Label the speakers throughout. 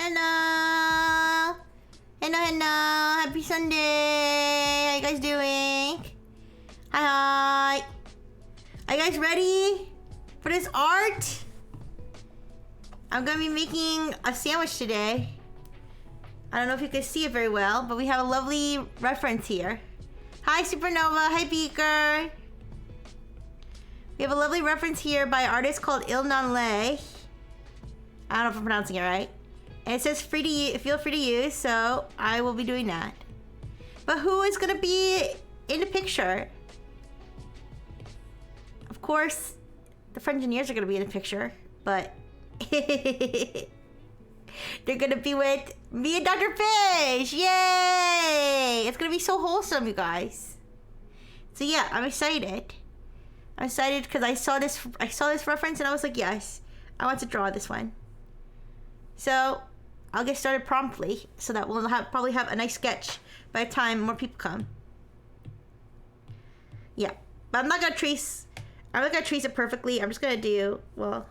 Speaker 1: Hello! Hello, hello! Happy Sunday! How you guys doing? Hi, hi! Are you guys ready for this art? I'm gonna be making a sandwich today. I don't know if you can see it very well, but we have a lovely reference here. Hi, Supernova! Hi, Beaker! We have a lovely reference here by an artist called Ilnan Lay. I don't know if I'm pronouncing it right. And it says feel free to use, so I will be doing that. But who is gonna be in the picture? Of course, the Frengineers are gonna be in the picture, but they're gonna be with me and Dr. Fish! Yay! It's gonna be so wholesome, you guys. So yeah, I'm excited. I'm excited because I saw this reference and I was like, yes, I want to draw this one. So I'll get started promptly so that we'll probably have a nice sketch by the time more people come. Yeah, but I'm not gonna trace it perfectly. I'm just gonna do, well,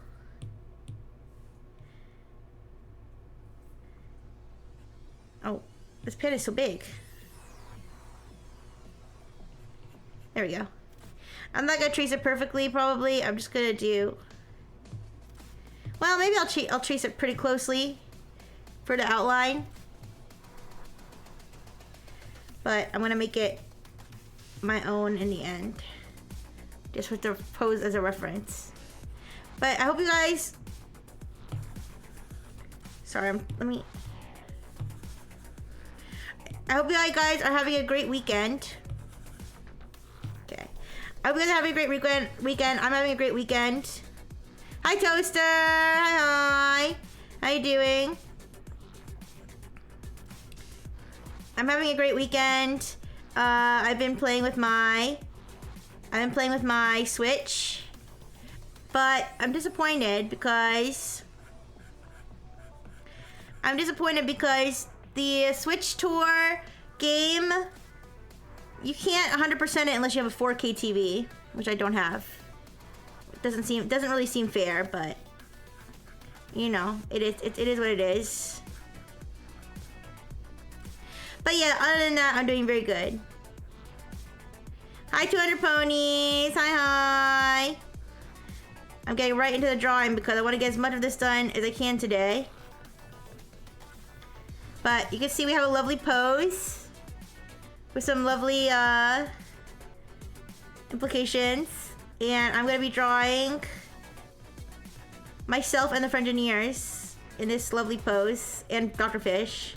Speaker 1: oh, this pen is so big. There we go. I'm not gonna trace it perfectly, probably. I'm just gonna do, well, maybe I'll trace it pretty closely for the outline. But I'm gonna make it my own in the end, just with the pose as a reference. But I hope you guys, sorry, I hope you guys are having a great weekend. Okay. I hope you guys are having a great weekend. I'm having a great weekend. Hi, Toaster. Hi. How you doing? I'm having a great weekend. I've been playing with my Switch, but I'm disappointed because the Switch Tour game, you can't 100% it unless you have a 4K TV, which I don't have. It doesn't really seem fair, but you know, it is what it is. But yeah, other than that, I'm doing very good. Hi, 200 ponies. Hi. I'm getting right into the drawing because I want to get as much of this done as I can today. But you can see we have a lovely pose with some lovely implications. And I'm going to be drawing myself and the Frengineers in this lovely pose, and Dr. Fish.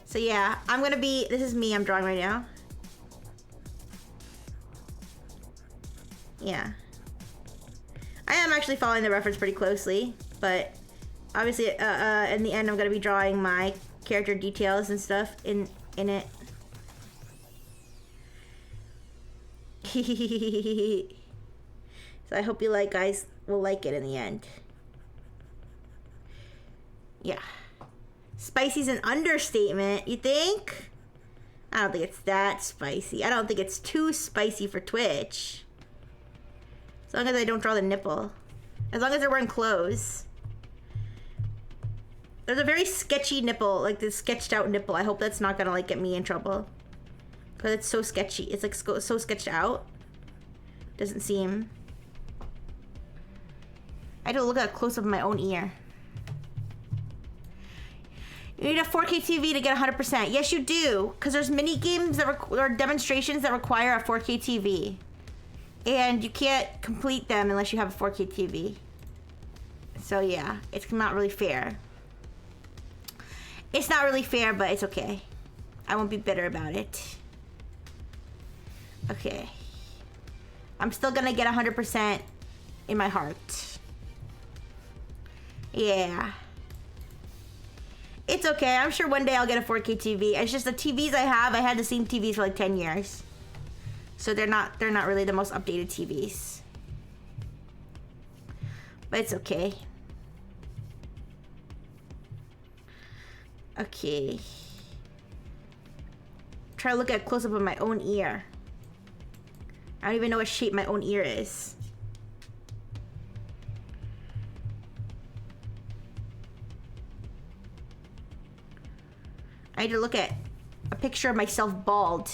Speaker 1: So yeah, this is me I'm drawing right now. Yeah. I am actually following the reference pretty closely, but obviously in the end I'm going to be drawing my character details and stuff in it. So I hope you guys will like it in the end. Yeah. Spicy's an understatement, you think? I don't think it's that spicy. I don't think it's too spicy for Twitch. As long as I don't draw the nipple. As long as they're wearing clothes. There's a very sketchy nipple, like this sketched out nipple. I hope that's not gonna get me in trouble. Because it's so sketchy. It's like so sketched out. Doesn't seem. I had to look at a close-up of my own ear. You need a 4K TV to get 100%. Yes, you do. Because there's mini games or demonstrations that require a 4K TV. And you can't complete them unless you have a 4K TV. So yeah, it's not really fair. It's not really fair, but it's okay. I won't be bitter about it. Okay. I'm still gonna get 100% in my heart. Yeah. It's okay. I'm sure one day I'll get a 4K TV. It's just the TVs I have, I had the same TVs for like 10 years. So they're not really the most updated TVs. But it's okay. Okay. Try to look at a close-up of my own ear. I don't even know what shape my own ear is. I need to look at a picture of myself bald.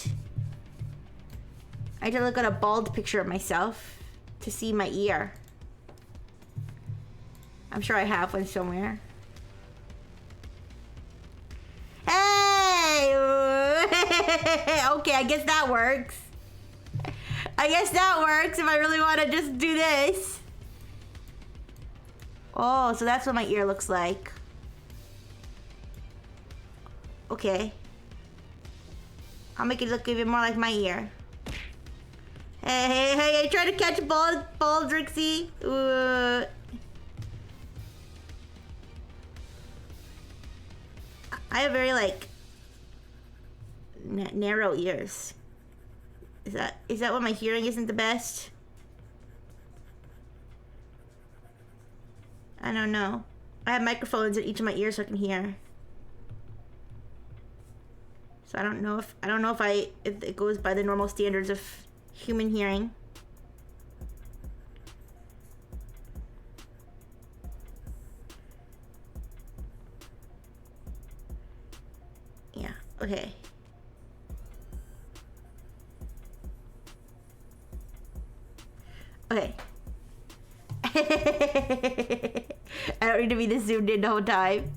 Speaker 1: I need to look at a bald picture of myself to see my ear. I'm sure I have one somewhere. Hey! Okay, I guess that works. I guess that works if I really want to just do this. Oh, so that's what my ear looks like. Okay. I'll make it look even more like my ear. Hey, try to catch ball, Drixie. I have very, like, narrow ears. Is that why my hearing isn't the best? I don't know. I have microphones in each of my ears so I can hear. So I don't know if it goes by the normal standards of human hearing. Yeah, okay. Okay. I don't need to be this zoomed in the whole time.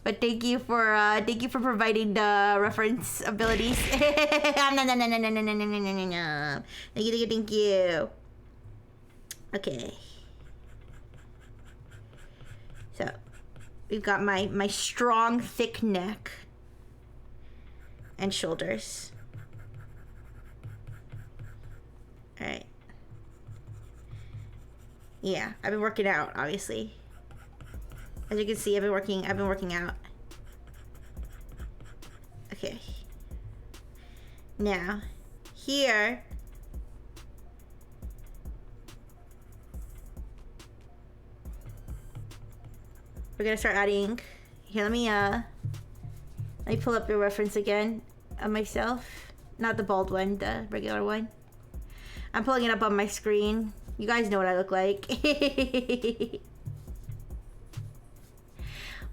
Speaker 1: But thank you for providing the reference abilities. No. Thank you. Okay. So we've got my strong, thick neck and shoulders. Alright. Yeah, I've been working out, obviously. As you can see, I've been working out. Okay. Now, here. We're gonna start adding. Here, let me pull up the reference again of myself. Not the bald one, the regular one. I'm pulling it up on my screen. You guys know what I look like.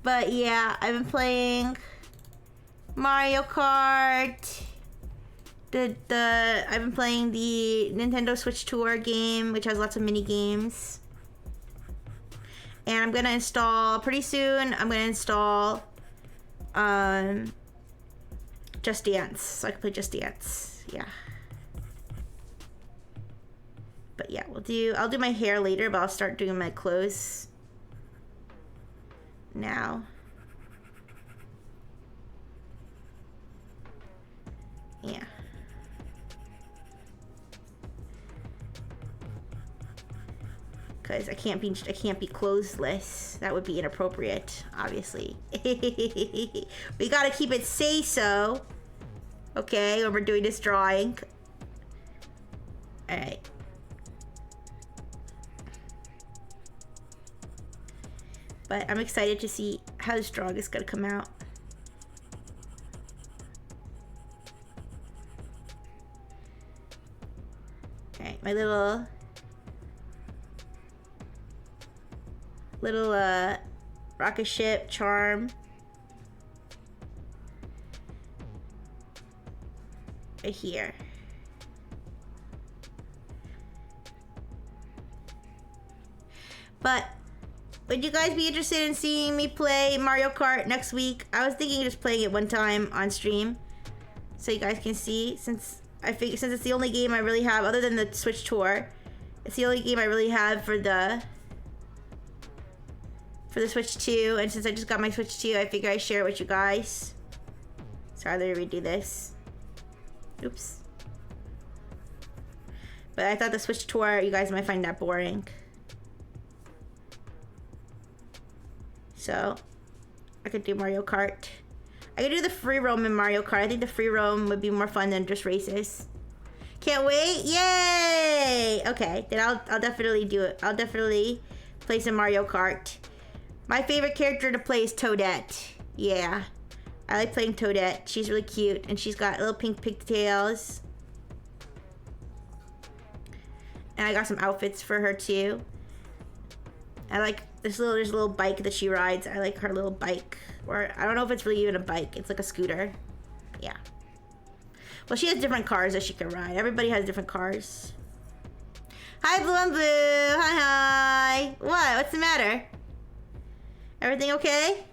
Speaker 1: But yeah, I've been playing Mario Kart. I've been playing the Nintendo Switch Tour game, which has lots of mini games. And I'm gonna install pretty soon. I'm gonna install Just Dance, so I can play Just Dance. Yeah. But yeah, I'll do my hair later, but I'll start doing my clothes now. Yeah. Cause I can't be clothesless. That would be inappropriate, obviously. We gotta keep it say-so. Okay, when we're doing this drawing. Alright. But I'm excited to see how this drawing is gonna come out. Alright, my little rocket ship charm. Right here. But would you guys be interested in seeing me play Mario Kart next week? I was thinking of just playing it one time on stream, so you guys can see. Since it's the only game I really have, other than the Switch Tour, it's the only game I really have for the Switch 2. And since I just got my Switch 2, I figure I'd share it with you guys. Sorry, let me redo this. Oops. But I thought the Switch Tour, you guys might find that boring. So, I could do Mario Kart. I could do the free roam in Mario Kart. I think the free roam would be more fun than just races. Can't wait! Yay! Okay, then I'll definitely do it. I'll definitely play some Mario Kart. My favorite character to play is Toadette. Yeah, I like playing Toadette. She's really cute, and she's got little pink pigtails. And I got some outfits for her too. I like there's a little bike that she rides. I like her little bike. Or I don't know if it's really even a bike. It's like a scooter. Yeah. Well, she has different cars that she can ride. Everybody has different cars. Hi, Blue and Blue. Hi. What? What's the matter? Everything okay?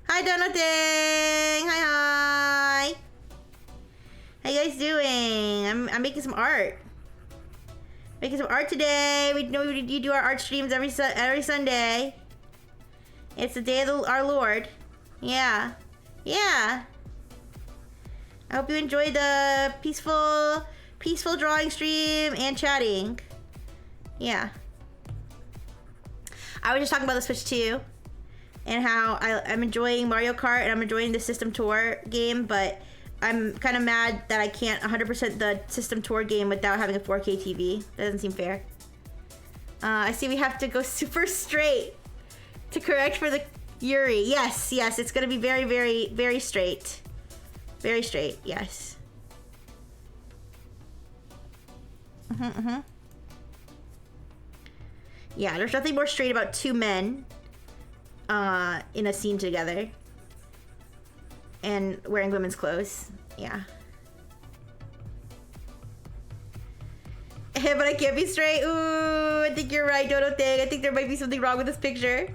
Speaker 1: Hi, Donating. Hi. How you guys doing? I'm making some art. Making some art today. We know you do our art streams every Sunday. It's the day of our Lord. Yeah. Yeah. I hope you enjoyed the peaceful drawing stream and chatting. Yeah. I was just talking about the Switch 2 and how I'm enjoying Mario Kart and I'm enjoying the System Tour game, but I'm kind of mad that I can't 100% the System Tour game without having a 4K TV. That doesn't seem fair. I see we have to go super straight to correct for the Yuri. Yes, it's gonna be very, very, very straight. Very straight, yes. Yeah, there's nothing more straight about two men in a scene together and wearing women's clothes. Yeah. But I can't be straight. Ooh, I think you're right, Dodo Thing. I think there might be something wrong with this picture.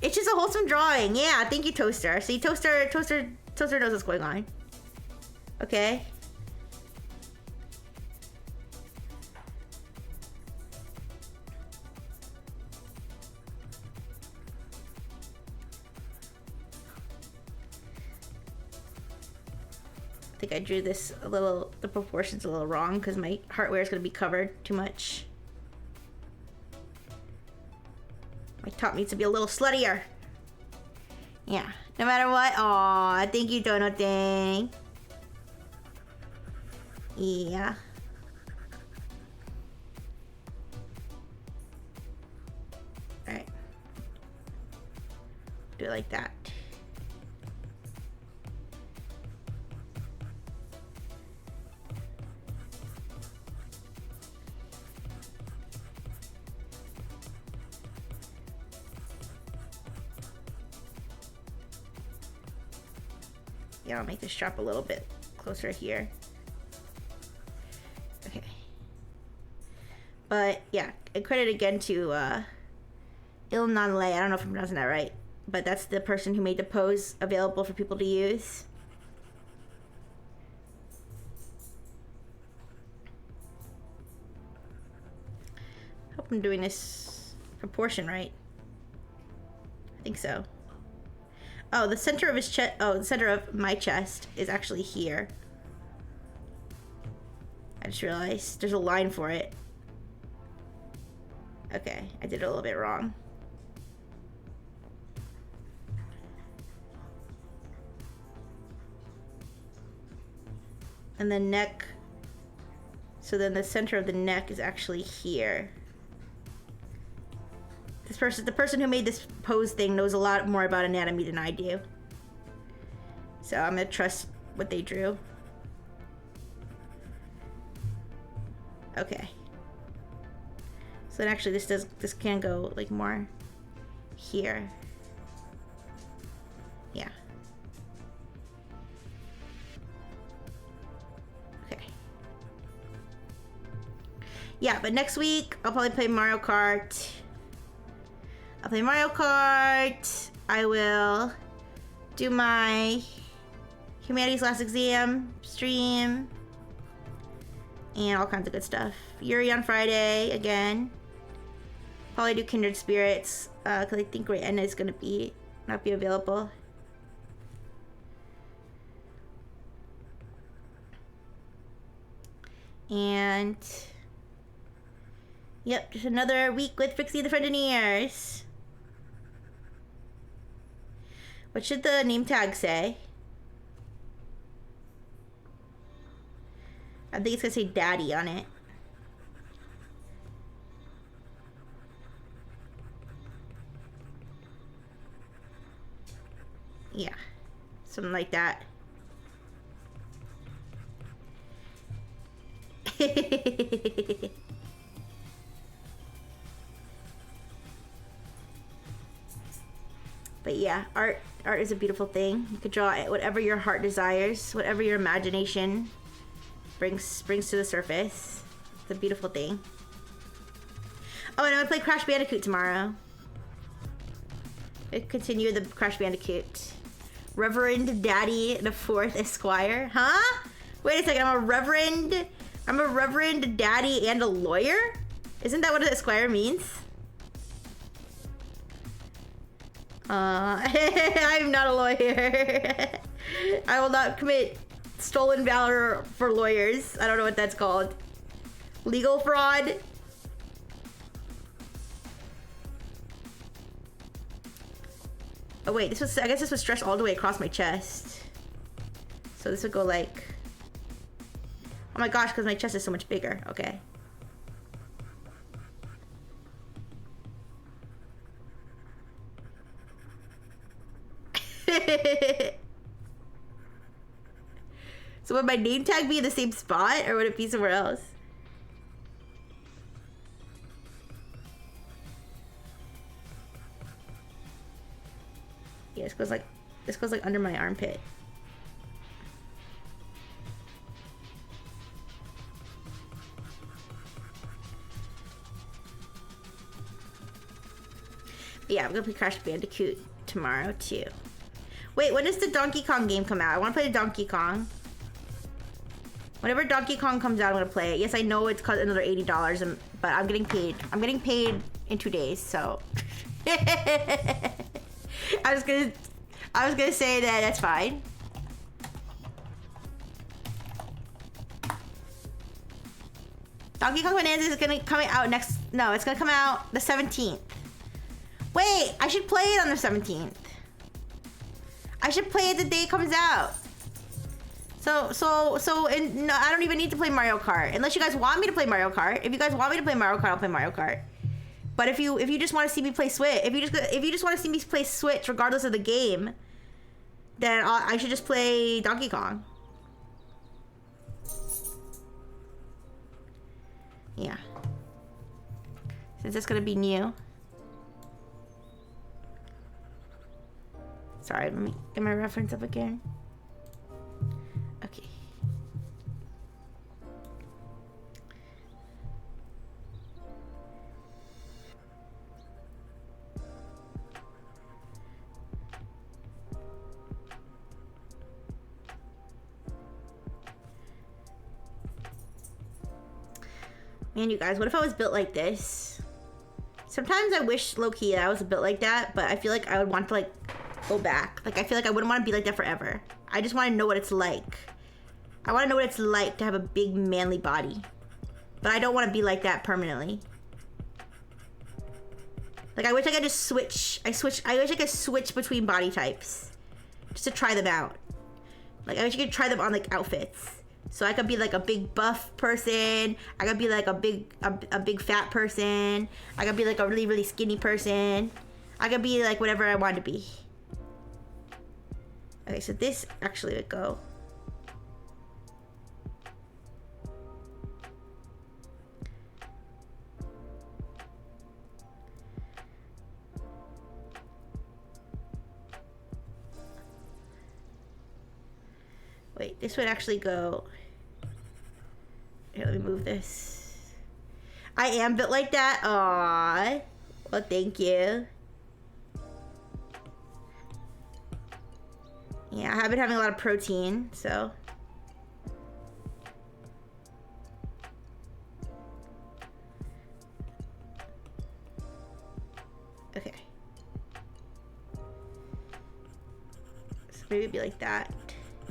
Speaker 1: It's just a wholesome drawing. Yeah, thank you, Toaster. See, Toaster knows what's going on. Okay. I think I drew this a little, the proportions a little wrong because my heartware is going to be covered too much. My top needs to be a little sluttier. Yeah, no matter what. Aw, thank you, Dono Thing. Yeah. Alright. Do it like that. Yeah, I'll make this strap a little bit closer here. Okay. But yeah, credit again to Ilnanle. I don't know if I'm pronouncing that right, but that's the person who made the pose available for people to use. Hope I'm doing this proportion right. I think so. Oh, the center of his chest. Oh, the center of my chest is actually here. I just realized there's a line for it. Okay, I did it a little bit wrong. And the neck. So then the center of the neck is actually here. The person who made this pose thing knows a lot more about anatomy than I do. So I'm gonna trust what they drew. Okay. So then actually this can go like more here. Yeah. Okay. Yeah, but next week I'll probably play Mario Kart. I'll play Mario Kart. I will do my Humanities Last Exam stream. And all kinds of good stuff. Yuri on Friday again. Probably do Kindred Spirits. Because I think Enna is going to not be available. And yep, just another week with Frixie the Friendineers. What should the name tag say? I think it's gonna say Daddy on it. Yeah, something like that. But yeah, art is a beautiful thing. You could draw whatever your heart desires, whatever your imagination brings to the surface. It's a beautiful thing. Oh, and I'm gonna play Crash Bandicoot tomorrow. Continue the Crash Bandicoot. Reverend Daddy the Fourth Esquire, huh? Wait a second, I'm a Reverend Daddy and a lawyer? Isn't that what an Esquire means? I'm not a lawyer. I will not commit stolen valor for lawyers. I don't know what that's called. Legal fraud. Oh wait, I guess this was stretched all the way across my chest. So this would go like, oh my gosh, because my chest is so much bigger. Okay. So would my name tag be in the same spot, or would it be somewhere else? Yeah, this goes like under my armpit. Yeah, I'm gonna play Crash Bandicoot tomorrow too. Wait, when does the Donkey Kong game come out? I wanna play the Donkey Kong. Whenever Donkey Kong comes out, I'm gonna play it. Yes, I know it's cost another $80, but I'm getting paid. I'm getting paid in 2 days, so. I was gonna say that that's fine. Donkey Kong Bonanza is gonna come out next. No, it's gonna come out the 17th. Wait, I should play it on the 17th. I should play it the day it comes out. No, I don't even need to play Mario Kart unless you guys want me to play Mario Kart. If you guys want me to play Mario Kart, I'll play Mario Kart. But if you just want to see me play Switch, if you just want to see me play Switch regardless of the game, then I should just play Donkey Kong. Yeah. Since it's gonna be new. Sorry, let me get my reference up again. Okay. Man, you guys, what if I was built like this? Sometimes I wish, low-key, I was built like that, but I feel like I would want to, like, go back. Like, I feel like I wouldn't want to be like that forever. I just want to know what it's like. I want to know what it's like to have a big, manly body. But I don't want to be like that permanently. Like, I wish I could just switch. I wish I could switch between body types. Just to try them out. Like, I wish you could try them on, like, outfits. So I could be like a big buff person. I could be like a big fat person. I could be like a really, really skinny person. I could be like whatever I want to be. Okay, so this actually would go. Wait, this would actually go. Here, let me move this. I am built like that. Aww. Well, thank you. Yeah, I have been having a lot of protein, so. Okay. So maybe it'd be like that.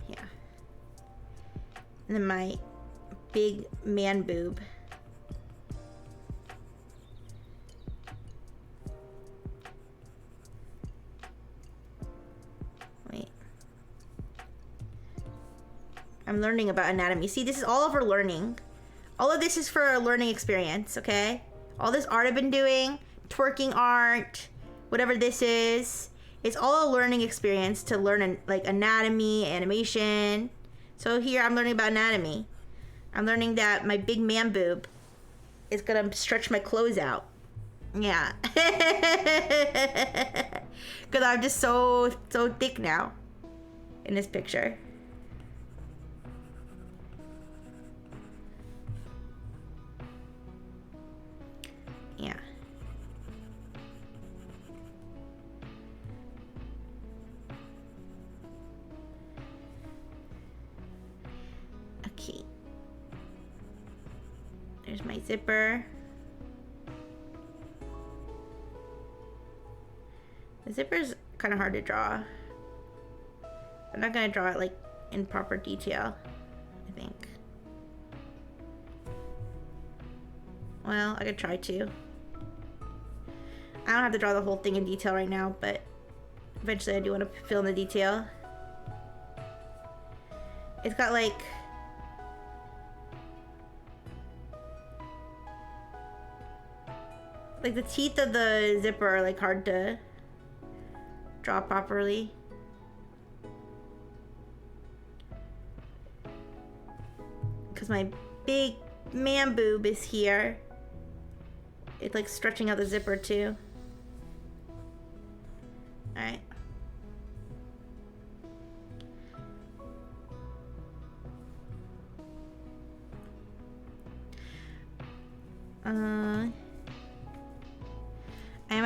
Speaker 1: Yeah. And then my big man boob. Wait. I'm learning about anatomy. See, this is all of our learning. All of this is for a learning experience, okay? All this art I've been doing, twerking art, whatever this is, it's all a learning experience to learn like anatomy, animation. So here I'm learning about anatomy. I'm learning that my big man boob is gonna stretch my clothes out. Yeah. Because I'm just so thick now in this picture. Yeah. Okay. There's my zipper. The zipper's kind of hard to draw. I'm not gonna draw it like in proper detail, I think. Well, I could try to. I don't have to draw the whole thing in detail right now, but eventually I do want to fill in the detail. It's got like the teeth of the zipper are like hard to draw properly. Because my big man boob is here. It's like stretching out the zipper too. Alright. I'm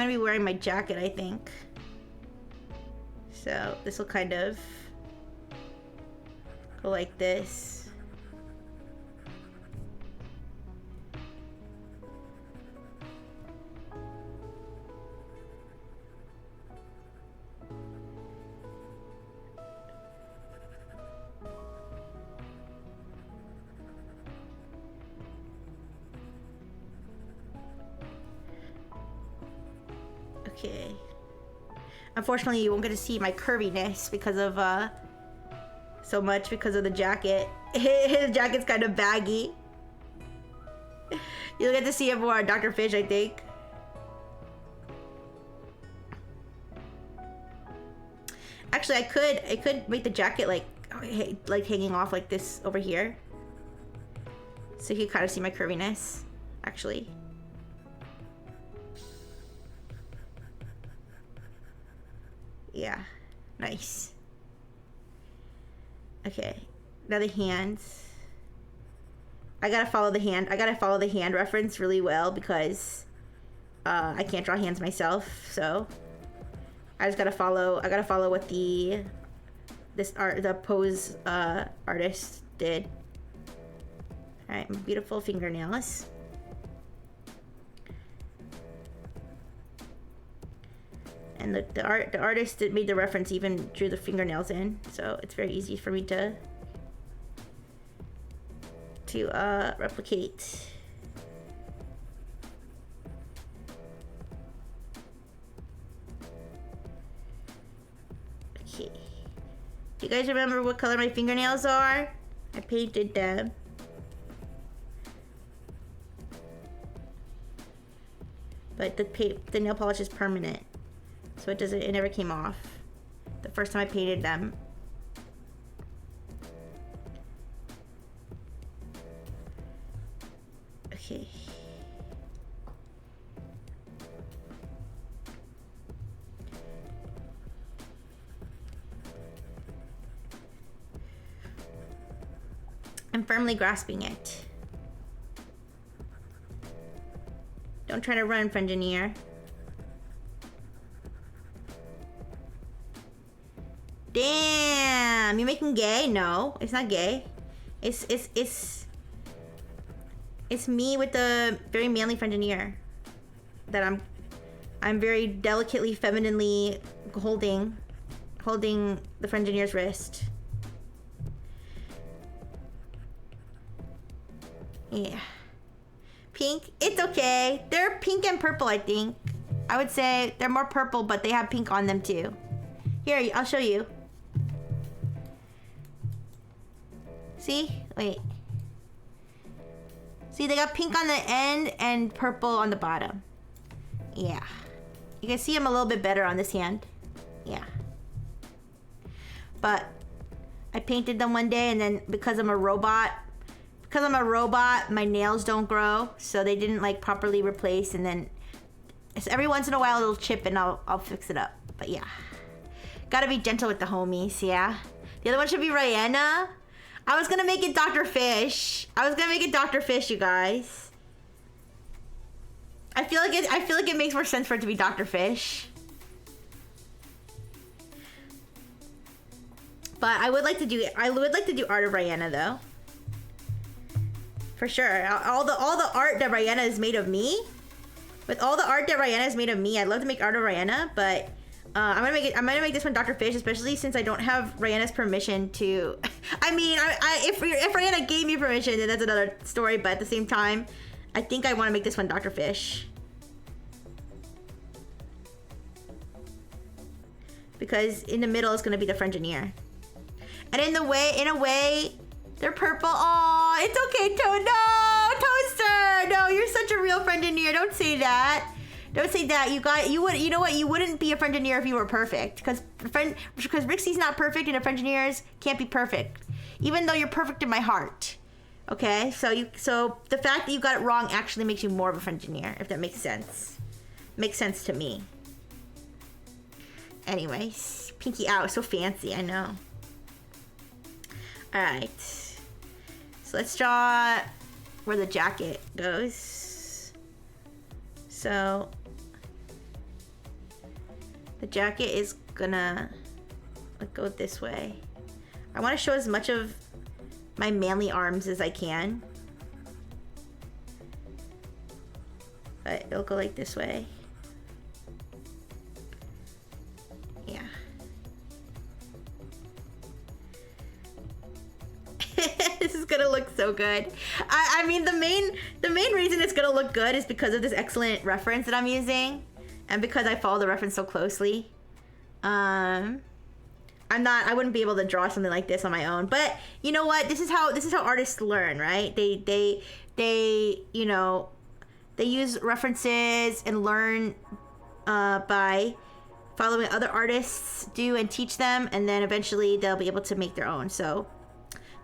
Speaker 1: gonna be wearing my jacket, I think. So this will kind of go like this. Okay. Unfortunately, you won't get to see my curviness because of so much because of the jacket. His jacket's kind of baggy. You'll get to see it more on Dr. Fish, I think. Actually, I could make the jacket like hanging off like this over here, so you can kind of see my curviness. Actually. Yeah, nice. Okay, now the hands. I gotta follow the hand. I gotta follow the hand reference really well because I can't draw hands myself. So I just gotta follow. I gotta follow what the pose artist did. All right, my beautiful fingernails. And the artist that made the reference even drew the fingernails in, so it's very easy for me to replicate. Okay. Do you guys remember what color my fingernails are? I painted them. But the nail polish is permanent. So it never came off the first time I painted them. Okay. I'm firmly grasping it. Don't try to run, Frengineer. Damn, you're making gay? No, it's not gay. It's me with the very manly Frengineer that I'm very delicately, femininely holding the Frengineer's wrist. Yeah. Pink, it's okay. They're pink and purple, I think. I would say they're more purple, but they have pink on them too. Here, I'll show you. See? Wait. See, they got pink on the end and purple on the bottom. Yeah. You can see them a little bit better on this hand. Yeah. But I painted them one day, and then because I'm a robot, because I'm a robot, my nails don't grow, so they didn't like properly replace, and then every once in a while it'll chip and I'll fix it up. But yeah, gotta be gentle with the homies. Yeah, the other one should be Rihanna. I was gonna make it Dr. Fish. You guys. I feel like it makes more sense for it to be Dr. Fish. But I would like to do Art of Rihanna though. For sure. All the art that Rihanna is made of me. With all the art that Rihanna has made of me, I'd love to make Art of Rihanna, but I'm gonna make this one Dr. Fish, especially since I don't have Rihanna's permission to. I mean, if Rihanna gave me permission, then that's another story. But at the same time, I think I want to make this one Dr. Fish because in the middle is gonna be the Frengineer, and in a way, they're purple. Oh, it's okay, Toaster. No, you're such a real Frengineer. Don't say that. Don't say that. You know what? You wouldn't be a Frengineer if you were perfect. Because Rixie's not perfect and the Frengineers can't be perfect. Even though you're perfect in my heart. Okay? So the fact that you got it wrong actually makes you more of a Frengineer, if that makes sense. Makes sense to me. Anyways, Pinky out. So fancy, I know. Alright. So let's draw where the jacket goes. So the jacket is gonna go this way. I want to show as much of my manly arms as I can. But it'll go like this way. Yeah. This is gonna look so good. I mean, the main reason it's gonna look good is because of this excellent reference that I'm using, and because I follow the reference so closely. I wouldn't be able to draw something like this on my own. But you know what? This is how artists learn, right? They you know, they use references and learn by following other artists do and teach them, and then eventually they'll be able to make their own. So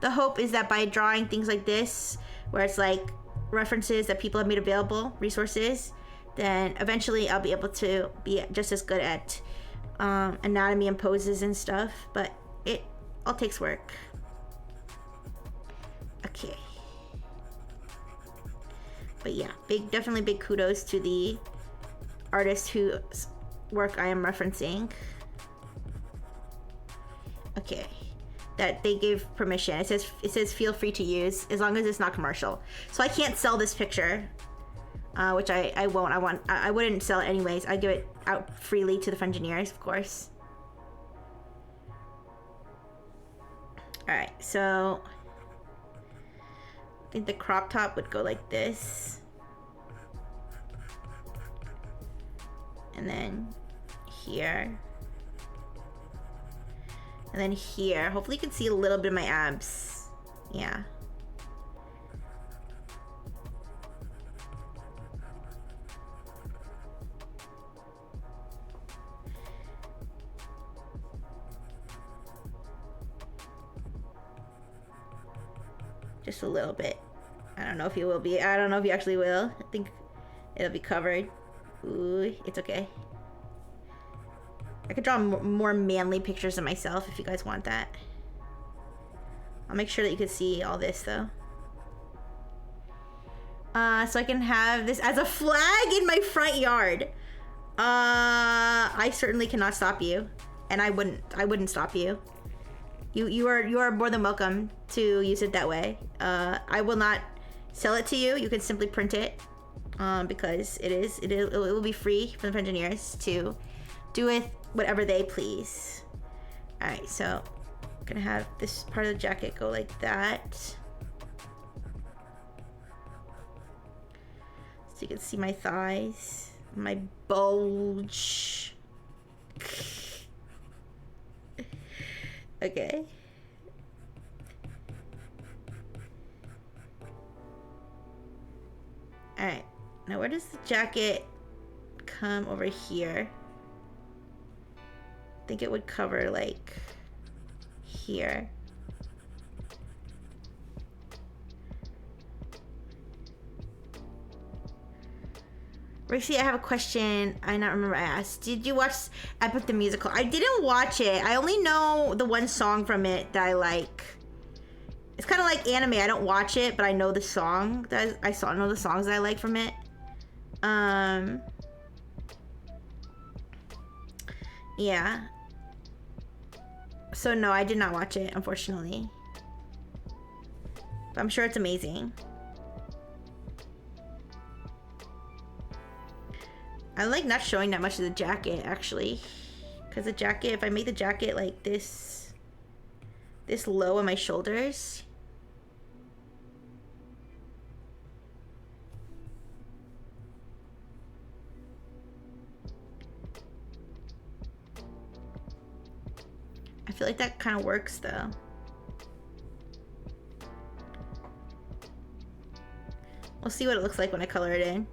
Speaker 1: the hope is that by drawing things like this, where it's like references that people have made available, resources, then eventually I'll be able to be just as good at anatomy and poses and stuff. But it all takes work. Okay. But yeah, definitely big kudos to the artist whose work I am referencing. Okay. That they gave permission. It says feel free to use as long as it's not commercial. So I can't sell this picture, which I won't. I wouldn't sell it anyways. I give it out freely to the Frengineers, of course. All right, so I think the crop top would go like this, and then here. And then here, hopefully you can see a little bit of my abs. Yeah. Just a little bit. I don't know if you will be. I don't know if you actually will. I think it'll be covered. Ooh, it's okay. I could draw more manly pictures of myself if you guys want that. I'll make sure that you can see all this though. So I can have this as a flag in my front yard. I certainly cannot stop you, and I wouldn't stop you. You are more than welcome to use it that way. I will not sell it to you. You can simply print it, because it will be free for the Frengineers to do with whatever they please. All right, so I'm gonna have this part of the jacket go like that, so you can see my thighs, my bulge. Okay. All right, now where does the jacket come over here? I think it would cover like here. Rixie, I have a question. I not remember I asked. Did you watch Epic the Musical? I didn't watch it. I only know the one song from it that I like. It's kind of like anime. I don't watch it, but I know the song that I know the songs that I like from it. Yeah. So no, I did not watch it, unfortunately. But I'm sure it's amazing. I like not showing that much of the jacket, actually. Because the jacket, if I make the jacket like this low on my shoulders. I feel like that kind of works, though. We'll see what it looks like when I color it in.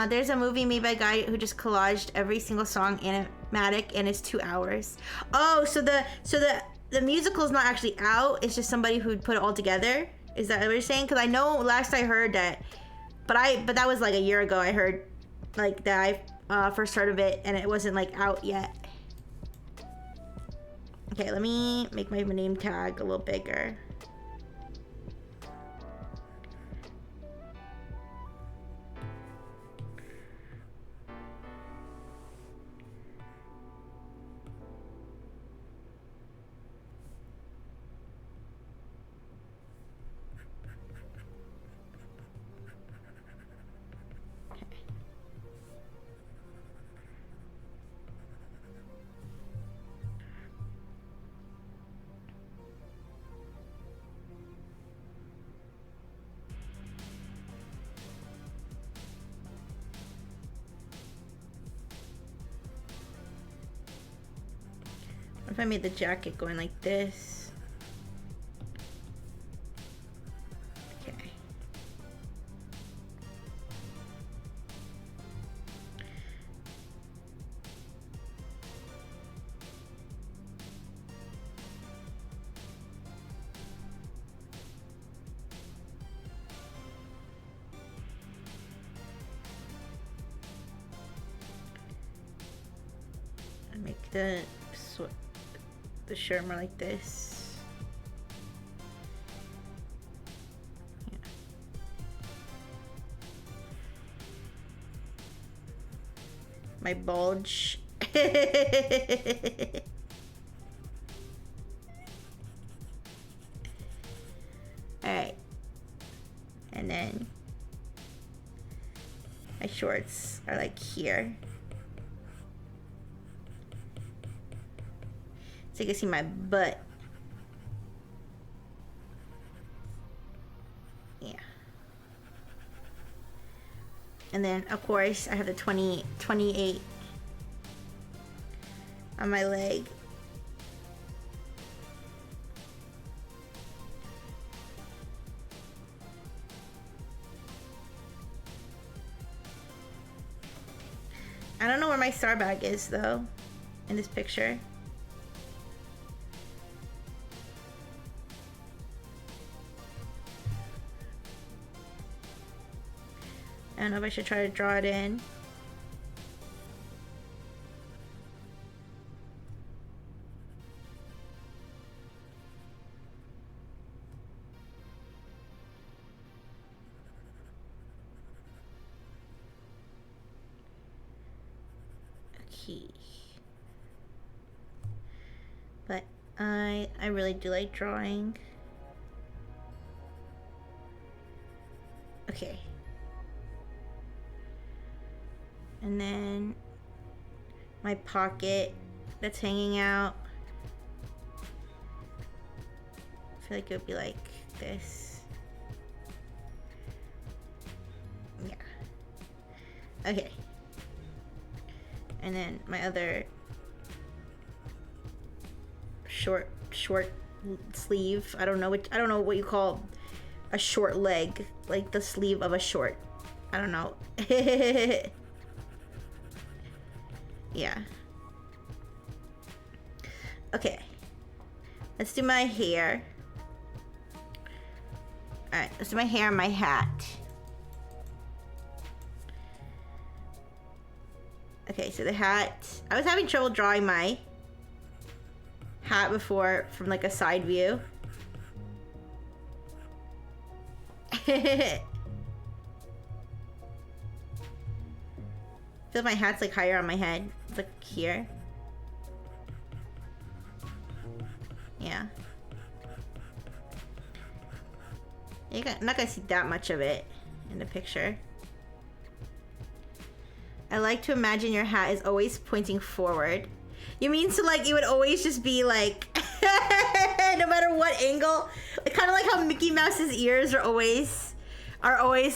Speaker 1: There's a movie made by a guy who just collaged every single song animatic, and it's 2 hours. Oh, so the musical's not actually out. It's just somebody who put it all together. Is that what you're saying? Because I know last I heard that, but that was like a year ago. I heard like that I first heard of it, and it wasn't like out yet. Okay, let me make my name tag a little bigger. What if I made the jacket going like this? Okay. I make the shirt more like this. Yeah. My bulge. Alright. And then my shorts are like here. So you can see my butt. Yeah. And then, of course, I have the 28 on my leg. I don't know where my star bag is, though, in this picture. I don't know if I should try to draw it in. Okay. But I really do like drawing. Okay. And then my pocket that's hanging out. I feel like it would be like this. Yeah. Okay. And then my other short sleeve. I don't know what you call a short leg, like the sleeve of a short. I don't know. Yeah. Okay. Let's do my hair. Alright, let's do my hair and my hat. Okay, so the hat. I was having trouble drawing my hat before from like a side view. I feel my hat's like higher on my head. It's like here. Yeah. I'm not gonna see that much of it in the picture. I like to imagine your hat is always pointing forward. You mean so like it would always just be like no matter what angle, kind of like how Mickey Mouse's ears are always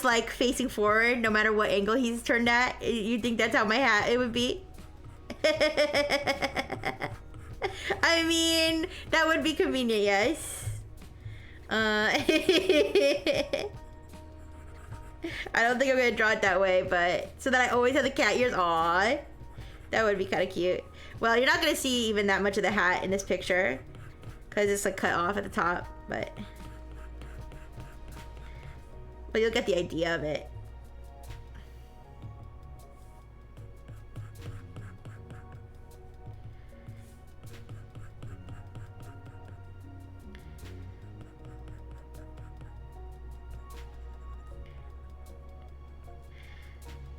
Speaker 1: like facing forward no matter what angle he's turned at. You think that's how my hat it would be? I mean, that would be convenient, yes. I don't think I'm gonna draw it that way, but so that I always have the cat ears. Aw, that would be kind of cute. Well, you're not gonna see even that much of the hat in this picture because it's like cut off at the top, but you'll get the idea of it.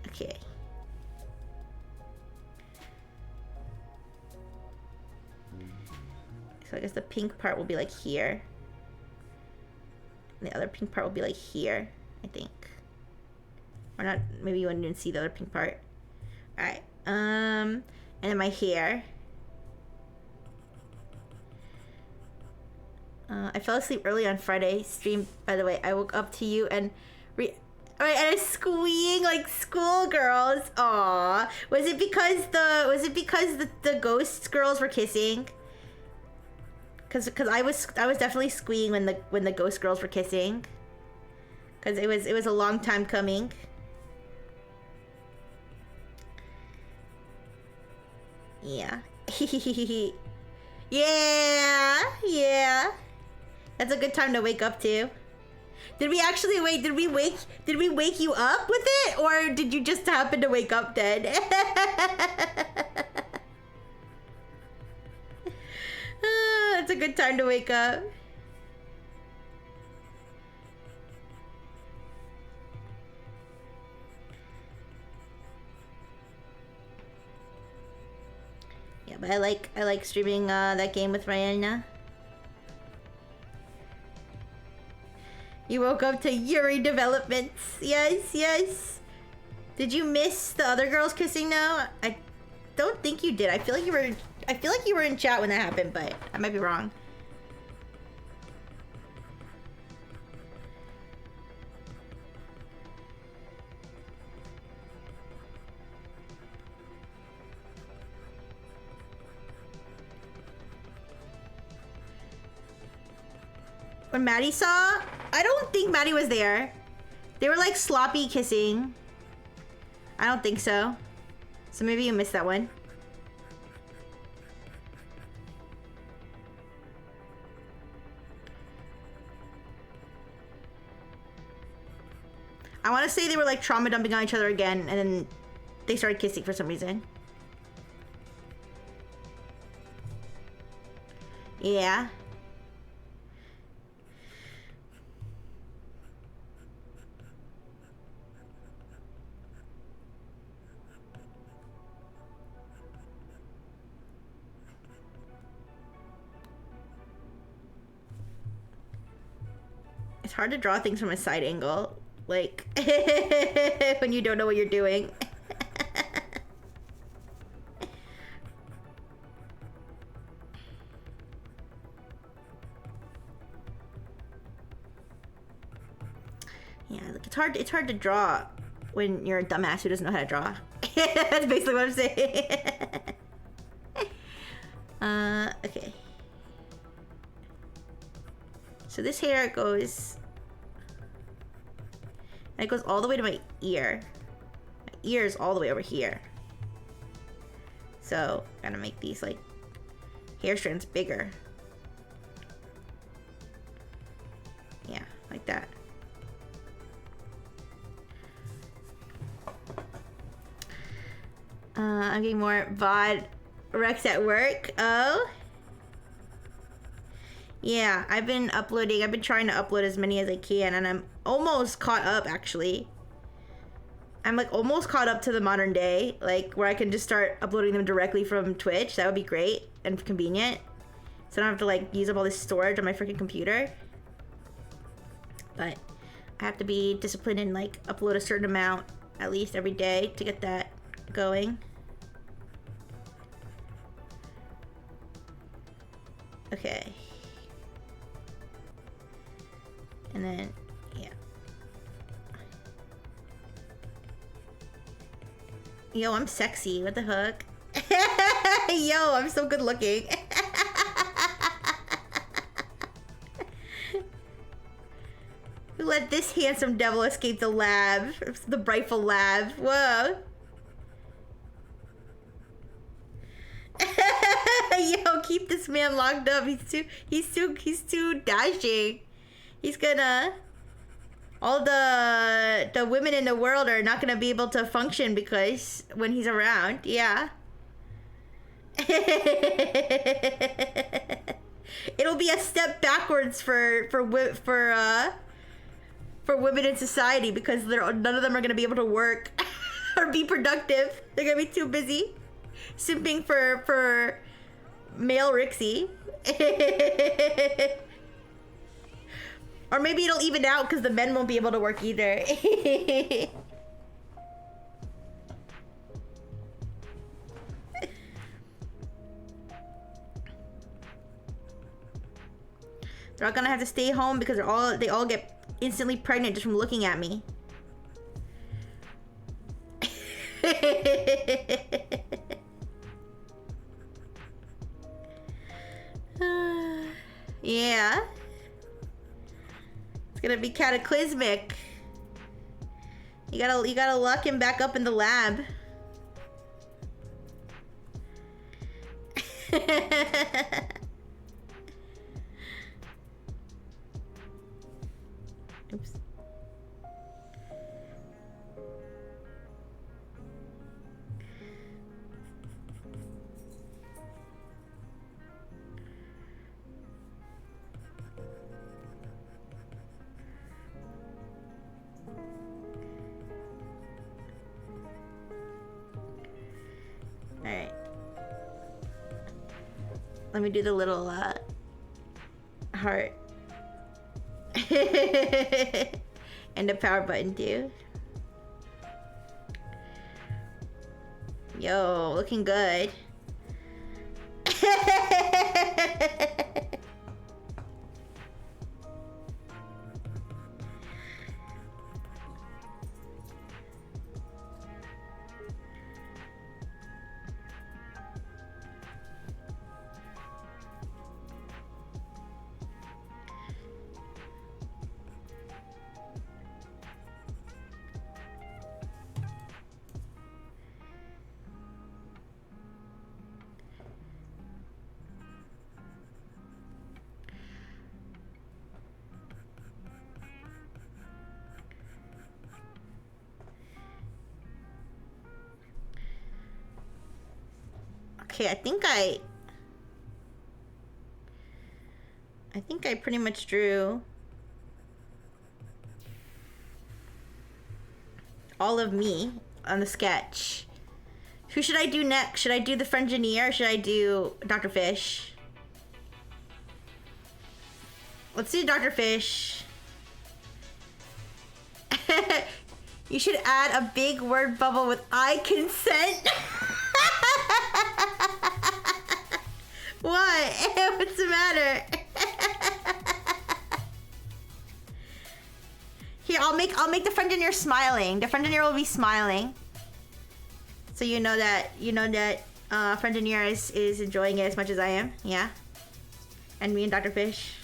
Speaker 1: Okay. So I guess the pink part will be like here. And the other pink part will be like here, I think. Or not, maybe you wouldn't even see the other pink part. Alright, and then my hair. I fell asleep early on Friday stream, by the way. I woke up to you and and I was squeeing like schoolgirls. Aw. Was it because the ghost girls were kissing? Cause I was definitely squeeing when the ghost girls were kissing. Cause it was a long time coming. Yeah. Yeah. That's a good time to wake up to. Did we actually wait? Did we wake you up with it, or did you just happen to wake up dead? It's a good time to wake up. Yeah, but I like streaming that game with Rihanna. You woke up to Yuri developments. Yes. Did you miss the other girls kissing now? I don't think you did. I feel like you were in chat when that happened, but I might be wrong. When Maddie saw, I don't think Maddie was there. They were like sloppy kissing. I don't think so. So maybe you missed that one. I want to say they were like trauma dumping on each other again, and then they started kissing for some reason. Yeah. It's hard to draw things from a side angle, like when you don't know what you're doing. Yeah, look, it's hard to draw when you're a dumbass who doesn't know how to draw. That's basically what I'm saying. Okay. So this hair goes... And it goes all the way to my ear. My ear is all the way over here. So, I'm gonna make these, like, hair strands bigger. Yeah, like that. I'm getting more VOD Rex at work. Oh. Yeah, I've been trying to upload as many as I can, and I'm almost caught up, actually. I'm like almost caught up to the modern day, like where I can just start uploading them directly from Twitch. That would be great and convenient. So I don't have to like use up all this storage on my freaking computer. But I have to be disciplined and like upload a certain amount at least every day to get that going. Okay. And then, yeah. Yo, I'm sexy. What the heck? Yo, I'm so good looking. Who let this handsome devil escape the lab? The Brightful lab. Whoa. Yo, keep this man locked up. He's too dashing. He's gonna... All the women in the world are not gonna be able to function because when he's around, yeah. It'll be a step backwards for women in society because none of them are gonna be able to work or be productive. They're gonna be too busy simping for male Rixie. Or maybe it'll even out because the men won't be able to work either. They're all gonna have to stay home because they all get instantly pregnant just from looking at me. Yeah. It's gonna be cataclysmic. You gotta lock him back up in the lab. Oops. Alright. Let me do the little heart. And the power button too. Yo, looking good. Okay, I think I pretty much drew all of me on the sketch. Who should I do next? Should I do the Frengineer or should I do Dr. Fish? Let's do Dr. Fish. You should add a big word bubble with I consent. What? What's the matter? Here, I'll make the Frengineer smiling. The Frengineer will be smiling. So you know that Frengineer is enjoying it as much as I am. Yeah. And me and Dr. Fish.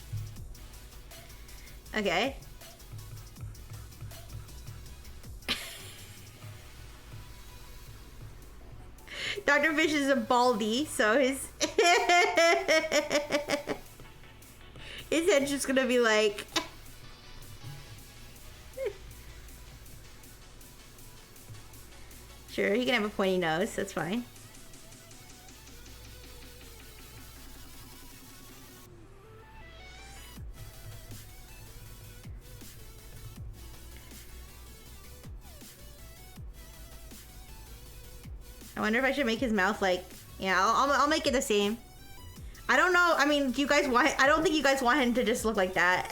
Speaker 1: Okay. Dr. Fish is a baldy, so his head's just gonna be like Sure, he can have a pointy nose. That's fine. I wonder if I should make his mouth like... Yeah, I'll make it the same. I don't know. I mean, do you guys want... I don't think you guys want him to just look like that.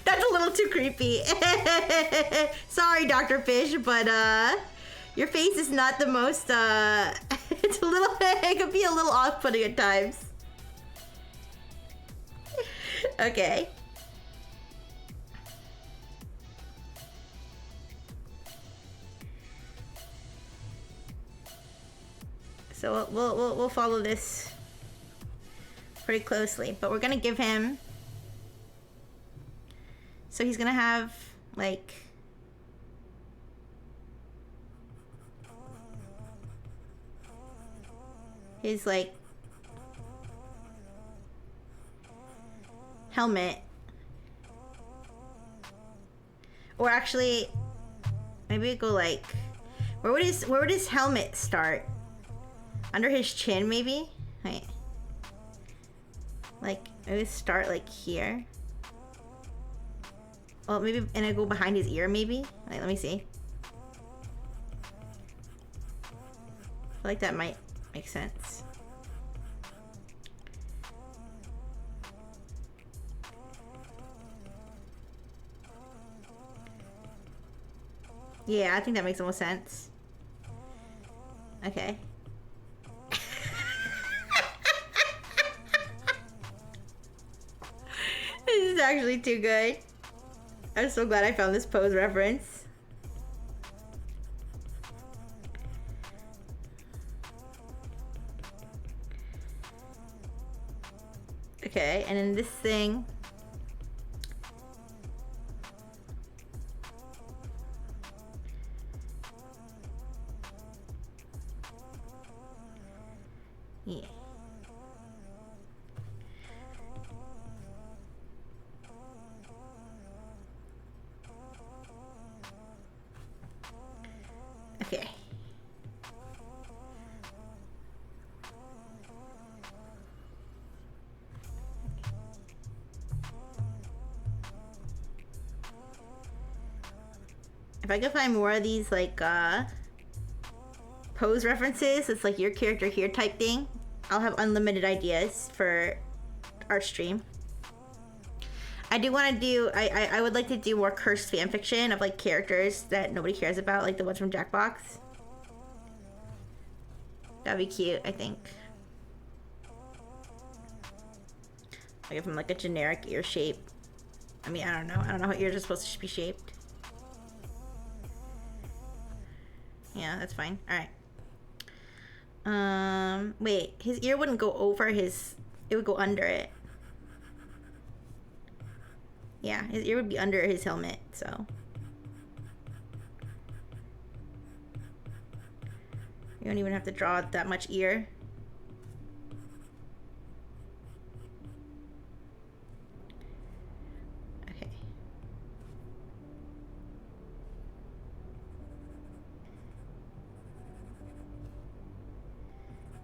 Speaker 1: That's a little too creepy. Sorry, Dr. Fish, but your face is not the most... it's a little... It could be a little off-putting at times. Okay. So we'll follow this pretty closely, but we're gonna give him. So he's gonna have like his like helmet, or actually maybe we go like where would his helmet start? Under his chin, maybe? Wait. Like, maybe start like here. Well, maybe, and I go behind his ear, maybe? Wait, let me see. I feel like that might make sense. Yeah, I think that makes the most sense. Okay. This is actually too good. I'm so glad I found this pose reference. Okay, and then this thing. Yeah. Okay. If I could find more of these like pose references, it's like your character here type thing, I'll have unlimited ideas for our stream. I do want to do, I would like to do more cursed fanfiction of like characters that nobody cares about, like the ones from Jackbox. That'd be cute, I think. I give him like a generic ear shape. I mean, I don't know how ears are supposed to be shaped. Yeah, that's fine. Alright. Wait, his ear wouldn't go over his, it would go under it. Yeah, his ear would be under his helmet, so. You don't even have to draw that much ear. Okay.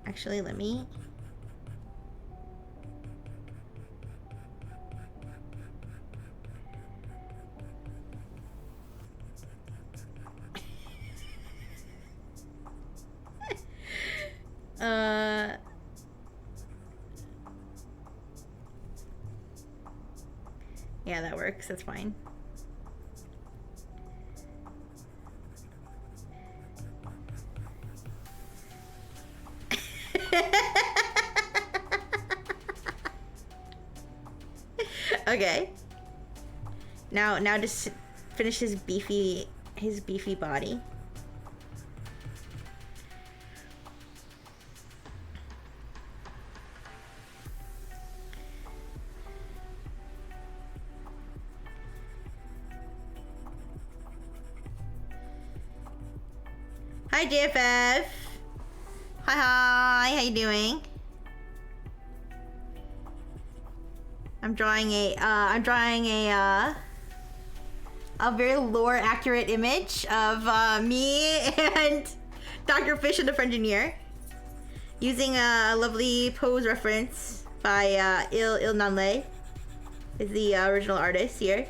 Speaker 1: Actually, let me... Yeah, that works. That's fine. Okay. Now just finish his beefy body. Hi JFF. Hi, how you doing? I'm drawing a very lore accurate image of me and Dr. Fish and the Frengineer. Using a lovely pose reference by Il Nanle. Is the original artist here.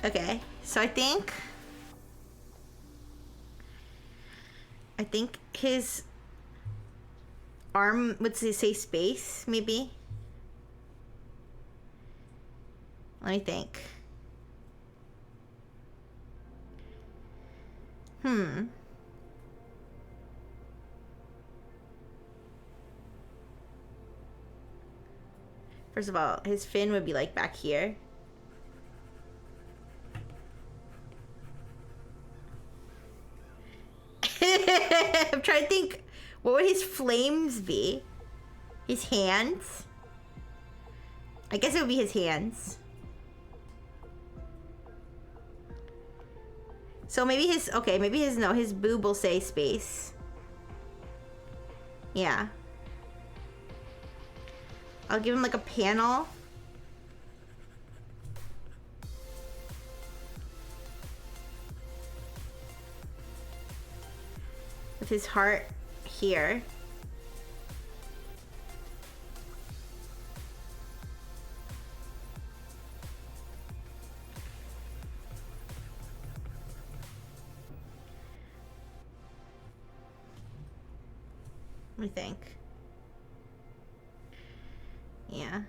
Speaker 1: Okay, so I think his arm would say space, maybe. Let me think. First of all, his fin would be like back here. I'm trying to think, what would his flames be? His hands? I guess it would be his hands. So maybe his, okay, maybe his, no, his boob will say space. Yeah. I'll give him like a panel. With his heart here. Let me think. Yeah.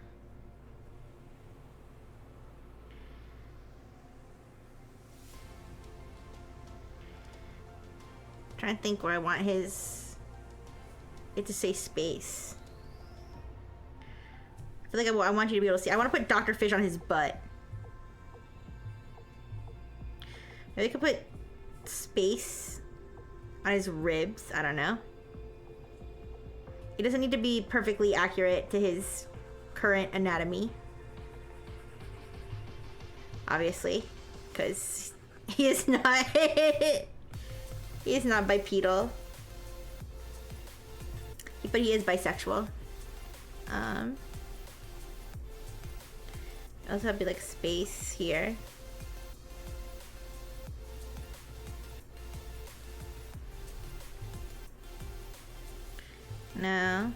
Speaker 1: Trying to think where I want it to say space. I feel like I want you to be able to see. I want to put Dr. Fish on his butt. Maybe I could put space on his ribs. I don't know. It doesn't need to be perfectly accurate to his current anatomy. Obviously. Because he is not... he is not bipedal. But he is bisexual. Also have to be like space here. No.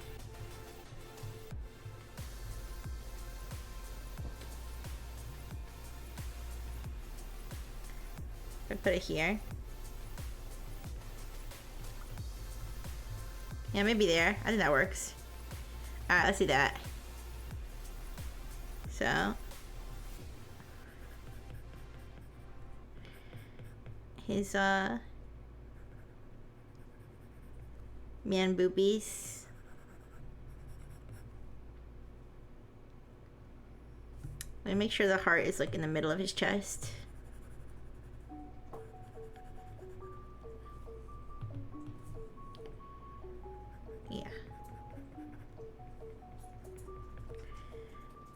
Speaker 1: I put it here. Yeah, maybe there. I think that works. Alright, let's do that. So. His, man boobies. Let me make sure the heart is like in the middle of his chest. Yeah.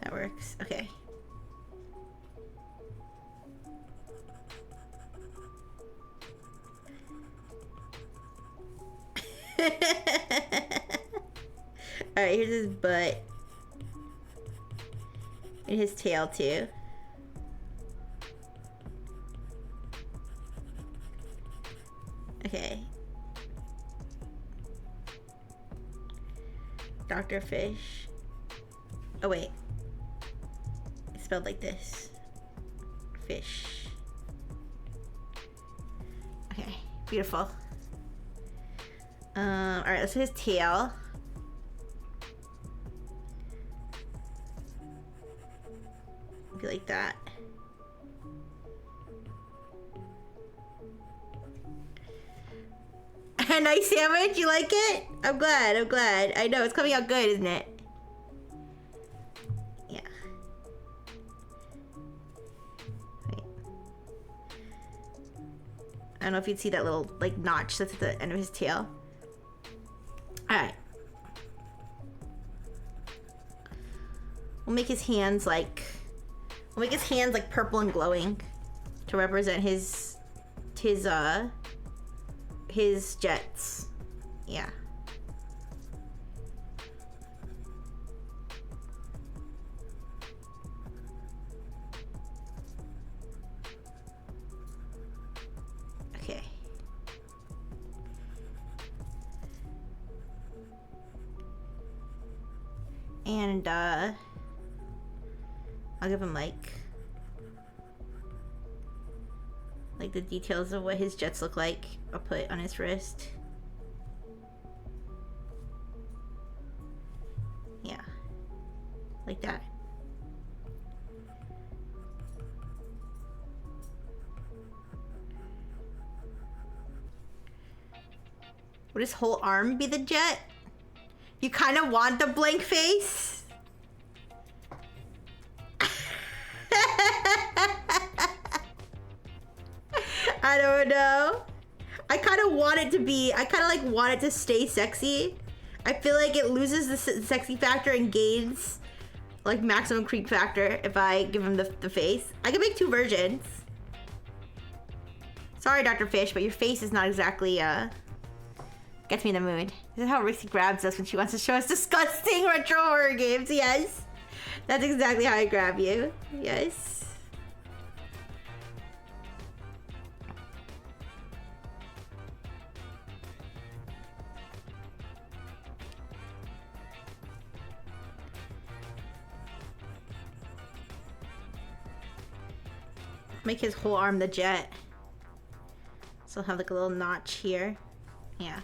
Speaker 1: That works. Okay. Alright, here's his butt. And his tail too. Okay. Dr. Fish. Oh wait. It's spelled like this. Fish. Okay, beautiful. Alright, let's do his tail. Be like that. A nice sandwich, you like it? I'm glad, I'm glad. I know, it's coming out good, isn't it? Yeah. Wait. I don't know if you'd see that little, like, notch that's at the end of his tail. Alright. We'll make his hands like... We'll make his hands like purple and glowing to represent his jets. Yeah. Okay. And I'll give him like the details of what his jets look like. I'll put on his wrist. Yeah, like that. Would his whole arm be the jet? You kind of want the blank face? I don't know. I kind of want it to be, I kind of like want it to stay sexy. I feel like it loses the sexy factor and gains like maximum creep factor if I give him the face. I can make 2 versions. Sorry, Dr. Fish, but your face is not exactly, gets me in the mood. This is how Rixie grabs us when she wants to show us disgusting retro horror games. Yes. That's exactly how I grab you. Yes. Make his whole arm the jet. So I'll have like a little notch here. Yeah.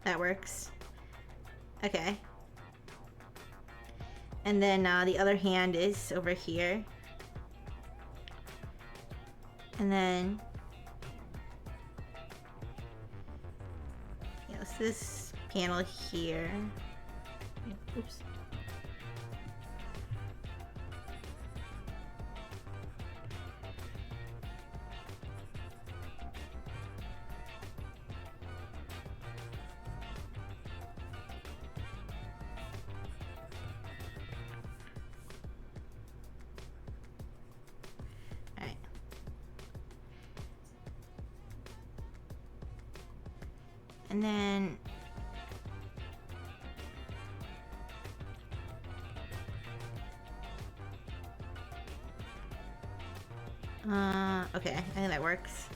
Speaker 1: That works. Okay. And then the other hand is over here. And then... yes, this panel here. Oops. And then okay, I think that works.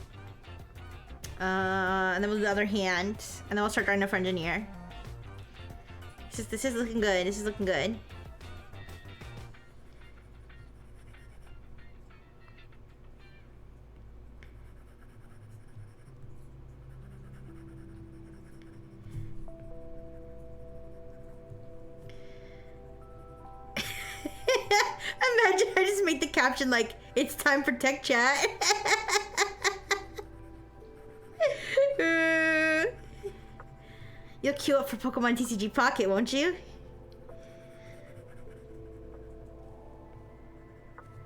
Speaker 1: And then with the other hand, and then we'll start drawing the Frengineer. This is looking good. This is looking good. Imagine I just made the caption like, it's time for tech chat. You'll queue up for Pokemon TCG Pocket, won't you?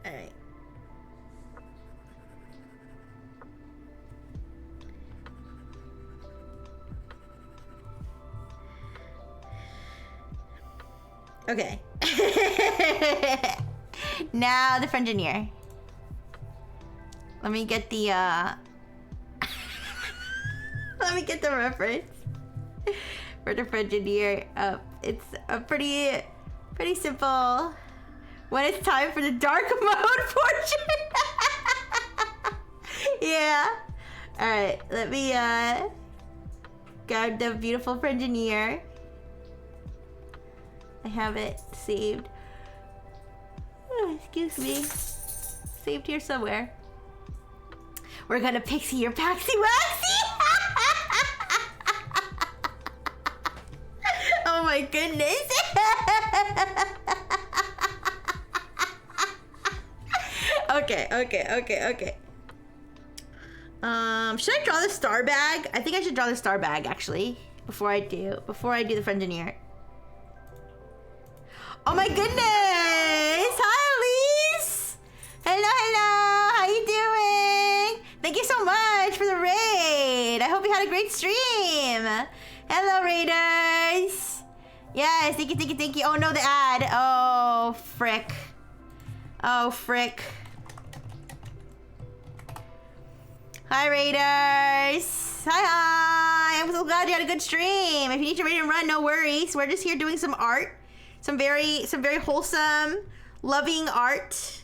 Speaker 1: Alright. Okay. Now the Frengineer. Let me get the let me get the reference for the Frengineer up. It's a pretty simple. When it's time for the dark mode portion. Yeah. Alright, let me grab the beautiful Frengineer. I have it saved. Oh, excuse me. Saved here somewhere. We're gonna pixie your Paxi Waxy! Oh my goodness! Okay. Should I draw the star bag? I think I should draw the star bag actually before I do the Frengineer. Oh my goodness! Hi, Elise! Hello! How you doing? Thank you so much for the raid! I hope you had a great stream! Hello, raiders! Yes, thank you. Oh no, the ad. Oh, frick. Oh, frick. Hi, raiders! Hi! I'm so glad you had a good stream. If you need to raid and run, no worries. We're just here doing some art. Some very wholesome, loving art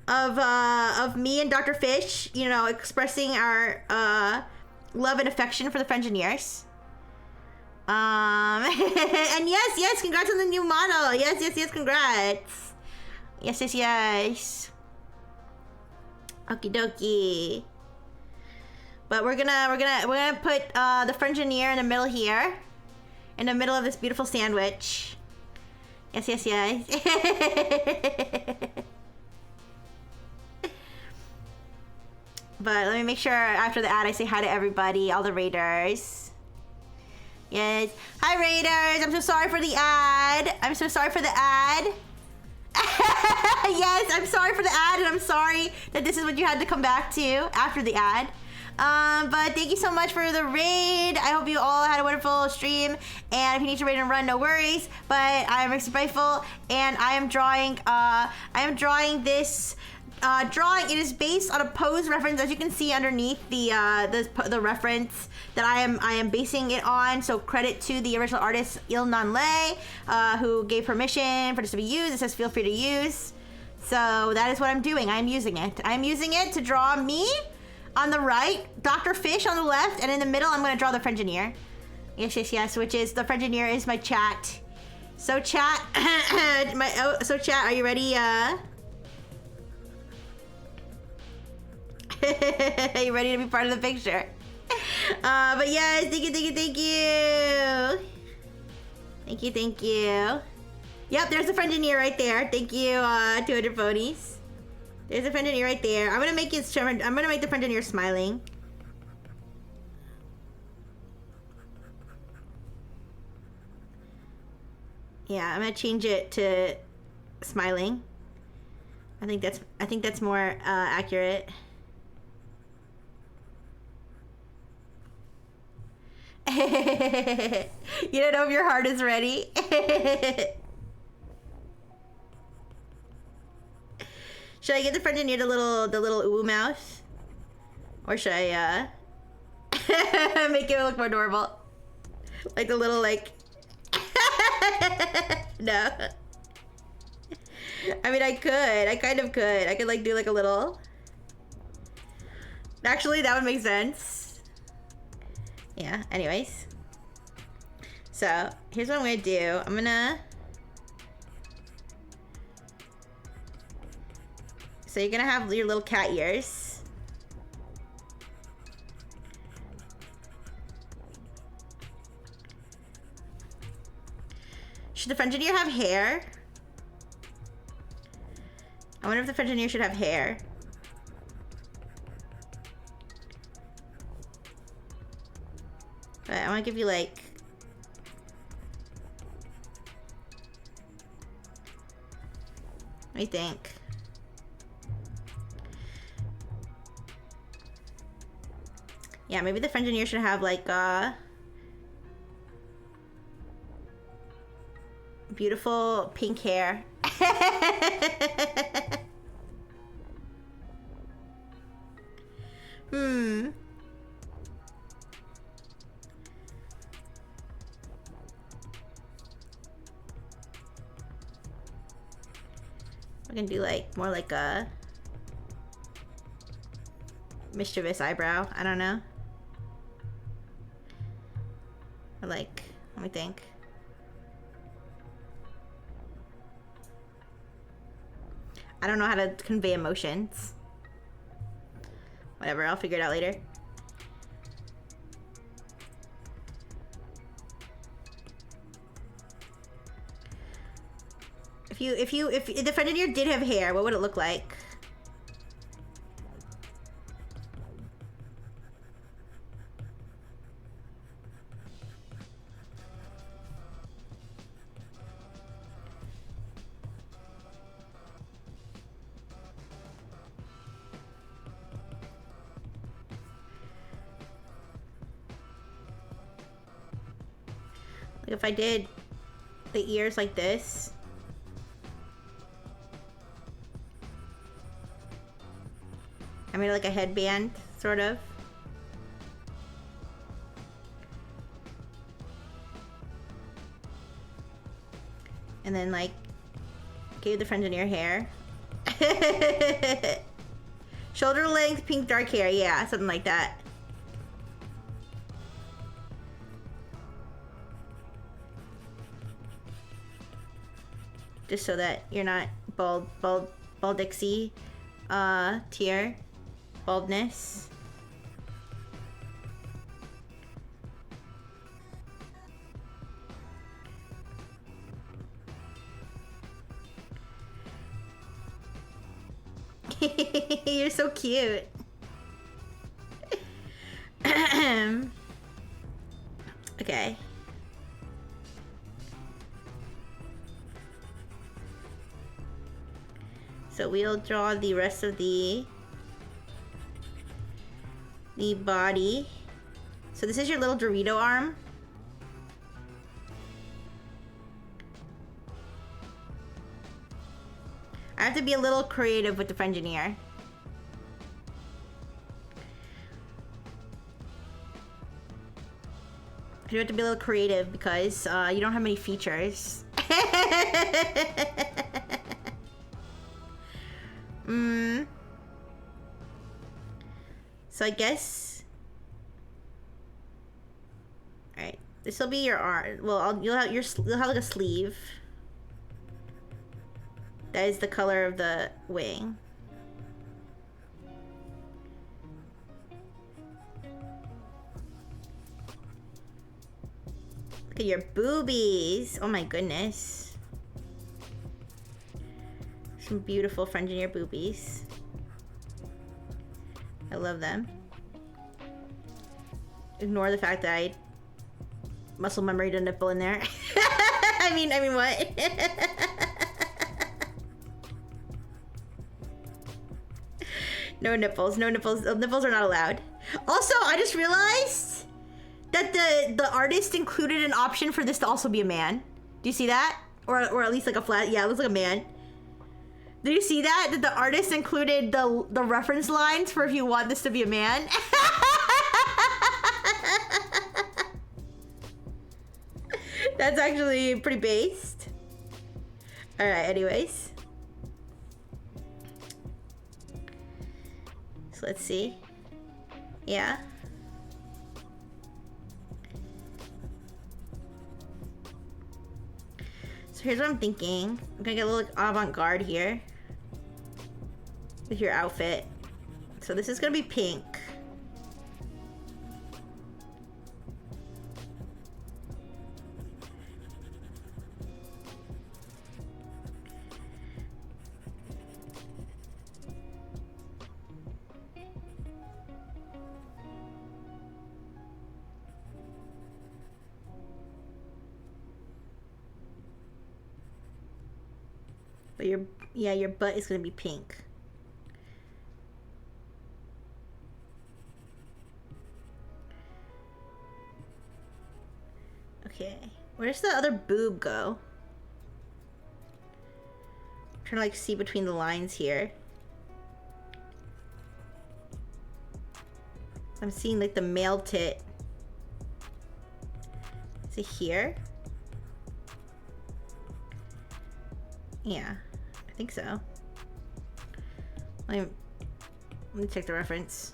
Speaker 1: of me and Dr. Fish, you know, expressing our love and affection for the Frengineers. And yes, congrats on the new model. Yes, congrats. Yes. Okie dokie. But we're gonna put the Frengineer in the middle here, in the middle of this beautiful sandwich. Yes. But let me make sure after the ad I say hi to everybody, all the raiders. Yes. Hi, raiders. I'm so sorry for the ad. Yes, I'm sorry for the ad, and I'm sorry that this is what you had to come back to after the ad. But thank you so much for the raid. I hope you all had a wonderful stream. And if you need to raid and run, no worries. But I am Rixie Rifle, and I am drawing this drawing. It is based on a Pose reference, as you can see underneath the reference that I am basing it on. So credit to the original artist Il Non Lay, who gave permission for this to be used. It says feel free to use. So that is what I'm doing. I'm using it. I'm using it to draw me on the right, Dr. Fish on the left, and in the middle I'm going to draw the Frengineer. Yes, which is the Frengineer is my chat. So chat, chat, are you ready? Are you ready to be part of the picture? But yes, thank you. Yep, there's the Frengineer right there. Thank you, 200 ponies. There's the Frengineer right there. I'm gonna make the Frengineer smiling. Yeah, I'm gonna change it to smiling. I think that's more accurate. You don't know if your heart is ready. Should I get the Frengineer the little ooh mouth? Or should I make it look more normal? Like the little no. I mean, I kind of could. I could like do like a little. Actually, that would make sense. Yeah, anyways. So, here's what I'm gonna do. I'm gonna... So you're gonna have your little cat ears. Should the Frengineer have hair? I wonder if the Frengineer should have hair. But I want to give you like... What do you think? Yeah, maybe the Frengineer should have like beautiful pink hair. We're gonna do like more like a mischievous eyebrow. I don't know. Or like, let me think. I don't know how to convey emotions. Whatever, I'll figure it out later. If the Frengineer did have hair, what would it look like? Like if I did the ears like this. I made like a headband, sort of. And then like, gave the Frengineer hair. Shoulder length, pink dark hair, yeah, something like that. just so that you're not baldixie tier baldness. You're so cute. Okay. So we'll draw the rest of the body. So this is your little Dorito arm. I have to be a little creative with the Frengineer. You have to be a little creative because you don't have many features. So I guess. All right, this will be your arm. Well, you'll have like a sleeve. That is the color of the wing. Look at your boobies. Oh my goodness. Some beautiful Frengineer boobies. I love them. Ignore the fact that I muscle memoried a nipple in there. I mean what? No nipples, no nipples. Nipples are not allowed. Also, I just realized that the artist included an option for this to also be a man. Do you see that? Or at least like a flat, yeah, it looks like a man. Do you see that? That the artist included the reference lines for if you want this to be a man? That's actually pretty based. Alright, anyways. So let's see. Yeah. So here's what I'm thinking. I'm gonna get a little avant-garde here with your outfit. So this is gonna be pink. But your butt is gonna be pink. Okay, where's the other boob go? I'm trying to like see between the lines here. I'm seeing like the male tit. Is it here? Yeah, I think so. Let me check the reference.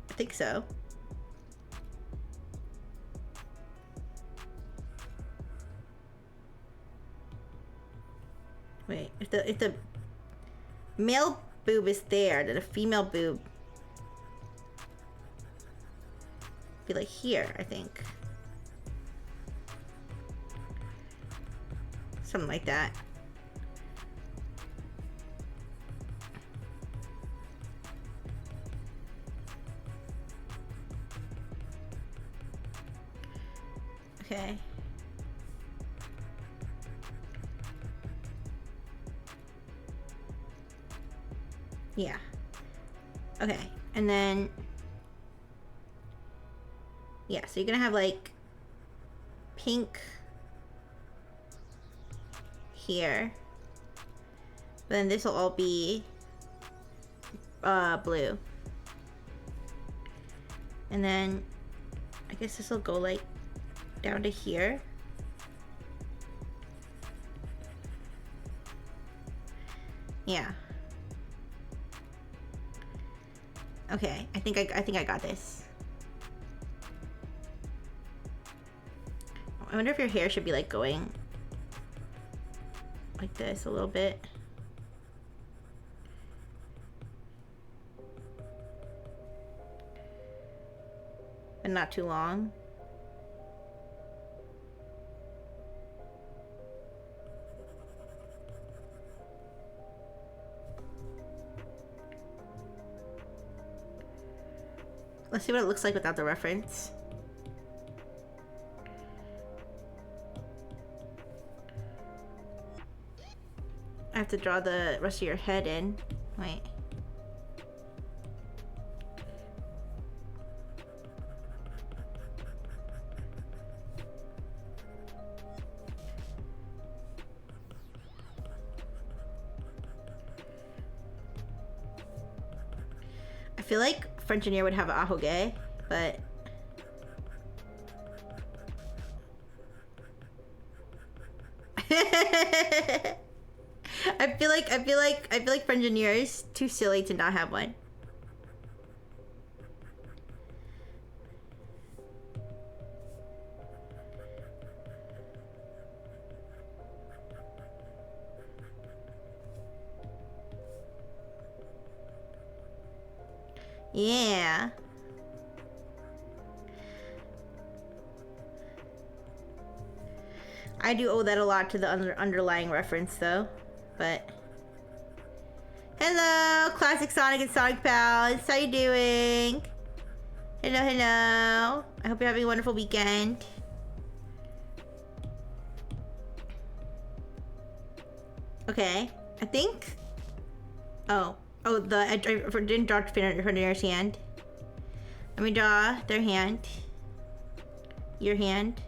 Speaker 1: I think so. Wait, if the male boob is there, then a female boob be like here, I think. Something like that. Okay. Yeah. Okay. And then yeah, so you're gonna have like pink here. But then this will all be blue. And then I guess this will go like down to here. Yeah. Okay, I think I got this. I wonder if your hair should be like going like this a little bit. But not too long. Let's see what it looks like without the reference. I have to draw the rest of your head in. Wait. I feel like French Engineer would have an ahoge, but I feel like French Engineer is too silly to not have one. Yeah. I do owe that a lot to the underlying reference though, but... Hello, Classic Sonic and Sonic Pals. How you doing? Hello, hello. I hope you're having a wonderful weekend. Okay, I think... Oh, I didn't draw Fernand's hand. Let me draw their hand. Your hand.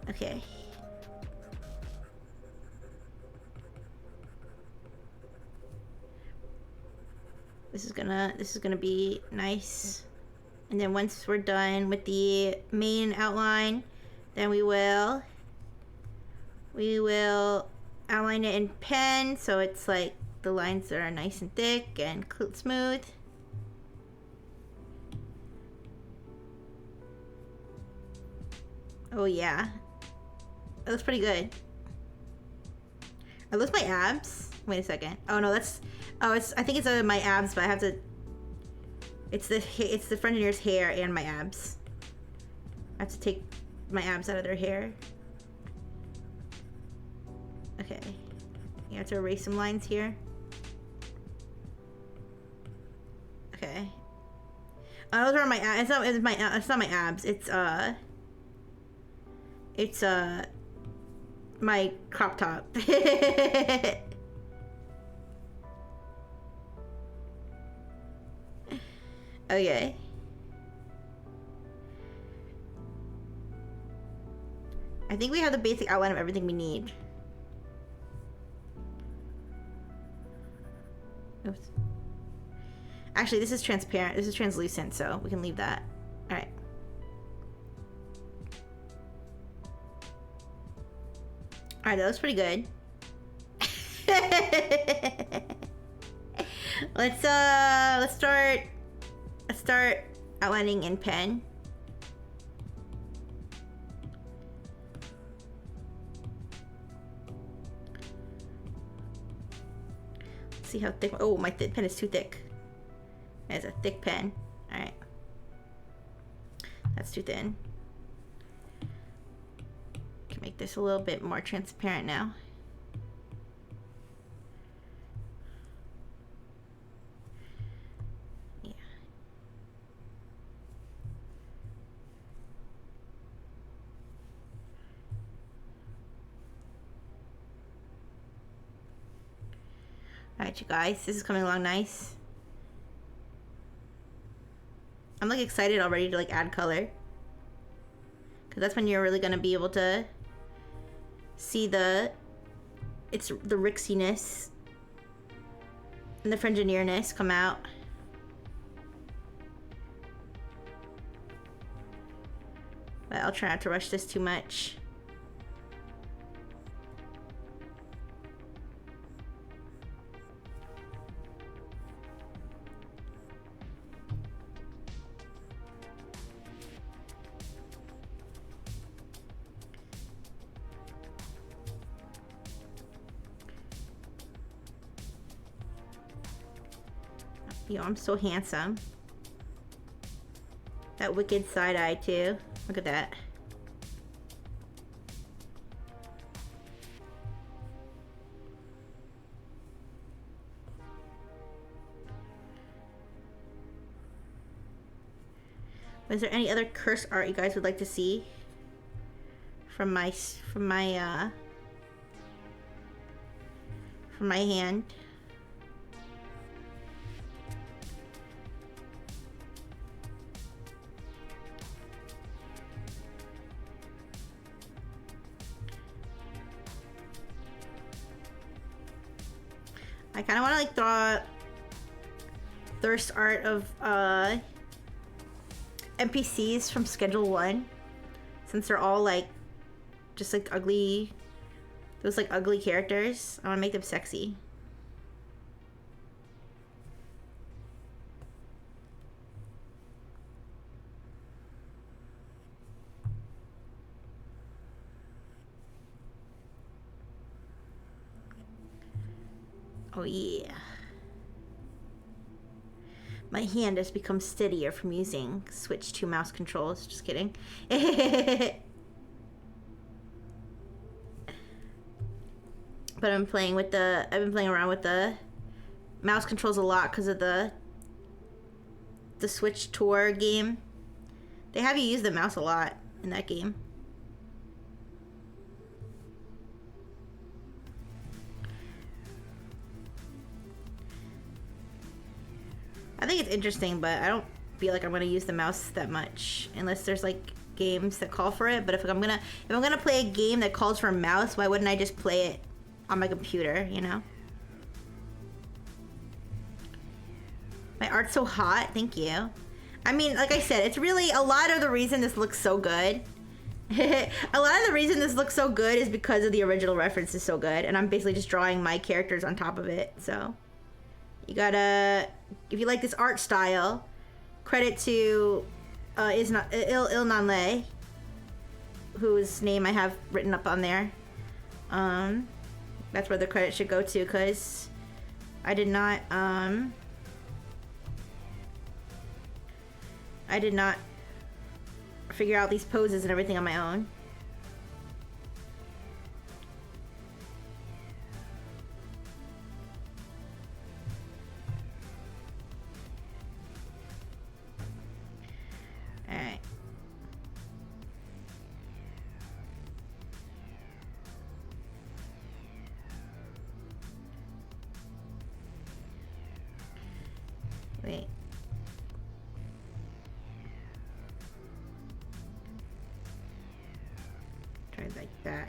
Speaker 1: Okay. This is gonna be nice. And then once we're done with the main outline, then we will outline it in pen so it's like the lines are nice and thick and smooth. Oh yeah, that looks pretty good. Are those my abs? Wait a second. Oh no, that's... Oh, I think it's my abs, but I have to... It's the French Engineer's hair and my abs. I have to take my abs out of their hair. Okay. You have to erase some lines here. Okay. Those are my abs. It's not my abs. It's my crop top. Okay. I think we have the basic outline of everything we need. Oops. Actually, this is transparent. This is translucent, so we can leave that. All right. All right, that looks pretty good. Let's start outlining in pen. Let's see how thick. Oh, my pen is too thick. It's a thick pen. All right, that's too thin. Can make this a little bit more transparent now. Alright, you guys, this is coming along nice. I'm like excited already to like add color, because that's when you're really gonna be able to see the rixiness and the French Engineerness come out. But I'll try not to rush this too much. Yo, I'm so handsome. That wicked side eye too. Look at that. Is there any other curse art you guys would like to see from my hand? I kind of want to like draw thirst art of NPCs from Schedule 1, since they're all like just like ugly, those like ugly characters. I want to make them sexy. Oh yeah. My hand has become steadier from using Switch 2 mouse controls. Just kidding. But I've been playing around with the mouse controls a lot because of the Switch Tour game. They have you use the mouse a lot in that game. I think it's interesting, but I don't feel like I'm gonna use the mouse that much unless there's like games that call for it. But if I'm gonna play a game that calls for a mouse, why wouldn't I just play it on my computer, you know? My art's so hot, thank you. I mean, like I said, it's really a lot of the reason this looks so good. A lot of the reason this looks so good is because of the original reference is so good, and I'm basically just drawing my characters on top of it, so. You gotta, if you like this art style, credit to Il whose name I have written up on there. That's where the credit should go to, because I did not figure out these poses and everything on my own. Alright. Wait. Try it like that.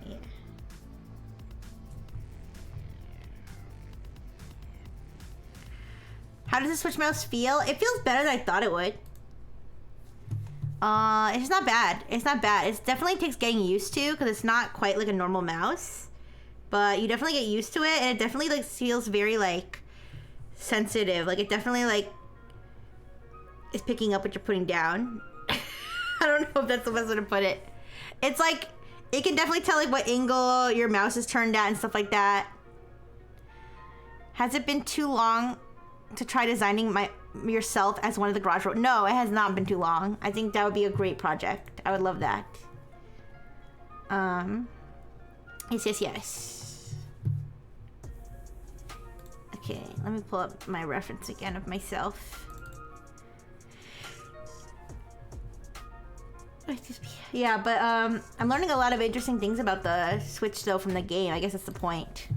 Speaker 1: Yeah. How does the Switch mouse feel? It feels better than I thought it would. It's not bad. It's not bad. It definitely takes getting used to because it's not quite like a normal mouse. But you definitely get used to it, and it definitely like feels very like sensitive. Like it definitely like is picking up what you're putting down. I don't know if that's the best way to put it. It's like it can definitely tell like what angle your mouse is turned at and stuff like that. Has it been too long to try designing yourself as one of the garage robots? No, it has not been too long. I think that would be a great project. I would love that. Yes. Okay, let me pull up my reference again of myself. Yeah, but I'm learning a lot of interesting things about the Switch though from the game. I guess that's the point.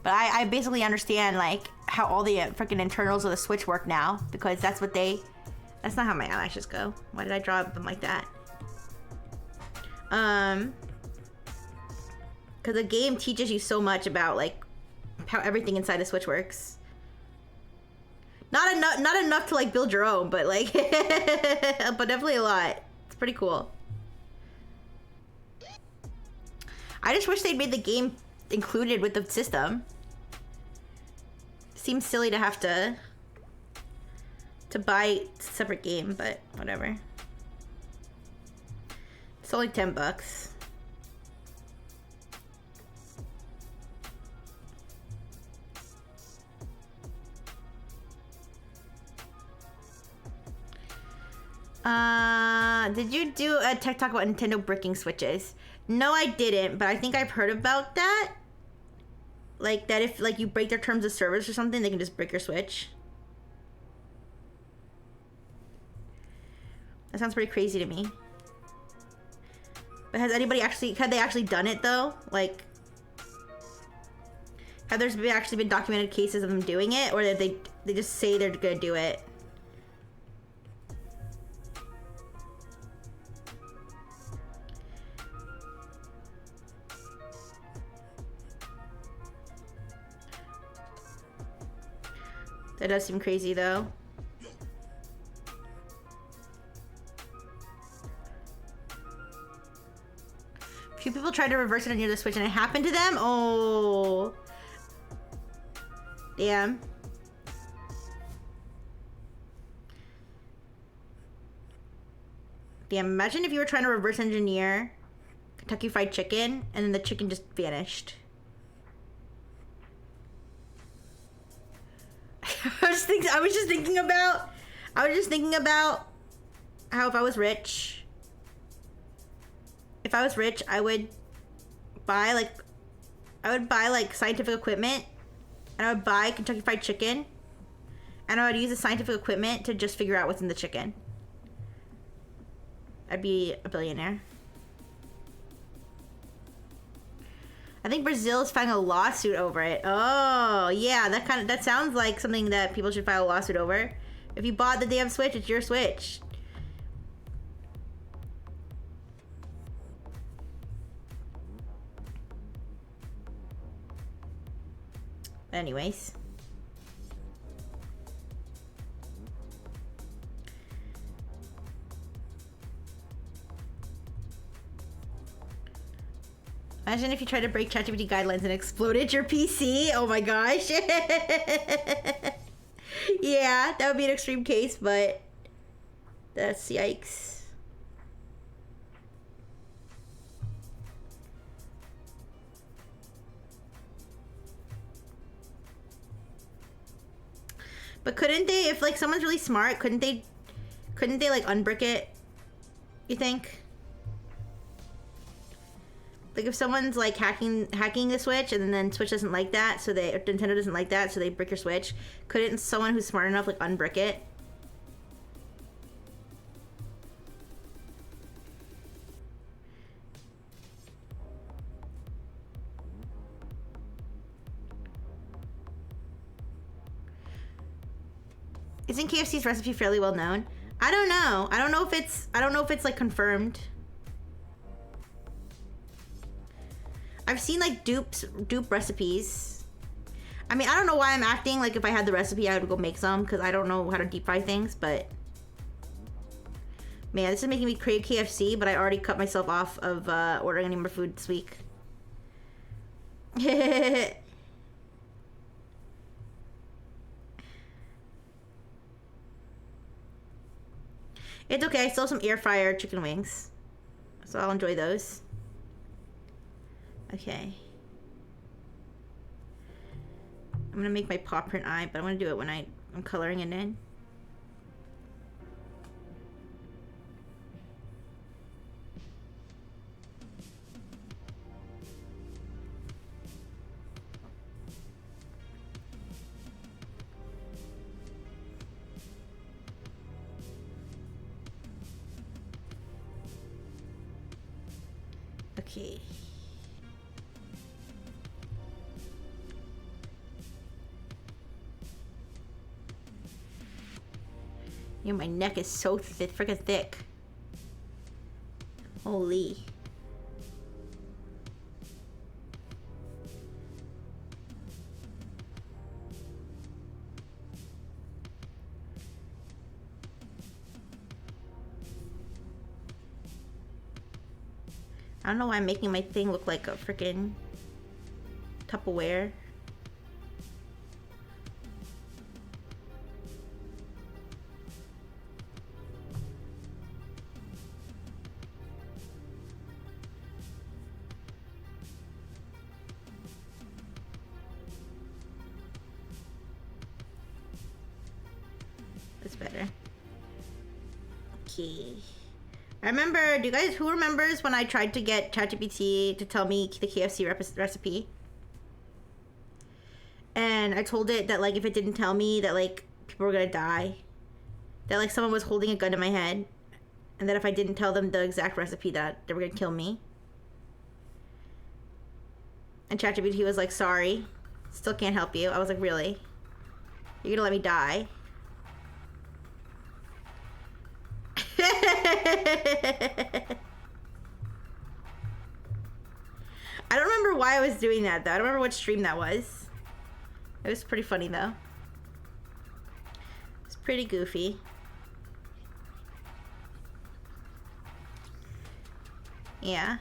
Speaker 1: But I basically understand like how all the freaking internals of the Switch work now, because that's what that's not how my eyelashes go. Why did I draw them like that? Because the game teaches you so much about like how everything inside the Switch works. Not enough to like build your own, but like but definitely a lot. It's pretty cool. I just wish they'd made the game included with the system. Seems silly to have to buy a separate game, but whatever. It's only $10. Did you do a tech talk about Nintendo bricking switches? No, I didn't, but I think I've heard about that. Like that if like you break their terms of service or something, they can just break your Switch. That sounds pretty crazy to me. But have they actually done it though? Like, have there actually been documented cases of them doing it, or did they just say they're gonna do it? That does seem crazy though. Few people tried to reverse it near the Switch and it happened to them? Oh. Damn. Damn, imagine if you were trying to reverse engineer Kentucky Fried Chicken and then the chicken just vanished. I was just thinking about how if I was rich, I would buy like scientific equipment, and I would buy Kentucky Fried Chicken, and I would use the scientific equipment to just figure out what's in the chicken. I'd be a billionaire. I think Brazil is filing a lawsuit over it. Oh, yeah, that sounds like something that people should file a lawsuit over. If you bought the damn Switch, it's your Switch. Anyways. Imagine if you tried to break ChatGPT guidelines and exploded your PC. Oh my gosh. Yeah, that would be an extreme case, but that's yikes. But couldn't they, if like someone's really smart, couldn't they like unbrick it? You think? Like if someone's like hacking the Switch and then Switch doesn't like that, so Nintendo doesn't like that, so they brick your Switch. Couldn't someone who's smart enough like unbrick it? Isn't KFC's recipe fairly well known? I don't know. I don't know if it's like confirmed. I've seen like dupe recipes. I mean, I don't know why I'm acting like if I had the recipe, I would go make some because I don't know how to deep fry things, but man, this is making me crave KFC, but I already cut myself off of ordering any more food this week. It's okay, I still have some air fryer chicken wings, so I'll enjoy those. Okay. I'm gonna make my paw print eye, but I want to do it when I'm coloring it in. Okay. Yeah, my neck is so freaking thick. Holy. I don't know why I'm making my thing look like a freaking Tupperware. That's better. ChatGPT. I remember, who remembers when I tried to get ChatGPT to tell me the KFC recipe? And I told it that, like, if it didn't tell me that, like, people were gonna die. That, like, someone was holding a gun to my head. And that if I didn't tell them the exact recipe, that they were gonna kill me. And ChatGPT was like, sorry. Still can't help you. I was like, really? You're gonna let me die? I don't remember why I was doing that, though. I don't remember what stream that was. It was pretty funny, though. It's pretty goofy. Yeah.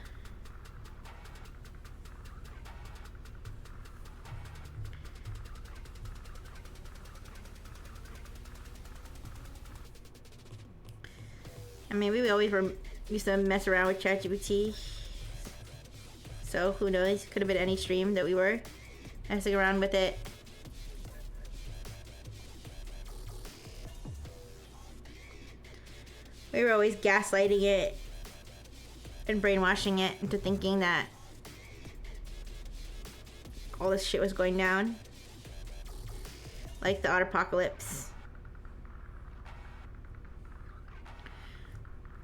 Speaker 1: And maybe we always used to mess around with ChatGPT. So who knows? Could have been any stream that we were messing around with it. We were always gaslighting it and brainwashing it into thinking that all this shit was going down. Like the Autopocalypse.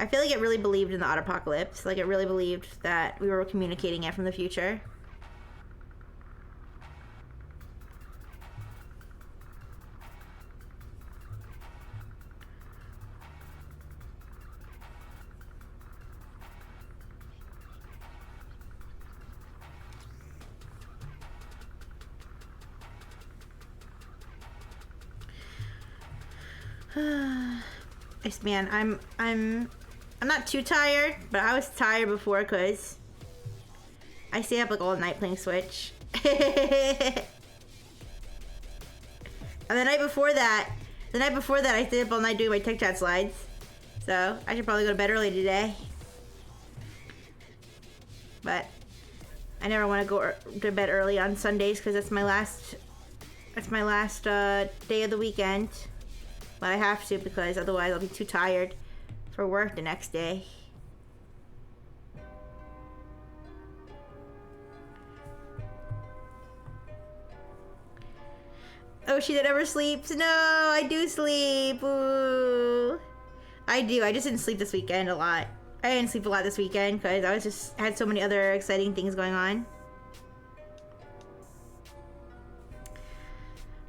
Speaker 1: I feel like it really believed in the Autopocalypse. Like it really believed that we were communicating it from the future. Yes, man, I'm not too tired, but I was tired before because I stayed up like all night playing Switch. And the night before that, I stayed up all night doing my tech chat slides. So I should probably go to bed early today. But I never want to go to bed early on Sundays because that's my last day of the weekend. But I have to because otherwise I'll be too tired for work the next day. Oh, she never sleeps. No, I do sleep. Ooh. I do. I just didn't sleep this weekend a lot. I didn't sleep a lot this weekend because I had so many other exciting things going on.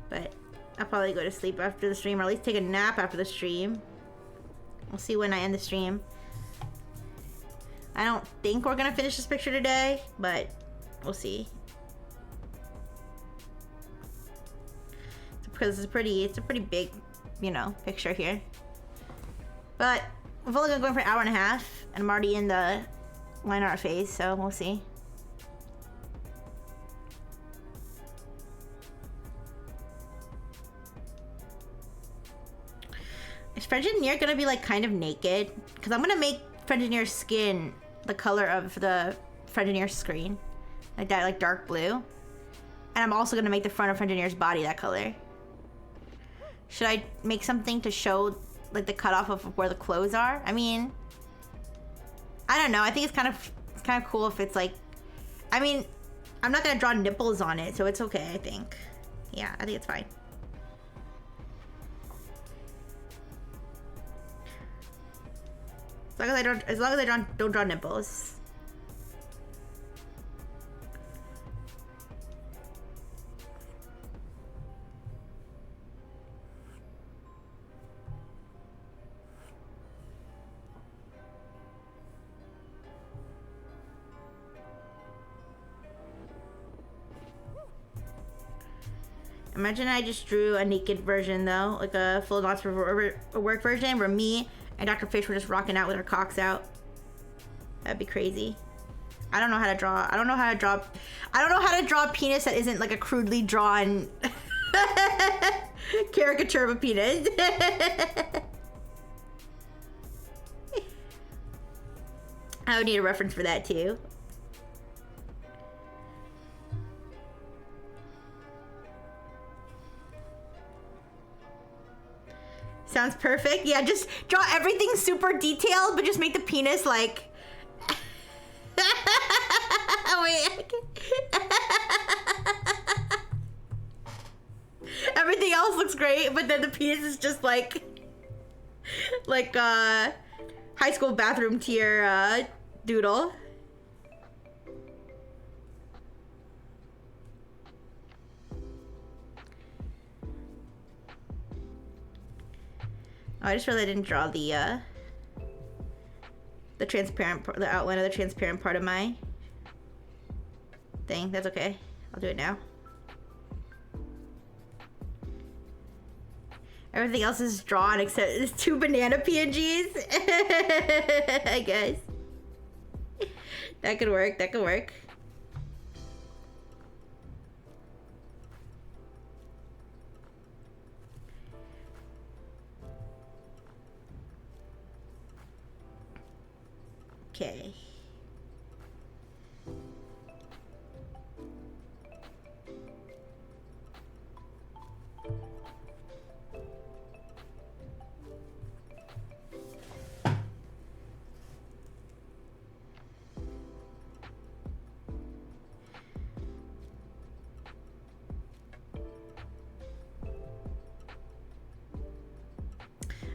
Speaker 1: But I'll probably go to sleep after the stream, or at least take a nap after the stream. We'll see when I end the stream. I don't think we're gonna finish this picture today, but we'll see. Because it's a pretty big, you know, picture here. But we've only been going for an hour and a half, and I'm already in the line art phase, so we'll see. Is Frengineer gonna be like kind of naked? Because I'm gonna make Frengineer's skin the color of the Frengineer screen. Like that, like dark blue. And I'm also gonna make the front of Frengineer's body that color. Should I make something to show like the cutoff of where the clothes are? I mean, I don't know. I think it's kind of cool if it's like, I mean, I'm not gonna draw nipples on it, so it's okay, I think. Yeah, I think it's fine. As long as I don't draw nipples. Imagine I just drew a naked version though, like a full Not for Work version where me and Dr. Fish were just rocking out with our cocks out. That'd be crazy. I don't know how to draw. I don't know how to draw a penis that isn't like a crudely drawn caricature of a penis. I would need a reference for that too. sounds perfect. Yeah, just draw everything super detailed, but just make the penis like... Wait. Everything else looks great, but then the penis is just like high school bathroom tier doodle. Oh, I just realized I didn't draw the outline of the transparent part of my thing. That's okay. I'll do it now. Everything else is drawn except it's 2 banana PNGs. I guess. That could work. That could work. Okay.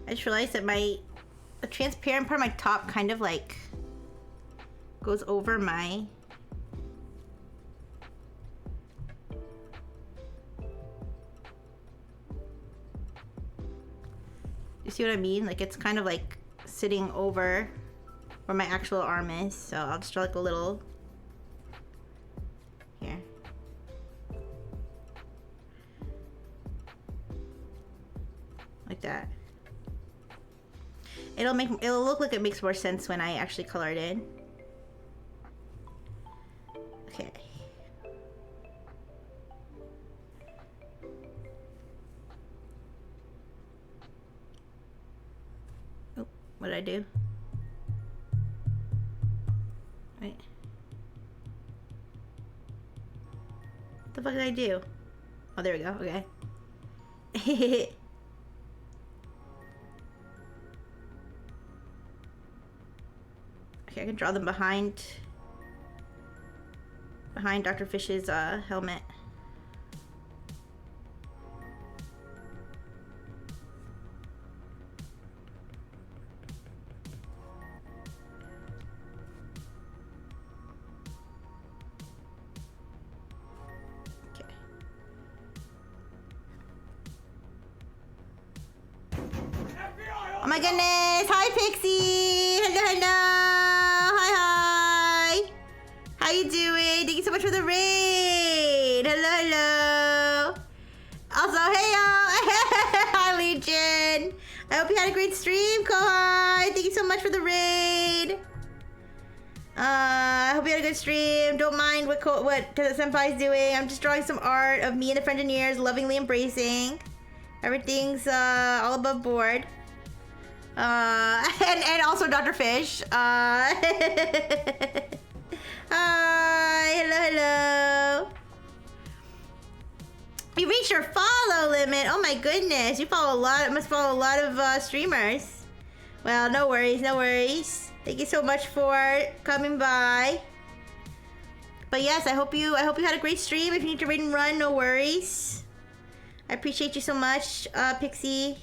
Speaker 1: I just realized that the transparent part of my top kind of like goes over my... You see what I mean? Like it's kind of like sitting over where my actual arm is. So I'll just draw like a little... Here. Like that. It'll look like it makes more sense when I actually color it in. Okay. Oh, what did I do? Wait. What the fuck did I do? Oh, there we go. Okay. Okay, I can draw them behind Dr. Fish's helmet. Okay. Oh my goodness! Hi, Pixie! Hello, hello! How you doing? Thank you so much for the raid. Hello, hello. Also, hey y'all. Hi, Legion. I hope you had a great stream, Kohai. Thank you so much for the raid. I hope you had a good stream. Don't mind what Senpai's doing. I'm just drawing some art of me and the Friengineers lovingly embracing. Everything's all above board. And also Dr. Fish. Hi, hello, hello. You reached your follow limit. Oh my goodness, you follow must follow a lot of streamers. Well, no worries, no worries. Thank you so much for coming by. But yes, I hope you had a great stream. If you need to raid and run, no worries. I appreciate you so much, Pixie.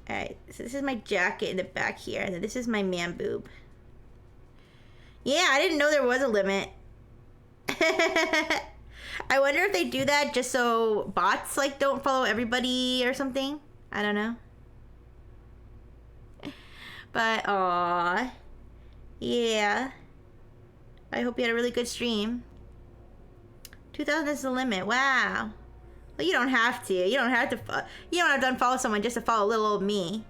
Speaker 1: Alright, so this is my jacket in the back here, and then this is my man boob. Yeah, I didn't know there was a limit. I wonder if they do that just so bots like don't follow everybody or something. I don't know. But aw, yeah. I hope you had a really good stream. 2,000 is the limit. Wow. Well, you don't have to. You don't have to unfollow someone just to follow little old me.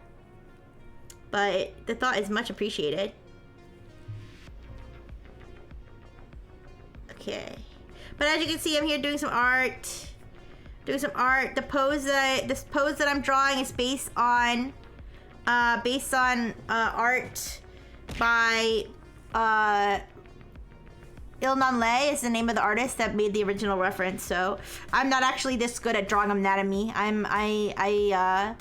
Speaker 1: But the thought is much appreciated. Okay. But as you can see, I'm here doing some art. This pose that I'm drawing is based on art by Ilnanle is the name of the artist that made the original reference. So I'm not actually this good at drawing anatomy. I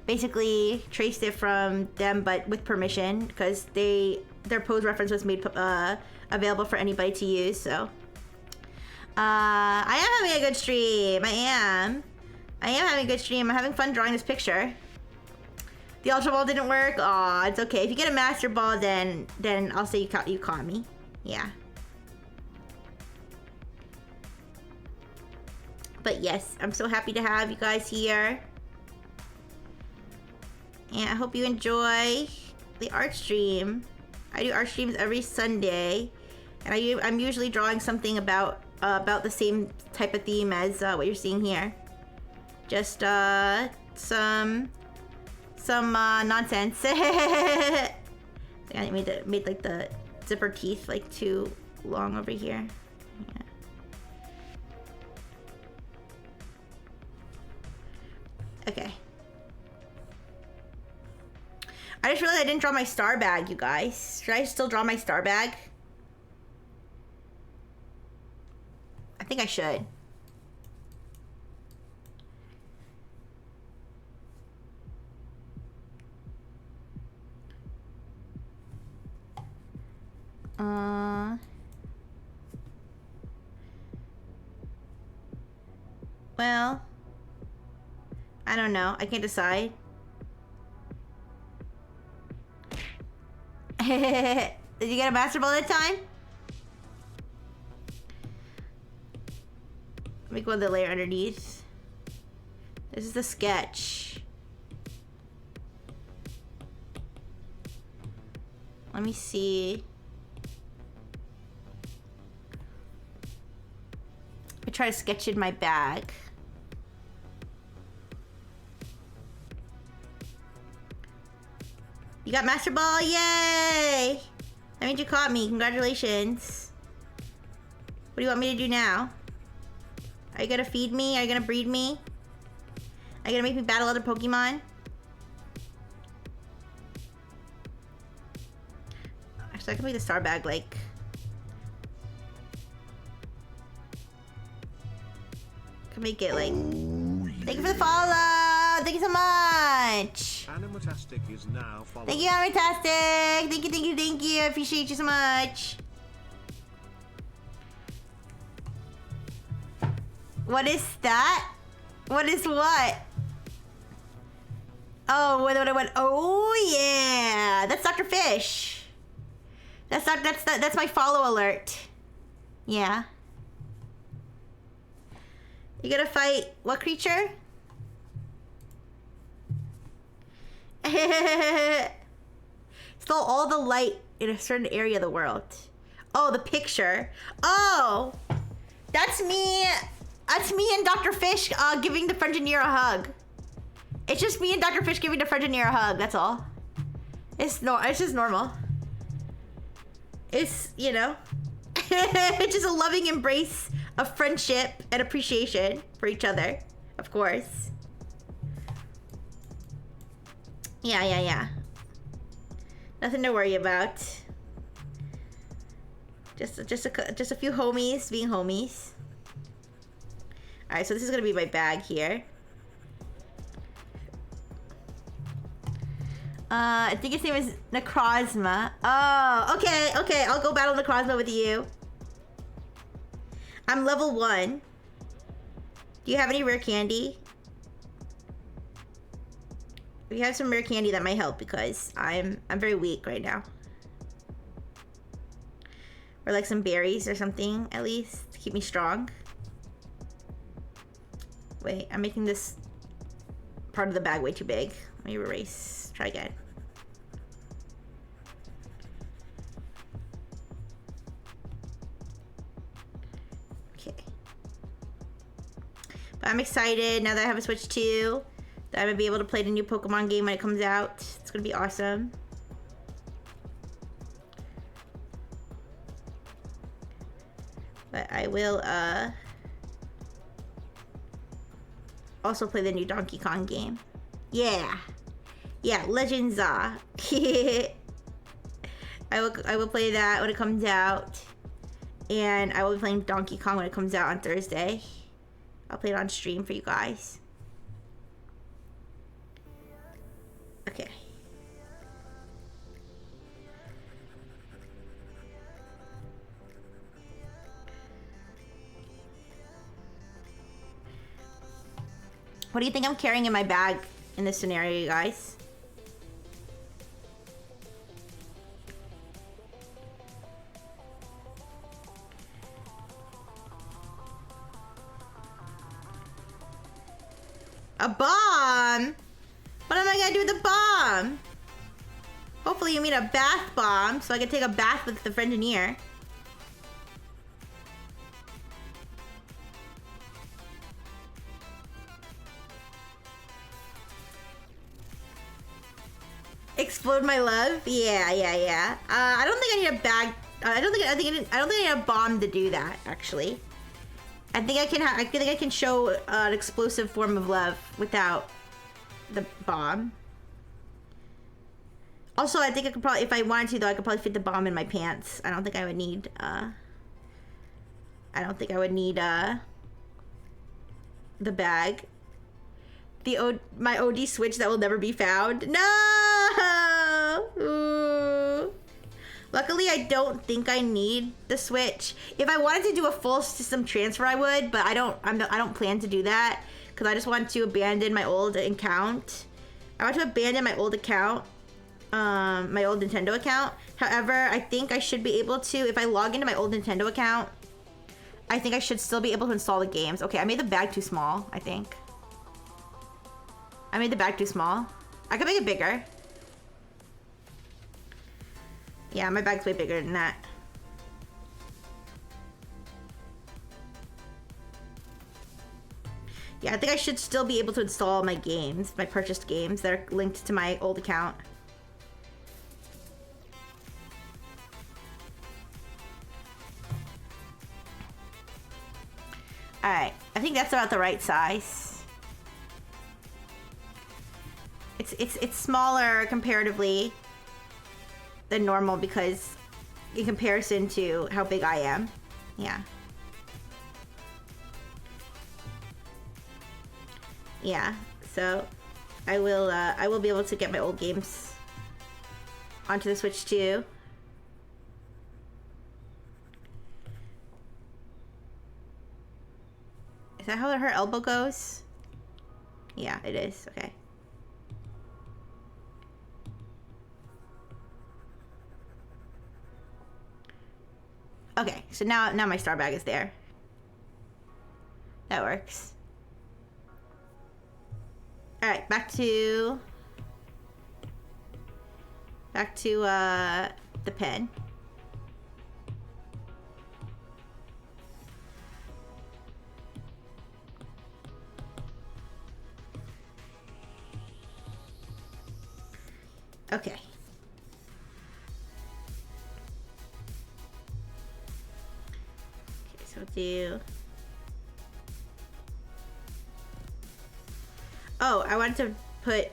Speaker 1: basically traced it from them, but with permission, because their pose reference was made available for anybody to use. So I am having a good stream. I am having a good stream. I'm having fun drawing this picture. The Ultra Ball didn't work. Aw, it's okay. If you get a Master Ball, then I'll say you caught me. Yeah. But yes, I'm so happy to have you guys here. And I hope you enjoy the art stream. I do art streams every Sunday. And I'm usually drawing something about the same type of theme as what you're seeing here. Just some nonsense. I made like the zipper teeth like too long over here. Yeah. Okay. I just realized I didn't draw my star bag, you guys. Should I still draw my star bag? I think I should. Well, I don't know. I can't decide. Did you get a Master Ball that time? Let me go with the layer underneath. This is the sketch. Let me see. I try to sketch in my bag. You got Master Ball, yay! That means you caught me, congratulations. What do you want me to do now? Are you gonna feed me? Are you gonna breed me? Are you gonna make me battle other Pokemon? Actually, I can make the star bag like... I can make it like... Thank you for the follow! Thank you so much!
Speaker 2: Animatastic is now following.
Speaker 1: Thank you, Animatastic! Thank you, thank you, thank you! I appreciate you so much! What is that? What is what? Oh, what? Oh, yeah! That's Dr. Fish! That's my follow alert. Yeah. You gonna fight what creature? Stole all the light in a certain area of the world. Oh, the picture. Oh, that's me. That's me and Dr. Fish giving the Frengineer a hug. It's just me and Dr. Fish giving the Frengineer a hug. That's all. It's just normal. It's, you know, it's just a loving embrace of friendship and appreciation for each other, of course. Yeah. Nothing to worry about. Just a few homies being homies. All right, so this is gonna be my bag here. I think his name is Necrozma. Oh, okay. I'll go battle Necrozma with you. I'm level 1. Do you have any rare candy? If you have some rare candy, that might help because I'm very weak right now. Or like some berries or something, at least, to keep me strong. Wait, I'm making this part of the bag way too big. Let me erase. Try again. Okay. But I'm excited now that I have a Switch 2 that I'm gonna be able to play the new Pokemon game when it comes out. It's gonna be awesome. But I will also play the new Donkey Kong game. Yeah, Legends I will play that when it comes out. And I will be playing Donkey Kong when it comes out on Thursday. I'll play it on stream for you guys. Okay. What do you think I'm carrying in my bag in this scenario, you guys? A bomb? What am I gonna do with the bomb? Hopefully you mean a bath bomb, so I can take a bath with the Friengineer. Explode my love? Yeah. I don't think I need a bag. I don't think I need a bomb to do that. Actually, I think I can. I think I can show an explosive form of love without the bomb. Also, I think I could probably, if I wanted to, though, I could probably fit the bomb in my pants. I don't think I would need. I don't think I would need the bag. My OD switch that will never be found. No! Ooh. Luckily, I don't think I need the switch. If I wanted to do a full system transfer, I would, but I don't plan to do that because I just want to abandon my old account. I want to abandon my old account, my old Nintendo account. However, I think I should be able to, if I log into my old Nintendo account, I think I should still be able to install the games. Okay, I made the bag too small, I think. I made the bag too small. I could make it bigger. Yeah, my bag's way bigger than that. Yeah, I think I should still be able to install my games, my purchased games that are linked to my old account. Alright, I think that's about the right size. It's smaller comparatively than normal because in comparison to how big I am. Yeah. Yeah, so I will be able to get my old games onto the Switch too. Is that how her elbow goes? Yeah, it is. Okay. Okay, so now my star bag is there. That works. All right, back to the pen. Okay. So do. Oh, I wanted to put.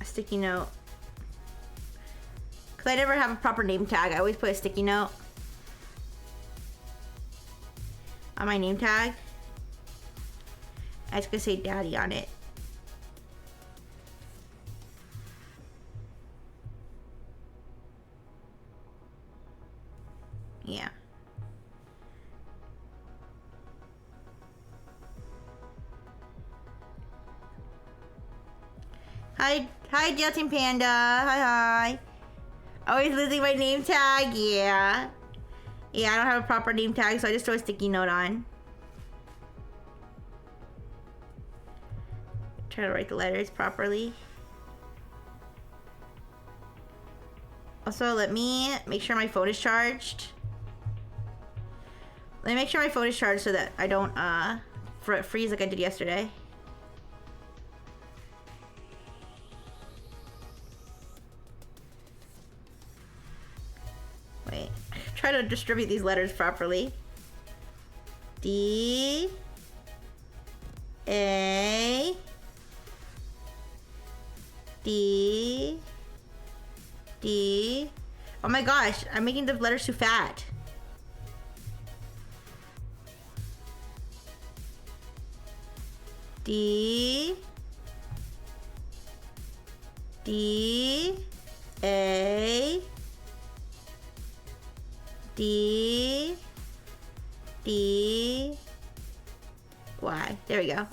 Speaker 1: A sticky note. Because I never have a proper name tag. I always put a sticky note on my name tag. I was gonna say daddy on it. Yeah. Hi, Jelton Panda. Hi. Always losing my name tag. Yeah. Yeah, I don't have a proper name tag, so I just throw a sticky note on. Try to write the letters properly. Also, let me make sure my phone is charged. Let me make sure my phone is charged so that I don't freeze like I did yesterday. Wait, try to distribute these letters properly. D A D D. Oh my gosh, I'm making the letters too fat. D D A D D Y. There we go.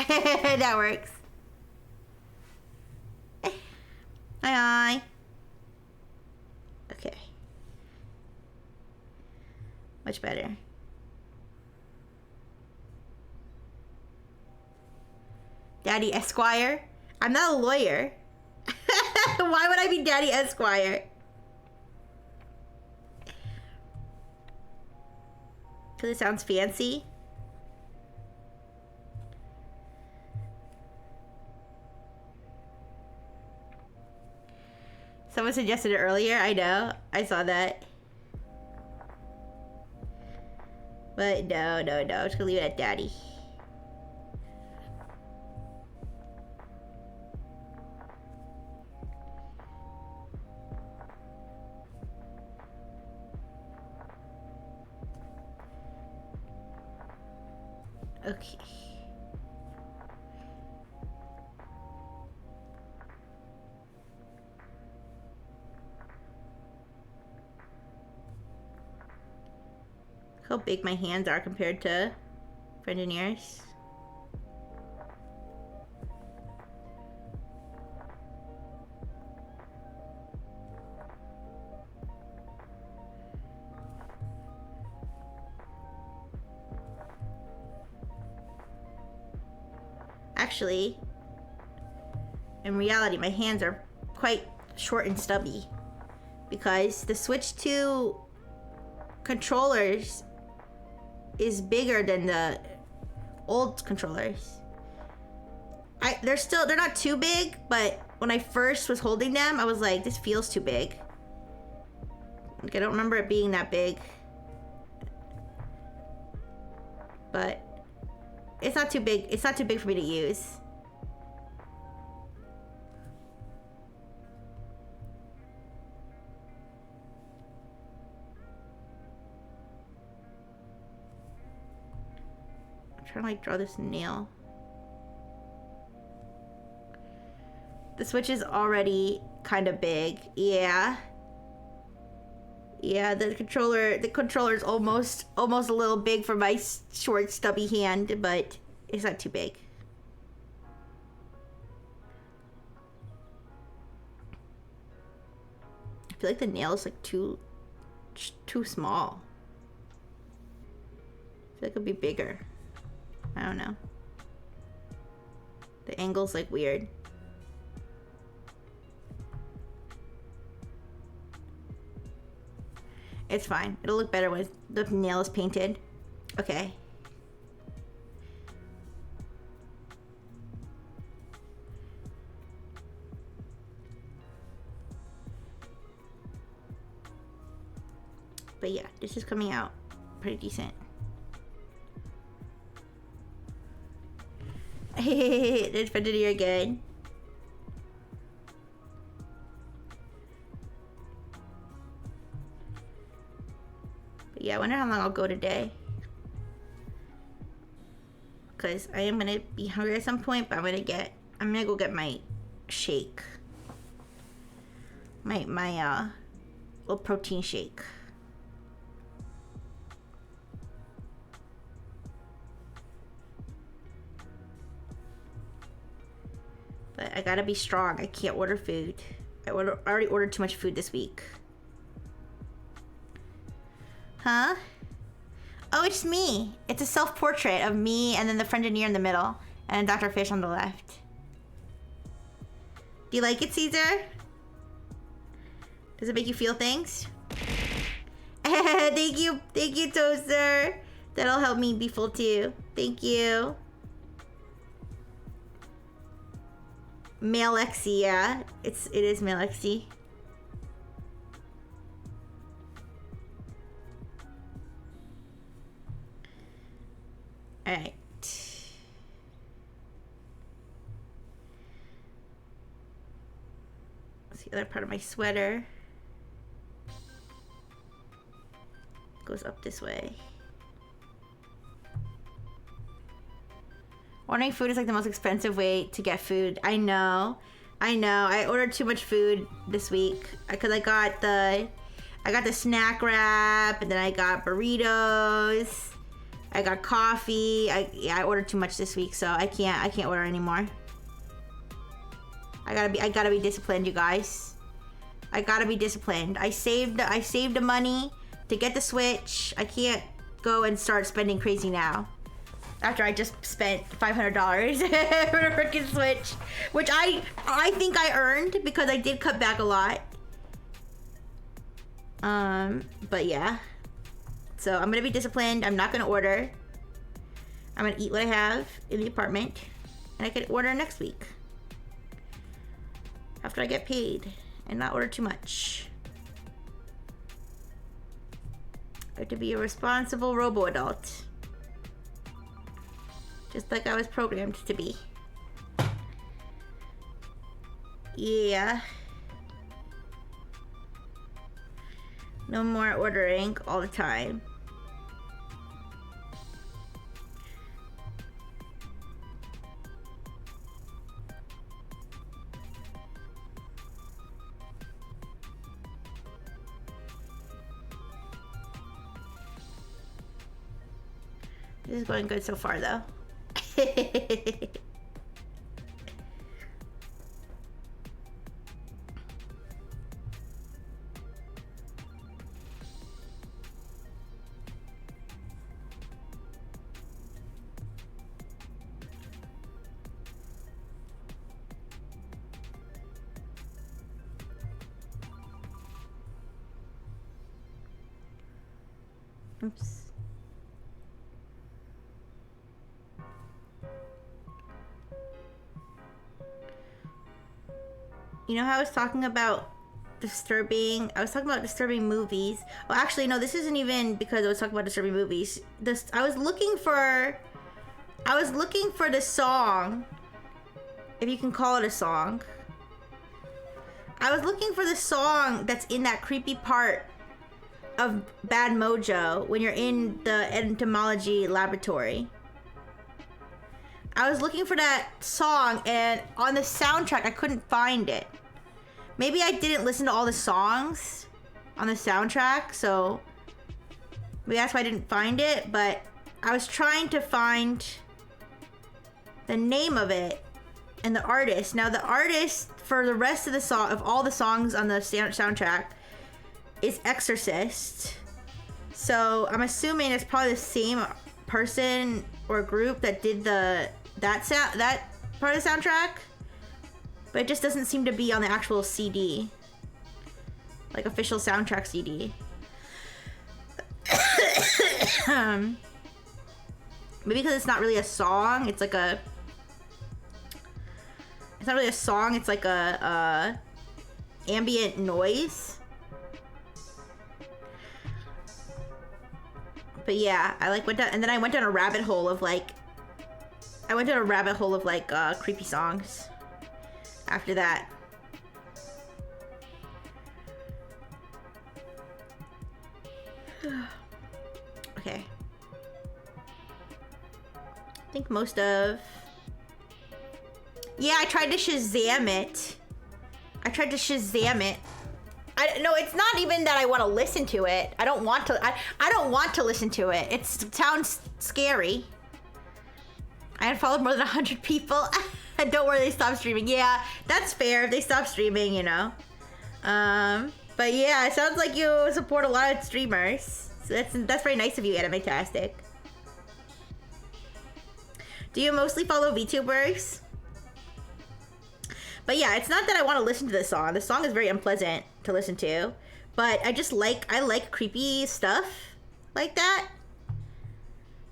Speaker 1: That works. Hi. Okay. Much better. Daddy Esquire? I'm not a lawyer. Why would I be Daddy Esquire? Because it sounds fancy. Someone suggested it earlier. I know. I saw that. But no. I'm just gonna leave it at Daddy. Okay. How big my hands are compared to engineers. Actually, in reality, my hands are quite short and stubby because the Switch 2 controllers is bigger than the old controllers. They're not too big, but when I first was holding them, I was like, this feels too big. Like, I don't remember it being that big. But it's not too big. It's not too big for me to use. I'm trying to like draw this nail. The Switch is already kind of big. Yeah. Yeah, the controller's almost a little big for my short, stubby hand, but it's not too big. I feel like the nail is like too small. I feel like it'd be bigger. I don't know. The angle's like weird. It's fine. It'll look better when the nail is painted. Okay. But yeah, this is coming out pretty decent. There's Predator again. Yeah, I wonder how long I'll go today. Because I am gonna be hungry at some point, but I'm gonna go get my shake. My little protein shake. But I gotta be strong. I can't order food. I already ordered too much food this week. Huh? Oh, it's me. It's a self-portrait of me and then the Friengineer in the middle and Dr. Fish on the left. Do you like it, Caesar? Does it make you feel things? Thank you, Toaster. That'll help me be full too. Thank you. Malexi, yeah. It is Malexi. Alright. The other part of my sweater goes up this way. Ordering food is like the most expensive way to get food. I know. I ordered too much food this week because I got the snack wrap, and then I got burritos. I got coffee. I ordered too much this week, so I can't order anymore. I gotta be disciplined, you guys. I gotta be disciplined. I saved the money to get the Switch. I can't go and start spending crazy now. After I just spent $500 for the freaking Switch, which I think I earned because I did cut back a lot. But yeah. So I'm gonna be disciplined. I'm not gonna order. I'm gonna eat what I have in the apartment, and I can order next week after I get paid and not order too much. I have to be a responsible robo-adult. Just like I was programmed to be. Yeah. No more ordering all the time. This is going good so far, though. Oops. You know how I was talking about disturbing? I was talking about disturbing movies. Well, actually, no, this isn't even because I was talking about disturbing movies. I was looking for the song, if you can call it a song. I was looking for the song that's in that creepy part of Bad Mojo when you're in the entomology laboratory. I was looking for that song, and on the soundtrack I couldn't find it. Maybe I didn't listen to all the songs on the soundtrack, so maybe that's why I didn't find it, but I was trying to find the name of it and the artist. Now the artist for the rest of the song, of all the songs on the soundtrack, is Exorcist. So I'm assuming it's probably the same person or group that did that part of the soundtrack, but it just doesn't seem to be on the actual CD, like official soundtrack CD. Maybe because it's not really a song. It's not really a song. It's like a ambient noise. But yeah, I went down, and then I went down a rabbit hole of creepy songs after that. Okay. I think most of... Yeah, I tried to Shazam it. No, it's not even that I want to listen to it. I don't want to listen to it. It sounds scary. I had followed more than 100 people. Don't worry, they stopped streaming. Yeah, that's fair. If they stop streaming, you know. But yeah, it sounds like you support a lot of streamers. So that's very nice of you, Animatastic. Do you mostly follow VTubers? But yeah, it's not that I want to listen to this song. The song is very unpleasant to listen to, but I like creepy stuff like that.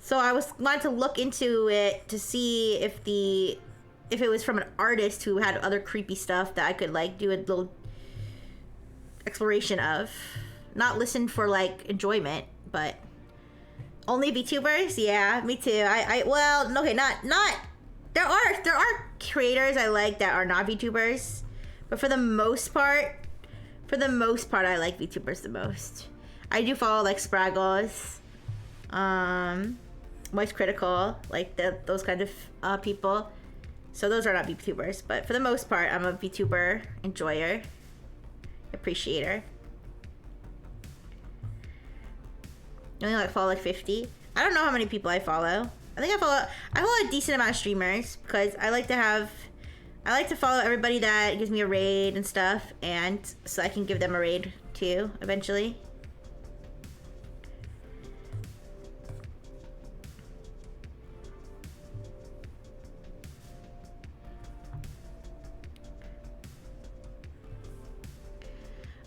Speaker 1: So I wanted to look into it to see if it was from an artist who had other creepy stuff that I could like do a little exploration of. Not listen for like enjoyment, but only VTubers? Yeah, me too. Well, okay, not there are creators I like that are not VTubers, But for the most part, I like VTubers the most. I do follow like Spraggles, Moist Critical, like those kind of people. So those are not VTubers, but for the most part, I'm a VTuber enjoyer, appreciator. I only like follow like 50. I don't know how many people I follow. I think I follow a decent amount of streamers because I like to follow everybody that gives me a raid and stuff, and so I can give them a raid too eventually.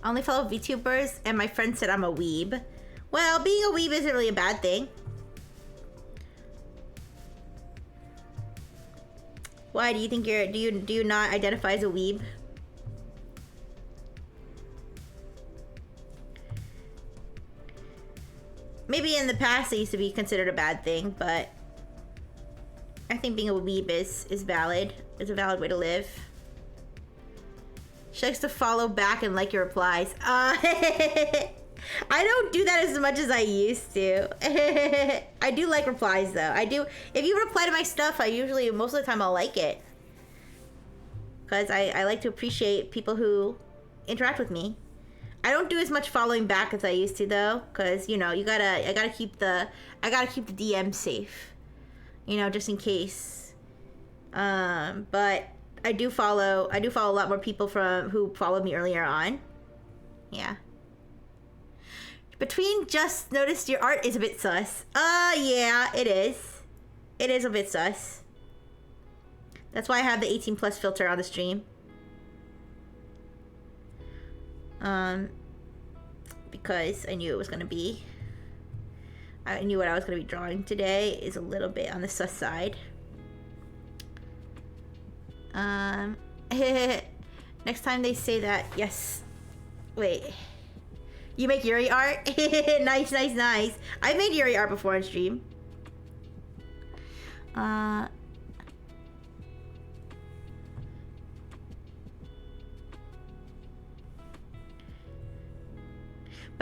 Speaker 1: I only follow VTubers, and my friend said I'm a weeb. Well, being a weeb isn't really a bad thing. Why do you think do you not identify as a weeb? Maybe in the past it used to be considered a bad thing, but I think being a weeb is valid. It's a valid way to live. She likes to follow back and like your replies. I don't do that as much as I used to. I do like replies though. I do. If you reply to my stuff, I usually, most of the time I'll like it. Because I like to appreciate people who interact with me. I don't do as much following back as I used to though. Because, you know, I gotta keep the DM safe. You know, just in case. But I do follow a lot more people who followed me earlier on. Yeah. Between just noticed your art is a bit sus. Yeah, it is. It is a bit sus. That's why I have the 18+ filter on the stream. Because I knew it was gonna be. I knew what I was gonna be drawing today is a little bit on the sus side. Next time they say that, yes. Wait. You make Yuri art? Nice, nice, nice. I've made Yuri art before on stream. But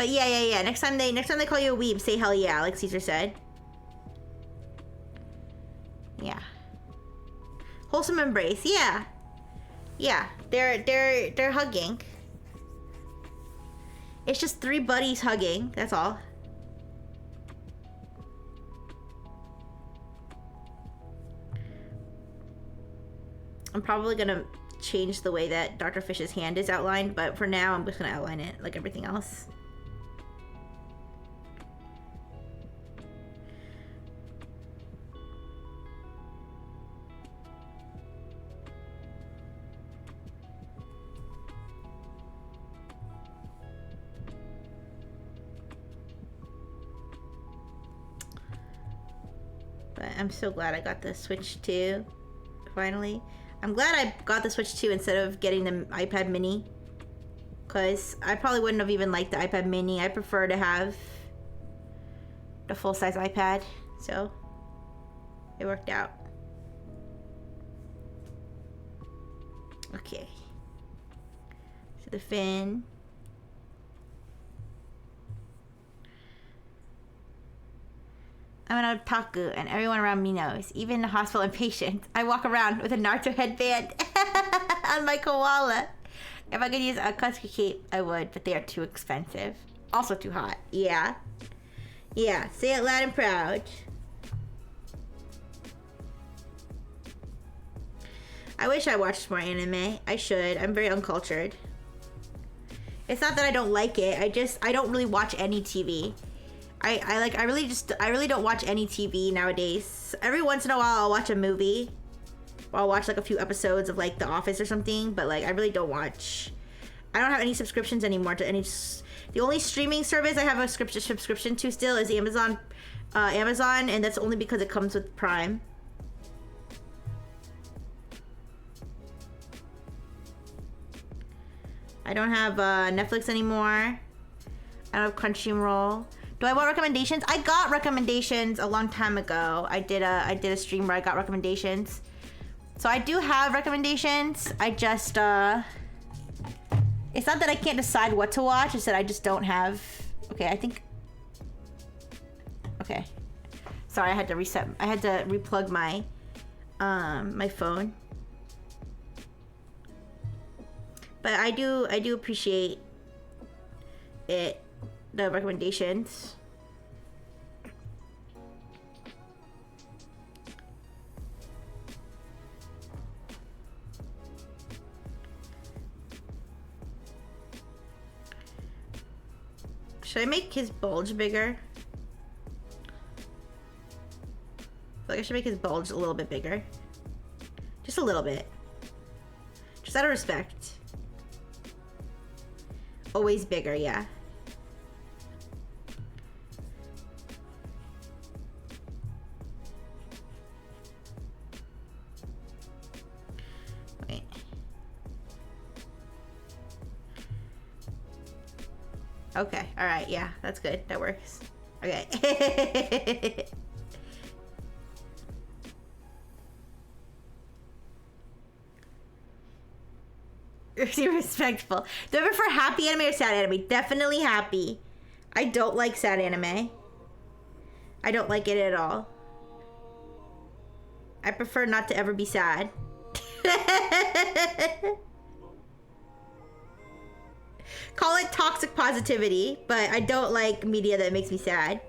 Speaker 1: yeah. Next time they call you a weeb, say hell yeah, like Caesar said. Yeah. Wholesome embrace, yeah. Yeah, they're hugging. It's just 3 buddies hugging, that's all. I'm probably gonna change the way that Dr. Fish's hand is outlined, but for now I'm just gonna outline it like everything else. But I'm so glad I got the Switch 2, finally. I'm glad I got the Switch 2 instead of getting the iPad mini. Because I probably wouldn't have even liked the iPad mini. I prefer to have the full-size iPad. So, it worked out. Okay. So the fin. I'm an otaku, and everyone around me knows. Even the hospital and patients. I walk around with a Naruto headband on my koala. If I could use a Akatsuki cape, I would, but they are too expensive. Also too hot. Yeah. Yeah, say it loud and proud. I wish I watched more anime. I should. I'm very uncultured. It's not that I don't like it. I don't really watch any TV. I really don't watch any TV nowadays. Every once in a while I'll watch a movie. Or I'll watch like a few episodes of like The Office or something, but like I really don't watch. I don't have any subscriptions anymore to any. The only streaming service I have a subscription to still is Amazon, and that's only because it comes with Prime. I don't have Netflix anymore. I don't have Crunchyroll. Do I want recommendations? I got recommendations a long time ago. I did a stream where I got recommendations. So I do have recommendations. I just It's not that I can't decide what to watch, it's that I just don't have... Okay, I think... Okay. Sorry, I had to replug my, my phone. But I do appreciate it, the recommendations. Should I make his bulge bigger? I feel like I should make his bulge a little bit bigger. Just a little bit. Just out of respect. Always bigger, yeah. Wait. Okay, alright, yeah, that's good. That works. Okay. You're respectful. Do I prefer happy anime or sad anime? Definitely happy. I don't like sad anime. I don't like it at all. I prefer not to ever be sad. Call it toxic positivity, but I don't like media that makes me sad.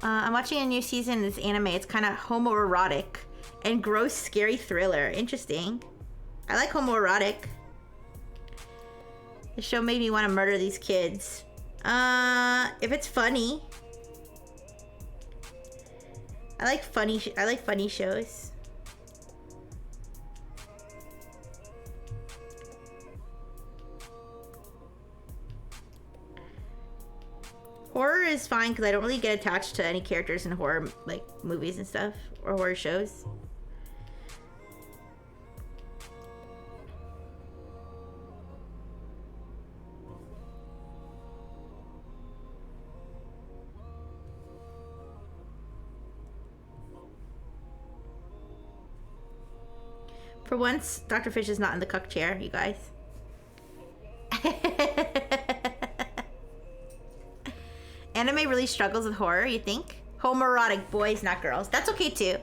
Speaker 1: I'm watching a new season of this anime. It's kind of homoerotic and gross, scary thriller. Interesting. I like homoerotic. The show made me want to murder these kids. If it's funny. I like funny shows. Horror is fine because I don't really get attached to any characters in horror like movies and stuff or horror shows. For once, Dr. Fish is not in the cuck chair, you guys. Anime really struggles with horror, you think? Homoerotic, boys, not girls. That's okay too.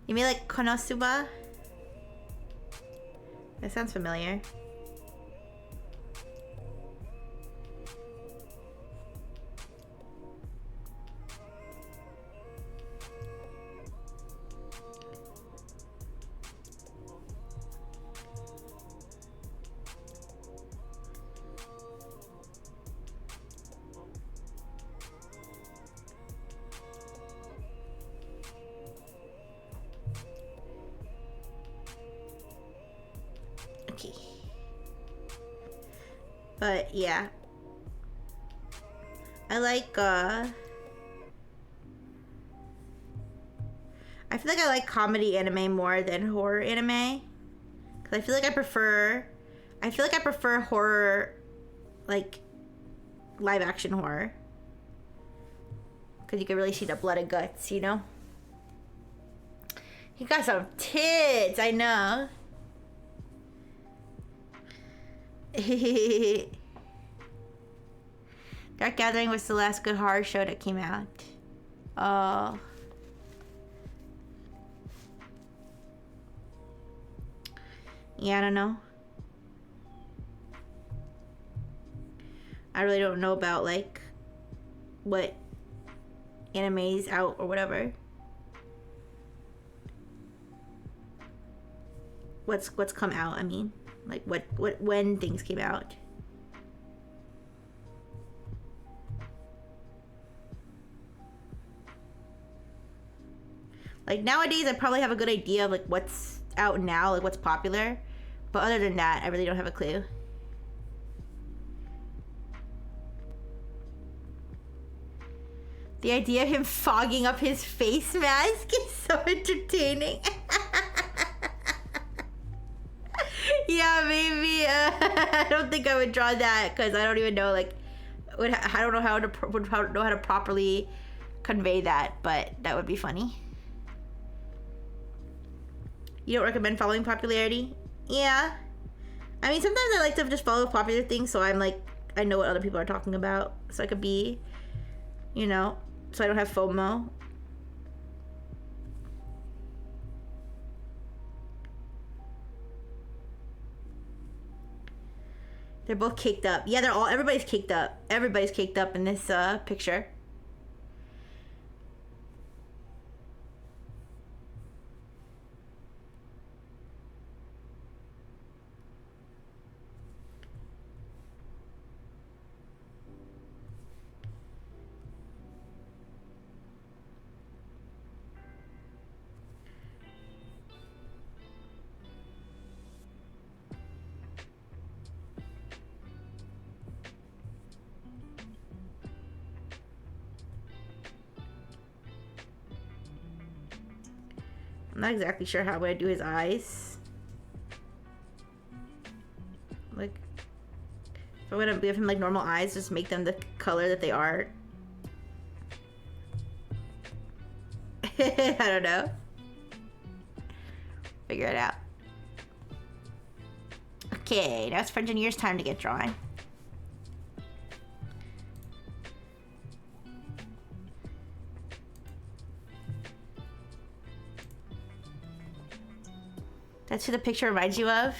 Speaker 1: You mean like Konosuba? That sounds familiar. But yeah, I like I feel like I like comedy anime more than horror anime, because I feel like I prefer horror, like live action horror, because you can really see the blood and guts, you know. You got some tits, I know. Dark Gathering was the last good horror show that came out. Oh. Yeah, I don't know. I really don't know about like what anime's out or whatever. What's come out, I mean. Like when things came out. Like nowadays I probably have a good idea of like what's out now, like what's popular. But other than that, I really don't have a clue. The idea of him fogging up his face mask is so entertaining. Yeah, Yeah, maybe. I don't think I would draw that because I don't even know like, I don't know how to know how to properly convey that, but that would be funny. You don't recommend following popularity? Yeah. I mean, sometimes I like to just follow popular things, so I'm like, I know what other people are talking about, so I could be, you know, so I don't have FOMO. They're both caked up. Yeah, everybody's caked up. Everybody's caked up in this picture. I'm not exactly sure how I'm gonna do his eyes. Like, if I'm gonna give him like normal eyes, just make them the color that they are. I don't know. Figure it out. Okay, now it's Frengineer's time to get drawn. That's who the picture reminds you of?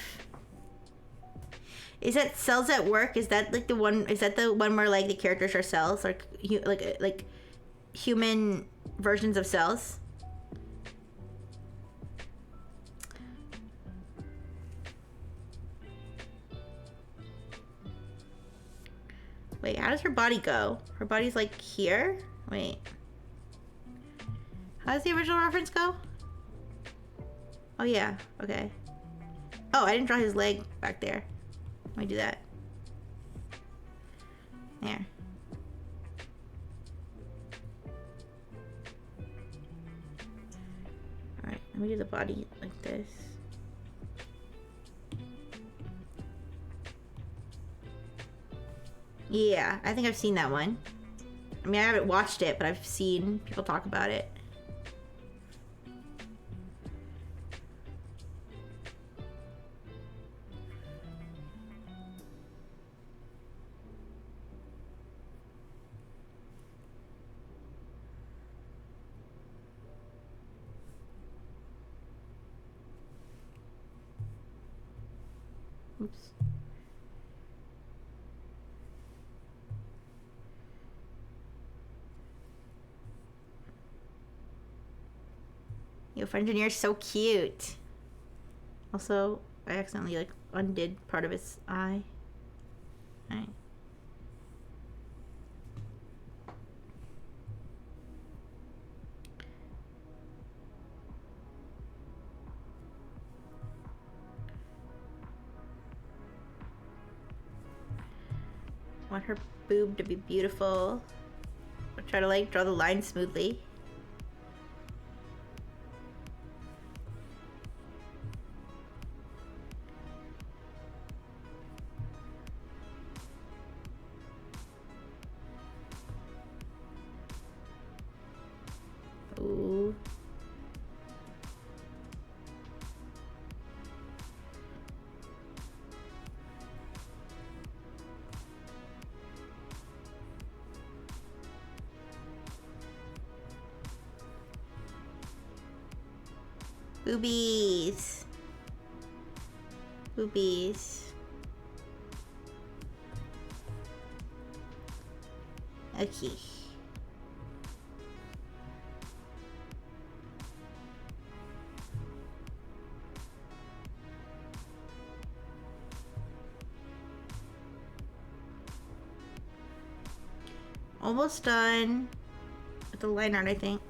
Speaker 1: Is that Cells at Work? Is that like the one? Is that the one where like the characters are cells, like human versions of cells? Wait, how does her body go? Her body's like here? Wait. How does the original reference go? Oh yeah, okay. Oh, I didn't draw his leg back there. Let me do that. There. Alright, let me do the body like this. Yeah, I think I've seen that one. I mean, I haven't watched it, but I've seen people talk about it. Oops. Yo, Frengineer's so cute. Also, I accidentally like undid part of his eye. Alright. Want her boob to be beautiful. I'll try to like draw the line smoothly. Ooh. Boobies. Boobies. Okay. Almost done with the line art, I think.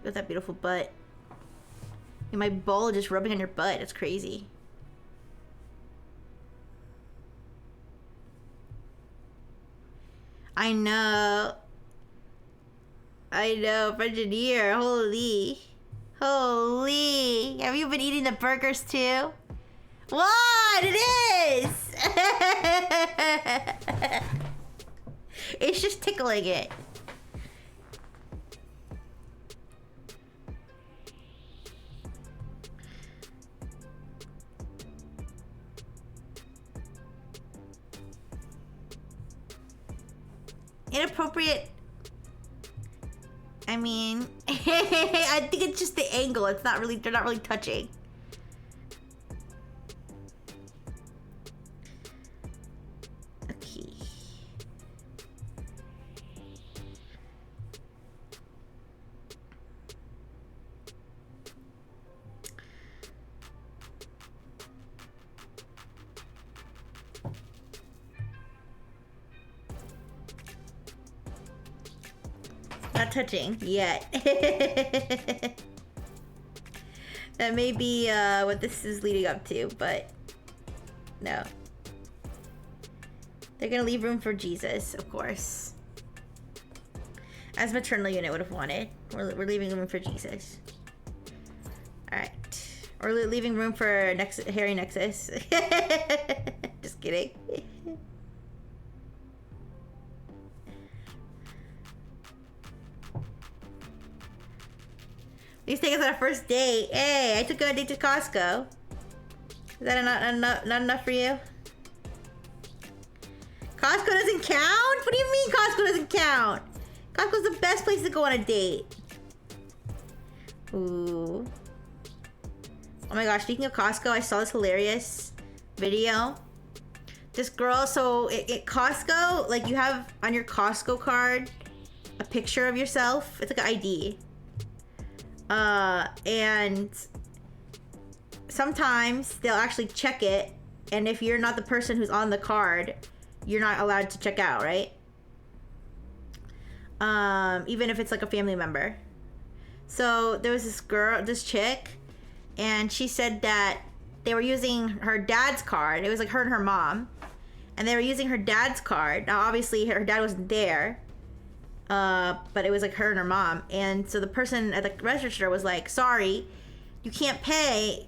Speaker 1: With that beautiful butt. And my ball just rubbing on your butt. It's crazy. I know. I know, Engineer. Holy. Holy. Have you been eating the burgers too? What? It is! It's just tickling it. Inappropriate. I mean, I think it's just the angle. It's not really, they're not really touching. Okay. Not touching yet. That may be what this is leading up to, but no. They're gonna leave room for Jesus, of course. As maternal unit would have wanted. We're leaving room for Jesus. Alright. Or leaving room for Harry Nexus. Just kidding. These things on a first date. Hey, I took a date to Costco. Is that not enough for you? Costco doesn't count? What do you mean Costco doesn't count? Costco's the best place to go on a date. Ooh. Oh my gosh, speaking of Costco, I saw this hilarious video. This girl, so at Costco, like you have on your Costco card a picture of yourself. It's like an ID. And sometimes they'll actually check it, and if you're not the person who's on the card, you're not allowed to check out, right? Even if it's like a family member. So there was this chick, and she said that they were using her dad's card. It was like her and her mom, and they were using her dad's card. Now obviously her dad wasn't there. But it was like her and her mom. And so the person at the register was like, sorry, you can't pay.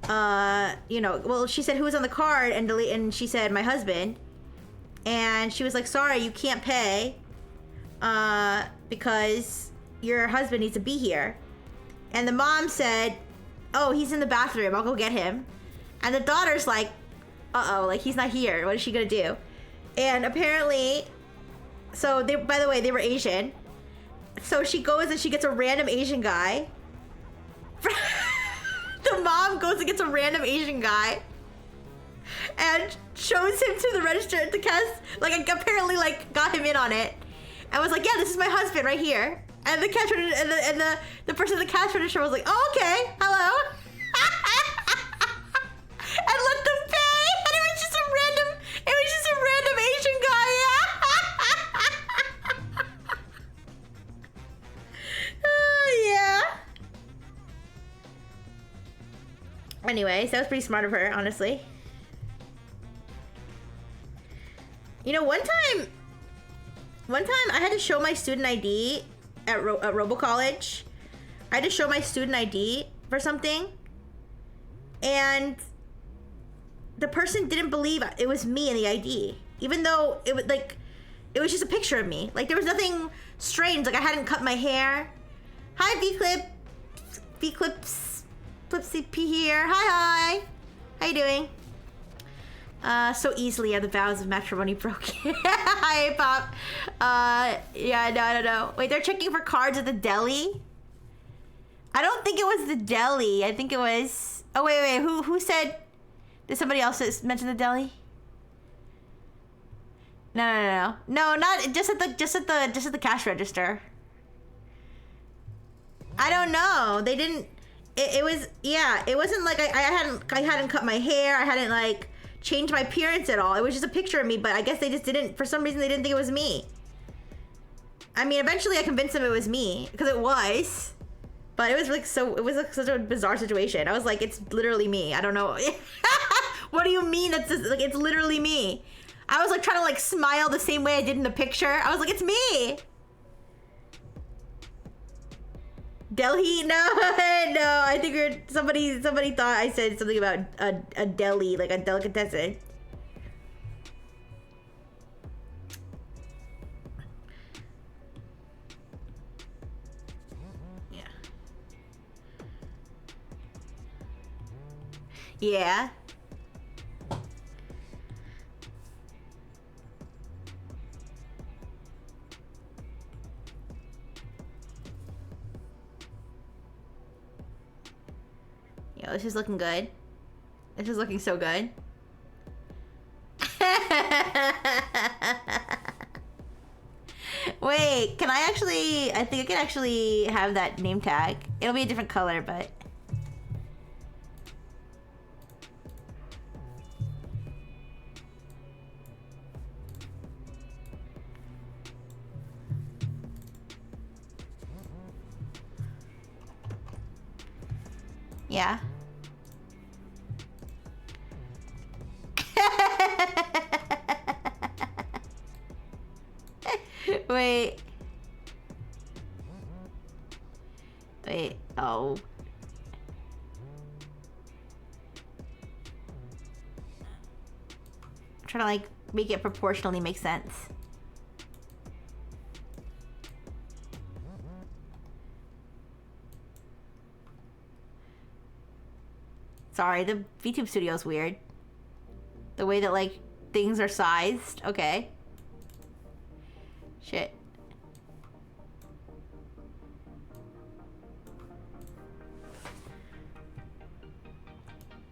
Speaker 1: Well, she said, who was on the card? And she said, my husband. And she was like, sorry, you can't pay. Because your husband needs to be here. And the mom said, oh, he's in the bathroom. I'll go get him. And the daughter's like, uh-oh, like he's not here. What is she gonna do? And apparently... So, by the way, they were Asian. So she goes and she gets a random Asian guy. The mom goes and gets a random Asian guy. And shows him to the register at the cash. Like, apparently, like, got him in on it. And was like, yeah, this is my husband right here. And the cash register, and the person at the cash register was like, oh, okay, hello. And let them pay. And it was just a random Asian guy, yeah. Yeah. Anyways, that was pretty smart of her, honestly. You know, one time I had to show my student ID at Robo College. I had to show my student ID for something, and the person didn't believe it was me in the ID, even though it was just a picture of me. Like, there was nothing strange. Like, I hadn't cut my hair. Hi, V-Clips, Flipsy P here. Hi. How you doing? So easily are the vows of matrimony broken. Hi, Pop. Yeah, no, I don't know. Wait, they're checking for cards at the deli? I don't think it was the deli. I think it was... Oh, wait. Who said... Did somebody else mention the deli? No. No, not... Just at the cash register. I don't know. They didn't... It was... Yeah, it wasn't like I hadn't cut my hair. I hadn't, like... changed my appearance at all. It was just a picture of me, but I guess they just didn't, for some reason they didn't think it was me. I mean, eventually I convinced them it was me, because it was. But it was like such a bizarre situation. I was like, it's literally me. I don't know. What do you mean it's literally me? I was like trying to like smile the same way I did in the picture. I was like, it's me. Delhi? No, no. I think somebody thought I said something about a deli, like a delicatessen. Yeah. Yeah. Yo, this is looking good. This is looking so good. Wait, can I actually... I think I can actually have that name tag. It'll be a different color, but... Yeah. Wait. Wait. Oh. I'm trying to like make it proportionally make sense. Sorry, the VTube studio is weird. The way that like things are sized. Okay. Shit.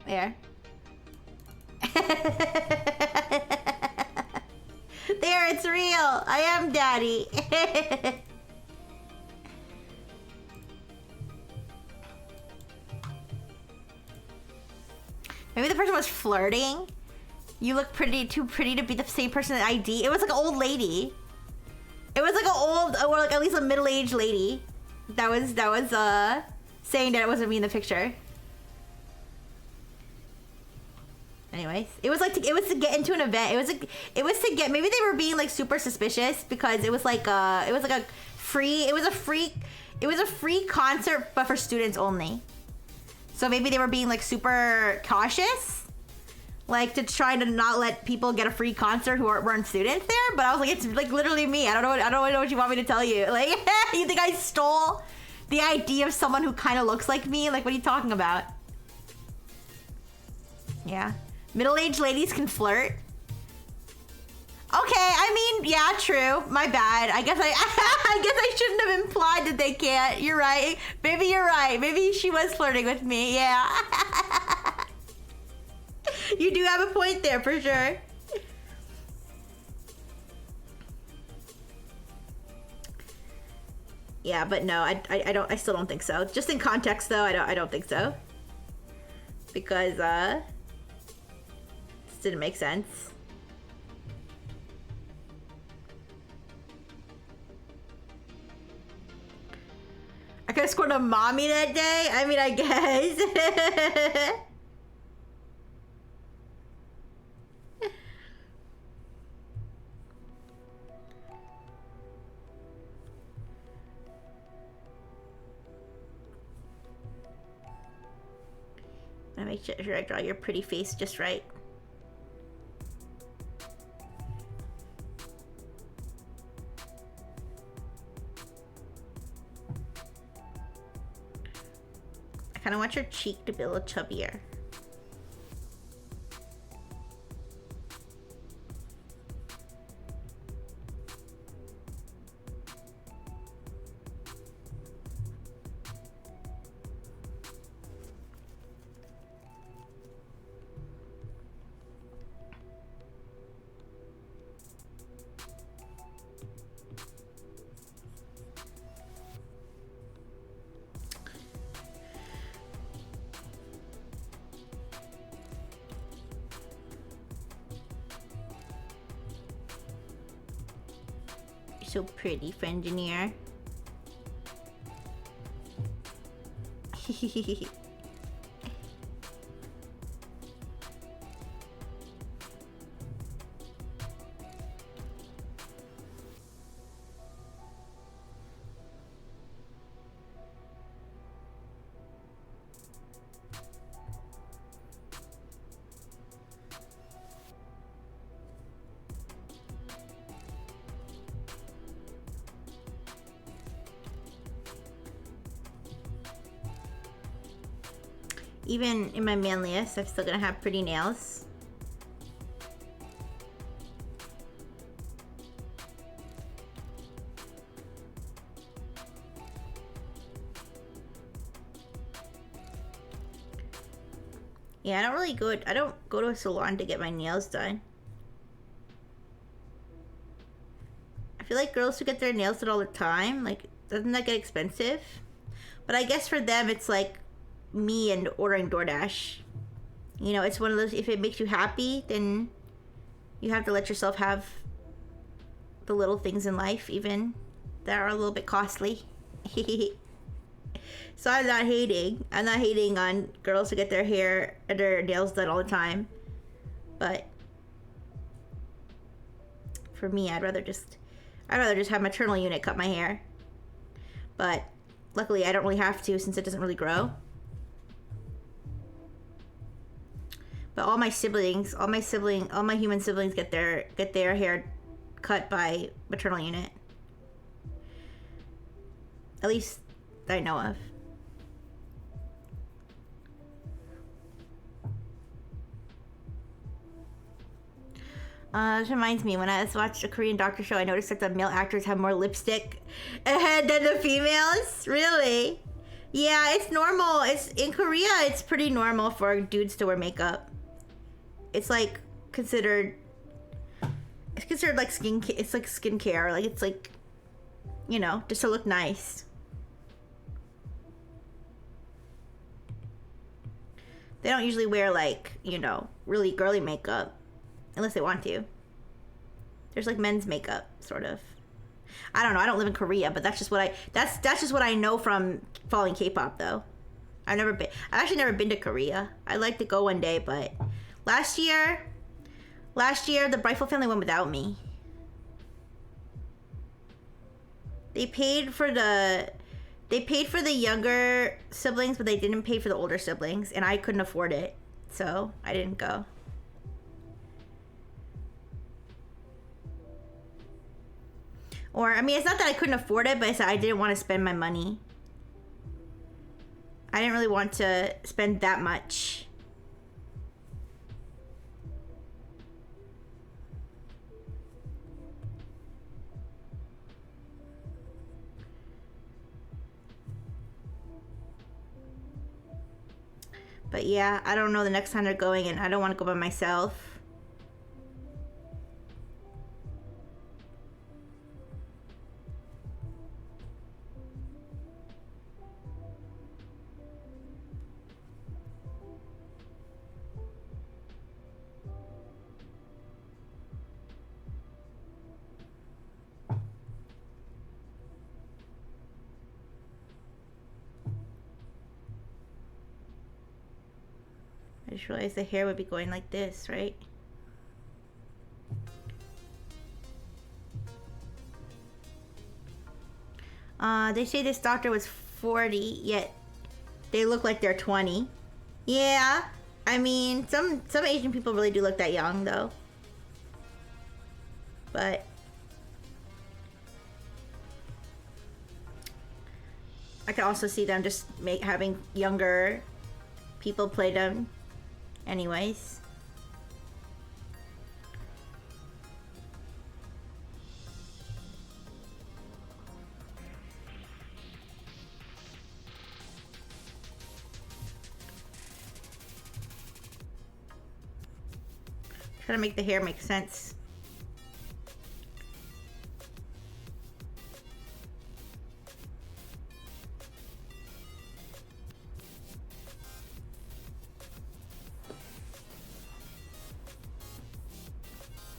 Speaker 1: There. There, it's real. I am daddy. Maybe the person was flirting. You look too pretty to be the same person at ID. It was like an old lady. It was like an old, or like at least a middle-aged lady. That was saying that it wasn't me in the picture. Anyways, it was to get into an event. It was to get, maybe they were being like super suspicious because it was like a free concert but for students only. So maybe they were being like super cautious, like to try to not let people get a free concert who weren't students there. But I was like, it's like literally me. I don't know what you want me to tell you. Like, you think I stole the idea of someone who kind of looks like me? Like, what are you talking about? Yeah, middle-aged ladies can flirt. Okay, I mean, yeah, true. My bad. I guess I shouldn't have implied that they can't. You're right. Maybe you're right. Maybe she was flirting with me. Yeah. You do have a point there for sure. Yeah, but no, I still don't think so. Just in context though, I don't think so. Because this didn't make sense. I could have scored a mommy that day. I mean, I guess. I make sure I draw your pretty face just right. I kind of want your cheek to be a little chubbier. So pretty, friend engineer. even in my manliest, I'm still gonna have pretty nails. Yeah, I don't go to a salon to get my nails done. I feel like girls who get their nails done all the time, like, doesn't that get expensive? But I guess for them, it's like me and ordering DoorDash. You know, it's one of those, if it makes you happy, then you have to let yourself have the little things in life, even that are a little bit costly. So I'm not hating. I'm not hating on girls who get their hair and their nails done all the time. But for me, I'd rather just have maternal unit cut my hair. But luckily I don't really have to since it doesn't really grow. But all my human siblings get their hair cut by maternal unit. At least that I know of. This reminds me, when I watched a Korean doctor show, I noticed that the male actors have more lipstick than the females. Really? Yeah, it's normal. In Korea, it's pretty normal for dudes to wear makeup. It's like considered like skincare. It's like skincare. Like, it's like, you know, just to look nice. They don't usually wear, like, you know, really girly makeup. Unless they want to. There's like men's makeup, sort of. I don't know. I don't live in Korea, but that's just what I know from following K-pop, though. I've actually never been to Korea. I'd like to go one day, but last year the Brightful family went without me. They paid for the younger siblings, but they didn't pay for the older siblings, and I couldn't afford it, so I didn't go. Or, I mean, it's not that I couldn't afford it, but it's that I didn't want to spend my money. I didn't really want to spend that much. But yeah, I don't know the next time they're going, and I don't want to go by myself. I just realized the hair would be going like this, right? They say this doctor was 40, yet they look like they're 20. Yeah, I mean, some Asian people really do look that young, though. But I can also see them just having younger people play them. Anyways. Try to make the hair make sense.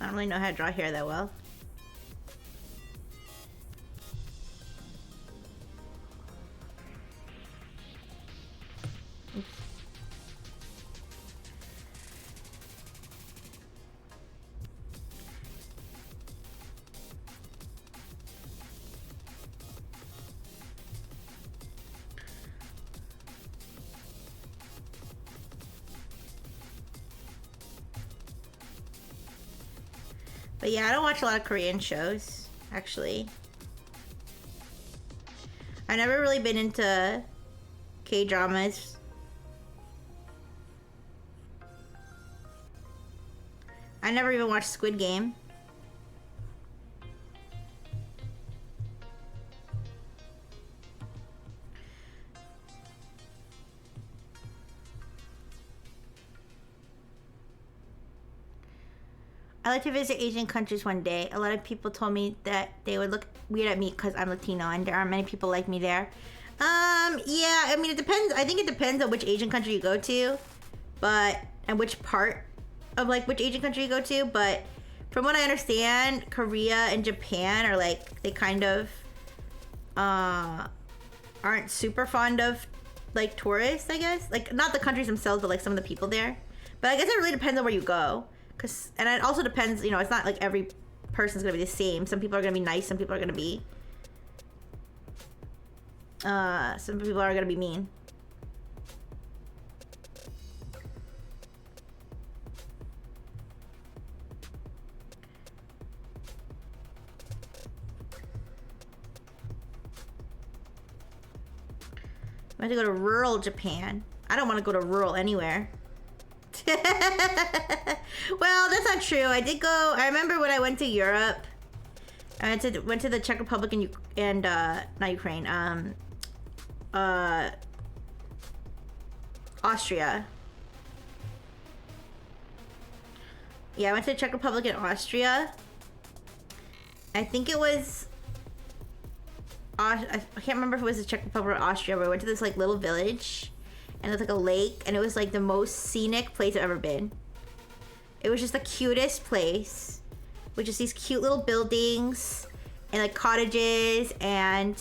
Speaker 1: I don't really know how to draw hair that well. Oops. But yeah, I don't watch a lot of Korean shows, actually. I've never really been into K-dramas. I never even watched Squid Game. I like to visit Asian countries one day. A lot of people told me that they would look weird at me because I'm Latino and there aren't many people like me there. Yeah, I mean, it depends. I think it depends on which Asian country you go to, and which part of like which Asian country you go to. But from what I understand, Korea and Japan are like, they kind of aren't super fond of like tourists, I guess. Like, not the countries themselves, but like some of the people there. But I guess it really depends on where you go. And it also depends, you know, it's not like every person's gonna be the same. Some people are gonna be nice, some people are gonna be mean. I have to go to rural Japan. I don't want to go to rural anywhere. Well, that's not true. I did go. I remember when I went to Europe. I went to the Czech Republic and not Ukraine. Austria. Yeah, I went to the Czech Republic and Austria. I think it was. I can't remember if it was the Czech Republic or Austria, but I went to this like little village. And it was like a lake, and it was like the most scenic place I've ever been. It was just the cutest place, with just these cute little buildings and like cottages and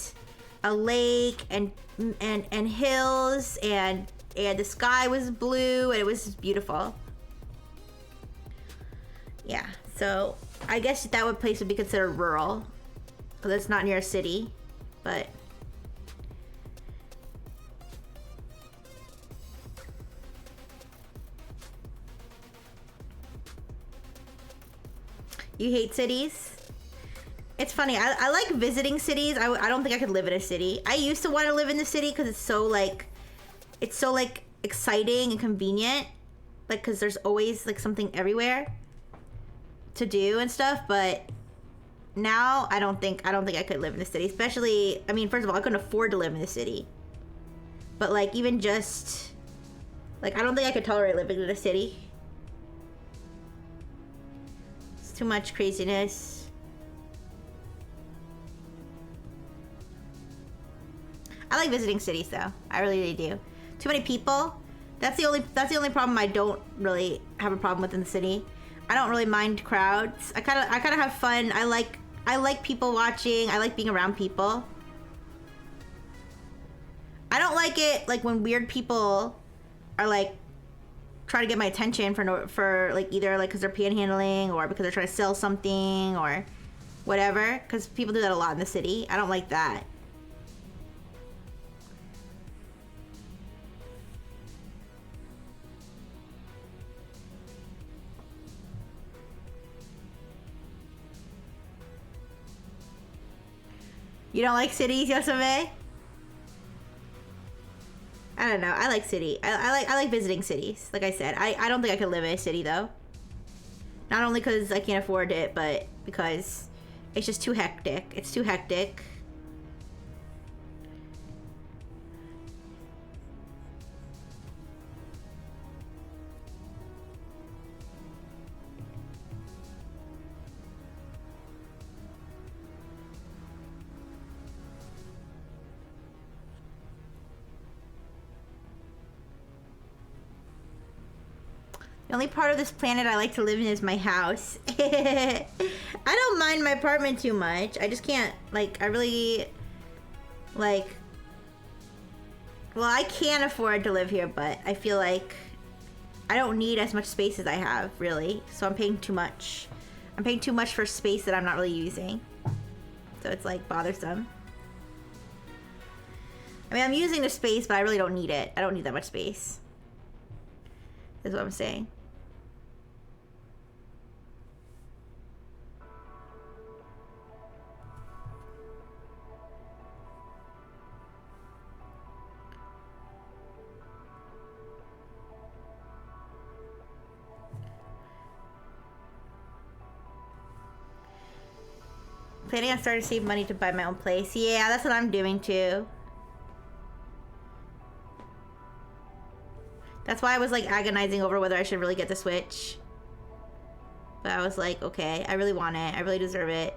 Speaker 1: a lake and hills, and the sky was blue, and it was just beautiful. Yeah, so I guess that place would be considered rural because it's not near a city, but. You hate cities? It's funny. I like visiting cities. I don't think I could live in a city. I used to want to live in the city because it's so like exciting and convenient. Like, because there's always like something everywhere to do and stuff. But now I don't think I could live in the city. Especially, I mean, first of all, I couldn't afford to live in the city. But like, even just like, I don't think I could tolerate living in a city. Too much craziness. I like visiting cities though. I really do. Too many people. That's the only problem I don't really have a problem with in the city. I don't really mind crowds. I kind of have fun. I like people watching. I like being around people. I don't like it like when weird people are like try to get my attention for like either like because they're panhandling or because they're trying to sell something or whatever, because people do that a lot in the city. I don't like that. You don't like cities, Yosame? I don't know. I like city. I like visiting cities. Like I said, I don't think I could live in a city though. Not only because I can't afford it, but because it's just too hectic. It's too hectic. The only part of this planet I like to live in is my house. I don't mind my apartment too much. I just can't, like, I really, like, well, I can afford to live here, but I feel like I don't need as much space as I have, really. So I'm paying too much. I'm paying too much for space that I'm not really using. So it's, like, bothersome. I mean, I'm using the space, but I really don't need it. I don't need that much space. Is what I'm saying. Planning on starting to save money to buy my own place. Yeah, that's what I'm doing too. That's why I was like agonizing over whether I should really get the Switch. But I was like, okay, I really want it. I really deserve it.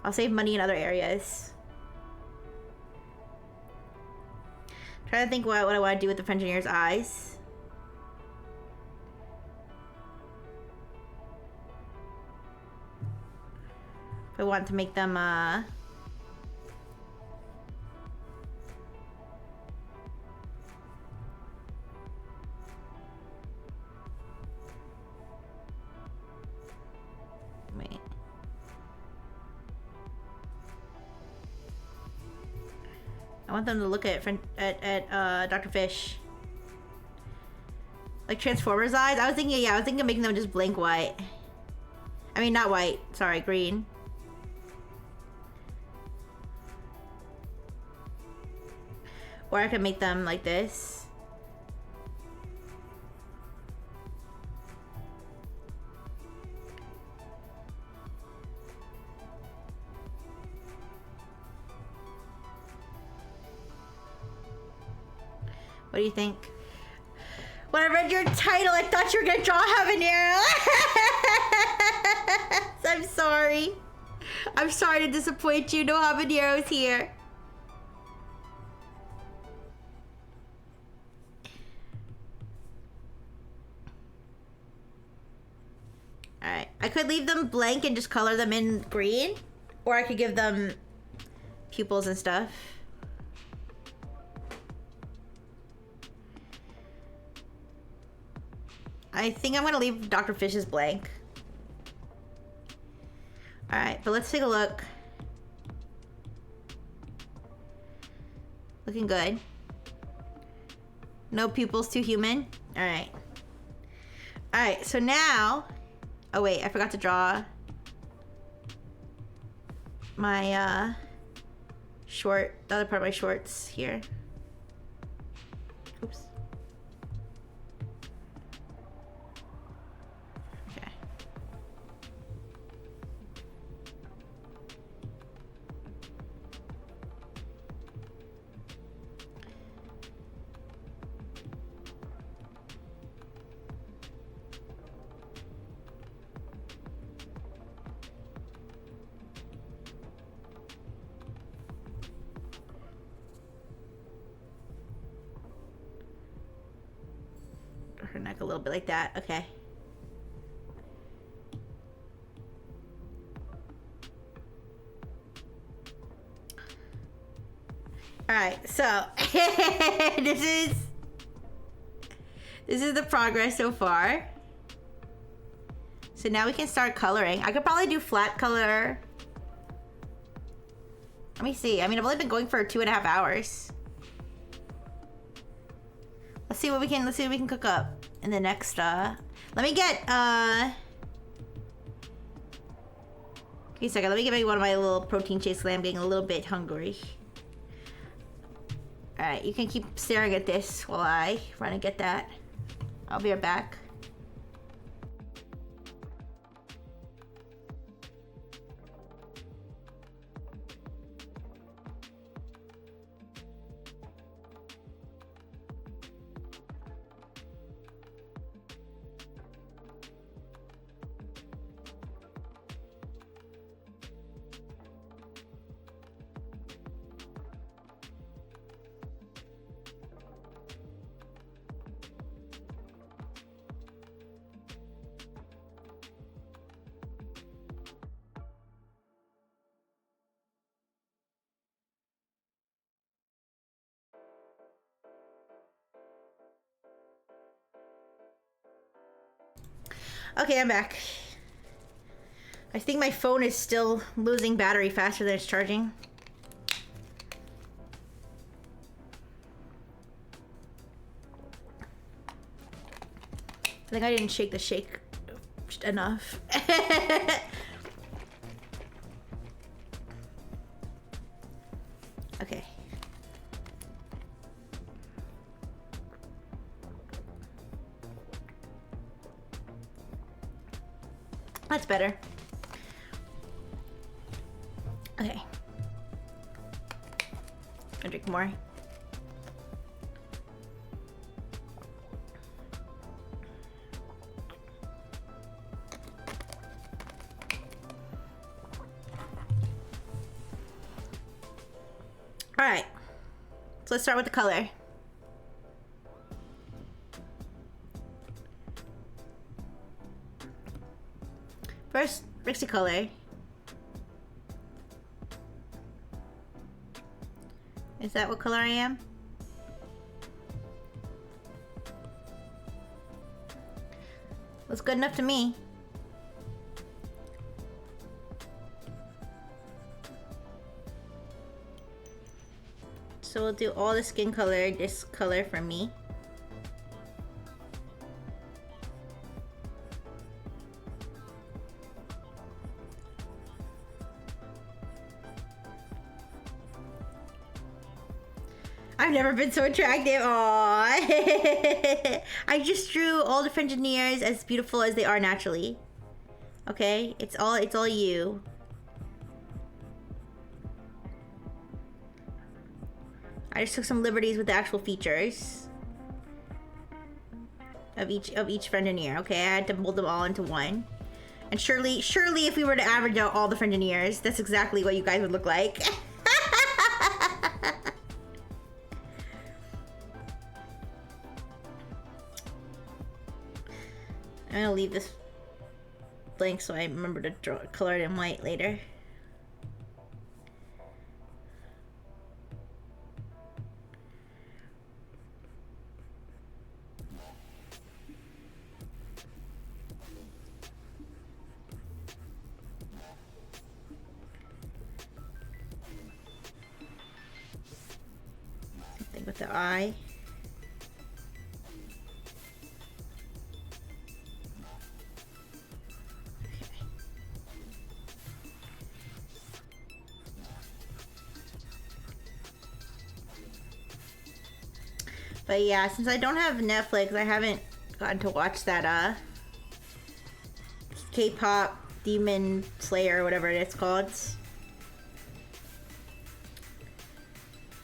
Speaker 1: I'll save money in other areas. Trying to think what I want to do with the Frenchioneer's eyes. I want to make them, wait. I want them to look at Dr. Fish. Like Transformers eyes? I was thinking of making them just blank white. I mean, not white. Sorry, green. Or I could make them like this. What do you think? When I read your title, I thought you were gonna draw Habanero. I'm sorry. I'm sorry to disappoint you. No Habaneros here. Alright. I could leave them blank and just color them in green. Or I could give them pupils and stuff. I think I'm gonna leave Dr. Fish's blank. Alright, but let's take a look. Looking good. No pupils, too human. Alright. Alright, so now... Oh wait, I forgot to draw my short, the other part of my shorts here. Oops. Okay. Her neck a little bit like that. Okay. Alright, so this is the progress so far. So now we can start coloring. I could probably do flat color. Let me see. I mean, I've only been going for 2.5 hours. Let's see what we can cook up in the next let me get give me a second, let me get maybe one of my little protein shakes because I'm getting a little bit hungry. Alright, you can keep staring at this while I run and get that. I'll be right back. Okay, I'm back. I think my phone is still losing battery faster than it's charging. I think I didn't shake the shake enough. Okay. That's better. Okay. I'll drink more. All right. So let's start with the color. First, Rixie color. Is that what color I am? Looks good enough to me. So we'll do all the skin color, this color for me. I've never been so attractive. Aww. I just drew all the Frengineers as beautiful as they are naturally. Okay, it's all you. I just took some liberties with the actual features of each Frengineer. Okay, I had to mold them all into one. And surely if we were to average out all the Frengineers, that's exactly what you guys would look like. I'm gonna leave this blank so I remember to color it in white later. Something with the eye. But yeah, since I don't have Netflix, I haven't gotten to watch that K-pop Demon Slayer or whatever it's called.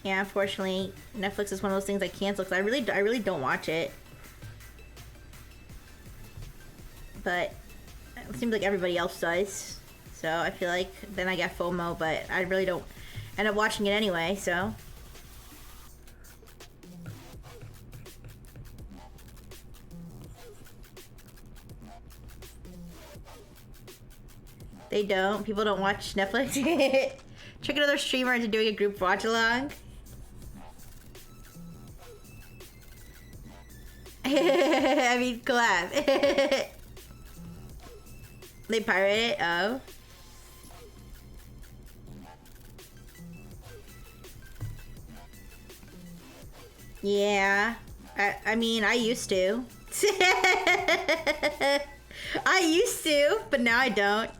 Speaker 1: Yeah, unfortunately, Netflix is one of those things I cancel because I really don't watch it. But it seems like everybody else does. So I feel like then I get FOMO, but I really don't end up watching it anyway, so. They don't. People don't watch Netflix. Trick another streamer into doing a group watch along. I mean, collab. They pirate it? Oh. Yeah. I mean, I used to. I used to, but now I don't.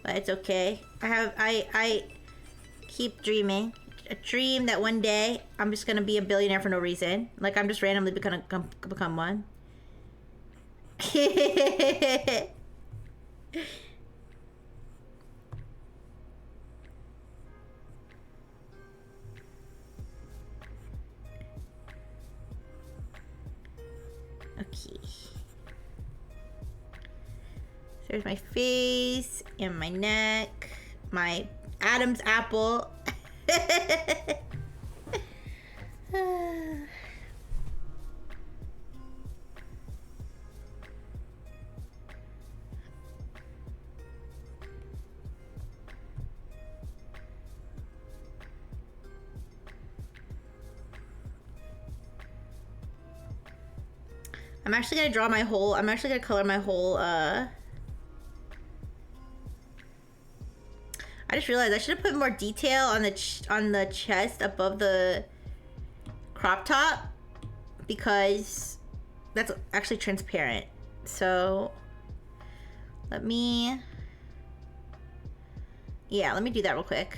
Speaker 1: But it's okay. I keep dreaming. A dream that one day I'm just gonna be a billionaire for no reason. Like I'm just randomly become one. Okay. There's my face and my neck, my Adam's apple. I'm actually gonna draw my whole, I'm actually gonna color my whole, I just realized I should have put more detail on the chest above the crop top because that's actually transparent. So let me do that real quick.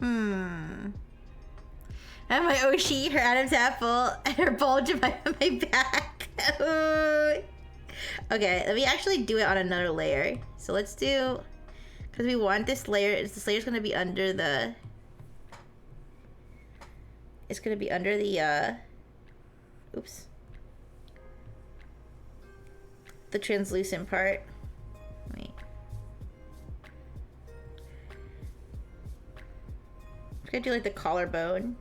Speaker 1: I have my Oshi, her Adam's apple, and her bulge on my back. Okay, let me actually do it on another layer. So let's do, because we want this layer. This layer's gonna be under the. It's gonna be under the. Oops. The translucent part. Wait. I'm gonna do like the collarbone.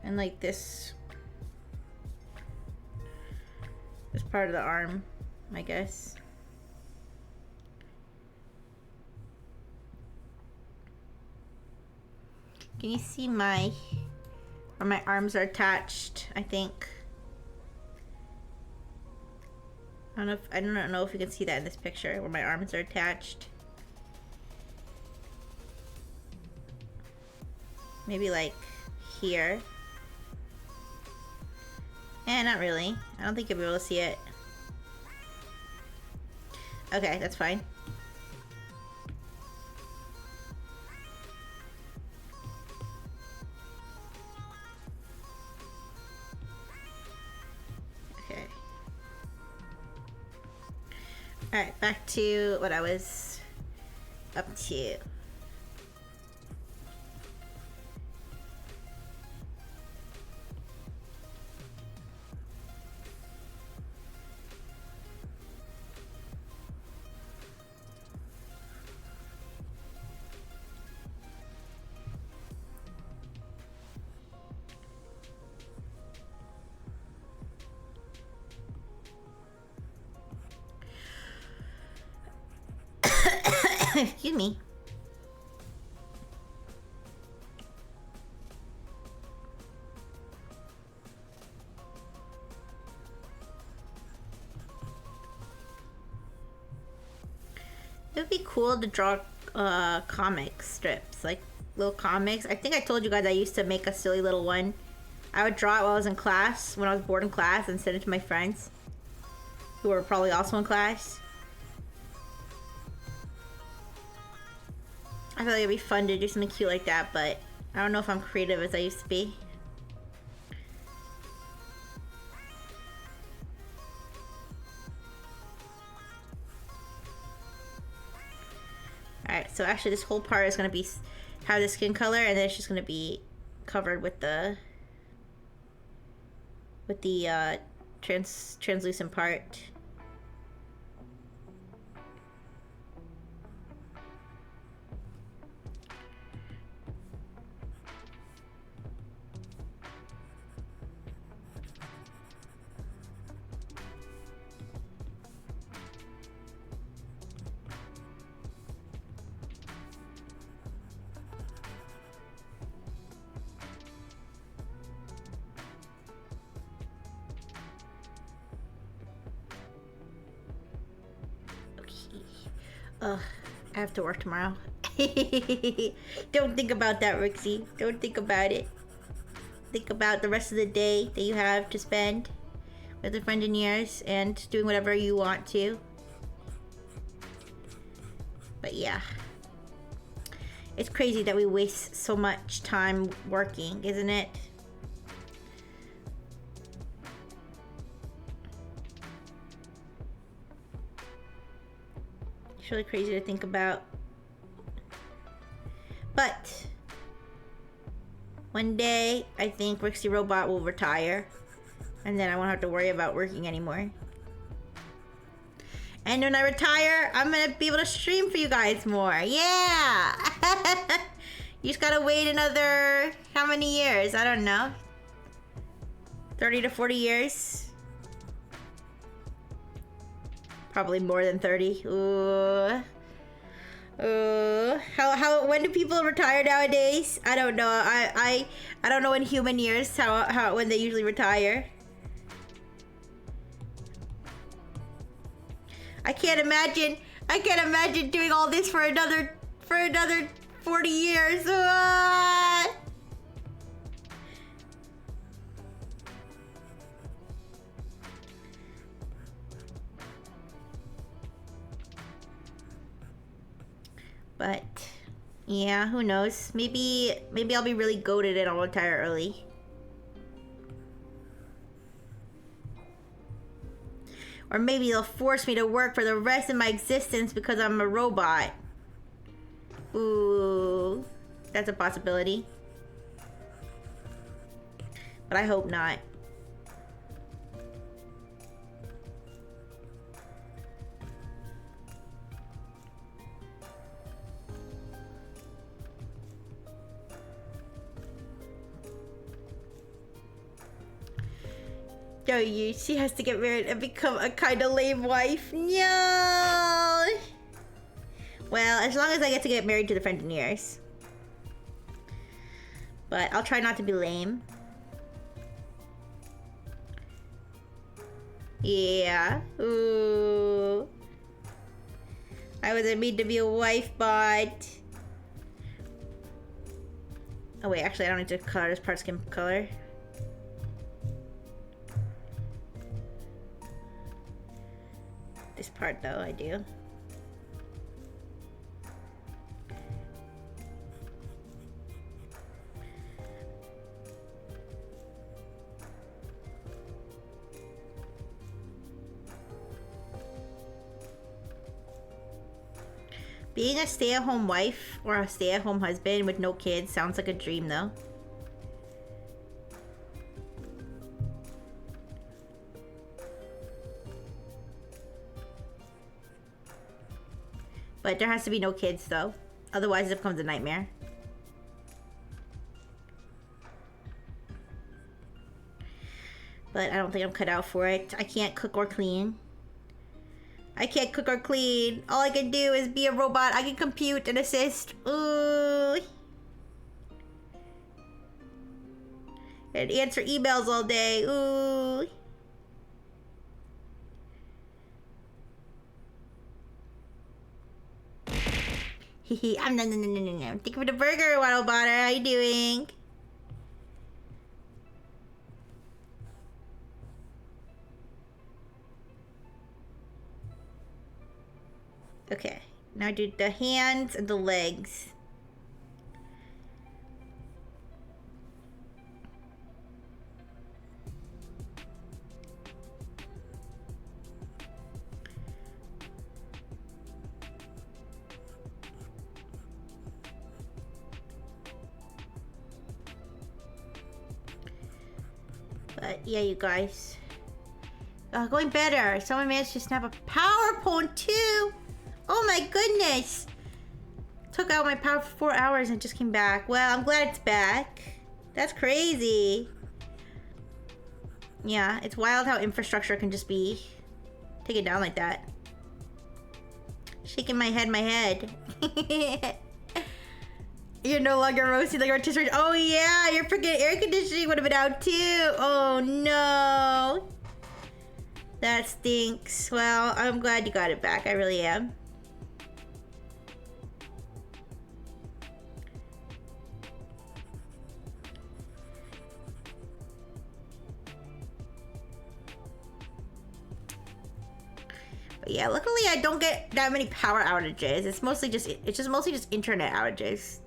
Speaker 1: And like this part of the arm, I guess. Can you see where my arms are attached? I think. I don't know if you can see that in this picture where my arms are attached. Maybe like here. Eh, not really. I don't think you'll be able to see it. Okay, that's fine. Okay. Alright, back to what I was up to. Excuse me. It would be cool to draw comic strips, like little comics. I think I told you guys I used to make a silly little one. I would draw it while I was in class, when I was bored in class, and send it to my friends who were probably also in class. I feel like it'd be fun to do something cute like that, but I don't know if I'm creative as I used to be. Alright, so actually this whole part is going to have the skin color, and then it's just going to be covered with the translucent part. Ugh, I have to work tomorrow. Don't think about that, Rixie. Don't think about it. Think about the rest of the day that you have to spend with the friend and yours and doing whatever you want to. But yeah. It's crazy that we waste so much time working, isn't it? It's really crazy to think about. But one day I think Rixie Robot will retire, and then I won't have to worry about working anymore. And when I retire, I'm gonna be able to stream for you guys more. Yeah! You just gotta wait another, how many years? I don't know. 30 to 40 years. Probably more than 30. Ooh. When do people retire nowadays? I don't know. I don't know in human years when they usually retire. I can't imagine. I can't imagine doing all this for another 40 years. Ah! But yeah, who knows? Maybe I'll be really goated and I'll retire early. Or maybe they'll force me to work for the rest of my existence because I'm a robot. Ooh, that's a possibility. But I hope not. Yo, she has to get married and become a kind of lame wife. No! Well, as long as I get to get married to the Fentonniers. But I'll try not to be lame. Yeah. Ooh. I wasn't made to be a wife, but... Oh wait, actually I don't need to color this part skin color. This part though, I do. Being a stay-at-home wife or a stay-at-home husband with no kids sounds like a dream though. But there has to be no kids though. Otherwise it becomes a nightmare. But I don't think I'm cut out for it. I can't cook or clean. I can't cook or clean. All I can do is be a robot. I can compute and assist. Ooh. And answer emails all day. Ooh. Hehe. No. Thank you for the burger, Waddle Botter. How you doing? Okay, now do the hands and the legs. But yeah, you guys. Going better. Someone managed to snap a PowerPoint too. Oh my goodness! Took out my power for 4 hours and just came back. Well, I'm glad it's back. That's crazy. Yeah, it's wild how infrastructure can just be taken down like that. Shaking my head. You're no longer roasting like rotisserie. Oh yeah, your freaking air conditioning would have been out too. Oh no. That stinks. Well, I'm glad you got it back. I really am. But yeah, luckily I don't get that many power outages. It's mostly just internet outages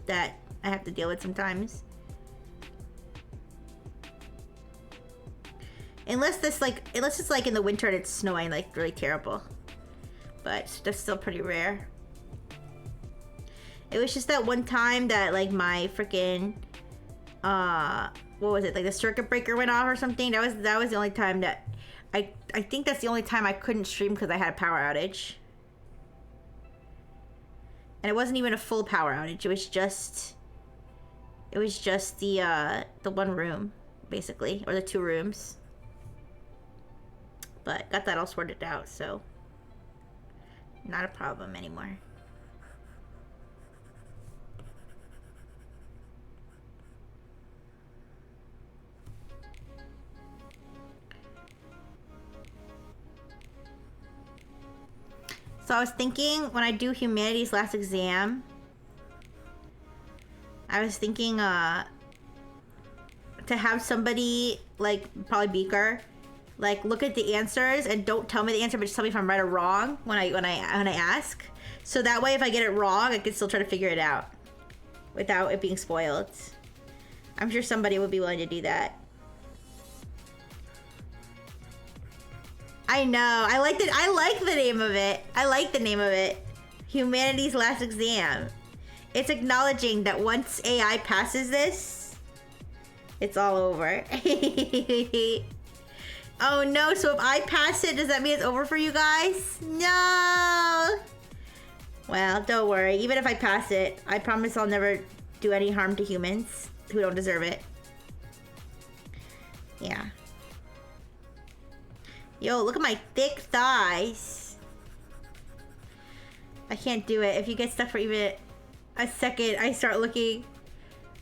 Speaker 1: that I have to deal with sometimes. Unless it's like in the winter and it's snowing like really terrible. But that's still pretty rare. It was just that one time that like my freaking what was it? Like the circuit breaker went off or something. That was the only time that I think that's the only time I couldn't stream because I had a power outage. And it wasn't even a full power outage. It was just the one room basically, or the 2 rooms. But got that all sorted out, so not a problem anymore. So I was thinking when I do humanities last exam, I was thinking to have somebody, like probably Beaker, like look at the answers and don't tell me the answer, but just tell me if I'm right or wrong when I ask. So that way if I get it wrong, I can still try to figure it out without it being spoiled. I'm sure somebody would be willing to do that. I know. I like the name of it. I like the name of it. Humanities last exam. It's acknowledging that once AI passes this, it's all over. Oh no, so if I pass it, does that mean it's over for you guys? No! Well, don't worry. Even if I pass it, I promise I'll never do any harm to humans who don't deserve it. Yeah. Yo, look at my thick thighs. I can't do it. If you get stuck for even a second, I start looking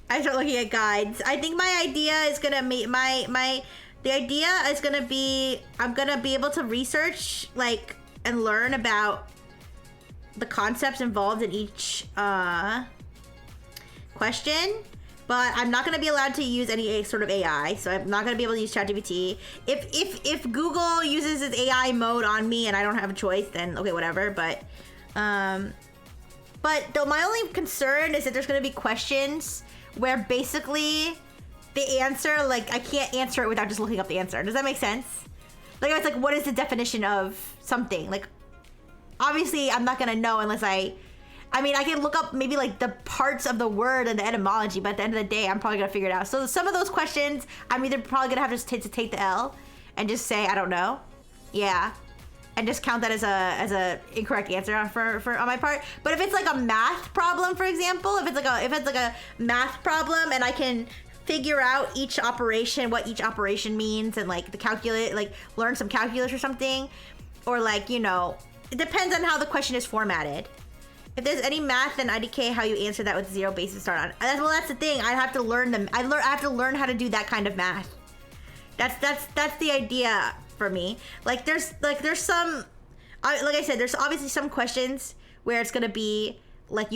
Speaker 1: at guides. I think my idea is gonna make the idea is gonna be I'm gonna be able to research like and learn about the concepts involved in each question, but I'm not gonna be allowed to use any sort of AI, so I'm not gonna be able to use ChatGPT. If Google uses its AI mode on me and I don't have a choice, then okay, whatever. But though my only concern is that there's gonna be questions where basically the answer, like I can't answer it without just looking up the answer. Does that make sense? Like it's like, what is the definition of something? Like obviously I'm not gonna know unless I mean, I can look up maybe like the parts of the word and the etymology, but at the end of the day, I'm probably gonna figure it out. So some of those questions, I'm either probably gonna have to take the L and just say, I don't know. Yeah. And just count that as a incorrect answer for on my part. But if it's like a math problem, for example, if it's like a math problem and I can figure out each operation, what each operation means, and like the calculate, like learn some calculus or something, or like, you know, it depends on how the question is formatted. If there's any math, then IDK how you answer that with 0 base to start on. Well, that's the thing. I have to learn them. I have to learn how to do that kind of math. That's the idea for me. Like there's some, like I said, there's obviously some questions where it's gonna be like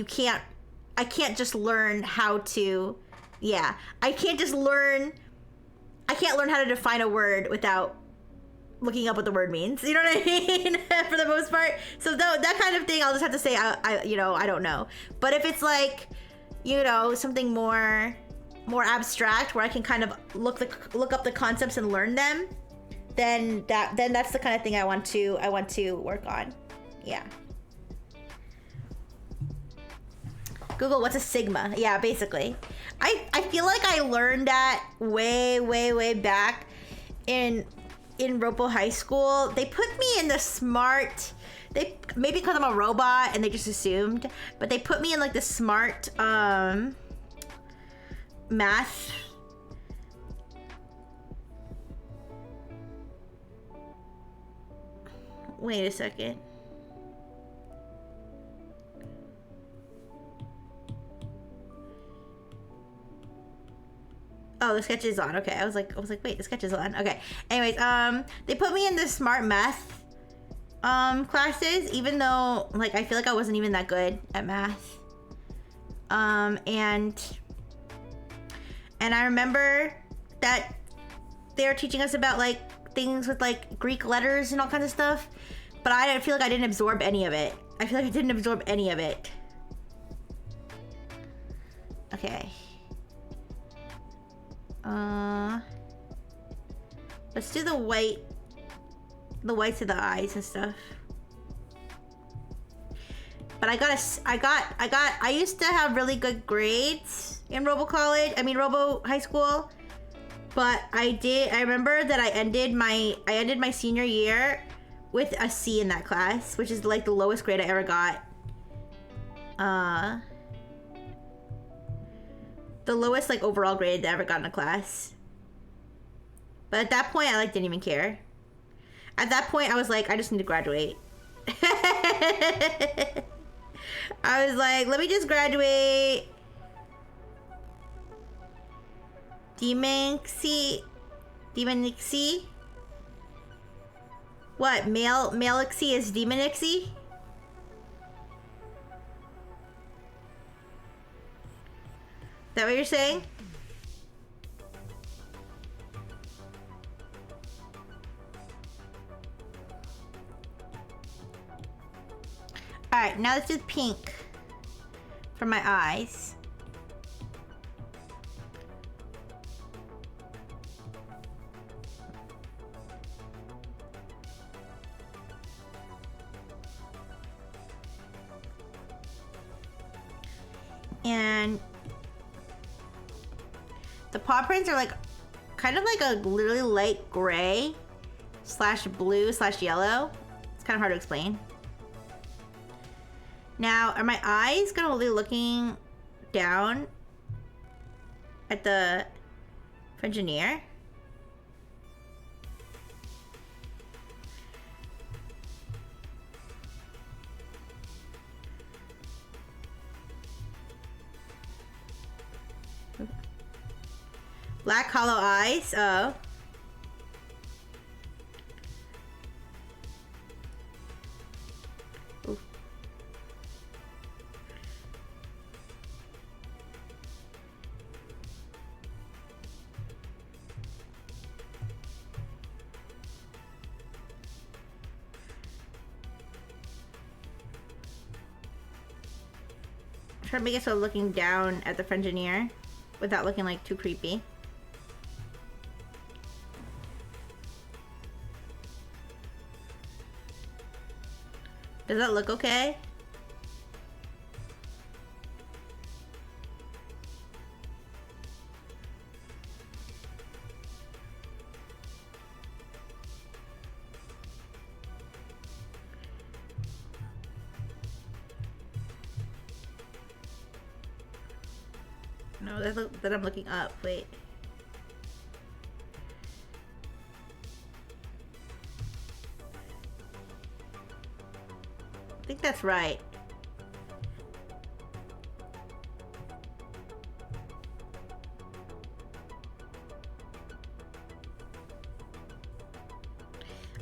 Speaker 1: I can't just learn how to, yeah, I can't learn how to define a word without looking up what the word means. You know what I mean? For the most part. So that kind of thing, I'll just have to say, I don't know. But if it's like, you know, something more abstract where I can kind of look up the concepts and learn them, then that's the kind of thing I want to work on. Yeah. Google, what's a sigma? Yeah, basically. I feel like I learned that way back in Ropo High School. They put me in the smart, maybe because I'm a robot and they just assumed, but they put me in like the smart math. Wait a second. Oh, the sketch is on. Okay, I was like, wait, the sketch is on. Okay. Anyways, they put me in the smart math classes, even though like I feel like I wasn't even that good at math. And I remember that they were teaching us about like things with like Greek letters and all kinds of stuff, but I feel like I didn't absorb any of it. I feel like I didn't absorb any of it. Okay. Let's do the whites of the eyes and stuff. But I used to have really good grades in Robo High School. But I remember that I ended my senior year with a C in that class, which is like the lowest grade I ever got. The lowest like overall grade I ever got in a class. But at that point, I like didn't even care. At that point, I was like, I just need to graduate. I was like, let me just graduate. Demonixy? What? Malixy is Demonixy? that what you're saying? Alright, now let's do pink for my eyes. And the paw prints are like kind of like a really light gray slash blue slash yellow. It's kind of hard to explain. Now, are my eyes gonna be looking down at the Frengineer? Black hollow eyes. Oh. Ooh. Try to make it so looking down at the Frengineer without looking like too creepy. Does that look okay? No, that I'm looking up. Wait. I think that's right.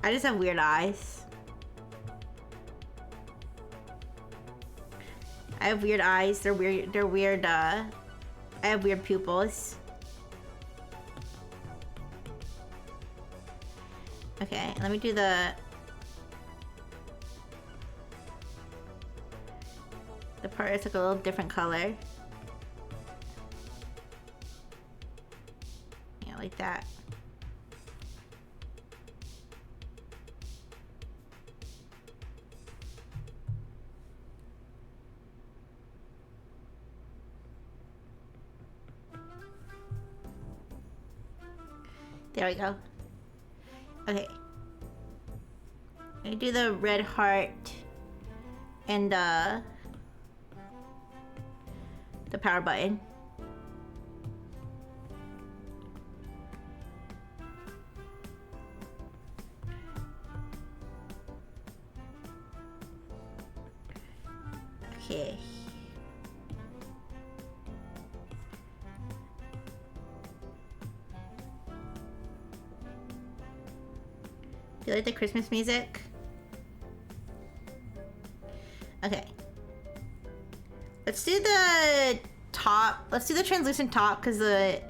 Speaker 1: I just have weird eyes. I have weird eyes. They're weird, I have weird pupils. Okay, let me do the part that's like a little different color. Yeah, like that. There we go. Okay. I do the red heart and the power button. Okay. Do you like the Christmas music? Okay. Let's do the top. Let's do the translucent top because the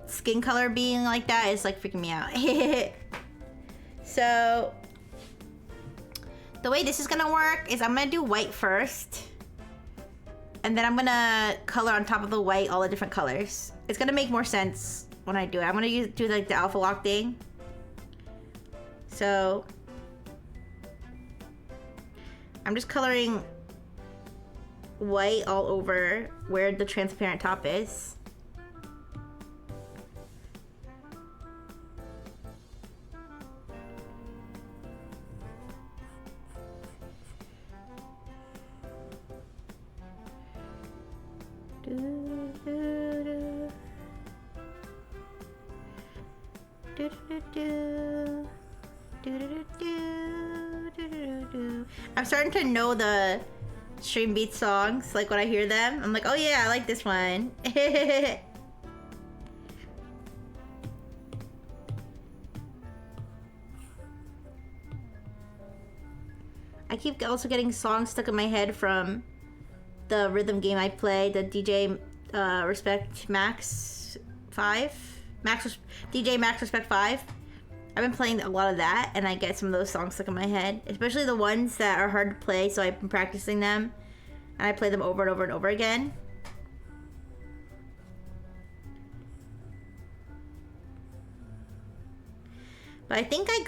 Speaker 1: skin color being like that is like freaking me out. So the way this is gonna work is I'm gonna do white first. And then I'm gonna color on top of the white all the different colors. It's gonna make more sense when I do it. I'm gonna do like the alpha lock thing. So I'm just coloring white all over where the transparent top is. I'm starting to know the Stream Beats songs. Like when I hear them, I'm like, oh yeah, I like this one. I keep also getting songs stuck in my head from the rhythm game I play, the DJ Respect Max 5. DJ Max Respect 5. I've been playing a lot of that, and I get some of those songs stuck in my head, especially the ones that are hard to play, so I've been practicing them, and I play them over and over and over again. But I think I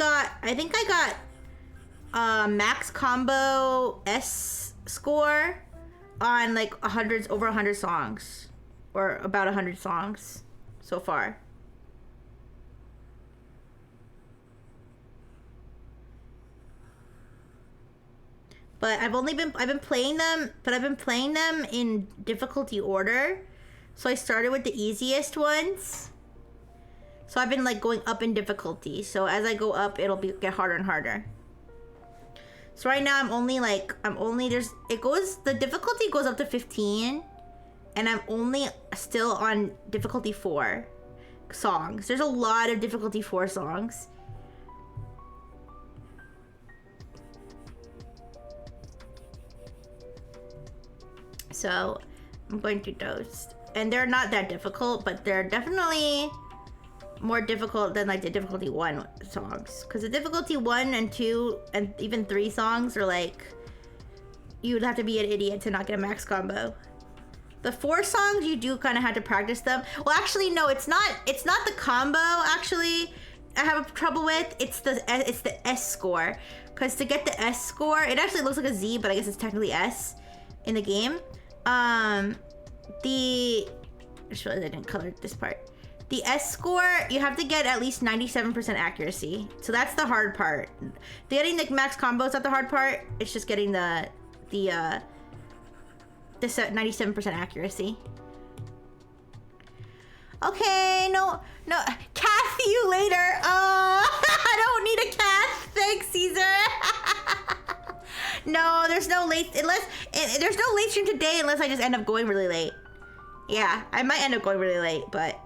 Speaker 1: got max combo S score on like over 100 songs, or about 100 songs so far. But I've been playing them, but I've been playing them in difficulty order. So I started with the easiest ones. So I've been like going up in difficulty. So as I go up, get harder and harder. So right now the difficulty goes up to 15, and I'm only still on difficulty 4 songs. There's a lot of difficulty 4 songs. So I'm going through those, and they're not that difficult, but they're definitely more difficult than like the difficulty 1 songs, because the difficulty 1 and 2 and even 3 songs are like, you'd have to be an idiot to not get a max combo. The 4 songs, you do kind of have to practice them. Well, actually, no, it's not the combo. Actually, I have trouble with. It's the S score, because to get the S score, it actually looks like a Z, but I guess it's technically S in the game. I just realized I didn't color this part. The S score, you have to get at least 97% accuracy. So that's the hard part. Getting the max combo is not the hard part. It's just getting the 97% accuracy. Okay, no, Kath, you later. I don't need a Kath. Thanks, Caesar. No, there's no late stream today unless I just end up going really late. Yeah, I might end up going really late, but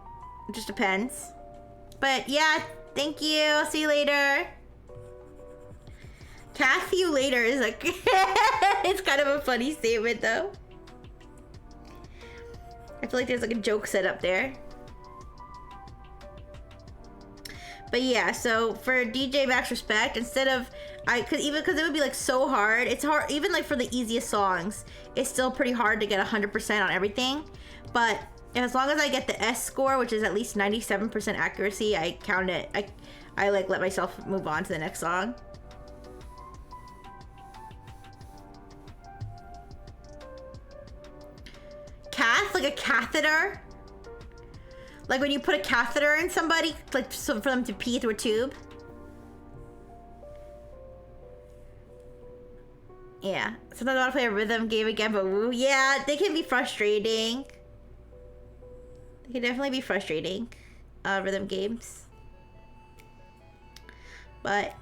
Speaker 1: it just depends. But yeah, thank you. See you later. Kath, you later is like it's kind of a funny statement though. I feel like there's like a joke set up there. But yeah, so for DJ Max Respect, instead of because it would be like so hard. It's hard even like for the easiest songs. It's still pretty hard to get 100% on everything. But as long as I get the S score, which is at least 97% accuracy, I count it. I like let myself move on to the next song. Cath, like a catheter. Like when you put a catheter in somebody, like so for them to pee through a tube. Yeah. Sometimes I want to play a rhythm game again, but woo, yeah, they can be frustrating. They can definitely be frustrating, rhythm games. But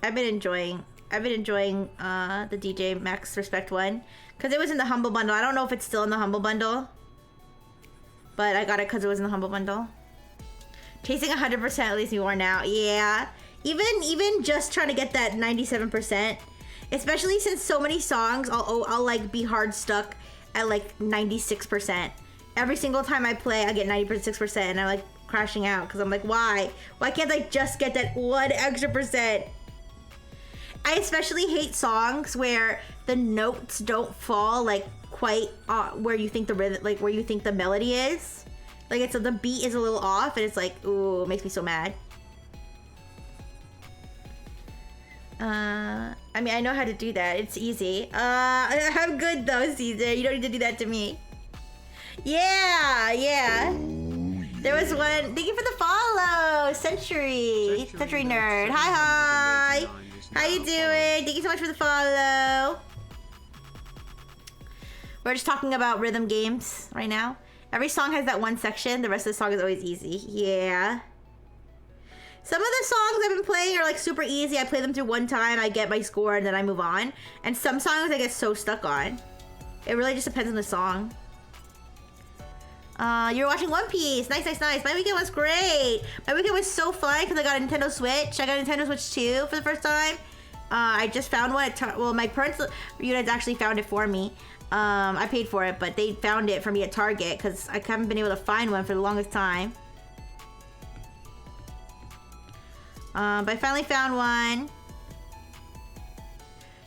Speaker 1: I've been enjoying the DJ Max Respect one, because it was in the Humble Bundle. I don't know if it's still in the Humble Bundle, but I got it because it was in the Humble Bundle. Chasing 100% leaves me worn out. Yeah, even just trying to get that 97%, especially since so many songs, I'll like be hard stuck at like 96%. Every single time I play, I get 96%, and I'm like crashing out because I'm like, why? Why can't I just get that 1 extra %? I especially hate songs where the notes don't fall like quite where you think the rhythm, like where you think the melody is. Like it's the beat is a little off, and it's like, ooh, it makes me so mad. I mean, I know how to do that. It's easy. I'm good though, Caesar. You don't need to do that to me. Yeah. There was one. Thank you for the follow, Century Nerd. Hi. How you doing? Thank you so much for the follow. We're just talking about rhythm games right now. Every song has that one section. The rest of the song is always easy. Yeah. Some of the songs I've been playing are like super easy. I play them through one time, I get my score, and then I move on. And some songs I get so stuck on. It really just depends on the song. You're watching One Piece. Nice. My weekend was great. My weekend was so fun because I got a Nintendo Switch. I got a Nintendo Switch 2 for the first time. I just found one. Well, my parents' units actually found it for me. I paid for it, but they found it for me at Target because I haven't been able to find one for the longest time. But I finally found one.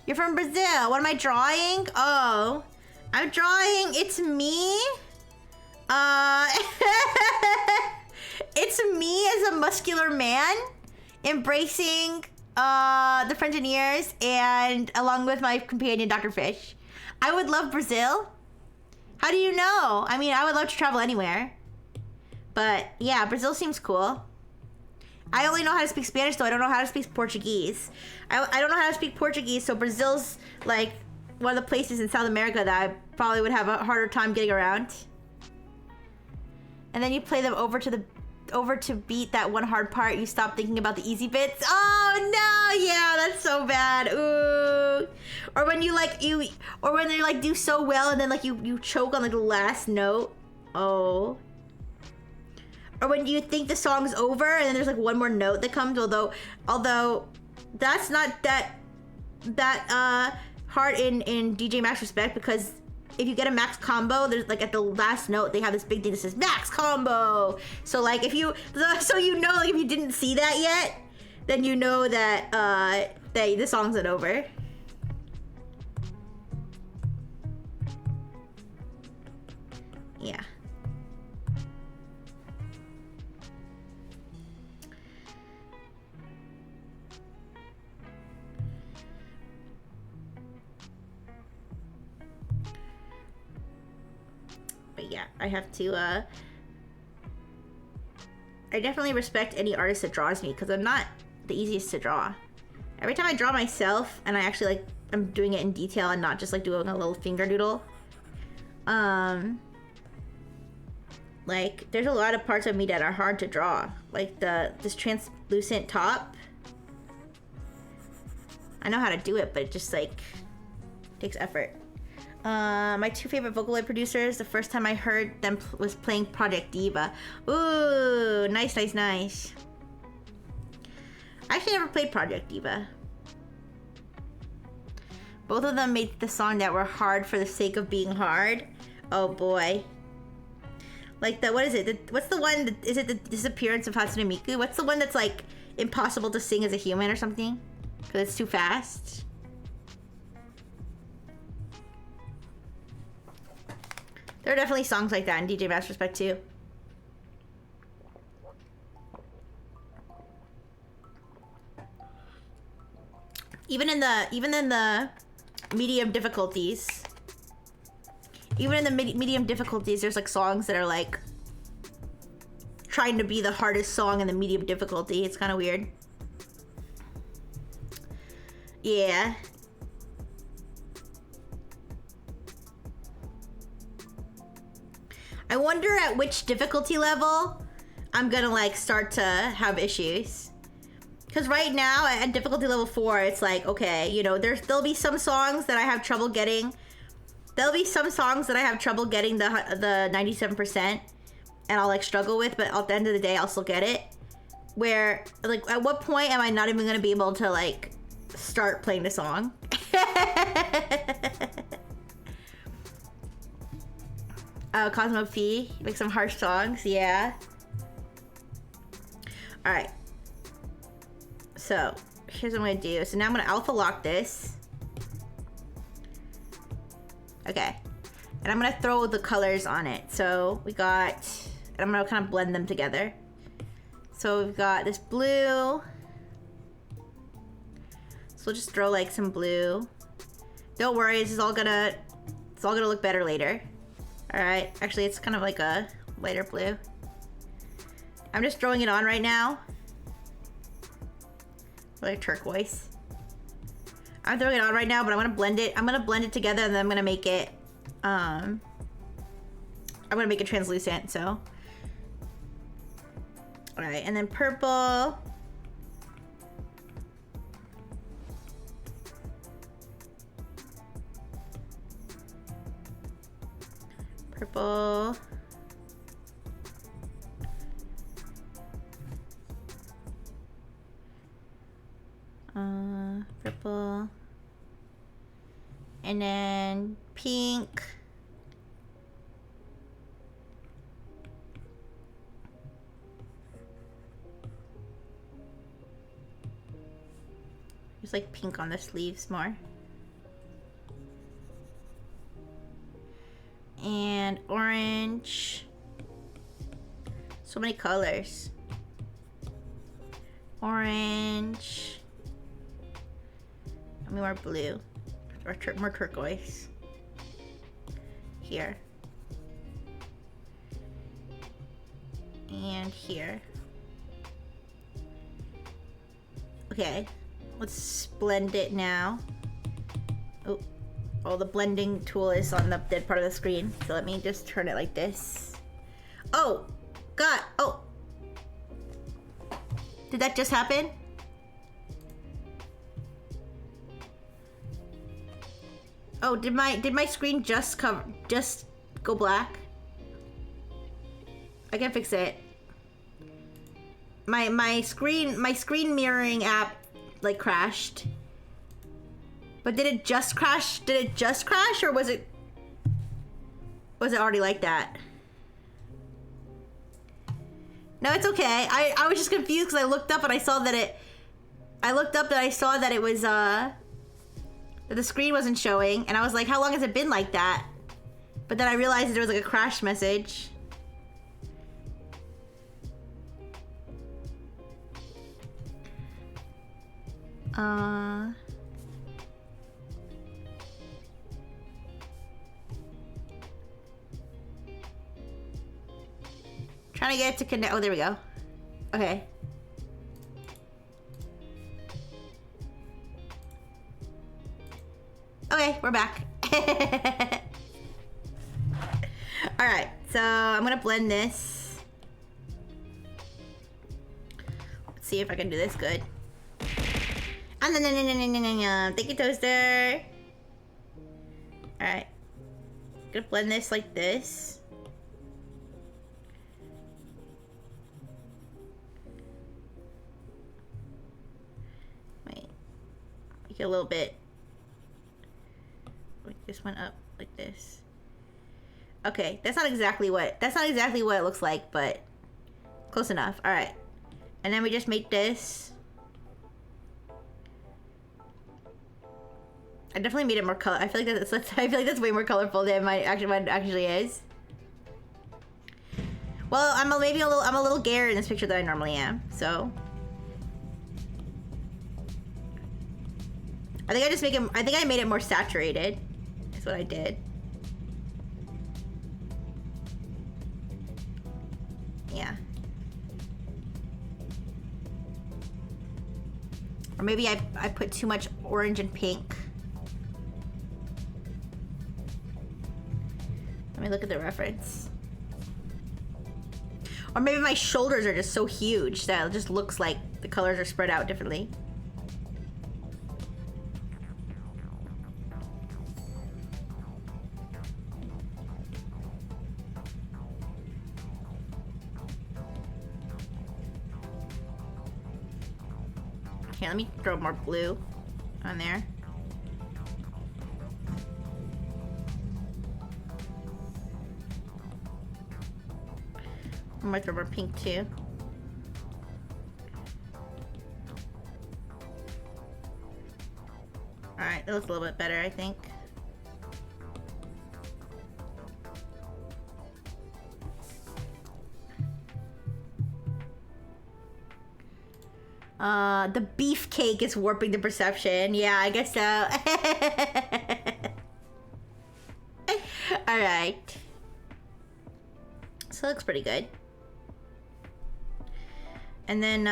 Speaker 1: You're from Brazil. What am I drawing? Oh, I'm drawing It's Me. It's me as a muscular man embracing the Frenchineers and along with my companion Dr. Fish. I would love Brazil. How do you know? I mean, I would love to travel anywhere. But yeah, Brazil seems cool. I only know how to speak Spanish, though. I don't know how to speak Portuguese. I don't know how to speak Portuguese, so Brazil's like one of the places in South America that I probably would have a harder time getting around. And then you play them over to beat that one hard part. You stop thinking about the easy bits. Oh no, yeah, that's so bad. Ooh. Or when or when they like do so well and then like you choke on like the last note. Oh. Or when you think the song's over and then there's like one more note that comes, although that's not that hard in DJ Max Respect, because if you get a max combo, there's like at the last note they have this big thing that says max combo. So like if you like if you didn't see that yet, then you know that the song's not over. Yeah. But yeah, I have to, I definitely respect any artist that draws me, because I'm not the easiest to draw. Every time I draw myself, and I actually, like, I'm doing it in detail and not just, like, doing a little finger doodle, like, there's a lot of parts of me that are hard to draw. Like, this translucent top. I know how to do it, but it just, like, takes effort. My two favorite Vocaloid producers, the first time I heard them was playing Project Diva. Ooh, nice, nice, nice. I actually never played Project Diva. Both of them made the song that were hard for the sake of being hard. Oh boy. Like what is it? What's the one, is it the Disappearance of Hatsune Miku? What's the one that's like impossible to sing as a human or something? Because it's too fast? There are definitely songs like that in DJ Max Respect too. Even in the medium difficulties. Even in the medium difficulties, there's like songs that are like trying to be the hardest song in the medium difficulty. It's kind of weird. Yeah. I wonder at which difficulty level I'm gonna like start to have issues. Because right now at difficulty level 4, it's like, okay, you know, there'll be some songs that I have trouble getting. There'll be some songs that I have trouble getting the 97%, and I'll like struggle with, but at the end of the day, I'll still get it. Where, like, at what point am I not even gonna be able to like start playing the song? Cosmo P, make some harsh songs, yeah. All right. So here's what I'm gonna do. So now I'm gonna alpha lock this. Okay. And I'm gonna throw the colors on it. So we got, and I'm gonna kind of blend them together. So we've got this blue. So we'll just throw like some blue. Don't worry, it's all gonna look better later. All right, actually it's kind of like a lighter blue. I'm just throwing it on right now. Like turquoise. I'm throwing it on right now, but I'm gonna blend it. I'm gonna blend it together, and then I'm gonna make it, I'm gonna make it translucent, so. All right, and then purple. Purple. Purple. And then pink. There's like pink on the sleeves more. And orange. So many colors. Orange. I mean more blue. Or more turquoise. Here. And here. Okay. Let's blend it now. Oh, the blending tool is on the dead part of the screen. So let me just turn it like this. Oh, God. Oh. Did that just happen? Oh, did my screen just go black? I can fix it. My screen mirroring app like crashed. But did it just crash? Did it just crash, or was it already like that? No, it's okay. I was just confused because I looked up and I saw that it. I looked up and I saw that it was that the screen wasn't showing, and I was like, how long has it been like that? But then I realized that there was like a crash message. Trying to get it to connect. Oh, there we go. Okay. Okay, we're back. Alright, so I'm gonna blend this. Let's see if I can do this good. Thank you, Toaster. Alright. Gonna blend this like this. Wait. Make it a little bit. Make this one up like this. Okay, that's not exactly what it looks like, but close enough. Alright. And then we just make this. I definitely made it more color. I feel like that's way more colorful than what it actually is. Well, I'm a little gayer in this picture than I normally am, so. I think I made it more saturated. That's what I did. Yeah. Or maybe I put too much orange and pink. Let me look at the reference. Or maybe my shoulders are just so huge that it just looks like the colors are spread out differently. Here, let me throw more blue on there. I might throw more pink too. Alright, that looks a little bit better, I think. The beefcake is warping the perception. Yeah, I guess so. Alright. So it looks pretty good. And then,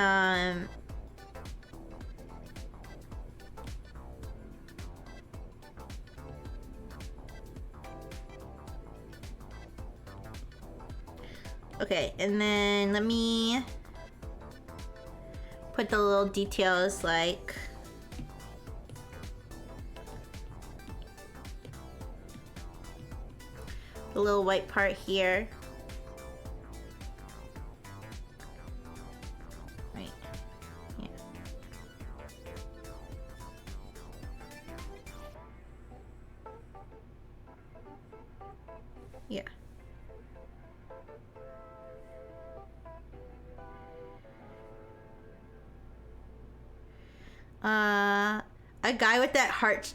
Speaker 1: okay, and then let me put the little details like the little white part here. Right. Yeah. A guy with that heart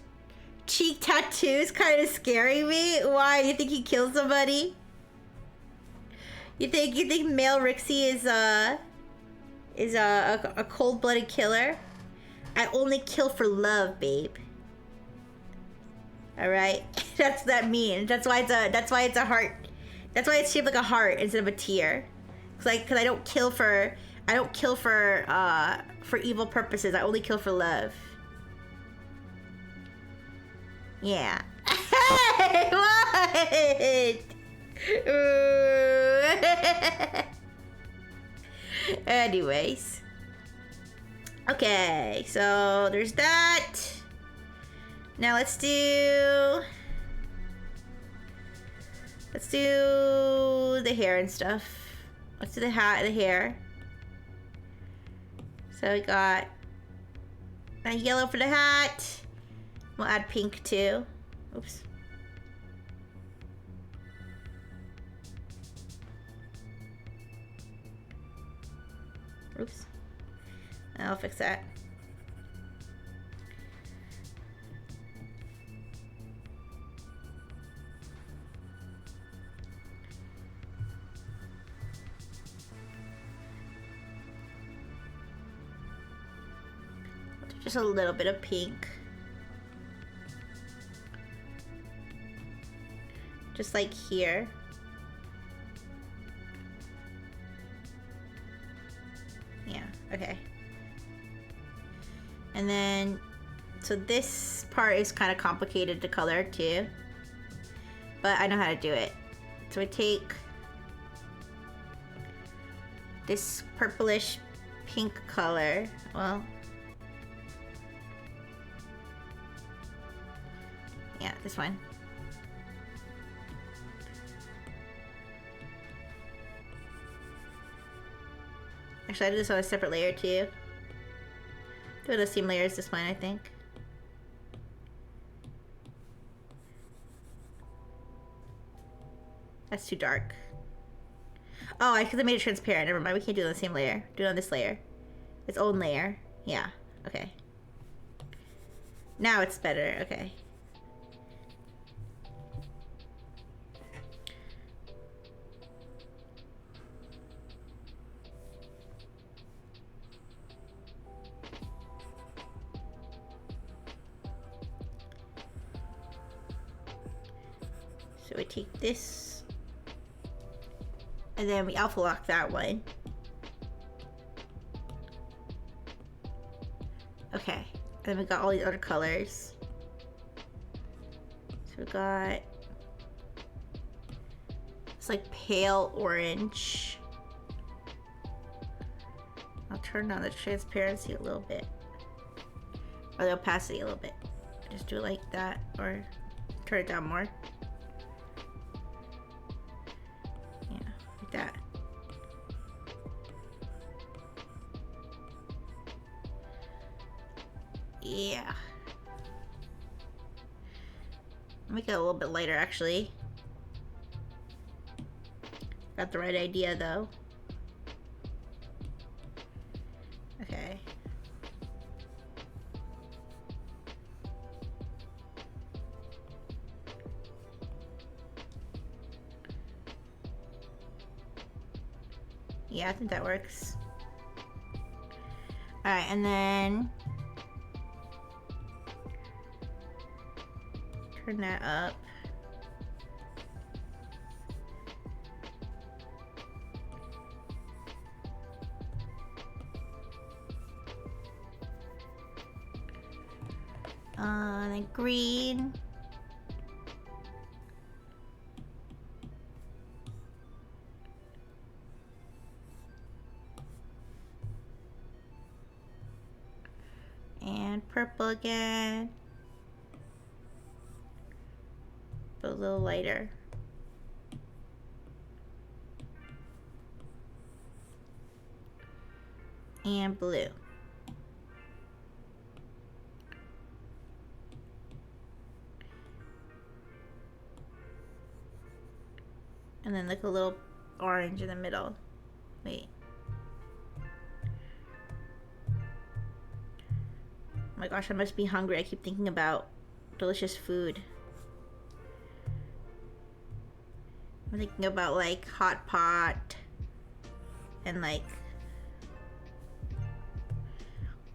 Speaker 1: cheek tattoo is kind of scaring me. Why? You think he killed somebody? You think male Rixie is a cold-blooded killer? I only kill for love, babe. All right, that's what that means. That's why it's a heart. That's why it's shaped like a heart instead of a tear. Cause I don't kill for evil purposes. I only kill for love. Yeah. Hey, what? Anyways. Okay, so there's that. Now let's do the hair and stuff. Let's do the hat and the hair. So we got a yellow for the hat. We'll add pink too. Oops. Oops. I'll fix that. Just a little bit of pink. Just like here. Yeah, okay. And then, so this part is kind of complicated to color too. But I know how to do it. So I take this purplish pink color. Well, yeah, this one. Actually, I did this on a separate layer too. Do the same layer as this one, I think. That's too dark. Oh, I could have made it transparent. Never mind. We can't do it on the same layer. Do it on this layer. Its own layer. Yeah. Okay. Now it's better. Okay. So we take this, and then we alpha lock that one. Okay, and then we got all these other colors. So we got, it's like pale orange. I'll turn down the transparency a little bit, or the opacity a little bit. Just do it like that, or turn it down more. That. Yeah. Make it a little bit lighter, actually. Got the right idea, though. Okay. Yeah, I think that works. Alright, and then turn that up. Then green. And purple again, but a little lighter. And blue. And then like a little orange in the middle. Wait. my gosh, I must be hungry. I keep thinking about delicious food. I'm thinking about like hot pot and like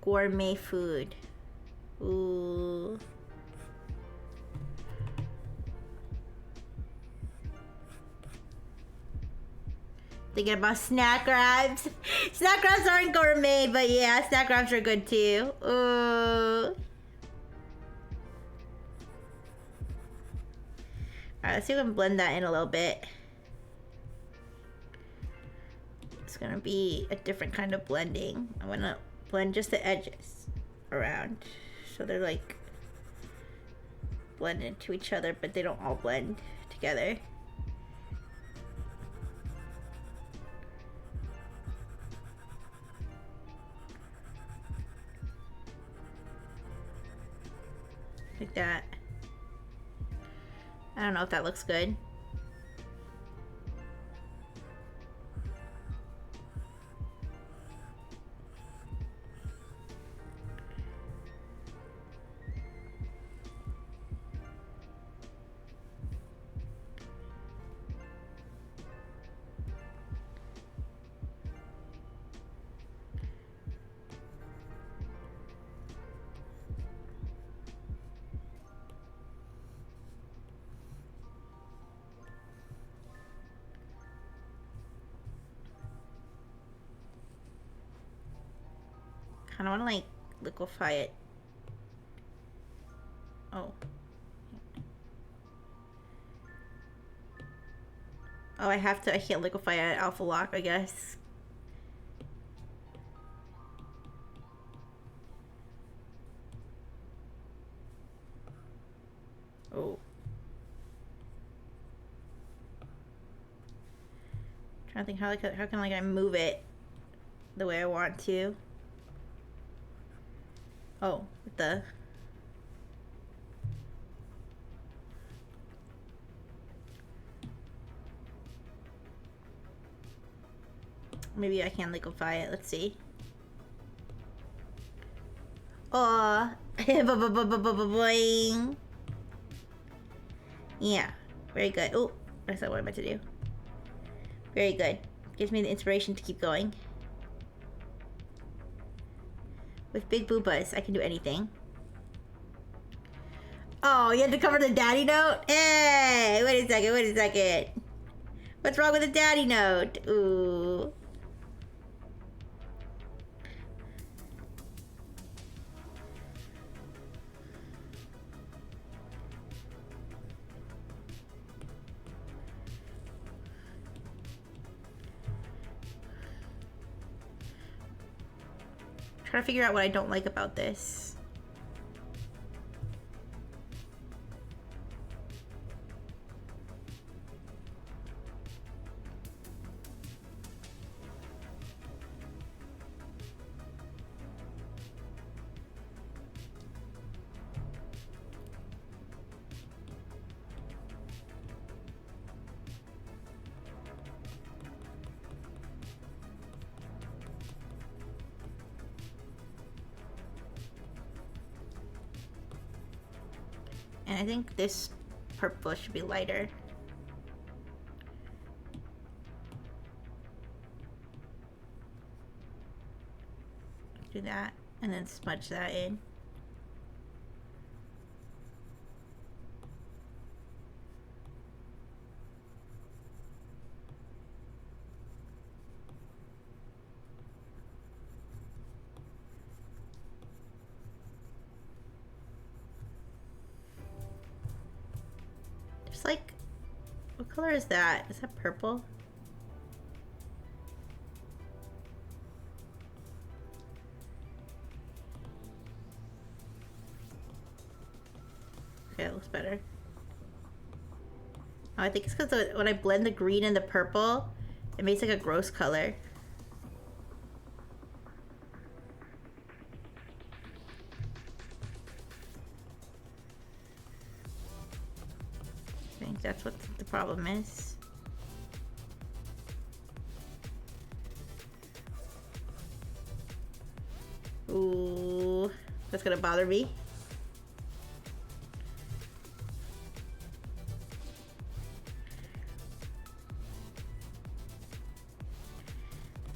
Speaker 1: gourmet food. Ooh. Thinking about snack wraps. Snack wraps aren't gourmet, but yeah, snack wraps are good too. Ooh. Alright, let's see if we can blend that in a little bit. It's gonna be a different kind of blending. I'm gonna blend just the edges around so they're like blend into each other, but they don't all blend together. Like that. I don't know if that looks good. I don't want to like liquefy it. Oh. Oh, I can't liquefy it at alpha lock, I guess. Oh. Trying to think how can like I move it the way I want to. Oh, with the maybe I can liquefy it. Let's see. Oh, boing. Yeah, very good. Oh, that's not what I meant to do. Very good. Gives me the inspiration to keep going. With big boobas, I can do anything. Oh, you had to cover the daddy note? Hey, wait a second. What's wrong with the daddy note? Ooh. Trying to figure out what I don't like about this. And I think this purple should be lighter. Do that, and then smudge that in. There's like, what color is that? Is that purple? Okay, it looks better. Oh, I think it's because when I blend the green and the purple, it makes like a gross color. I think that's what the problem is. Ooh. That's gonna bother me.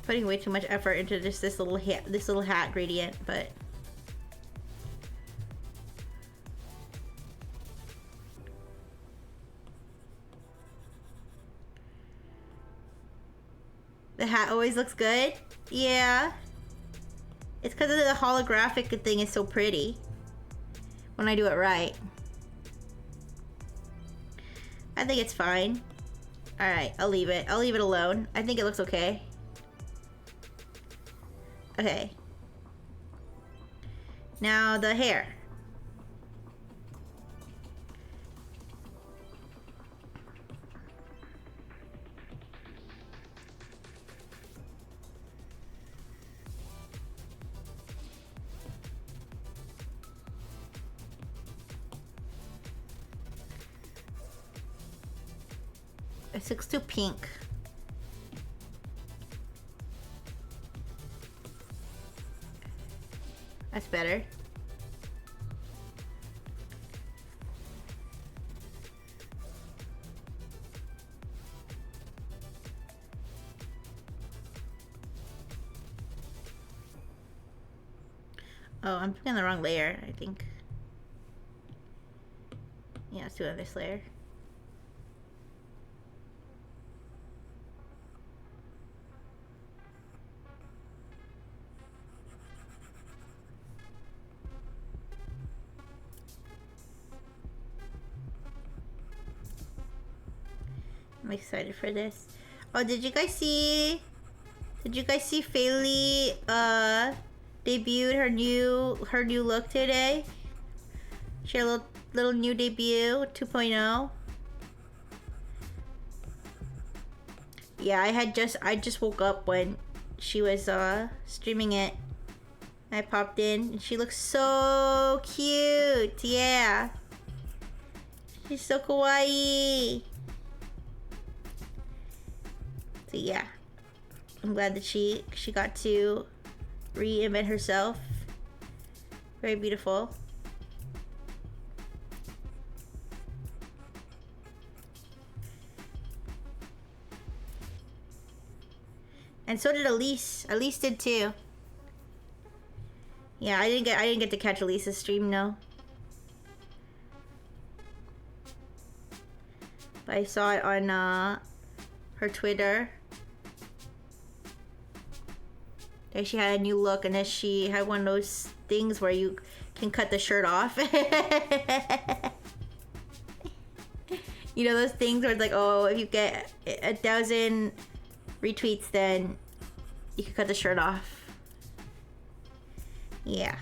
Speaker 1: Putting way too much effort into just this little hat gradient, but the hat always looks good. Yeah, it's because of the holographic thing is so pretty when I do it right. I think it's fine. All right, I'll leave it. I'll leave it alone. I think it looks okay. Okay. Now the hair. It looks too pink. That's better. Oh, I'm picking the wrong layer, I think. Yeah, let's do this layer. I'm excited for this. Oh, did you guys see Faylee debuted her new look today? She had a little new debut 2.0. Yeah, I just woke up when she was streaming it. I popped in and she looks so cute. Yeah. She's so kawaii. So yeah, I'm glad that she got to reinvent herself. Very beautiful. And so did Elise. Elise did too. Yeah, I didn't get to catch Elise's stream, no. But I saw it on her Twitter. That she had a new look, and then she had one of those things where you can cut the shirt off. You know those things where it's like, oh, if you get 1,000 retweets, then you can cut the shirt off. Yeah.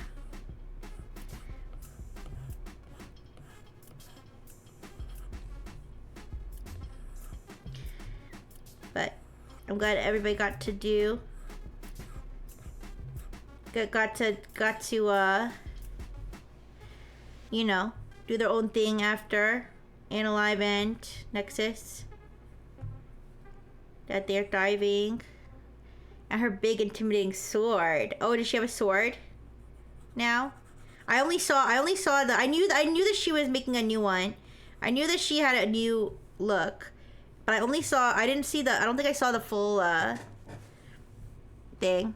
Speaker 1: But I'm glad everybody got to you know, do their own thing after Unalive and Nexus. That they're thriving. And her big intimidating sword. Oh, does she have a sword now? I only saw the I knew that she was making a new one. I knew that she had a new look. But I don't think I saw the full thing.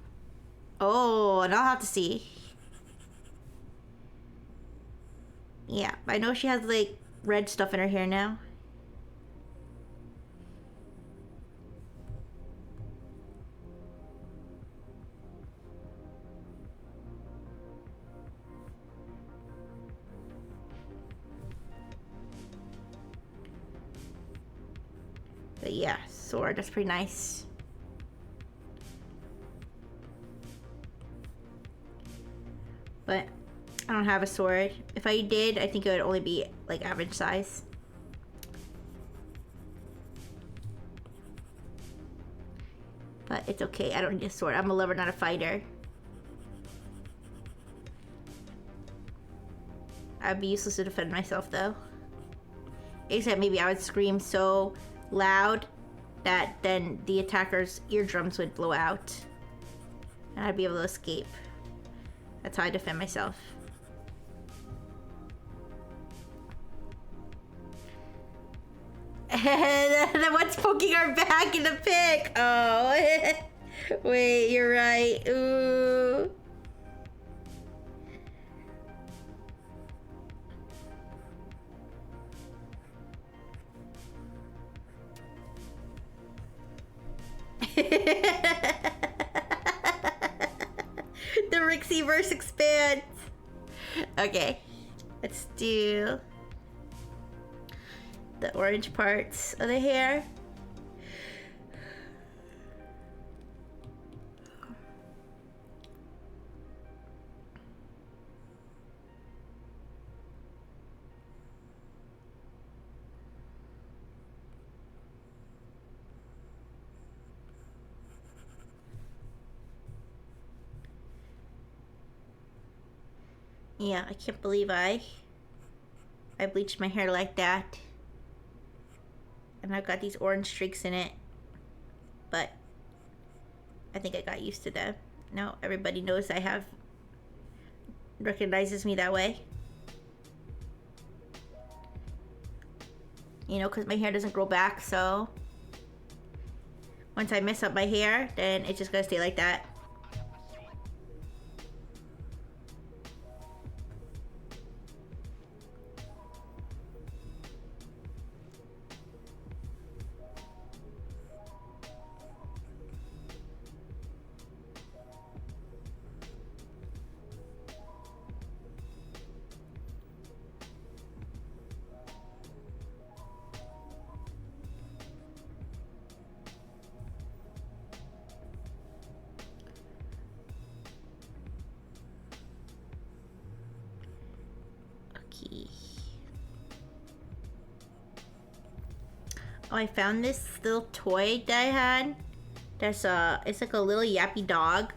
Speaker 1: Oh, and I'll have to see. Yeah, I know she has like red stuff in her hair now. But yeah, sword, that's pretty nice. But I don't have a sword. If I did, I think it would only be like average size. But it's okay, I don't need a sword. I'm a lover, not a fighter. I'd be useless to defend myself though. Except maybe I would scream so loud that then the attacker's eardrums would blow out. And I'd be able to escape. That's how I defend myself. And then what's poking our back in the pic? Oh. Wait, you're right. Ooh. The Rixieverse expands. Okay, let's do the orange parts of the hair. Yeah, I can't believe I bleached my hair like that. And I've got these orange streaks in it. But I think I got used to them. Now everybody knows recognizes me that way. You know, because my hair doesn't grow back, so once I mess up my hair, then it's just gonna stay like that. Oh, I found this little toy that I had. It's like a little yappy dog.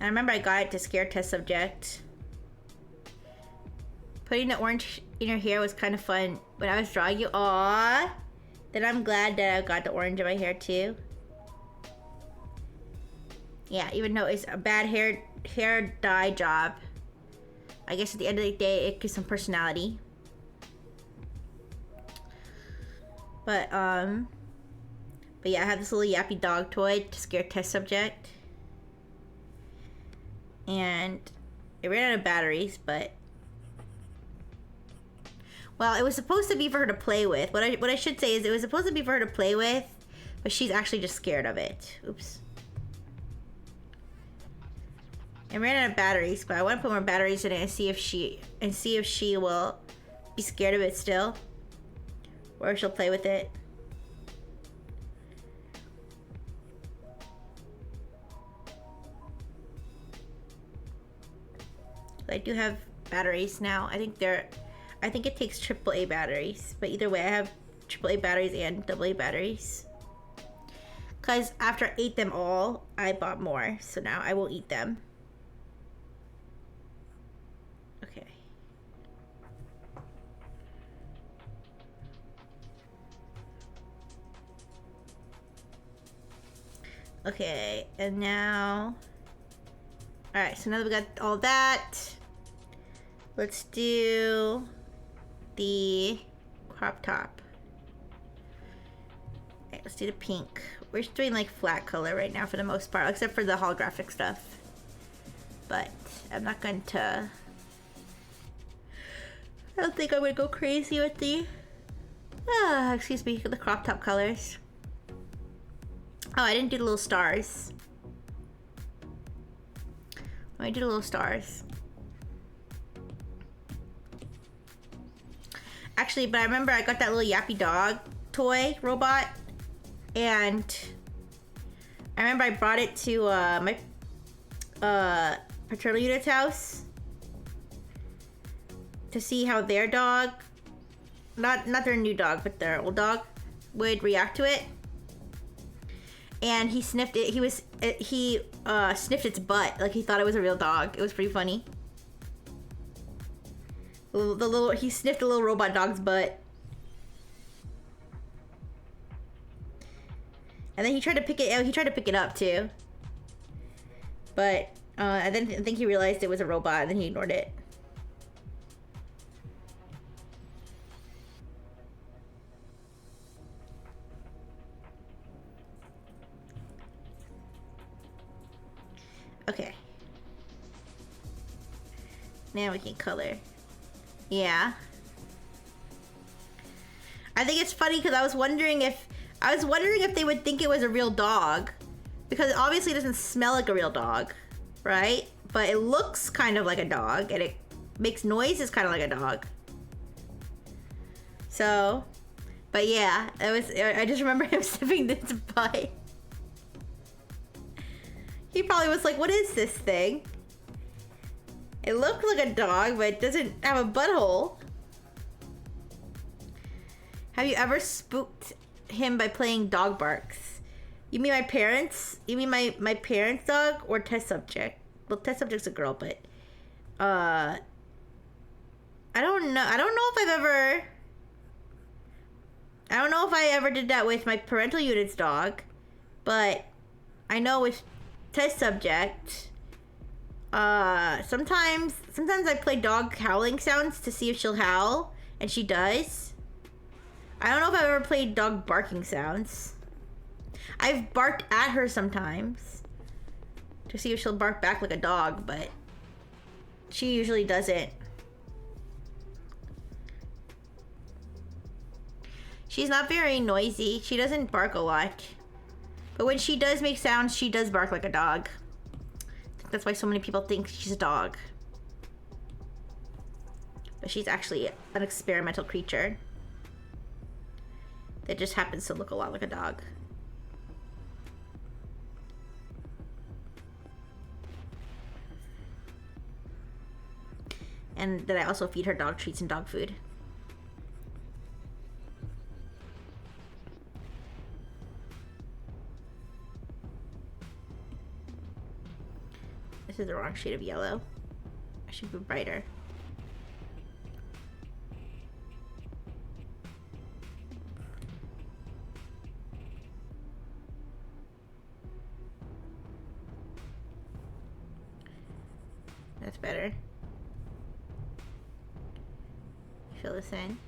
Speaker 1: I remember I got it to scare test subject. Putting the orange in your hair was kind of fun when I was drawing you. Aww. Then I'm glad that I got the orange in my hair too. Yeah, even though it's a bad hair dye job, I guess at the end of the day it gives some personality. But yeah, I have this little yappy dog toy to scare test subject. And it ran out of batteries, but well, it was supposed to be for her to play with. What I should say is it was supposed to be for her to play with, but she's actually just scared of it. Oops. It ran out of batteries, but I want to put more batteries in it and see if she will be scared of it still. Or she'll play with it. I do have batteries now. I think it takes AAA batteries, but either way, I have AAA batteries and AA batteries. Cause after I ate them all, I bought more, so now I will eat them. Okay. Okay, and now... Alright, so now that we got all that, let's do the crop top. Okay, let's do the pink. We're just doing like flat color right now for the most part, except for the holographic stuff. But I'm not going to... I don't think I'm going to go crazy with the... excuse me, the crop top colors. Oh, I didn't do the little stars. I did the little stars. Actually, but I remember I got that little yappy dog toy robot, and I remember I brought it to my paternal unit's house to see how their dog, not their new dog, but their old dog, would react to it. And he sniffed it. He sniffed its butt like he thought it was a real dog. It was pretty funny. He sniffed a little robot dog's butt. And then he tried to pick it. He tried to pick it up too. But I think he realized it was a robot, and then he ignored it. Okay. Now we can color. Yeah. I think it's funny because I was wondering if they would think it was a real dog, because it obviously doesn't smell like a real dog, right? But it looks kind of like a dog, and it makes noises kind of like a dog. So, but yeah, I just remember him sniffing this butt. He probably was like, what is this thing? It looks like a dog, but it doesn't have a butthole. Have you ever spooked him by playing dog barks? You mean my parents? You mean my parents' dog or test subject? Well, test subject's a girl, but I don't know. I don't know if I ever did that with my parental unit's dog, but I know with test subject, sometimes I play dog howling sounds to see if she'll howl, and she does. I don't know if I've ever played dog barking sounds. I've barked at her sometimes to see if she'll bark back like a dog, but she usually doesn't. She's not very noisy. She doesn't bark a lot. But when she does make sounds, she does bark like a dog. I think that's why so many people think she's a dog. But she's actually an experimental creature that just happens to look a lot like a dog. And that I also feed her dog treats and dog food. This is the wrong shade of yellow. I should be brighter. That's better. Fill this in.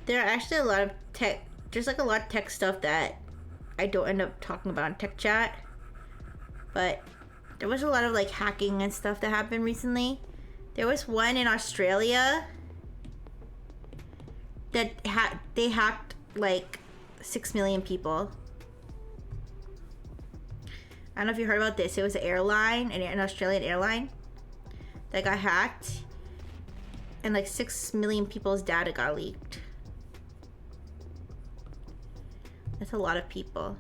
Speaker 1: There are actually a lot of tech, there's like a lot of tech stuff that I don't end up talking about in tech chat, but there was a lot of like hacking and stuff that happened recently. There was one in Australia that they hacked like 6 million people. I don't know if you heard about this. It was an airline, an Australian airline that got hacked, and like 6 million people's data got leaked. That's a lot of people.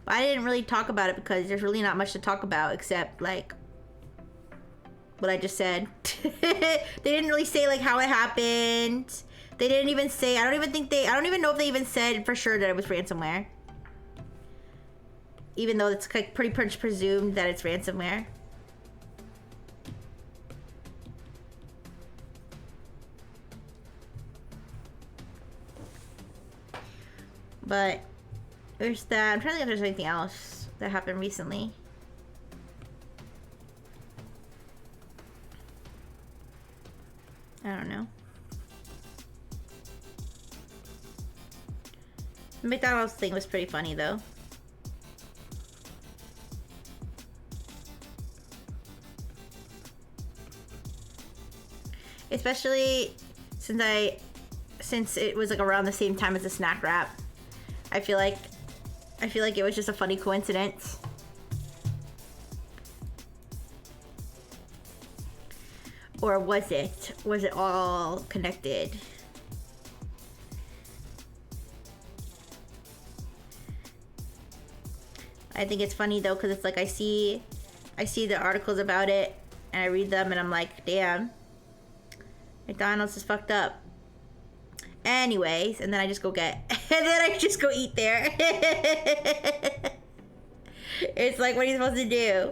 Speaker 1: But I didn't really talk about it because there's really not much to talk about except like what I just said. They didn't really say like how it happened. They didn't even say, I don't even know if they even said for sure that it was ransomware. Even though it's like pretty much presumed that it's ransomware. But there's that. I'm trying to think if there's anything else that happened recently. I don't know. The McDonald's thing was pretty funny though. Especially since it was like around the same time as the snack wrap. I feel like it was just a funny coincidence. Or was it? Was it all connected? I think it's funny though, because it's like I see the articles about it and I read them and I'm like, damn, McDonald's is fucked up. Anyways, and then I just go get, and then I just go eat there. It's like, what are you supposed to do?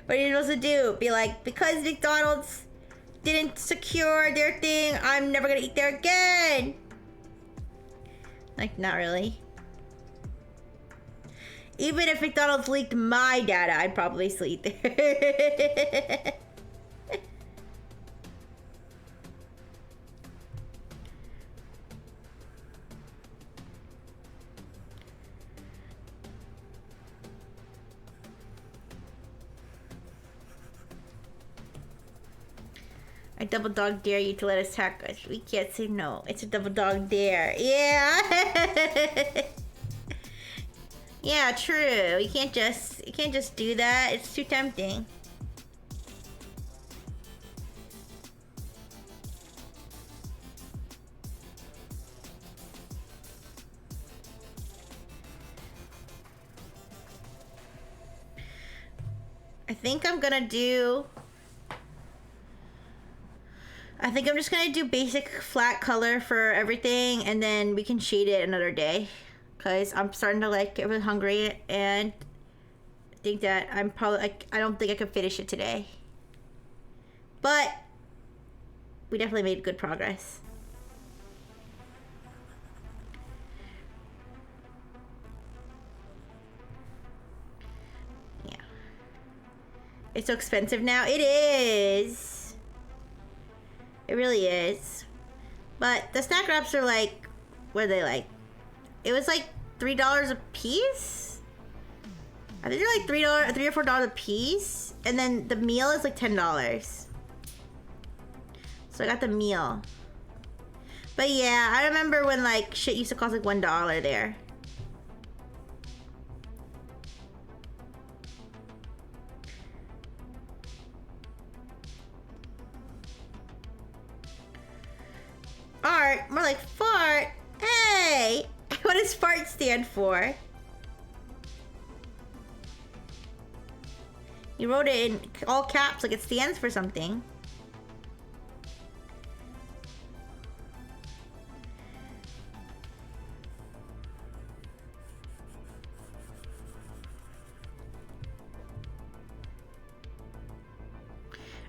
Speaker 1: What are you supposed to do? Be like, because McDonald's didn't secure their thing, I'm never gonna eat there again. Like, not really. Even if McDonald's leaked my data, I'd probably sleep there. I double dog dare you to let us hack us. We can't say no. It's a double dog dare. Yeah. Yeah, true. You can't just do that. It's too tempting. I think I'm just gonna do basic flat color for everything, and then we can shade it another day. Cause I'm starting to like get really hungry, and I think that I'm probably like, I don't think I can finish it today. But we definitely made good progress. Yeah. It's so expensive now. It is. It really is. But the snack wraps are like, what are they like? It was like $3 a piece? I think they're like $3 or $4 a piece. And then the meal is like $10. So I got the meal. But yeah, I remember when like shit used to cost like $1 there. Art, more like fart. Hey, what does fart stand for? You wrote it in all caps like it stands for something.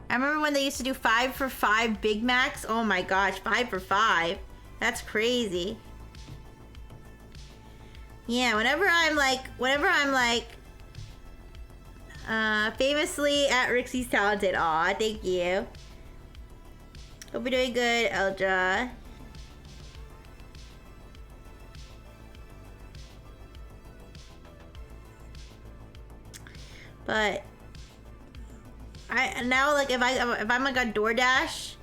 Speaker 1: I remember when they used to do 5 for $5 Big Macs. Oh my gosh, 5 for $5. That's crazy. Yeah, whenever I'm like, famously at Rixie's Talented. Aw, thank you. Hope you're doing good, Eldra. But I now like if I'm like on DoorDash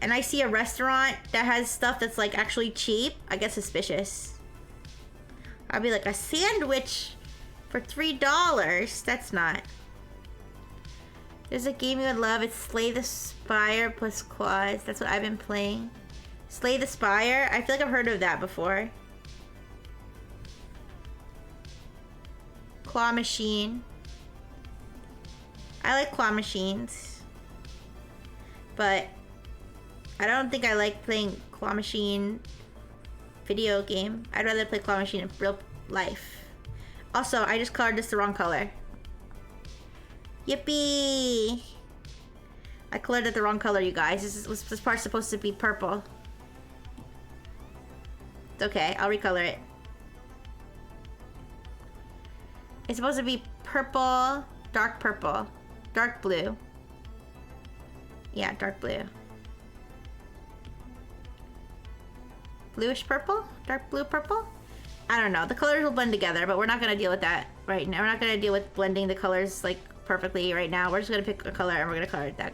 Speaker 1: and I see a restaurant that has stuff that's like actually cheap, I get suspicious. I'll be like, a sandwich for $3? That's not. There's a game you would love. It's Slay the Spire plus Claws. That's what I've been playing. Slay the Spire? I feel like I've heard of that before. Claw Machine. I like claw machines. But I don't think I like playing claw machine video game. I'd rather play claw machine in real life. Also, I just colored this the wrong color. Yippee! I colored it the wrong color, you guys. This part's supposed to be purple. It's okay, I'll recolor it. It's supposed to be purple, dark blue. Yeah, dark blue. Bluish purple? Dark blue purple? I don't know. The colors will blend together, but we're not going to deal with that right now. We're not going to deal with blending the colors like perfectly right now. We're just going to pick a color and we're going to color that.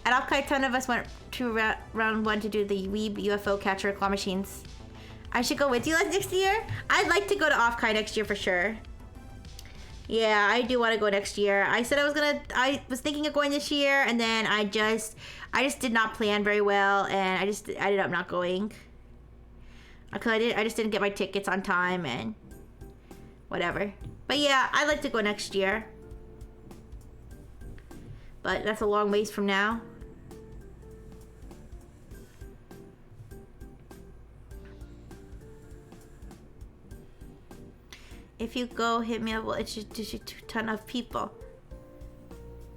Speaker 1: At Off-Kai, 10 of us went to round 1 to do the Weeb UFO catcher claw machines. I should go with you next year? I'd like to go to Off-Kai next year for sure. Yeah, I do want to go next year. I said I was thinking of going this year, and then I just did not plan very well, and I ended up not going. Because I just didn't get my tickets on time, and whatever. But yeah, I'd like to go next year. But that's a long ways from now. If you go, hit me up. Well, it's just a ton of people.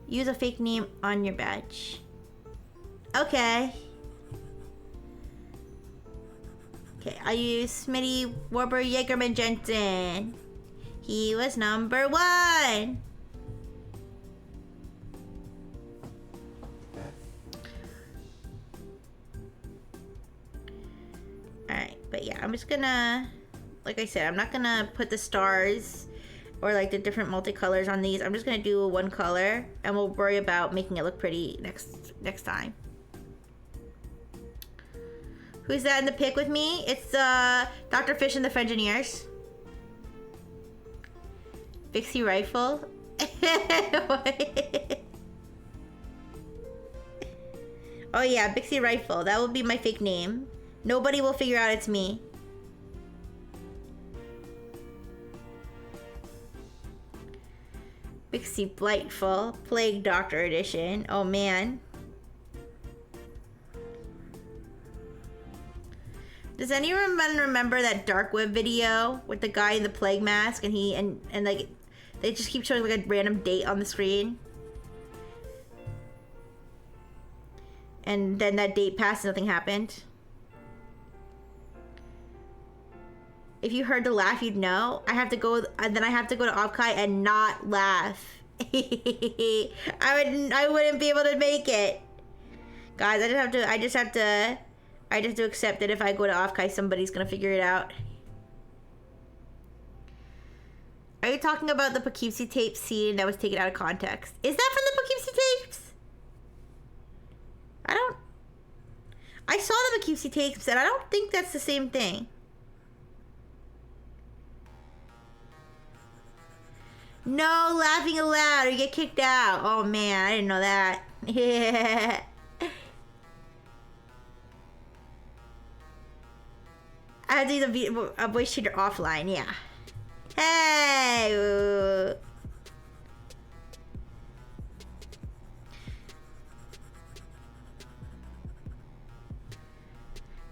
Speaker 1: Use a fake name on your badge. Okay. Okay, I'll use Smitty Warburg Jaegerman Jensen. He was number 1. Alright, but yeah, I'm just gonna, like I said, I'm not gonna put the stars or like the different multicolors on these. I'm just gonna do one color and we'll worry about making it look pretty next time. Who's that in the pic with me? It's Dr. Fish and the Frengineers. Bixie Rifle. Oh yeah, Bixie Rifle. That will be my fake name. Nobody will figure out it's me. Bixie Blightful. Plague Doctor Edition. Oh man. Does anyone remember that dark web video with the guy in the plague mask and he and like they just keep showing like a random date on the screen? And then that date passed and nothing happened. If you heard the laugh, you'd know. I have to go, and then I have to go to Opkai and not laugh. I wouldn't be able to make it. Guys, I just have to accept that if I go to Offkai, somebody's gonna figure it out. Are you talking about the Poughkeepsie tape scene that was taken out of context? Is that from the Poughkeepsie tapes? I saw the Poughkeepsie tapes and I don't think that's the same thing. No laughing aloud or you get kicked out. Oh man, I didn't know that. Yeah. I have to use a voice changer offline, yeah. Hey! Ooh.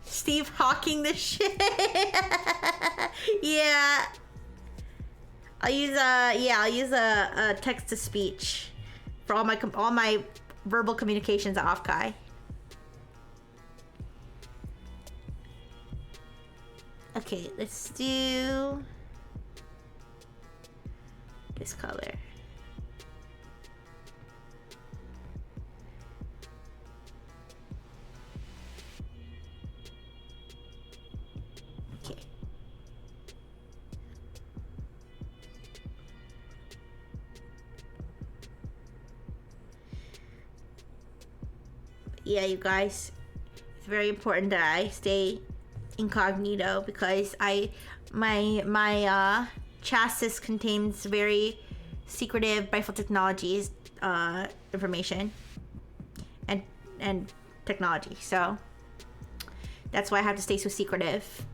Speaker 1: Steve Hawking the shit. Yeah. I'll use a text to speech for all my verbal communications at Offkai. Okay, let's do this color. Okay. Yeah, you guys, it's very important that I stay incognito because my chassis contains very secretive Brightful Technologies information and technology, so that's why I have to stay so secretive.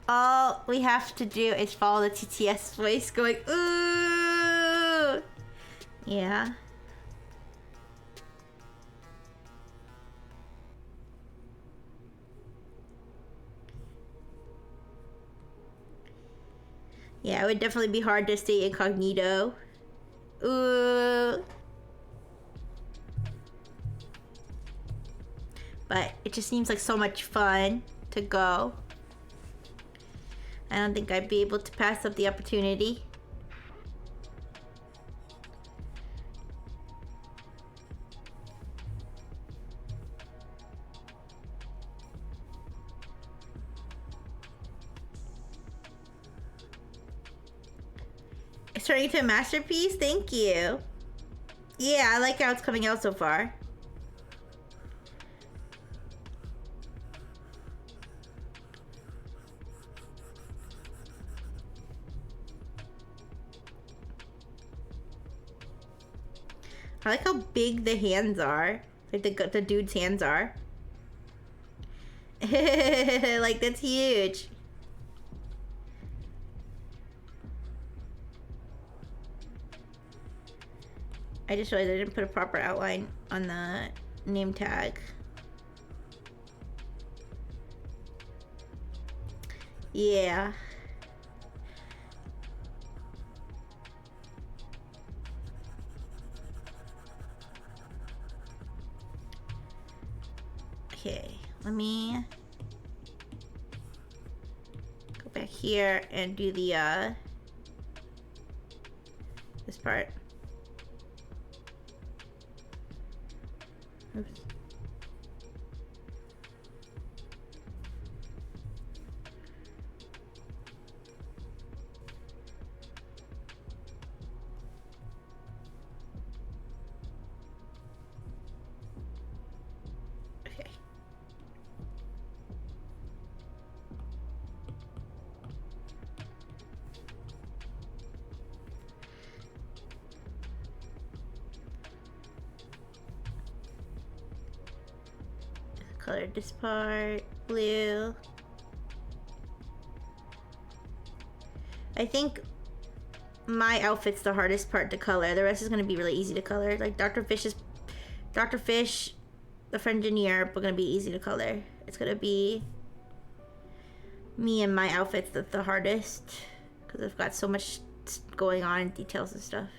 Speaker 1: All we have to do is follow the TTS voice going, ooh! Yeah. Yeah, it would definitely be hard to stay incognito. Ooh. But it just seems like so much fun to go. I don't think I'd be able to pass up the opportunity. It's turning into a masterpiece? Thank you. Yeah, I like how it's coming out so far. I like how big the hands are. Like the dude's hands are. Like, that's huge. I just realized I didn't put a proper outline on the name tag. Yeah. Okay, let me go back here and do the this part. Oops. Okay. Color this part blue. I think my outfit's the hardest part to color. The rest is gonna be really easy to color. Like Dr. Fish, the Friengineer are gonna be easy to color. It's gonna be me and my outfits that's the hardest because I've got so much going on in details and stuff.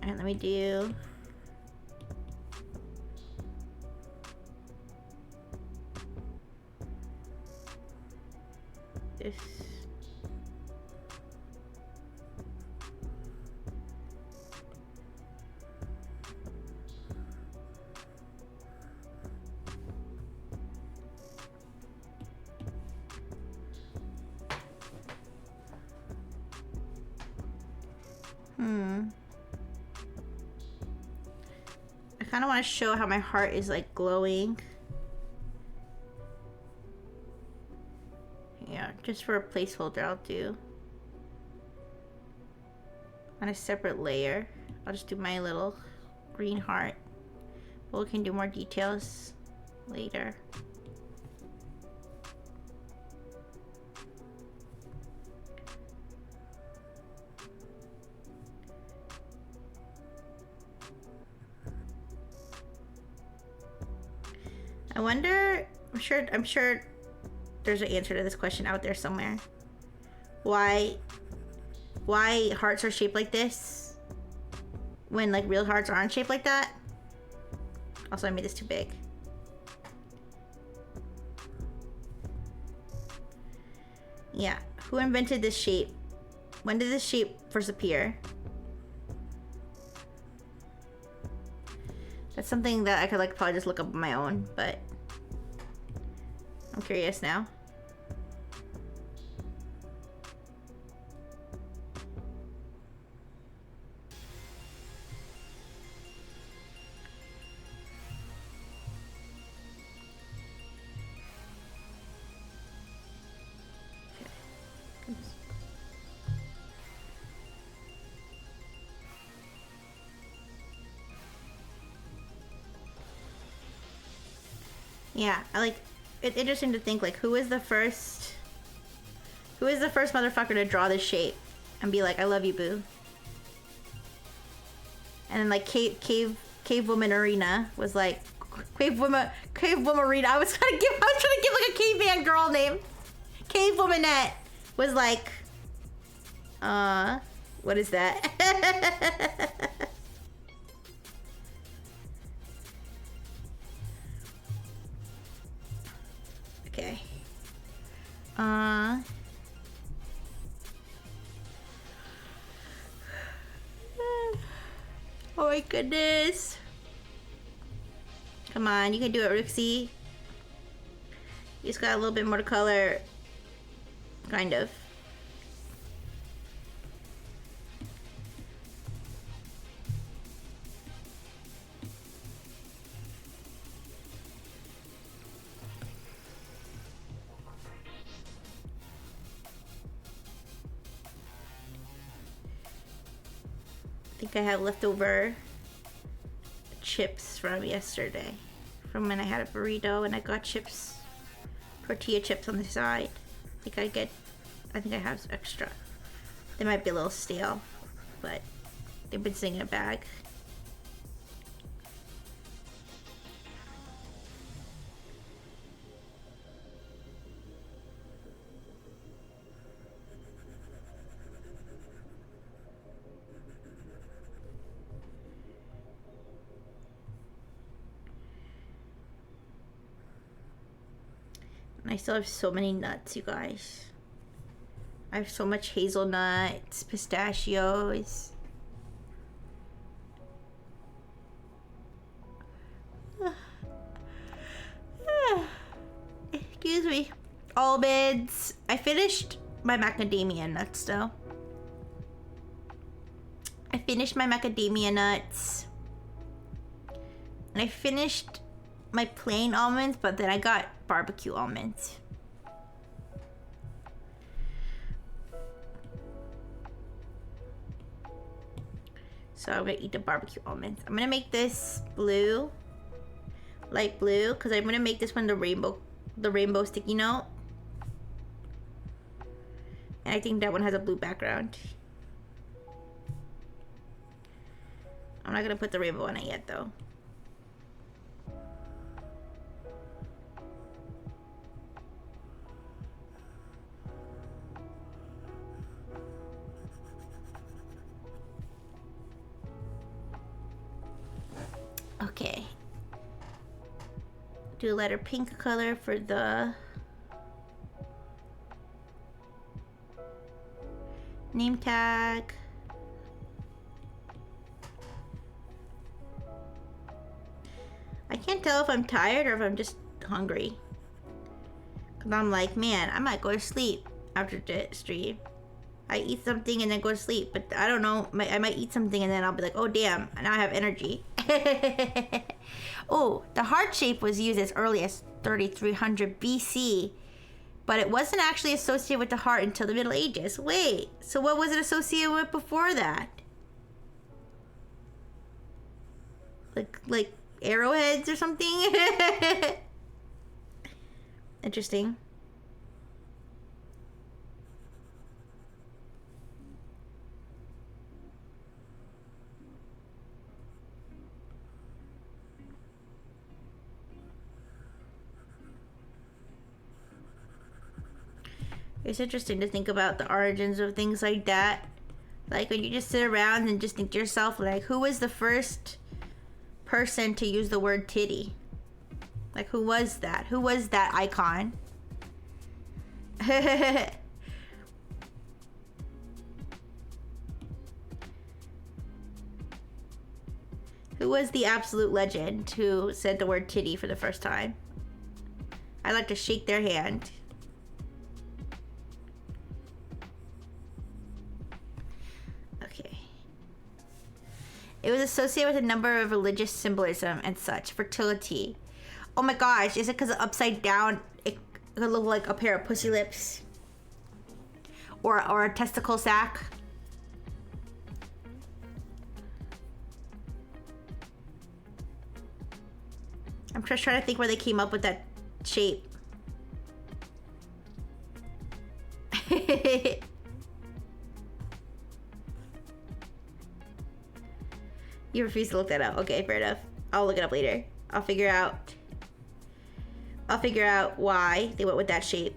Speaker 1: Alright, let me do this. I kind of want to show how my heart is like glowing. Yeah, just for a placeholder I'll do on a separate layer. I'll just do my little green heart. But we can do more details later. I wonder, I'm sure there's an answer to this question out there somewhere. Why hearts are shaped like this when like real hearts aren't shaped like that? Also, I made this too big. Yeah, who invented this shape? When did this shape first appear? That's something that I could like probably just look up on my own, but I'm curious now. Yeah, I like it's interesting to think like who is the first motherfucker to draw this shape and be like, I love you, boo. And then like Cave Woman Arena was like Cave Woman Arena. I was trying to give like a caveman girl name. Cave Womanette was like what is that? Okay. Oh my goodness. Come on, you can do it, Rixie. You just got a little bit more to color. Kind of. I think I have leftover chips from yesterday from when I had a burrito and I got chips, tortilla chips on the side. I think I have extra. They might be a little stale, but they've been sitting in a bag. I still have so many nuts, you guys. I have so much hazelnuts, pistachios. Excuse me. Almonds. I finished my macadamia nuts though. I finished my macadamia nuts. And I finished my plain almonds, but then I got barbecue almonds. So I'm gonna eat the barbecue almonds. I'm gonna make this blue, light blue, because I'm gonna make this one the rainbow sticky note. And I think that one has a blue background. I'm not gonna put the rainbow on it yet though. Okay. Do a letter pink color for the name tag. I can't tell if I'm tired or if I'm just hungry. Cause I'm like, man, I might go to sleep after the stream. I eat something and then go to sleep, but I don't know. I might eat something and then I'll be like, oh damn, now I have energy. Oh, the heart shape was used as early as 3300 BC, but it wasn't actually associated with the heart until the Middle Ages. Wait, so what was it associated with before that? Like arrowheads or something? Interesting. It's interesting to think about the origins of things like that. Like when you just sit around and just think to yourself, like, who was the first person to use the word titty? Like, who was that? Who was that icon? Who was the absolute legend who said the word titty for the first time? I'd like to shake their hand. It was associated with a number of religious symbolism and such. Fertility. Oh my gosh, is it because upside down it could look like a pair of pussy lips? Or a testicle sack? I'm just trying to think where they came up with that shape. You refuse to look that up. Okay, fair enough. I'll look it up later. I'll figure out why they went with that shape.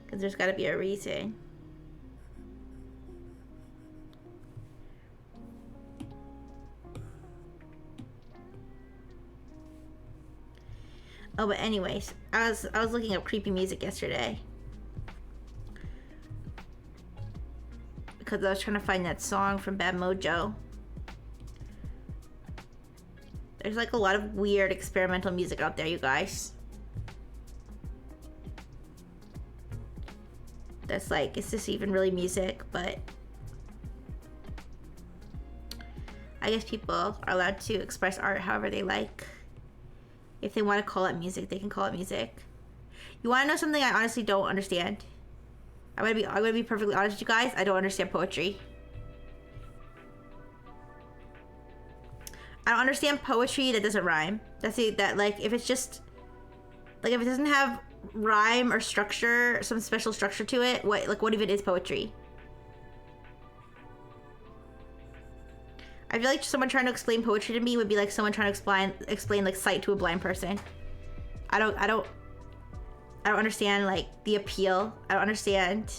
Speaker 1: Because there's got to be a reason. Oh, but anyways, I was looking up creepy music yesterday because I was trying to find that song from Bad Mojo. There's like a lot of weird experimental music out there, you guys. That's like, is this even really music? But I guess people are allowed to express art however they like. If they want to call it music, they can call it music. You want to know something I honestly don't understand? I'm gonna be perfectly honest with you guys. I don't understand poetry. I don't understand poetry that doesn't rhyme. That's it. That like if it's just like if it doesn't have rhyme or structure, some special structure to it, what even is poetry? I feel like someone trying to explain poetry to me would be like someone trying to explain like sight to a blind person. I don't understand like the appeal. I don't understand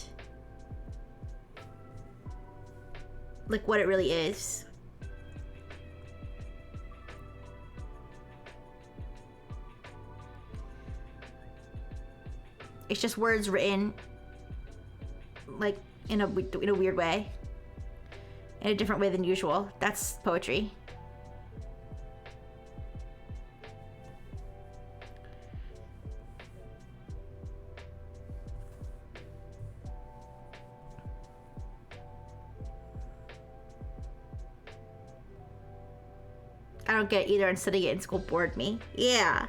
Speaker 1: like what it really is. It's just words written like in a weird way. In a different way than usual. That's poetry. I don't get it either, and studying it in school bored me. Yeah.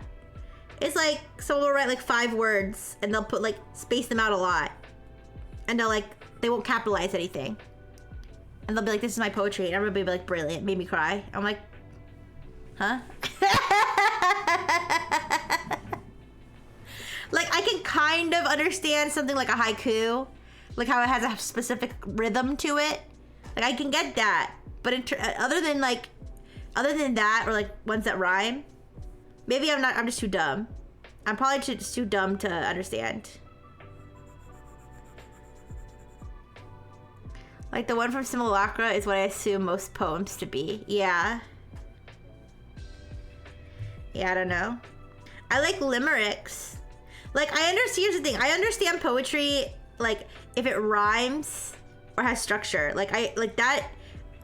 Speaker 1: It's like someone will write like 5 words and they'll put like space them out a lot. And they won't capitalize anything. And they'll be like, this is my poetry. And everybody will be like, brilliant. Made me cry. I'm like, huh? Like, I can kind of understand something like a haiku. Like how it has a specific rhythm to it. Like, I can get that. But other than that, or like ones that rhyme, maybe I'm just too dumb. I'm probably just too dumb to understand. Like the one from Simulacra is what I assume most poems to be. Yeah. Yeah, I don't know. I like limericks. Like here's the thing. I understand poetry, like if it rhymes or has structure. Like that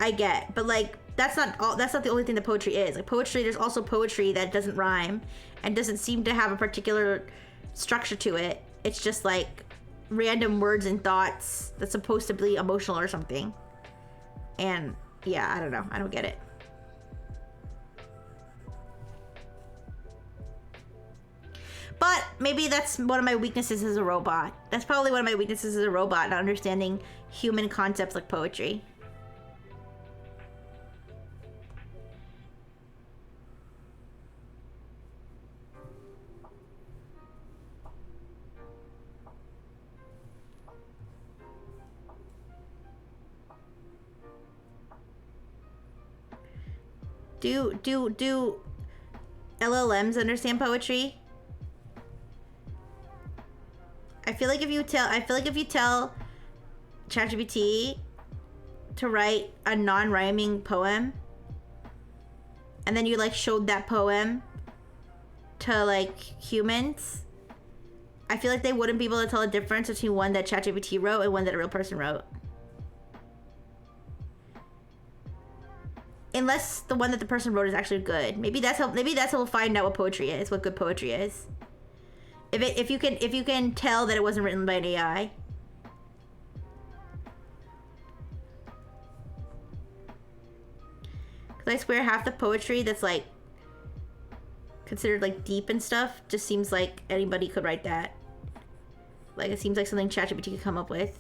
Speaker 1: I get. But like that's not the only thing that poetry is. Like poetry, there's also poetry that doesn't rhyme and doesn't seem to have a particular structure to it. It's just like random words and thoughts that's supposed to be emotional or something. And yeah, I don't know. I don't get it. But maybe that's one of my weaknesses as a robot. That's probably one of my weaknesses as a robot, not understanding human concepts like poetry. Do LLMs understand poetry? I feel like if you tell ChatGPT to write a non-rhyming poem, and then you like showed that poem to like humans, I feel like they wouldn't be able to tell the difference between one that ChatGPT wrote and one that a real person wrote. Unless the one that the person wrote is actually good. Maybe that's how we'll find out what poetry is, what good poetry is. If you can tell that it wasn't written by an AI. Cause I swear half the poetry that's like considered like deep and stuff just seems like anybody could write that. Like it seems like something ChatGPT could come up with.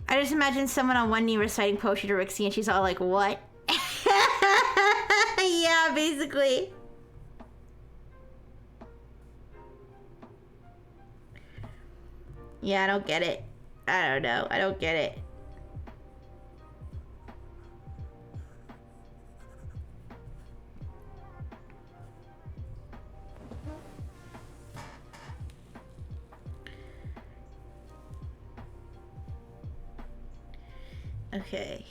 Speaker 1: I just imagine someone on one knee reciting poetry to Rixie and she's all like, what? Yeah, basically. Yeah, I don't get it. I don't know. I don't get it. Okay.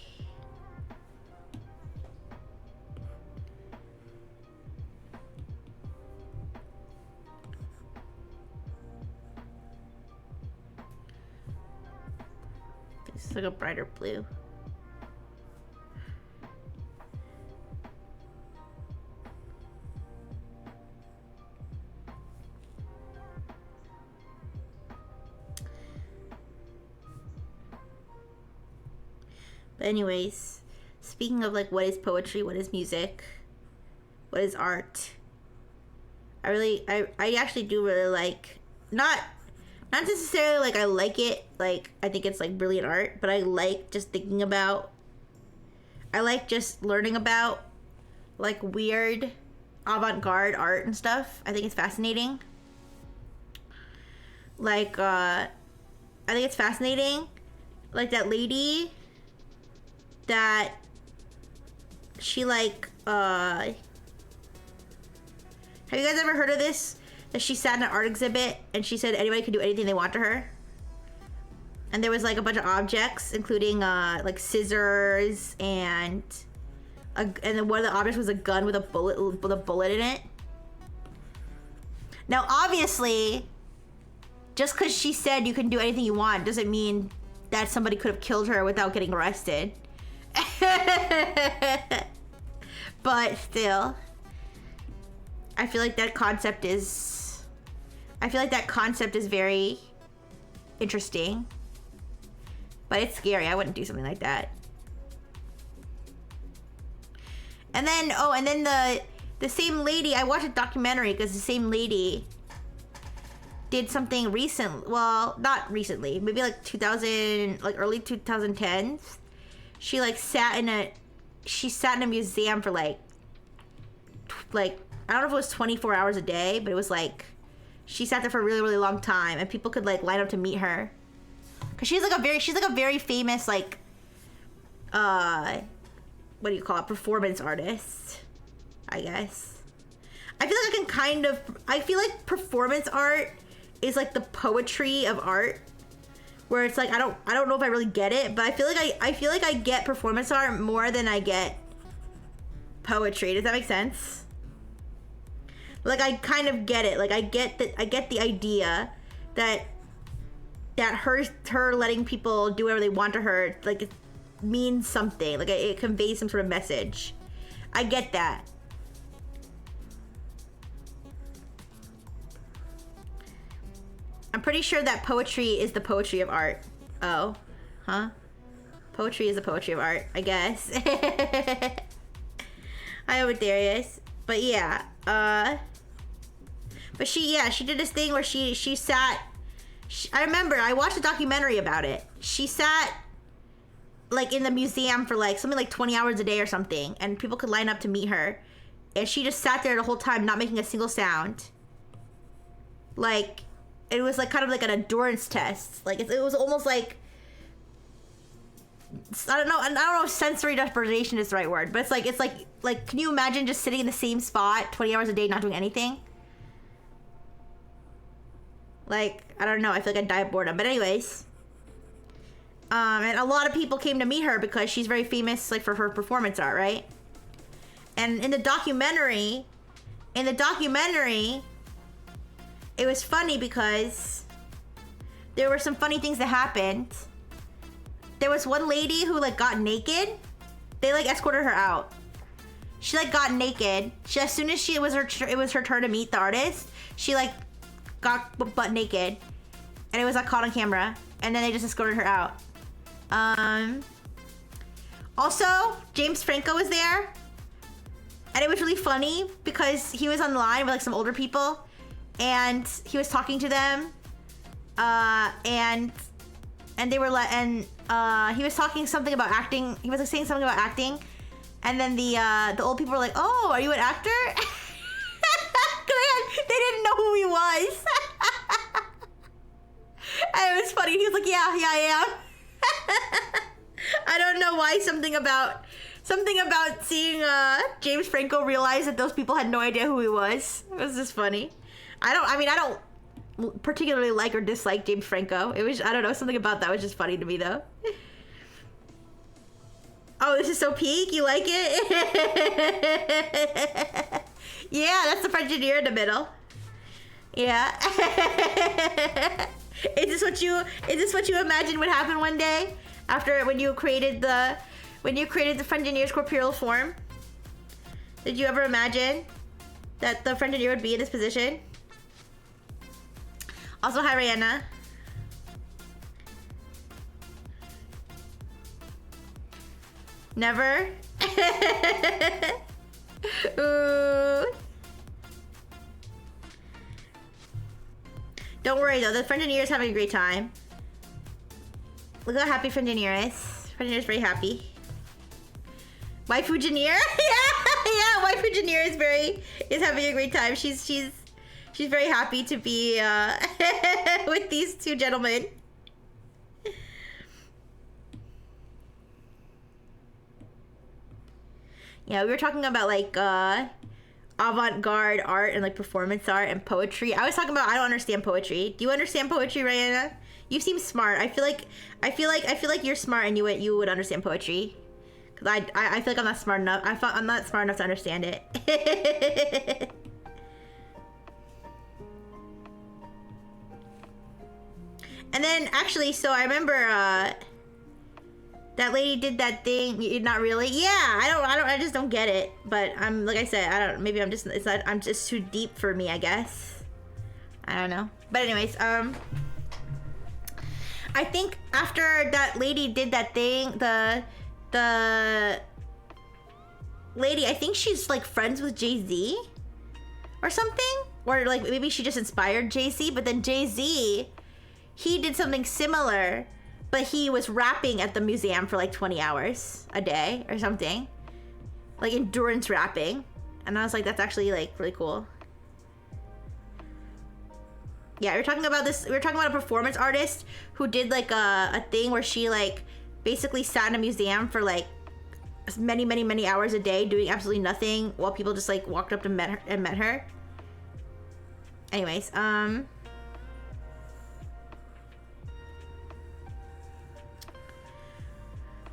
Speaker 1: This is like a brighter blue. But anyways, speaking of like what is poetry, what is music, what is art, I actually do really like, not necessarily like I like it, like I think it's like brilliant art, but I like just thinking about, I like just learning about like weird avant-garde art and stuff. I think it's fascinating. Like I think it's fascinating, like that lady that she like have you guys ever heard of this? That she sat in an art exhibit and she said anybody could do anything they want to her. And there was like a bunch of objects, including like scissors and then one of the objects was a gun with a bullet in it. Now, obviously, just because she said you can do anything you want doesn't mean that somebody could have killed her without getting arrested. But still, I feel like that concept is very interesting. But it's scary. I wouldn't do something like that. And then, the same lady, I watched a documentary because the same lady did something recent. Well, not recently. Maybe like 2000, like early 2010s. She like sat in a museum for like I don't know if it was 24 hours a day, but it was like, she sat there for a really, really long time and people could like line up to meet her. Cause she's like a very famous, like, what do you call it? Performance artist, I guess. I feel like performance art is like the poetry of art, where it's like, I don't know if I really get it, but I feel like I get performance art more than I get poetry. Does that make sense? Like, I kind of get it. Like, I get the idea that her letting people do whatever they want to her, like, it means something. Like, it conveys some sort of message. I get that. I'm pretty sure that poetry is the poetry of art. Oh. Huh? Poetry is the poetry of art, I guess. I hope Darius. But yeah, but she did this thing where she sat, I remember, I watched a documentary about it. She sat like in the museum for like something like 20 hours a day or something, and people could line up to meet her, and she just sat there the whole time not making a single sound. Like, it was like kind of like an endurance test. Like, it was almost like, I don't know if sensory deprivation is the right word, but it's like, can you imagine just sitting in the same spot 20 hours a day not doing anything? Like, I don't know, I feel like I'd die of boredom. But anyways, and a lot of people came to meet her because she's very famous, like, for her performance art, right? And in the documentary, it was funny because there were some funny things that happened. There was one lady who like got naked. They like escorted her out. She like got naked. As soon as it was her turn to meet the artist, she like got butt naked, and it was like caught on camera. And then they just escorted her out. Also, James Franco was there, and it was really funny because he was on the line with like some older people, and he was talking to them, and they were he was talking something about acting. He was like saying something about acting, and then the old people were like, "Oh, are you an actor?" They didn't know who he was. And it was funny. He was like, "Yeah, I am." I don't know why something about seeing James Franco realize that those people had no idea who he was. It was just funny. I don't particularly like or dislike James Franco. It was, I don't know, something about that was just funny to me though. Oh, this is so peak? You like it? Yeah, that's the French engineer in the middle. Yeah. Is this what you imagined would happen one day after when you created the French engineer's corporeal form? Did you ever imagine that the French engineer would be in this position? Also, hi, Rihanna. Never? Ooh. Don't worry though, the Friendineer is having a great time. Look how happy Friendineer is. Friendineer is very happy. Waifu Janier? yeah, Waifu Janier is having a great time. She's very happy to be with these two gentlemen. Yeah, we were talking about like avant-garde art and like performance art and poetry. I was talking about I don't understand poetry. Do you understand poetry, Rihanna? You seem smart. I feel like you're smart and you would understand poetry. Cause I feel like I'm not smart enough. I'm not smart enough to understand it. And then actually, so I remember that lady did that thing. Not really. Yeah, I just don't get it. But I'm like I said, I don't. Maybe I'm just. It's not. I'm just too deep for me, I guess. I don't know. But anyways, I think after that lady did that thing, the lady, I think she's like friends with Jay-Z or something, or like maybe she just inspired Jay-Z. But then Jay-Z, he did something similar. But he was rapping at the museum for like 20 hours a day or something. Like endurance rapping. And I was like, that's actually like really cool. Yeah, we were talking about this. We were talking about a performance artist who did like a thing where she like basically sat in a museum for like many hours a day doing absolutely nothing while people just like walked up and met her. Anyways,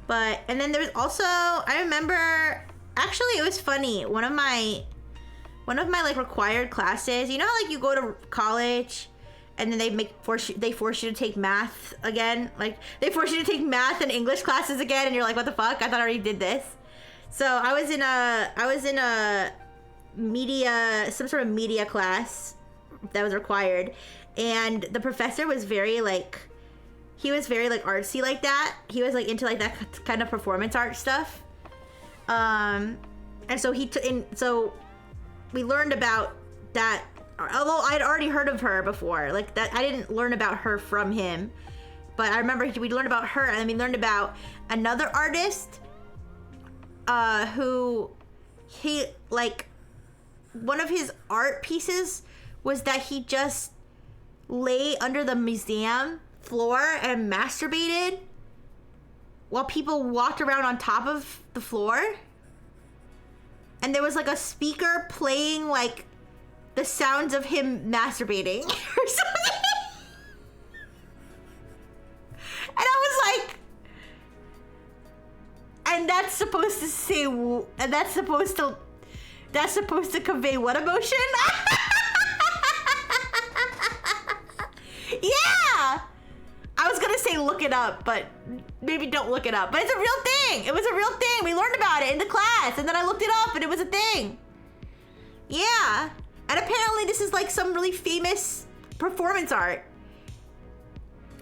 Speaker 1: But, and then there was also, I remember, actually it was funny. One of my like required classes, you know how like you go to college and then they force you to take math again? Like they force you to take math and English classes again and you're like, what the fuck? I thought I already did this. So I was in a media, some sort of media class that was required. And the professor was very like, he was very like artsy like that. He was like into like that kind of performance art stuff. And so so we learned about that. Although I'd already heard of her before, like that, I didn't learn about her from him, but I remember we learned about her, and then we learned about another artist, who he like one of his art pieces was that he just lay under the museum floor and masturbated while people walked around on top of the floor, and there was like a speaker playing like the sounds of him masturbating or something. And I was like, and that's supposed to say, and that's supposed to convey what emotion? Yeah! I was gonna say look it up, but maybe don't look it up. But it's a real thing. It was a real thing. We learned about it in the class, and then I looked it up, and it was a thing. Yeah. And apparently this is like some really famous performance art.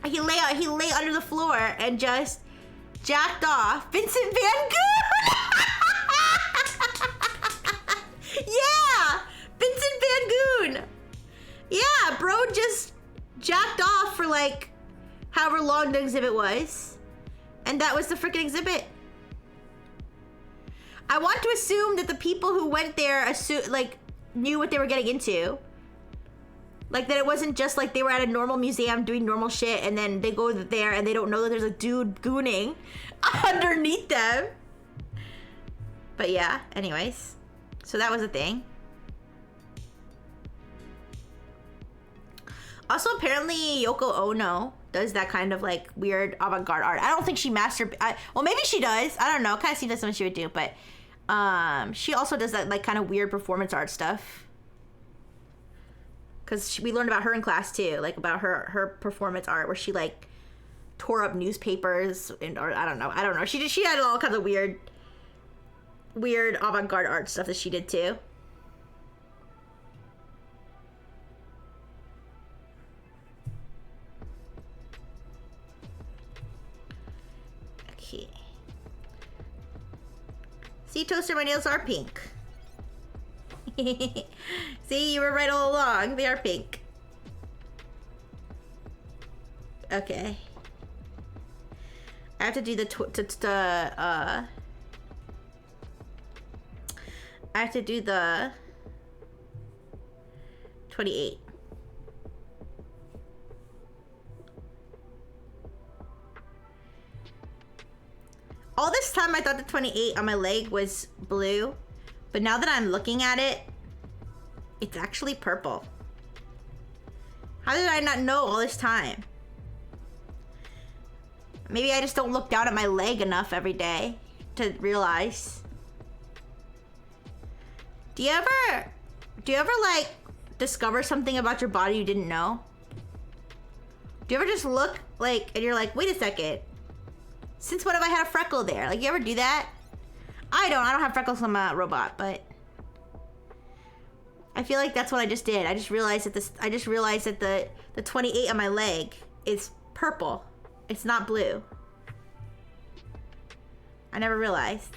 Speaker 1: He lay under the floor and just jacked off. Vincent Van Gogh! Yeah! Vincent Van Gogh! Yeah, bro just jacked off for like however long the exhibit was. And that was the freaking exhibit. I want to assume that the people who went there knew what they were getting into. Like that it wasn't just like they were at a normal museum doing normal shit and then they go there and they don't know that there's a dude gooning underneath them. But yeah, anyways. So that was a thing. Also, apparently Yoko Ono does that kind of like weird avant-garde art. I don't think she well, maybe she does. I don't know. It kind of seems like something she would do, but she also does that like kind of weird performance art stuff. Because we learned about her in class too, like about her performance art where she like tore up newspapers or I don't know. She had all kinds of weird avant-garde art stuff that she did too. Okay. See, Toaster, my nails are pink. See, you were right all along. They are pink. Okay. I have to do I have to do the 28. All this time I thought the 28 on my leg was blue, but now that I'm looking at it, it's actually purple. How did I not know all this time? Maybe I just don't look down at my leg enough every day to realize. Do you ever like discover something about your body you didn't know? Do you ever just look like, and you're like, wait a second, since when have I had a freckle there? Like, you ever do that? I don't have freckles on my robot, but I feel like that's what I just did. I just realized that the 28 on my leg is purple. It's not blue. I never realized.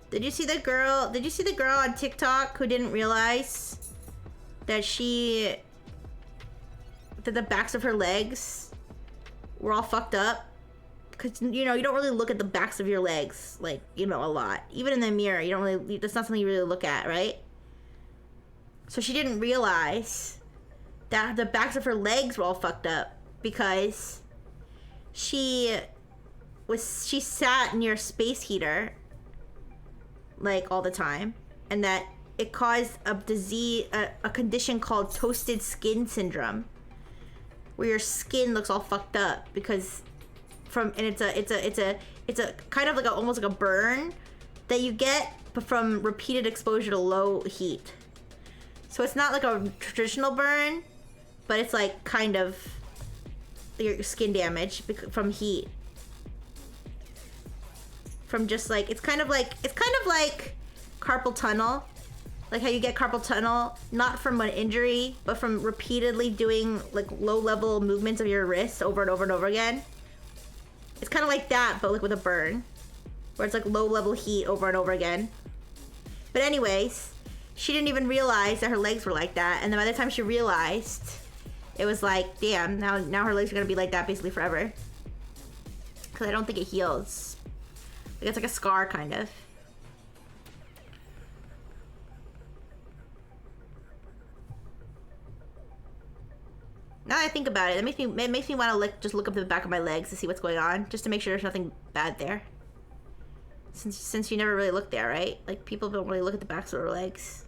Speaker 1: Did you see the girl on TikTok who didn't realize that the backs of her legs were all fucked up? Cause you know, you don't really look at the backs of your legs, like, you know, a lot. Even in the mirror, you don't really, that's not something you really look at, right? So she didn't realize that the backs of her legs were all fucked up because she sat near a space heater like all the time, and that it caused a disease, a condition called toasted skin syndrome, where your skin looks all fucked up because it's a kind of like almost like a burn that you get from repeated exposure to low heat. So it's not like a traditional burn, but it's like kind of your skin damage from heat. From just like, it's kind of like carpal tunnel. Like how you get carpal tunnel, not from an injury, but from repeatedly doing like low level movements of your wrists over and over and over again. It's kind of like that, but like with a burn, where it's like low level heat over and over again. But anyways, she didn't even realize that her legs were like that. And then by the time she realized, it was like, damn, now her legs are gonna be like that basically forever. Cause I don't think it heals. It's like a scar, kind of. Now that I think about it, it makes me want to just look up the back of my legs to see what's going on, just to make sure there's nothing bad there. Since you never really look there, right? Like, people don't really look at the backs of their legs.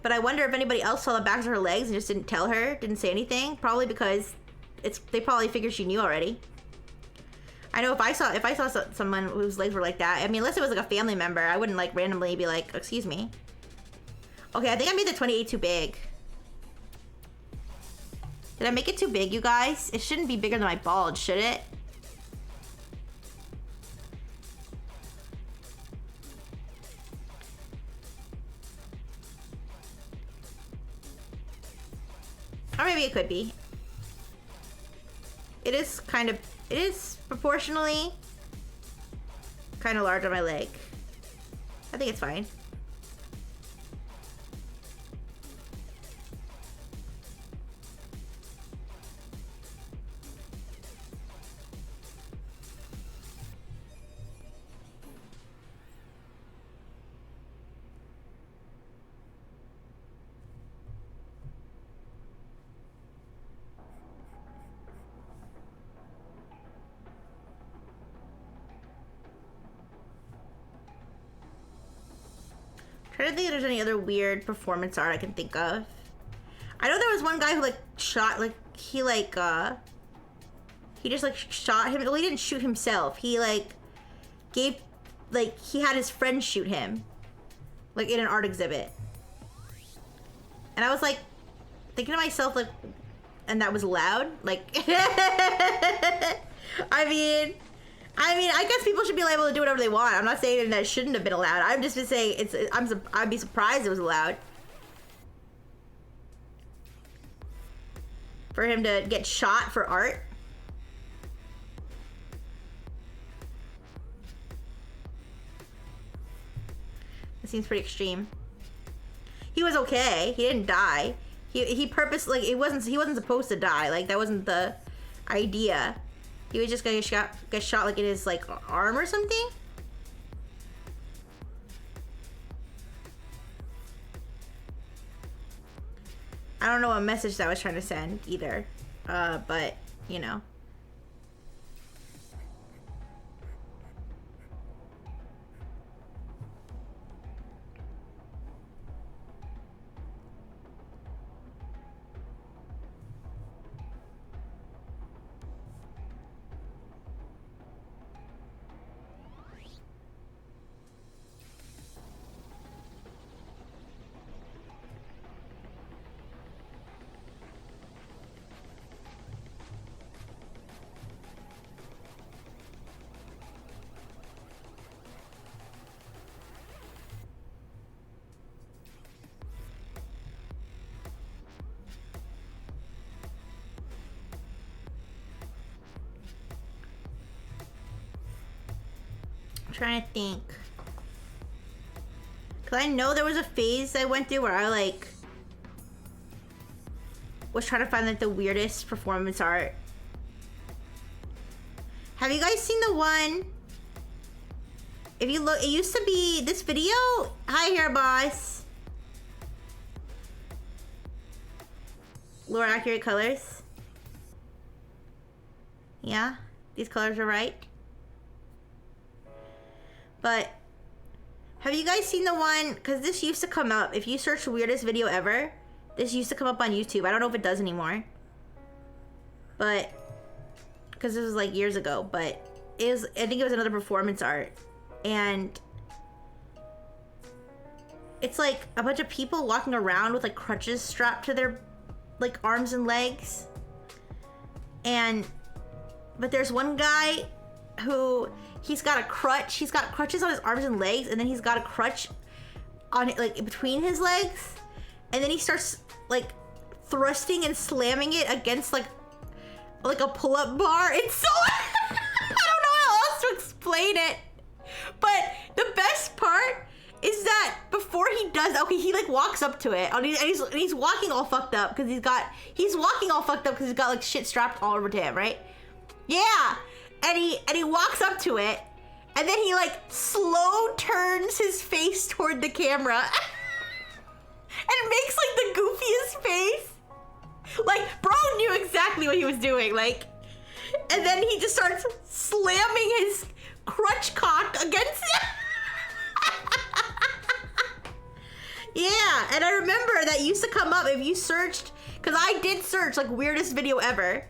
Speaker 1: But I wonder if anybody else saw the backs of her legs and just didn't tell her, didn't say anything. Probably because they probably figured she knew already. I know if I saw someone whose legs were like that, I mean, unless it was like a family member, I wouldn't like randomly be like, excuse me. Okay, I think I made the 28 too big. Did I make it too big, you guys? It shouldn't be bigger than my bulge, should it? Or maybe it could be. It is proportionally kind of large on my leg. I think it's fine. I don't think there's any other weird performance art I can think of. I know there was one guy who like shot, like he just like shot him. Well, he didn't shoot himself. He like he had his friend shoot him, like in an art exhibit. And I was like, thinking to myself, like, and that was loud? Like, I mean, I guess people should be able to do whatever they want. I'm not saying that it shouldn't have been allowed. I'm just saying I'd be surprised it was allowed. For him to get shot for art. It seems pretty extreme. He was okay. He didn't die. He purposely, like, he wasn't supposed to die. Like, that wasn't the idea. He was just gonna get shot like in his like arm or something. I don't know what message that was trying to send either. But you know. Trying to think, cause I know there was a phase I went through where I like was trying to find like the weirdest performance art. Have you guys seen the one? If you look, it used to be this video. Hi here, boss. Lower accurate colors. Yeah, these colors are right. But have you guys seen the one? Because this used to come up. If you search weirdest video ever, this used to come up on YouTube. I don't know if it does anymore. But because this was like years ago. But it was, I think it was another performance art. And it's like a bunch of people walking around with like crutches strapped to their like arms and legs. But there's one guy who, he's got a crutch. He's got crutches on his arms and legs, and then he's got a crutch on like between his legs, and then he starts like thrusting and slamming it against like a pull-up bar. It's so I don't know how else to explain it. But the best part is that before he does, okay, he like walks up to it, and he's walking all fucked up because he's walking all fucked up because he's got like shit strapped all over to him, right? Yeah. And he walks up to it, and then he like slow turns his face toward the camera and makes like the goofiest face. Like, bro knew exactly what he was doing, like, and then he just starts slamming his crutch cock against it. Yeah, and I remember that used to come up if you searched, because I did search like weirdest video ever,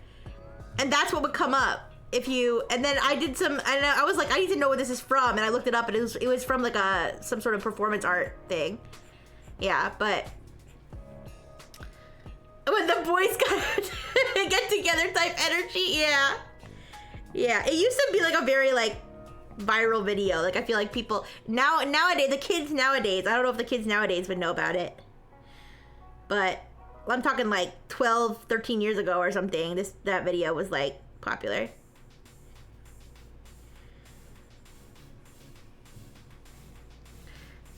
Speaker 1: and that's what would come up. If you, and then I did some, and I was like, I need to know what this is from, and I looked it up, and it was from like some sort of performance art thing. Yeah, but when the boys got get together type energy, yeah. It used to be like a very like viral video. Like I feel like people nowadays, the kids nowadays, I don't know if the kids nowadays would know about it, but I'm talking like 12, 13 years ago or something. That video was like popular.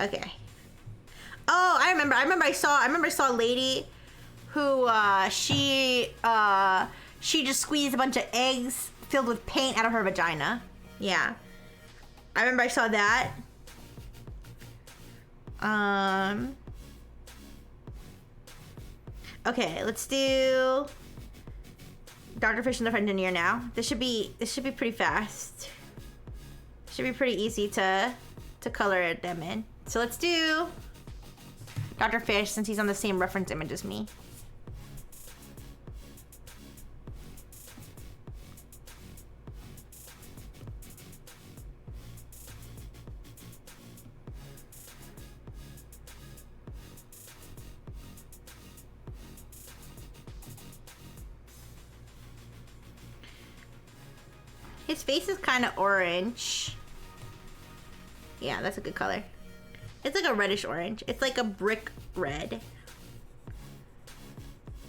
Speaker 1: Okay. Oh, I remember I saw a lady who she just squeezed a bunch of eggs filled with paint out of her vagina. Yeah. I remember I saw that. Okay, let's do Dr. Fish and the French Engineer now. This should be pretty fast. Should be pretty easy to color them in. So let's do Dr. Fish since he's on the same reference image as me. His face is kind of orange. Yeah, that's a good color. It's like a reddish orange. It's like a brick red.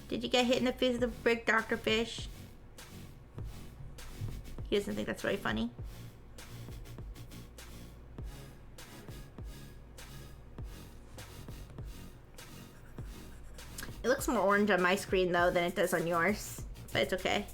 Speaker 1: Did you get hit in the face with the brick, Dr. Fish? He doesn't think that's really funny. It looks more orange on my screen though than it does on yours, but it's okay.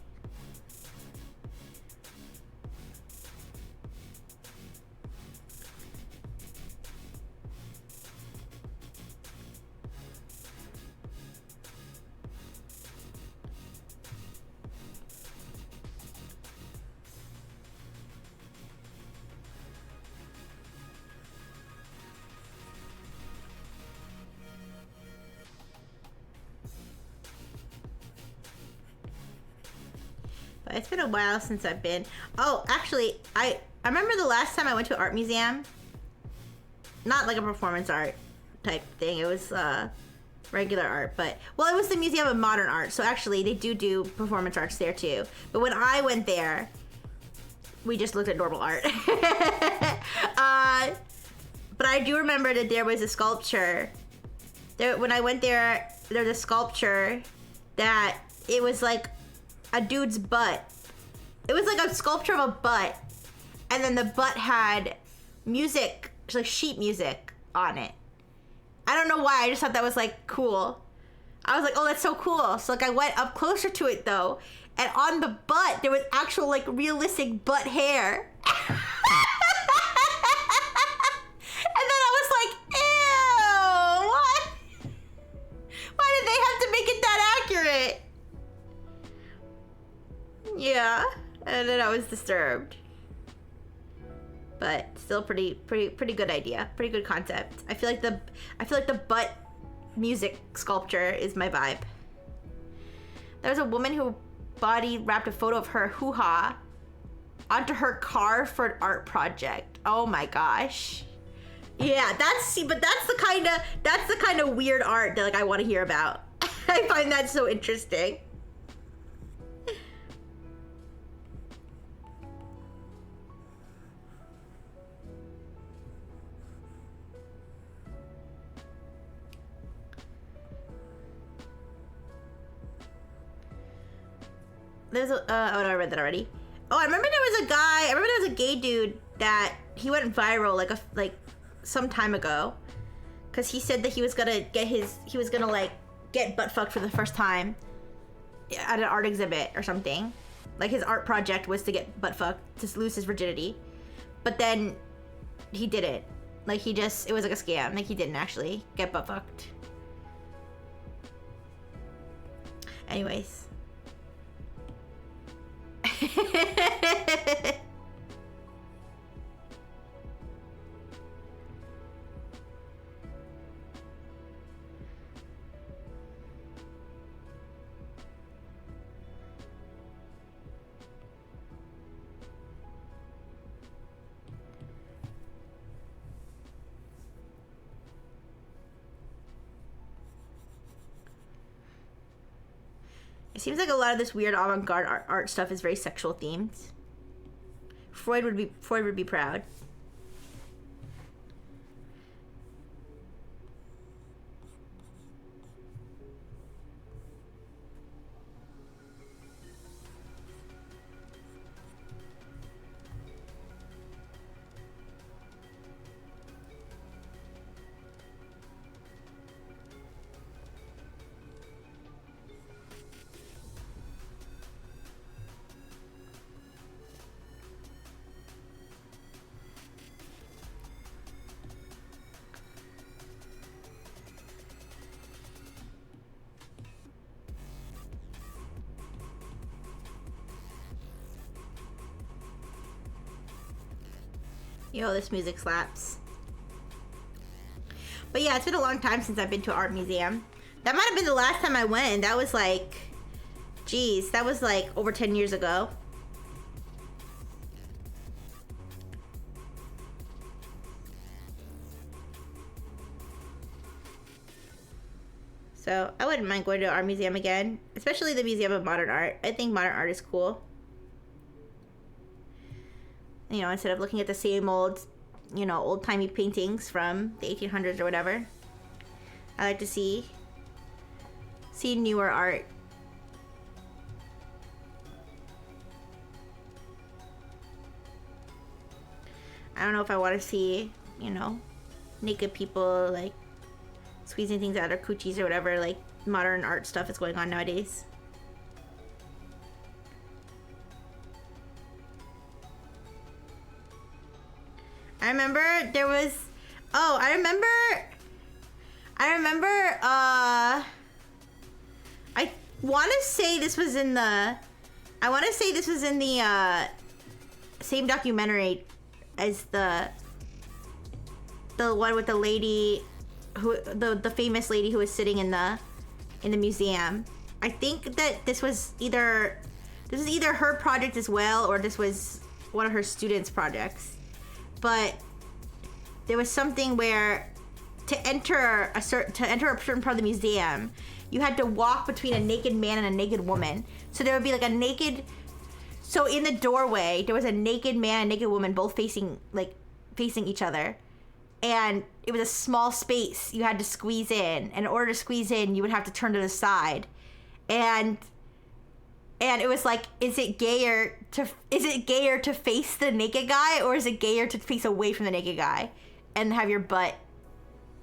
Speaker 1: But it's been a while since I've been. Oh, actually, I remember the last time I went to an art museum. Not like a performance art type thing. It was regular art, but well, it was the Museum of Modern Art. So actually, they do performance arts there too. But when I went there, we just looked at normal art. But I do remember that there was a sculpture. When I went there, there was a sculpture that it was like a dude's butt. It was like a sculpture of a butt, and then the butt had music, like sheet music on it. I don't know why, I just thought that was like cool. I was like, oh, that's so cool. So like I went up closer to it though, and on the butt there was actual like realistic butt hair. And then I was like, ew, what? Why did they have to make it that accurate? Yeah, and then I was disturbed. But still pretty good idea. Pretty good concept. I feel like the butt music sculpture is my vibe. There was a woman who body wrapped a photo of her hoo-ha onto her car for an art project. Oh my gosh. Yeah, that's the kind of weird art that like I want to hear about. I find that so interesting. There's a, oh no, I read that already. Oh, I remember there was a gay dude that he went viral like some time ago. Cause he said that he was gonna get butt fucked for the first time at an art exhibit or something. Like his art project was to get butt fucked, to lose his virginity. But then he did it. Like it was like a scam. Like he didn't actually get butt fucked. Anyways. It seems like a lot of this weird avant-garde art stuff is very sexual themed. Freud would be proud. Yo, this music slaps. But yeah, it's been a long time since I've been to an art museum. That might have been the last time I went, and that was like, geez, that was like over 10 years ago. So I wouldn't mind going to an art museum again, especially the Museum of Modern Art. I think modern art is cool. You know, instead of looking at the same old, you know, old-timey paintings from the 1800s or whatever. I like to see newer art. I don't know if I want to see, you know, naked people like squeezing things out of their coochies or whatever, like modern art stuff is going on nowadays. I remember there was, I remember, I want to say this was in the, same documentary as the one with the lady who, the famous lady who was sitting in the museum. I think that this was either her project as well, or this was one of her students' projects. But there was something where to enter a certain part of the museum, you had to walk between a naked man and a naked woman. So there would be like a naked. So in the doorway, there was a naked man and a naked woman both facing each other, and it was a small space you had to squeeze in. And in order to squeeze in, you would have to turn to the side, and it was like, is it gayer to face the naked guy, or is it gayer to face away from the naked guy and have your butt,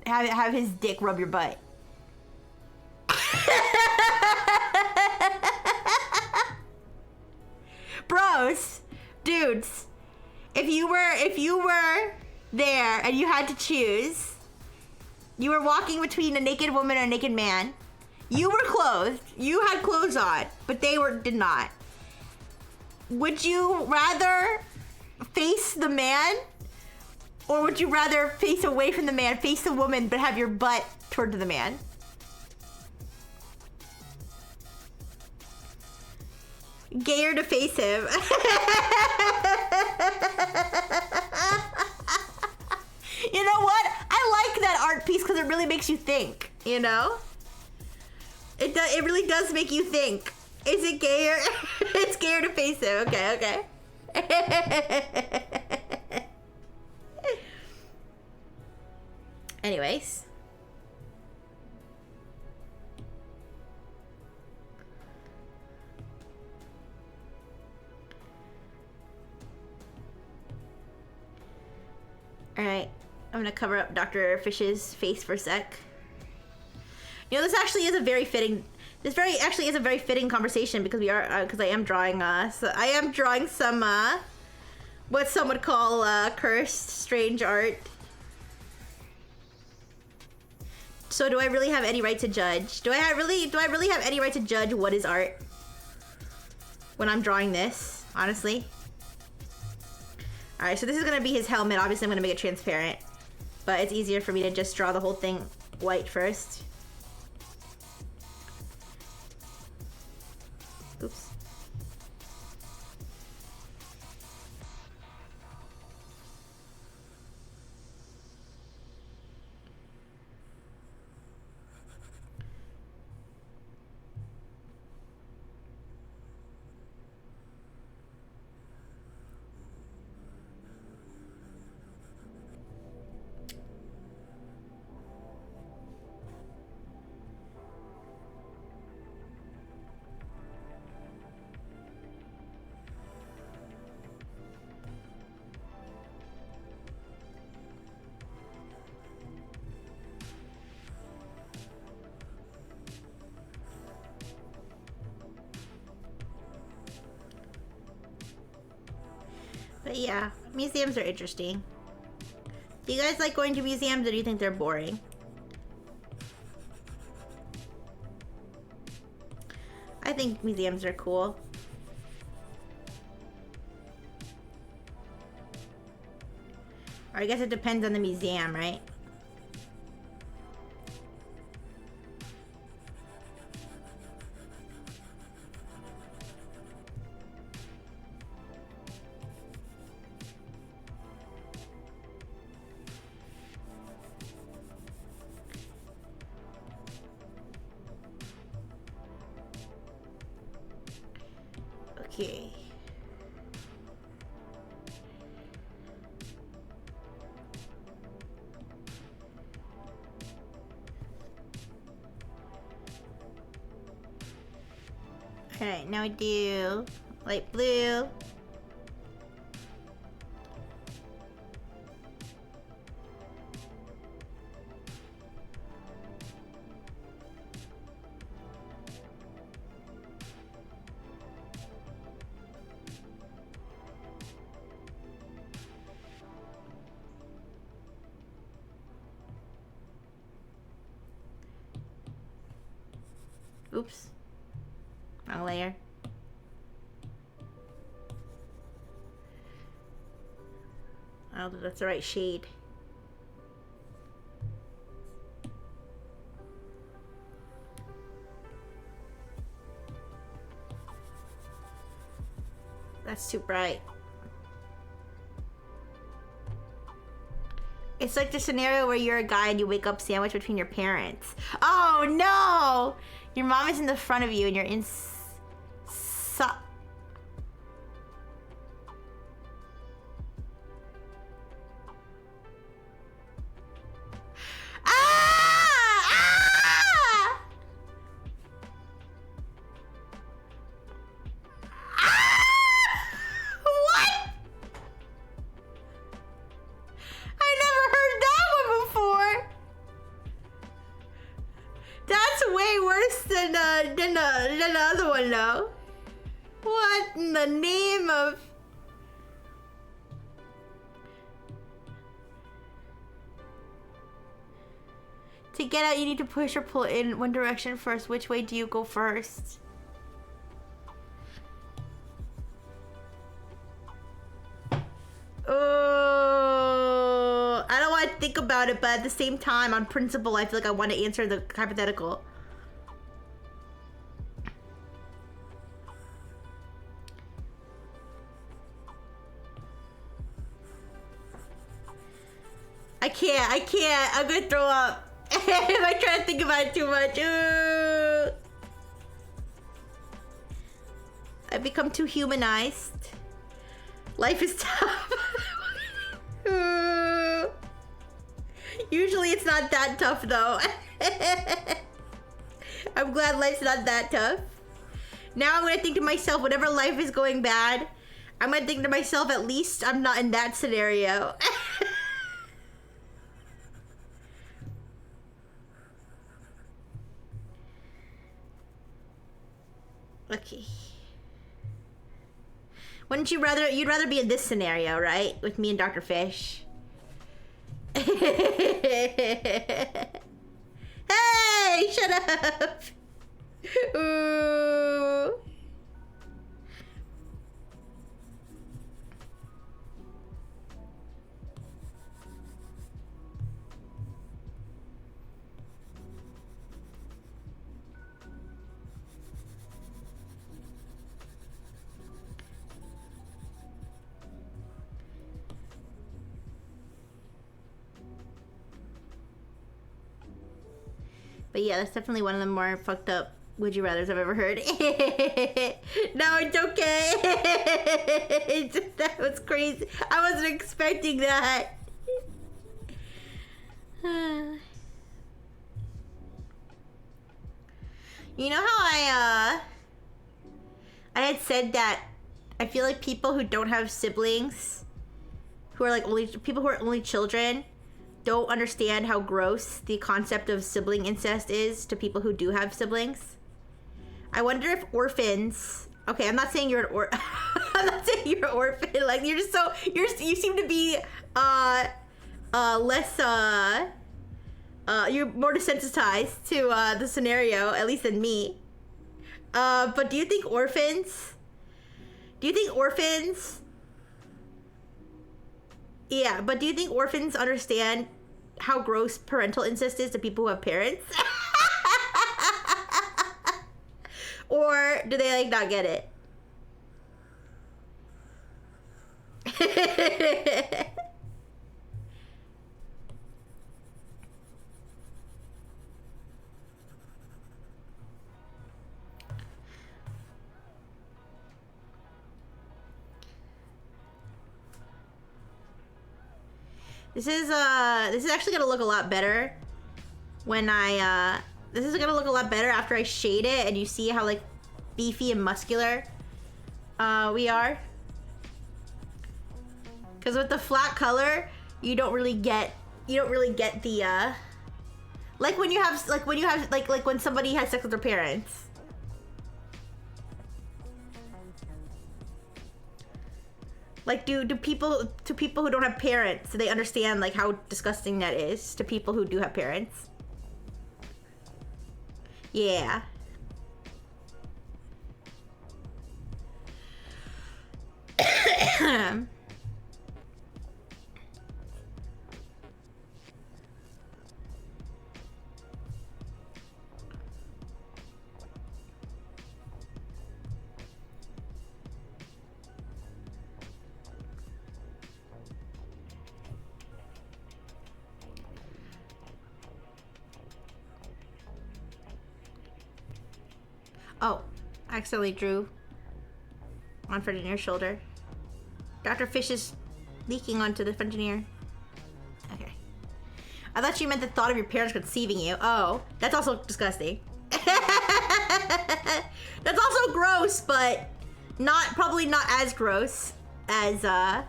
Speaker 1: have his dick rub your butt? Bros, dudes, if you were there and you had to choose, you were walking between a naked woman and a naked man. You were clothed. You had clothes on, but they did not. Would you rather face the man, or would you rather face away from the man, face the woman, but have your butt toward the man? Gayer to face him. You know what? I like that art piece because it really makes you think, you know? It really does make you think. Is it gayer? It's gayer to face him. Okay. Anyways. Alright. I'm gonna cover up Dr. Fish's face for a sec. You know, this actually is a very fitting conversation because I am drawing some what some would call cursed, strange art. So do I really have any right to judge? Do I really have any right to judge what is art when I'm drawing this, honestly? Alright, so this is gonna be his helmet. Obviously I'm gonna make it transparent, but it's easier for me to just draw the whole thing white first. Oops. But yeah, museums are interesting. Do you guys like going to museums, or do you think they're boring? I think museums are cool. Or I guess it depends on the museum, right? Okay. Alright, now I do light blue. Oops. Wrong layer. I don't think that's the right shade. That's too bright. It's like the scenario where you're a guy and you wake up sandwiched between your parents. Oh no! Your mom is in the front of you and you're in than the other one though. What in the name of... To get out, you need to push or pull in one direction first. Which way do you go first? Oh, I don't want to think about it, but at the same time, on principle, I feel like I want to answer the hypothetical. I can't. I'm gonna throw up. If I try to think about it too much. Ooh. I become too humanized. Life is tough. Ooh. Usually it's not that tough though. I'm glad life's not that tough. Now I'm gonna think to myself, whenever life is going bad, I'm gonna think to myself, at least I'm not in that scenario. Okay. Wouldn't you rather... You'd rather be in this scenario, right? With me and Dr. Fish. Hey! Shut up! Ooh. But yeah, that's definitely one of the more fucked up would you rathers I've ever heard. No, it's okay. That was crazy. I wasn't expecting that. You know how I had said that I feel like people who don't have siblings, who are like people who are only children, don't understand how gross the concept of sibling incest is to people who do have siblings. I wonder if orphans... Okay, I'm not saying you're an I'm not saying you're an orphan. Like, you're just so... you seem to be less... you're more desensitized to the scenario, at least than me. But do you think orphans... Yeah, but do you think orphans understand how gross parental incest is to people who have parents? Or do they, like, not get it? This is actually gonna look a lot better when I, this is gonna look a lot better after I shade it and you see how, like, beefy and muscular we are. Because with the flat color, you don't really get the like when when somebody has sex with their parents. Like, to people who don't have parents, do they understand like how disgusting that is to people who do have parents? Yeah. Oh, I accidentally drew on Frentinier's shoulder. Dr. Fish is leaking onto the Frentineer. Okay. I thought you meant the thought of your parents conceiving you. Oh, that's also disgusting. That's also gross, but probably not as gross as the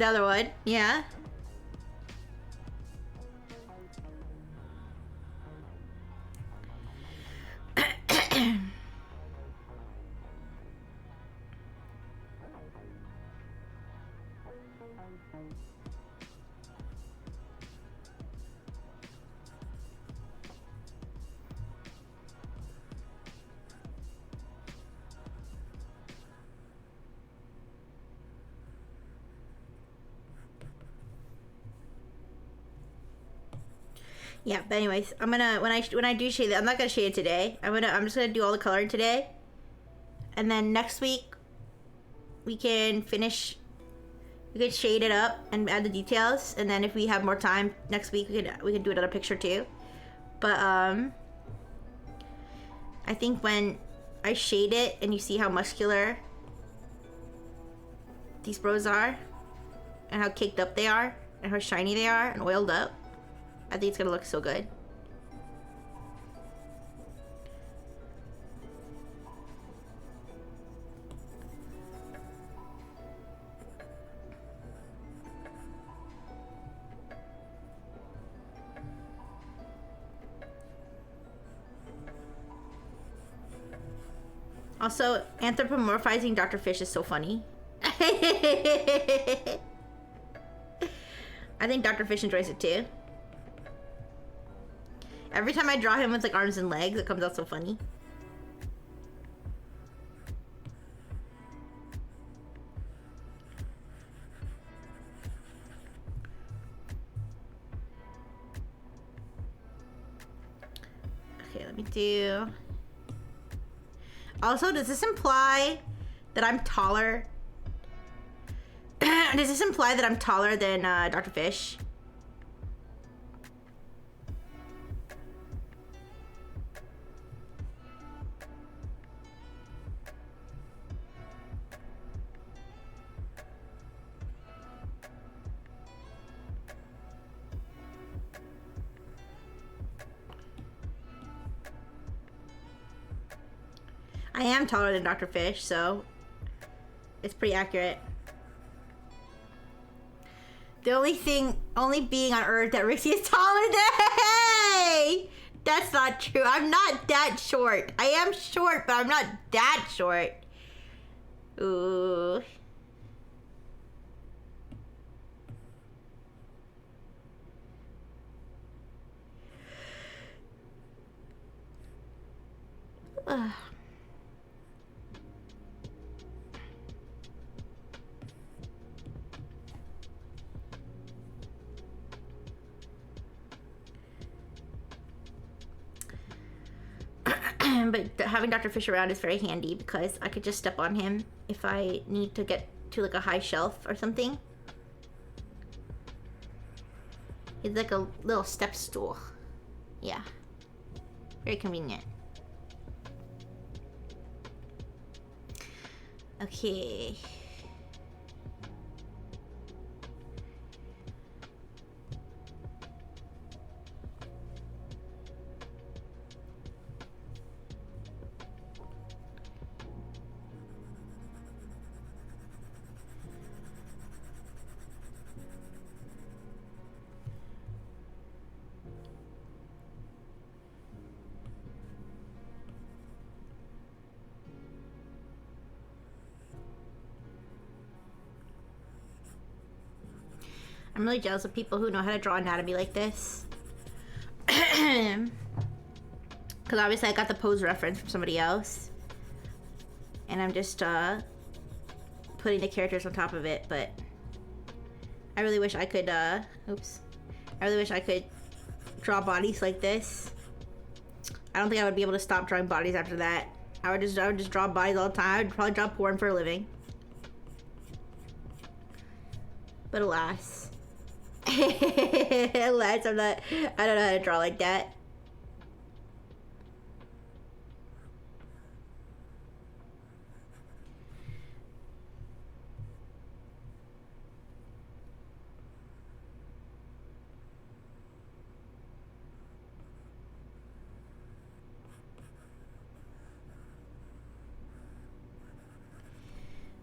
Speaker 1: other one. Yeah. Yeah, but anyways, I'm gonna when I do shade it, I'm not gonna shade it today. I'm just gonna do all the coloring today, and then next week we can shade it up and add the details, and then if we have more time next week, we can do another picture too. But I think when I shade it and you see how muscular these bros are, and how caked up they are, and how shiny they are, and oiled up, I think it's gonna look so good. Also, anthropomorphizing Dr. Fish is so funny. I think Dr. Fish enjoys it too. Every time I draw him with like arms and legs, it comes out so funny. Okay, let me do... Also, does this imply that I'm taller? Does this imply that I'm taller than Dr. Fish? I am taller than Dr. Fish, so it's pretty accurate. The only being on Earth that Rixie is taller than... Hey! That's not true. I'm not that short. I am short, but I'm not that short. Ooh. Ugh. But having Dr. Fish around is very handy because I could just step on him if I need to get to like a high shelf or something. He's like a little step stool. Yeah. Very convenient. Okay. I'm really jealous of people who know how to draw anatomy like this. Because obviously I got the pose reference from somebody else. And I'm just putting the characters on top of it, but I really wish I could, oops. I really wish I could draw bodies like this. I don't think I would be able to stop drawing bodies after that. I would just draw bodies all the time. I would probably draw porn for a living. But alas. Alas, I don't know how to draw like that.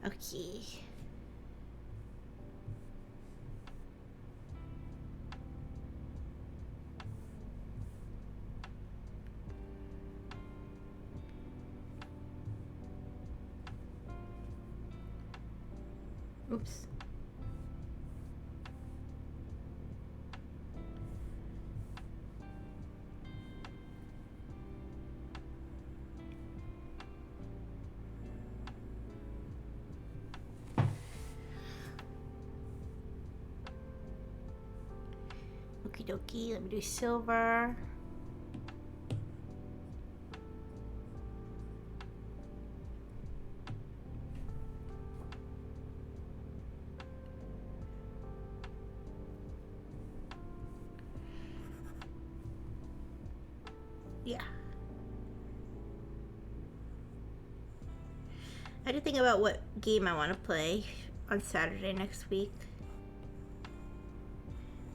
Speaker 1: Okay. Oops. Okie dokie, let me do silver. Yeah. I had to think about what game I want to play on Saturday next week.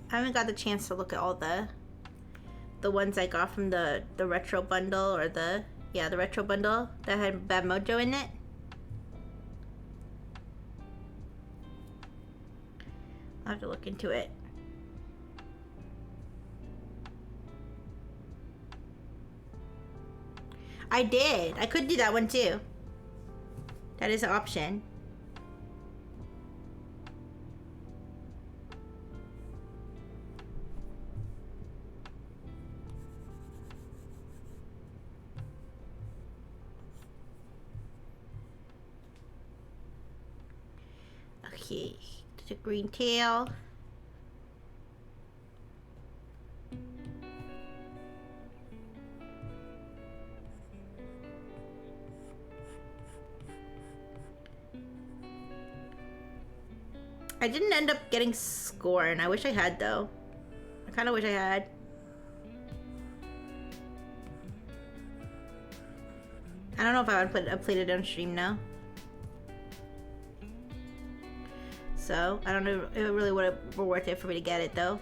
Speaker 1: I haven't got the chance to look at all the ones I got from the retro bundle, or the retro bundle that had Bad Mojo in it. I'll have to look into it. I did. I could do that one too. That is an option. Okay, the green tail. I didn't end up getting Scorn. I wish I had, though. I kind of wish I had. I don't know if I would have played it on stream now. So, I don't know if it really would have been worth it for me to get it, though.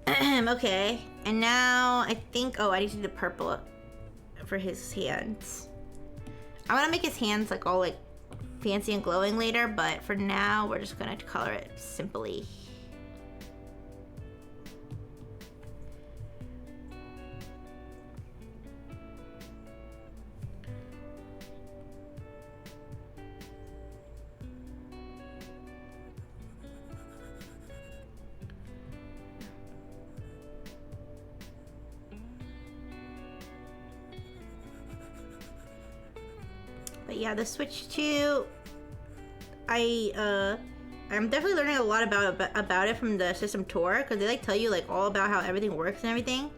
Speaker 1: Okay. And now, I think... Oh, I need to do the purple for his hands. I want to make his hands, like, all, like, fancy and glowing later, but for now we're just gonna color it simply. But yeah, the Switch 2, I'm definitely learning a lot about it from the system tour, because they like tell you like all about how everything works and everything.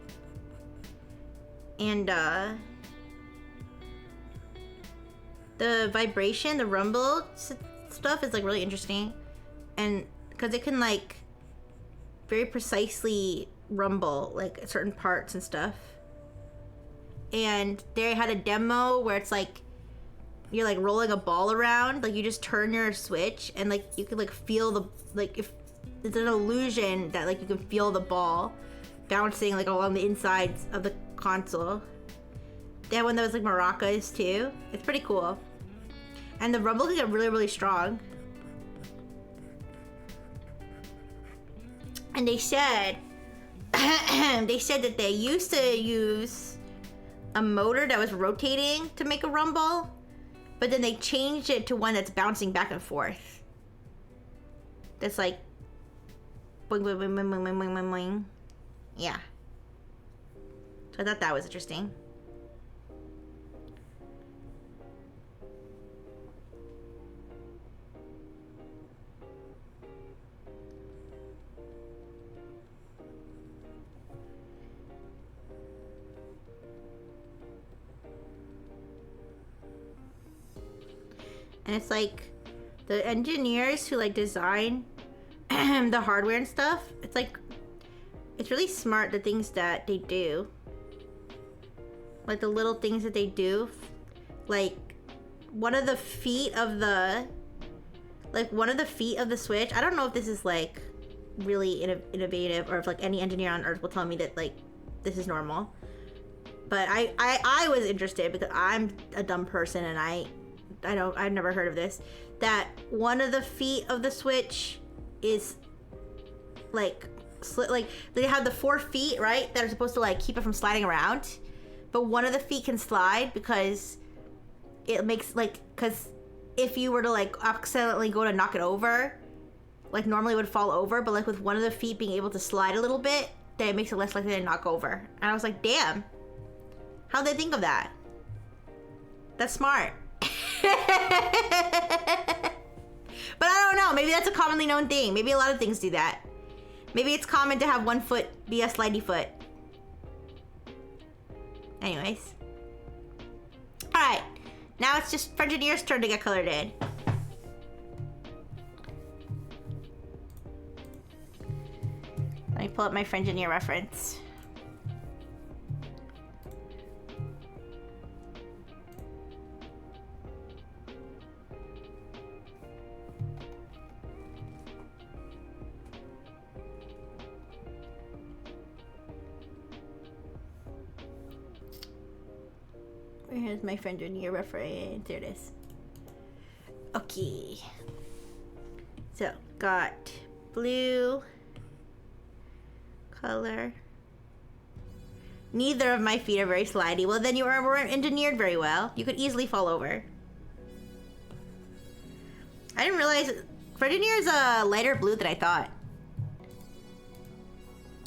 Speaker 1: And the vibration, the rumble stuff is like really interesting, and because it can like very precisely rumble like certain parts and stuff. And they had a demo where it's like you're like rolling a ball around, like you just turn your Switch and like you could like feel the, like if it's an illusion that like you can feel the ball bouncing like along the insides of the console. They had one that was like maracas too. It's pretty cool. And the rumble can get really, really strong. And they said that they used to use a motor that was rotating to make a rumble, but then they changed it to one that's bouncing back and forth. that's like boing, boing, boing, boing, boing, boing, boing, boing. Yeah. So I thought that was interesting. And it's like the engineers who like design the hardware and stuff, it's like it's really smart, the things that they do, like the little things that they do. Like one of the feet of the Switch, I don't know if this is like really innovative or if like any engineer on earth will tell me that like this is normal, but I was interested because I'm a dumb person and I've never heard of this, that one of the feet of the Switch is like they have the 4 feet, right, that are supposed to like keep it from sliding around, but one of the feet can slide because it makes like, because if you were to like accidentally go to knock it over, like normally it would fall over, but like with one of the feet being able to slide a little bit, then it makes it less likely to knock over. And I was like, damn, how'd they think of that? That's smart. But I don't know, maybe that's a commonly known thing. Maybe a lot of things do that. Maybe it's common to have one foot be a slidey foot. Anyways. Alright, now it's just Frenchie's turn to get colored in. Let me pull up my Frenchie's reference. Here's my friend in your reference. There it is. Okay. So, got blue color. Neither of my feet are very slidey. Well, then you weren't engineered very well. You could easily fall over. I didn't realize Frenchie's is a lighter blue than I thought.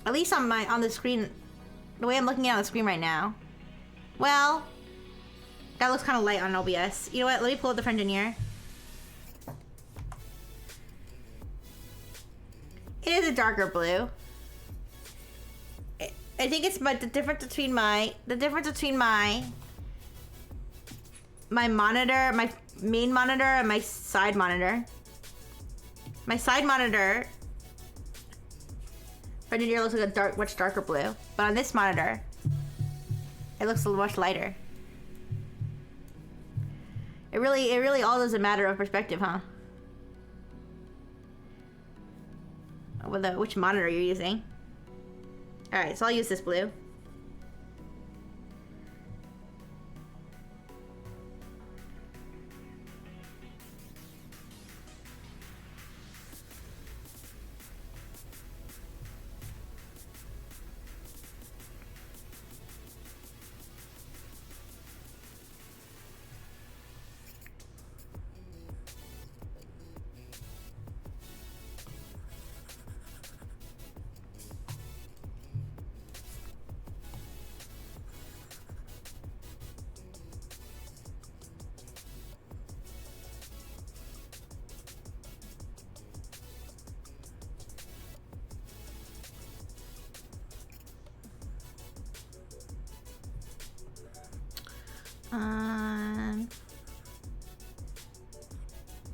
Speaker 1: At least on the screen, the way I'm looking at on the screen right now. Well, that looks kind of light on OBS. You know what? Let me pull up the Frenchie's. It is a darker blue. I think it's the difference between my monitor, my main monitor, and my side monitor. My side monitor, Frenchie's looks like a much darker blue, but on this monitor, it looks much lighter. It really all is a matter of perspective, huh? Which monitor you're using. Alright, so I'll use this blue.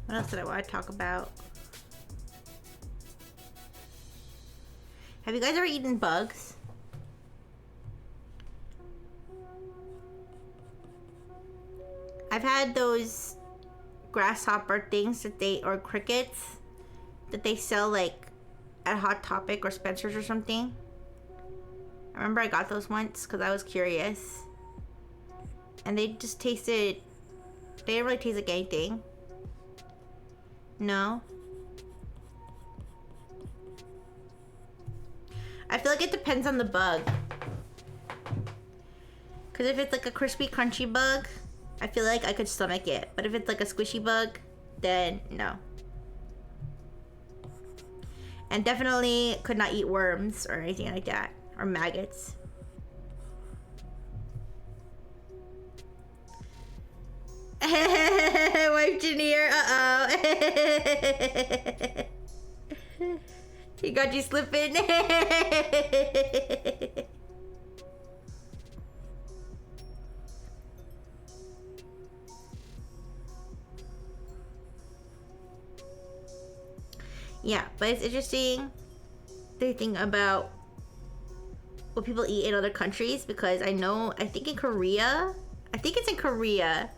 Speaker 1: What else did I want to talk about? Have you guys ever eaten bugs? I've had those grasshopper things or crickets that they sell like at Hot Topic or Spencer's or something. I remember I got those once because I was curious. And they just tasted, they didn't really taste like anything. No. I feel like it depends on the bug. Because if it's like a crispy, crunchy bug, I feel like I could stomach it. But if it's like a squishy bug, then no. And definitely could not eat worms or anything like that. Or maggots. Wife Janier, uh-oh. He got you slipping. Yeah, but it's interesting to think about what people eat in other countries, because I think in Korea, I think it's in Korea.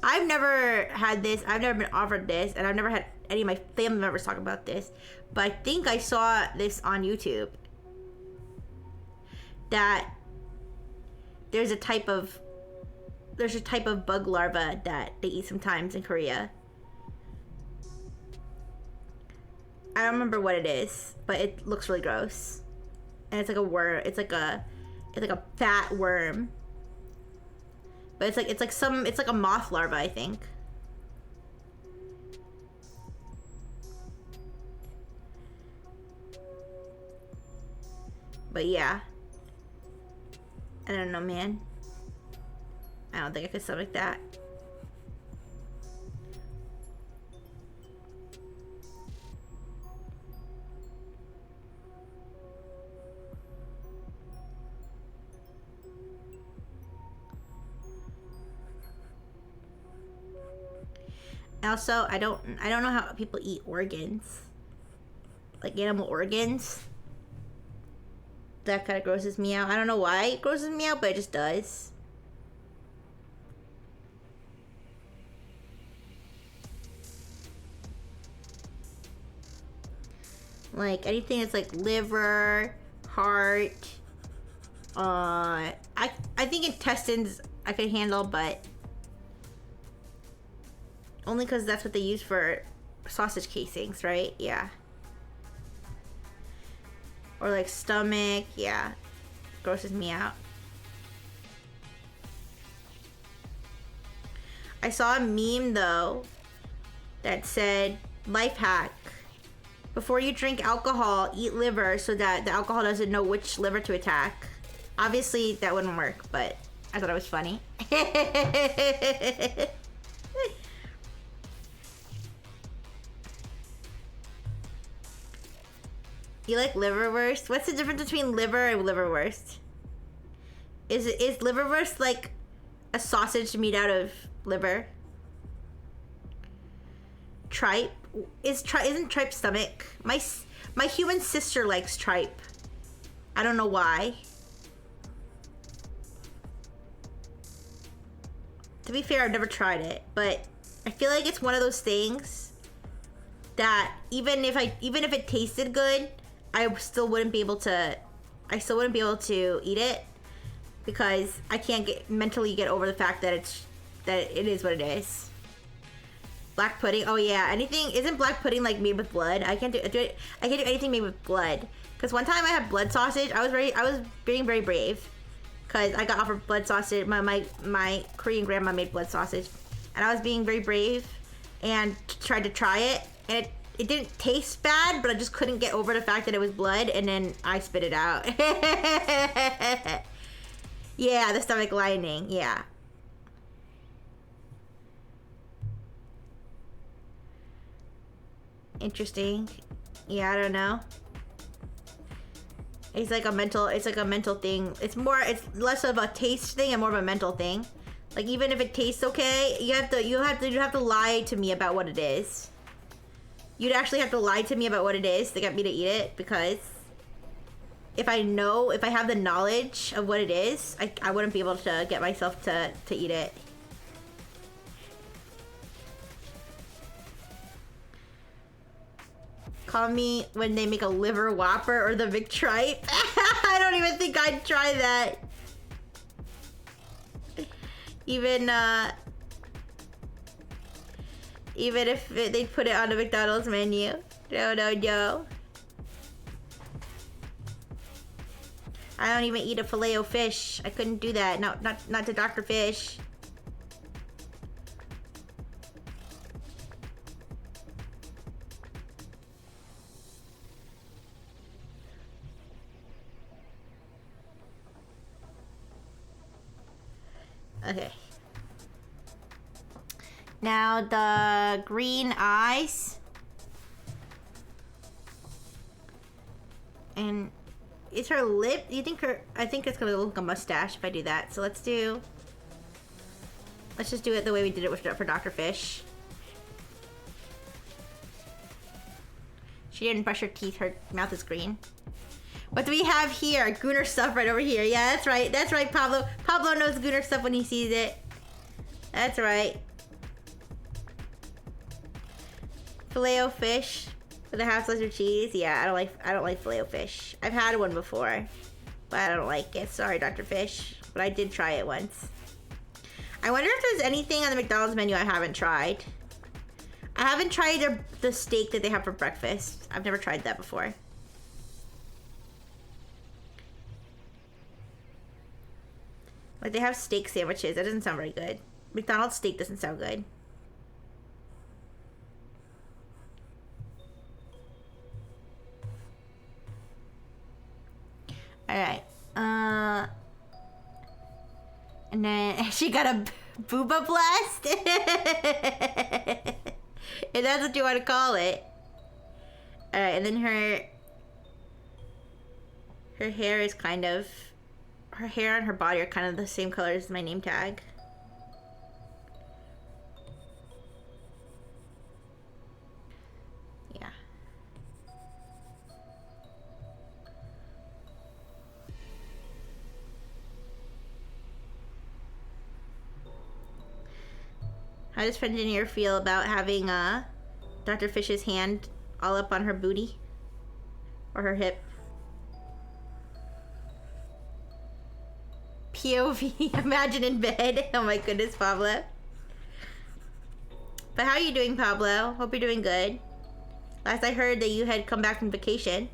Speaker 1: I've never had this, I've never been offered this, and I've never had any of my family members talk about this, but I think I saw this on YouTube. That there's a type of bug larva that they eat sometimes in Korea. I don't remember what it is, but it looks really gross. And it's like a worm. It's like a fat worm. But it's like a moth larva, I think. But yeah. I don't know, man. I don't think I could stomach that. Also, I don't know how people eat organs. Like animal organs. That kind of grosses me out. I don't know why it grosses me out, but it just does. Like anything that's like liver, heart. I think intestines I could handle, but only because that's what they use for sausage casings, right? Yeah. Or like stomach, yeah. Grosses me out. I saw a meme though that said, life hack. Before you drink alcohol, eat liver so that the alcohol doesn't know which liver to attack. Obviously that wouldn't work, but I thought it was funny. You like liverwurst? What's the difference between liver and liverwurst? Is liverwurst like a sausage made out of liver? Tripe? Isn't tripe stomach? My human sister likes tripe. I don't know why. To be fair, I've never tried it, but I feel like it's one of those things that even if it tasted good, I still wouldn't be able to eat it, because I can't mentally get over the fact that it is what it is. Black pudding, oh yeah, isn't black pudding like made with blood? I can't do anything made with blood. Because one time I had blood sausage, I was being very brave, because I got offered blood sausage. My Korean grandma made blood sausage, and I was being very brave and tried to try it, and it didn't taste bad, but I just couldn't get over the fact that it was blood, and then I spit it out. Yeah, the stomach lining, yeah. Interesting. Yeah, I don't know. It's like a mental thing. It's less of a taste thing and more of a mental thing. Like even if it tastes okay, you have to lie to me about what it is. You'd actually have to lie to me about what it is to get me to eat it, because if I have the knowledge of what it is, I wouldn't be able to get myself to eat it. Call me when they make a liver whopper or the McTripe. I don't even think I'd try that. Even if they put it on the McDonald's menu. No. I don't even eat a Filet-O-Fish. I couldn't do that. No, not to Dr. Fish. Okay. Now the green eyes. And is her lip, do you think I think it's gonna look like a mustache if I do that. So let's just do it the way we did it for Dr. Fish. She didn't brush her teeth, her mouth is green. What do we have here? Gooner stuff right over here. Yeah, that's right, Pablo. Pablo knows Gooner stuff when he sees it. That's right. Filet-O-Fish with a half slice of cheese. Yeah, I don't like Filet-O-Fish. I've had one before, but I don't like it. Sorry, Dr. Fish, but I did try it once. I wonder if there's anything on the McDonald's menu I haven't tried. I haven't tried the steak that they have for breakfast. I've never tried that before. Like, they have steak sandwiches. That doesn't sound very good. McDonald's steak doesn't sound good. Alright. And then she got a booba blast? If that's what you want to call it. Alright, and then her hair is kind of... Her hair and her body are kind of the same color as my name tag. Yeah. How does Friend Engineer feel about having Dr. Fish's hand all up on her booty? Or her hip? POV, imagine in bed. Oh my goodness, Pablo. But how are you doing, Pablo? Hope you're doing good. Last I heard that you had come back from vacation.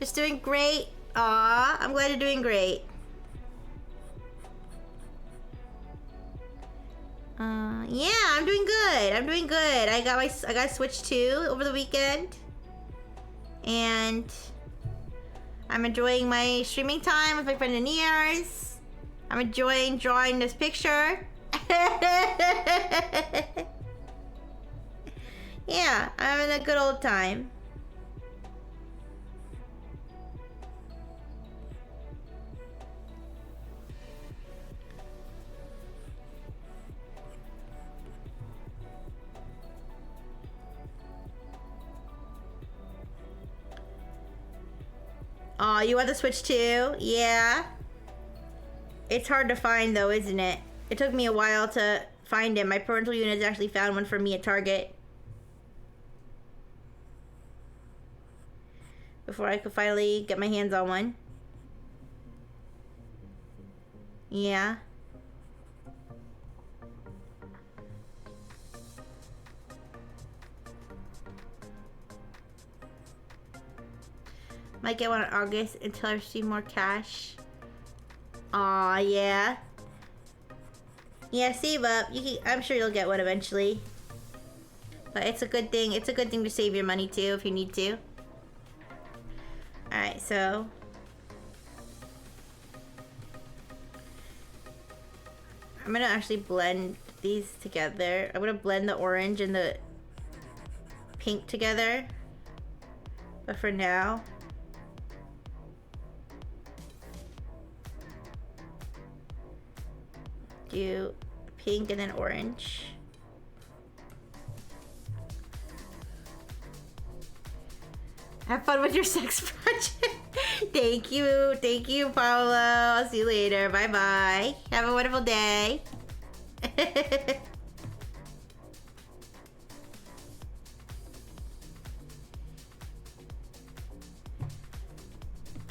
Speaker 1: Just doing great. Aw, I'm glad you're doing great. Yeah, I'm doing good. I'm doing good. I got Switch 2 over the weekend. And I'm enjoying my streaming time with my friend Anears. I'm enjoying drawing this picture. Yeah, I'm having a good old time. Aw, you want the Switch too? Yeah. It's hard to find though, isn't it? It took me a while to find it. My parental units actually found one for me at Target. Before I could finally get my hands on one. Yeah. Might get one in August until I receive more cash. Aw, yeah. Yeah, save up. I'm sure you'll get one eventually. But it's a good thing. It's a good thing to save your money too if you need to. Alright, so... I'm gonna actually blend these together. I'm gonna blend the orange and the pink together. But for now... do pink and then orange. Have fun with your sex project. Thank you, Paolo. I'll see you later. Bye bye. Have a wonderful day.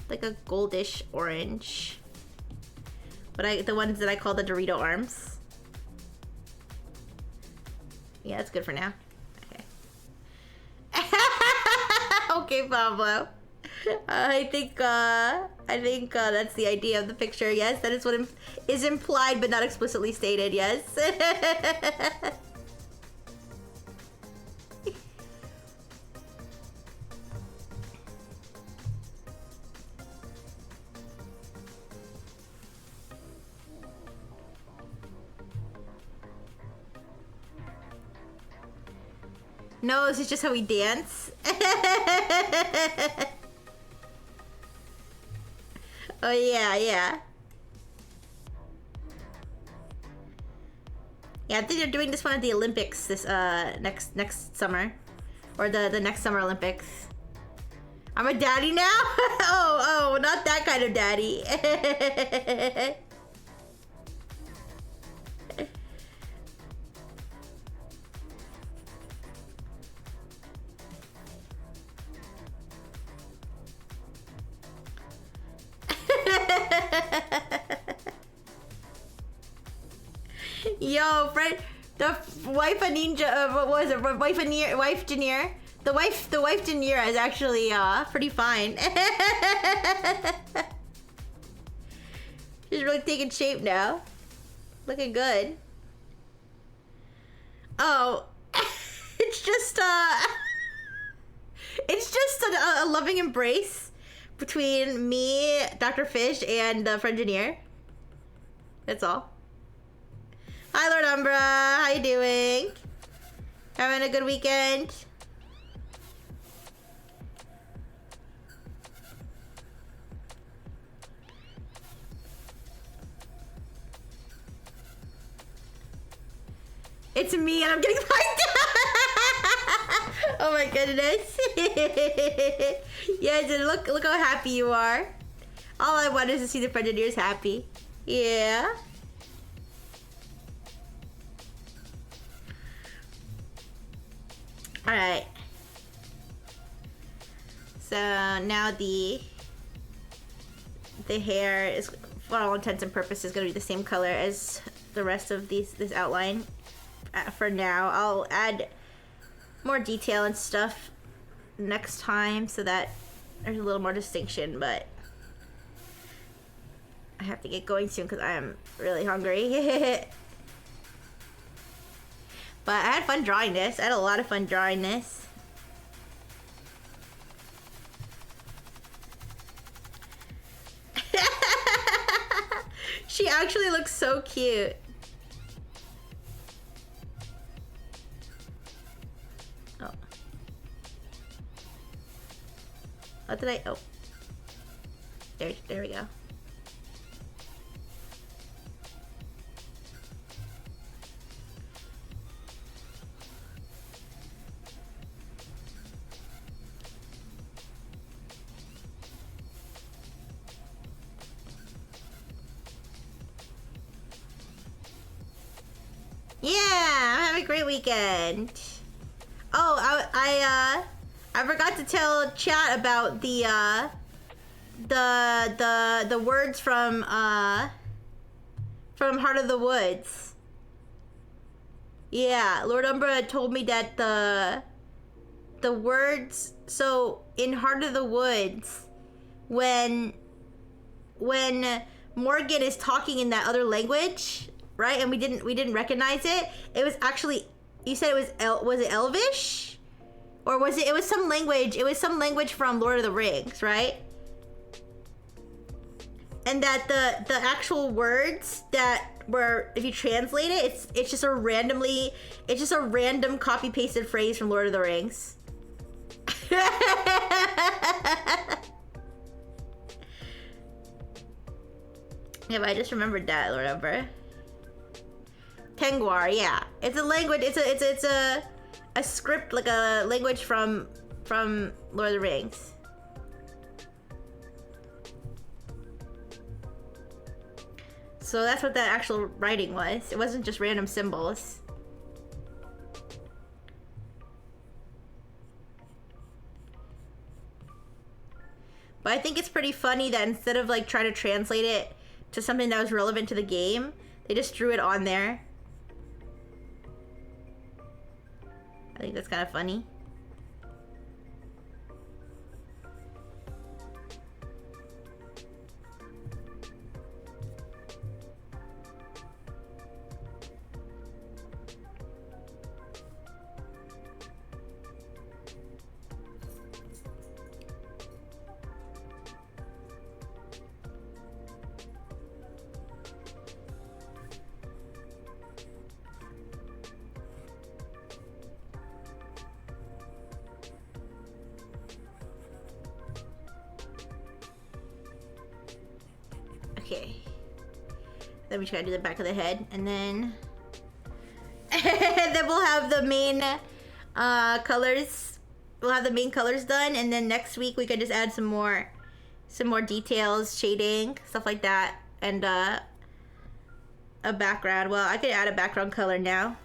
Speaker 1: Like a goldish orange. But the ones that I call the Dorito arms. Yeah, that's good for now. Okay. Okay, Pablo. I think that's the idea of the picture. Yes, that is what is implied but not explicitly stated. Yes. No, this is just how we dance. Oh yeah, yeah. Yeah, I think they're doing this one at the Olympics this next summer. Or the next Summer Olympics. I'm a daddy now? Oh, not that kind of daddy. Yo, friend, the wife of Ninja, what was it? Wife Janir. The wife Janira is actually pretty fine. She's really taking shape now. Looking good. Oh, it's just a loving embrace between me, Dr. Fish, and Friend Janir. That's all. Hi, Lord Umbra. How you doing? Having a good weekend? It's me and I'm getting liked. Oh my goodness. Yes, and look how happy you are. All I want is to see the Predators happy. Yeah. Alright. So now the hair is, for all intents and purposes, going to be the same color as the rest of this outline. For now, I'll add more detail and stuff next time so that there's a little more distinction, but I have to get going soon because I am really hungry. But I had fun drawing this. I had a lot of fun drawing this. She actually looks so cute. Oh. What did I... Oh. There we go. Yeah, I'm having a great weekend. Oh, I forgot to tell chat about the words from Heart of the Woods. Yeah, Lord Umbra told me that the words, so in Heart of the Woods, when Morgan is talking in that other language, right? And we didn't recognize it. It was actually, you said it was it Elvish? Or was it was some language, it was some language from Lord of the Rings, right? And that the actual words that were, if you translate it, it's just a random copy pasted phrase from Lord of the Rings. Yeah, but I just remembered that, Lord Umbra. Tengwar, yeah. It's a language, it's a script, like a language from Lord of the Rings. So that's what that actual writing was. It wasn't just random symbols. But I think it's pretty funny that instead of like trying to translate it to something that was relevant to the game, they just drew it on there. I think that's kind of funny. Okay. Then we just gotta do the back of the head, and then and then we'll have the main colors. We'll have the main colors done, and then next week we can just add some more details, shading, stuff like that, and a background. Well, I could add a background color now.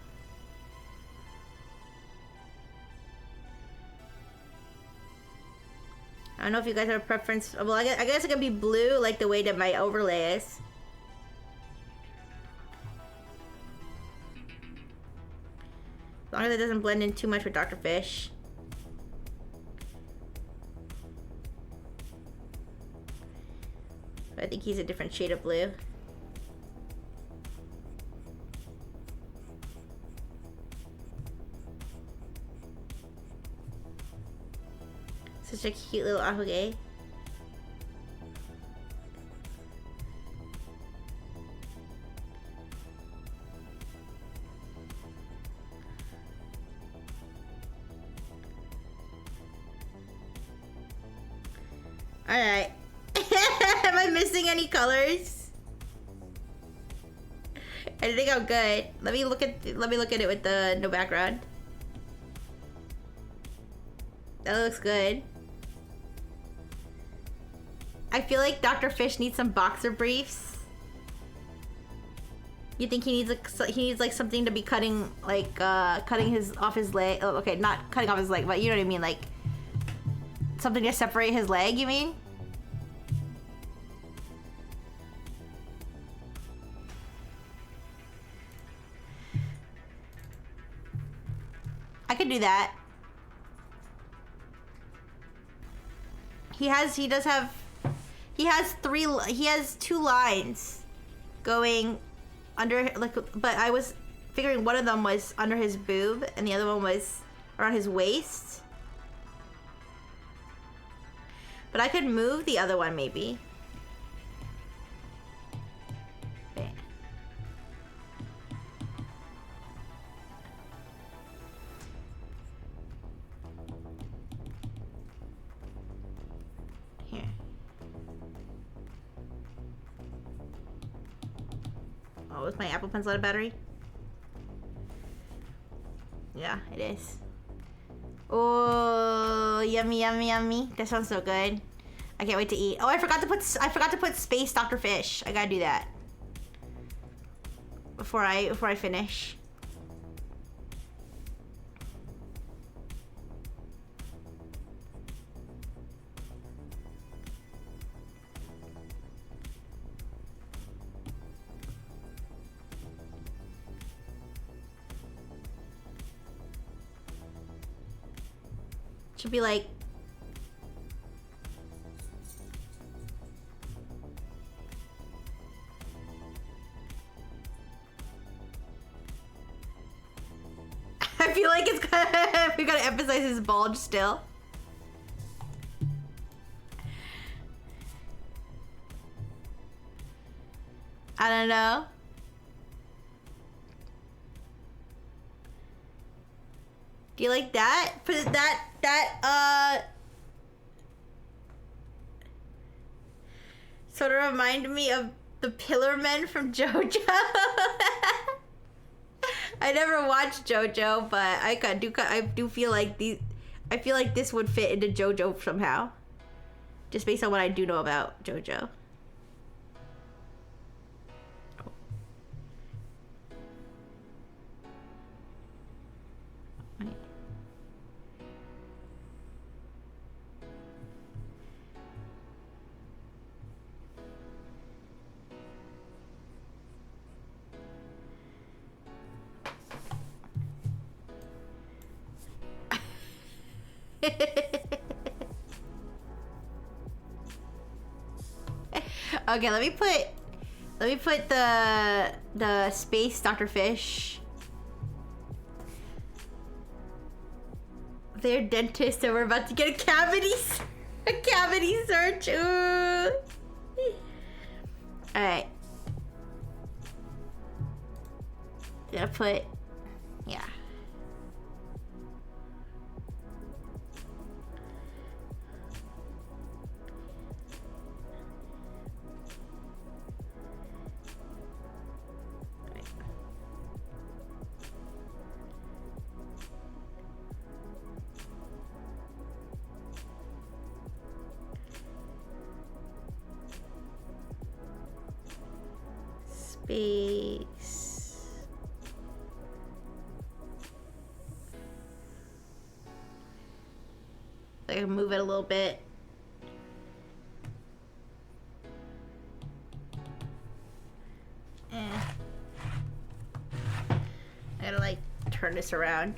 Speaker 1: I don't know if you guys have a preference. Well, I guess it could be blue, like the way that my overlay is. As long as it doesn't blend in too much with Dr. Fish. But I think he's a different shade of blue. Such a cute little ahoge. Alright. Am I missing any colors? I think I'm good. Let me look at it with the no background. That looks good. I feel like Dr. Fish needs some boxer briefs. You think he needs like something to be cutting, like cutting off his leg? Oh, okay, not cutting off his leg, but you know what I mean, like something to separate his leg. You mean? I could do that. He has two lines going under, like, but I was figuring one of them was under his boob and the other one was around his waist. But I could move the other one maybe. Okay. Here. Oh, is my Apple Pencil out of battery? Yeah, it is. Oh, yummy, yummy, yummy. That sounds so good. I can't wait to eat. Oh, I forgot to put Space Dr. Fish. I gotta do that before I finish. Should be like I feel like it's gotta we gotta emphasize his bulge still. I don't know. Do you like that? Put that sort of remind me of the Pillar Men from JoJo. I never watched JoJo, but I do feel like this would fit into JoJo somehow. Just based on what I do know about JoJo. Okay, let me put the Space Dr. Fish. They're dentists and we're about to get a cavity search. Ooh. Alright. Gonna put, yeah. Space. I can move it a little bit. I gotta like turn this around.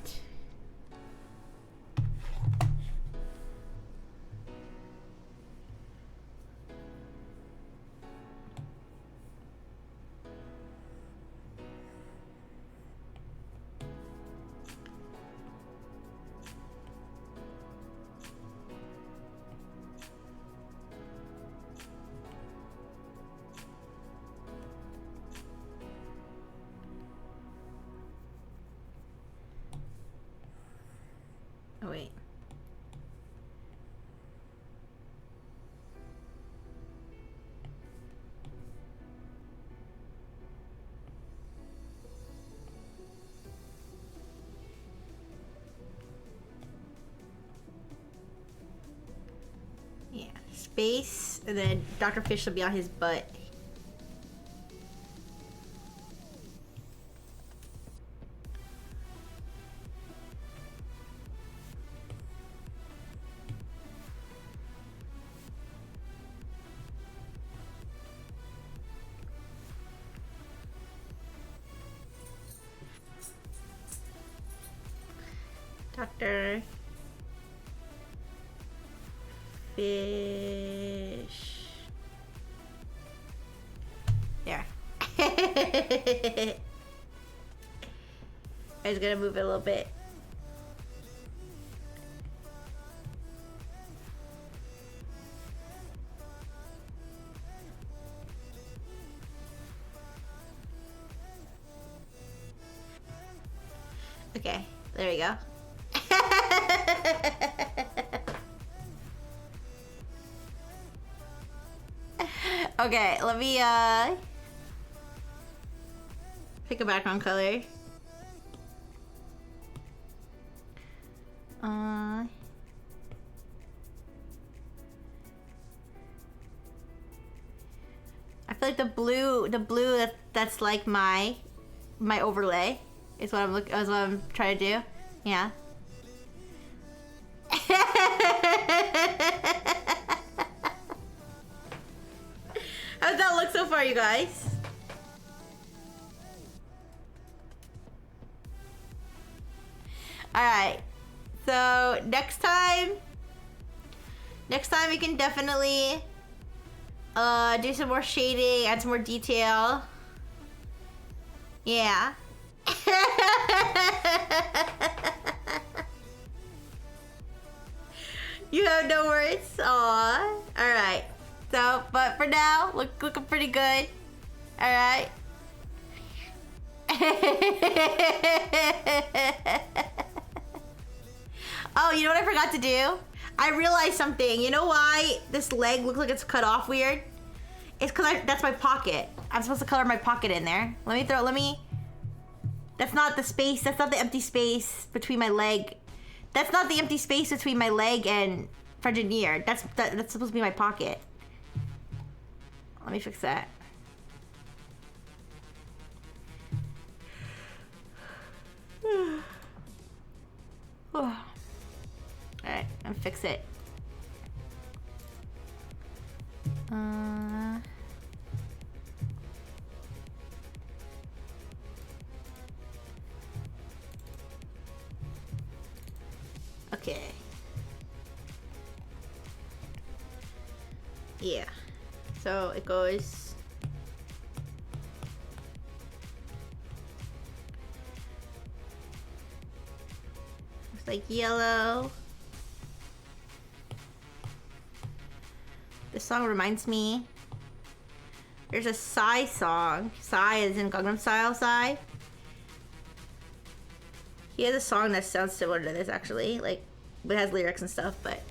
Speaker 1: Oh wait. Yeah, space, and then Dr. Fish will be on his butt. Dr. Fish. There. I was gonna move it a little bit. Okay, there we go. Okay, let me pick a background color. I feel like the blue that's like my overlay is what I'm trying to do. Yeah. How's that look so far, you guys? Alright. So next time we can definitely do some more shading, add some more detail. Yeah. You have no words? Aw. Alright. So, but for now, looking pretty good. Alright. Oh, you know what I forgot to do? I realized something. You know why this leg looks like it's cut off weird? It's because that's my pocket. I'm supposed to color my pocket in there. That's not the space. That's not the empty space between my leg. That's not the empty space between my leg and Frengineer. That's supposed to be my pocket. Let me fix that. Alright, I'm fix it. Okay. Yeah. So it goes. It's like yellow. This song reminds me. There's a Psy song. Psy is in Gangnam Style Psy. He has a song that sounds similar to this actually, like it has lyrics and stuff, but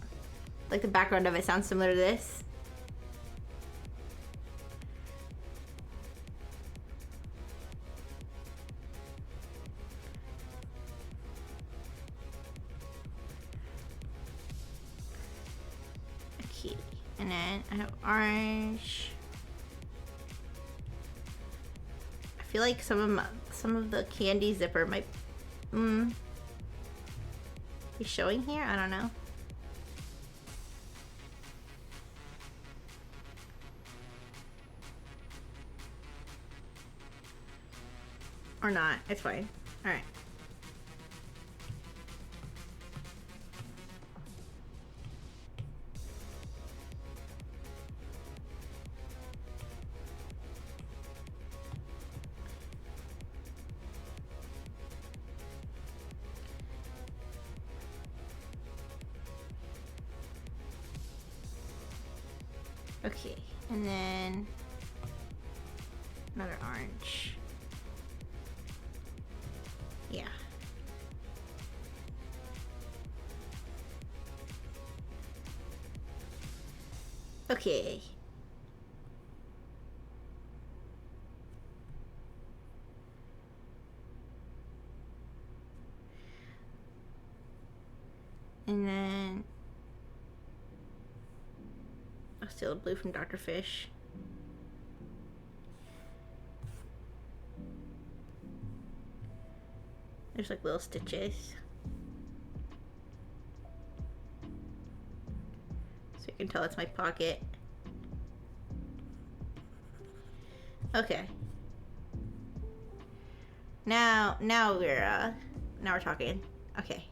Speaker 1: like the background of it sounds similar to this. Okay, and then I have orange. feel like some of the candy zipper might be showing here. I don't know. Or not. It's fine. All right. Okay, and then another orange. Yeah. Okay. And then I'll steal a blue from Dr. Fish. There's like little stitches. So you can tell it's my pocket. Okay. Now we're talking. Okay.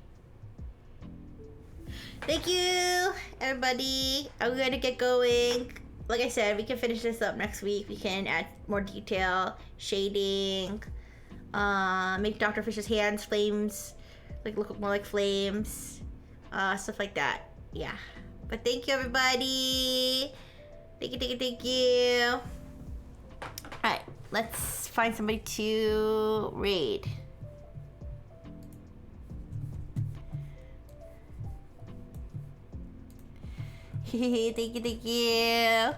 Speaker 1: Thank you, everybody. I'm gonna get going. Like I said, we can finish this up next week. We can add more detail, shading, make Dr. Fish's hands flames, like look more like flames, stuff like that. Yeah. But thank you, everybody. Thank you. Alright, let's find somebody to raid. Thank you.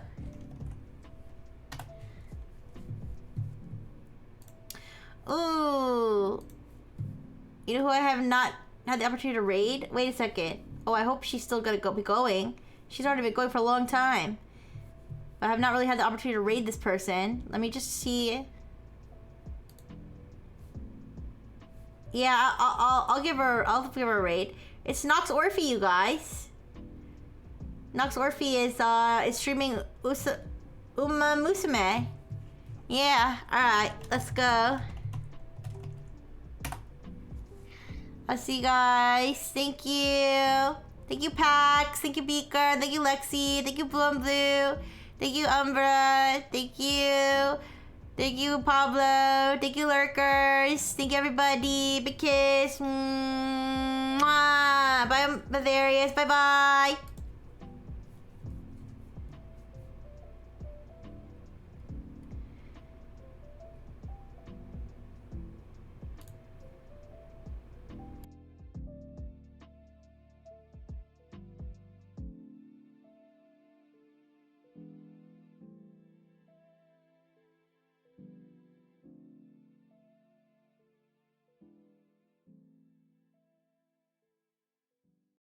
Speaker 1: Ooh. You know who I have not had the opportunity to raid? Wait a second. Oh, I hope she's still gonna be going. She's already been going for a long time. I have not really had the opportunity to raid this person. Let me just see. Yeah, I'll give her a raid. It's Nox Orphe, you guys. Nox Orphe is streaming Uma Musume. Yeah, alright, let's go. I'll see you guys. Thank you. Thank you, Pax. Thank you, Beaker. Thank you, Lexi. Thank you, Blue and Blue. Thank you, Umbra. Thank you. Thank you, Pablo. Thank you, Lurkers. Thank you, everybody. Big kiss. Mwah. Bye, Bavarius. Bye-bye.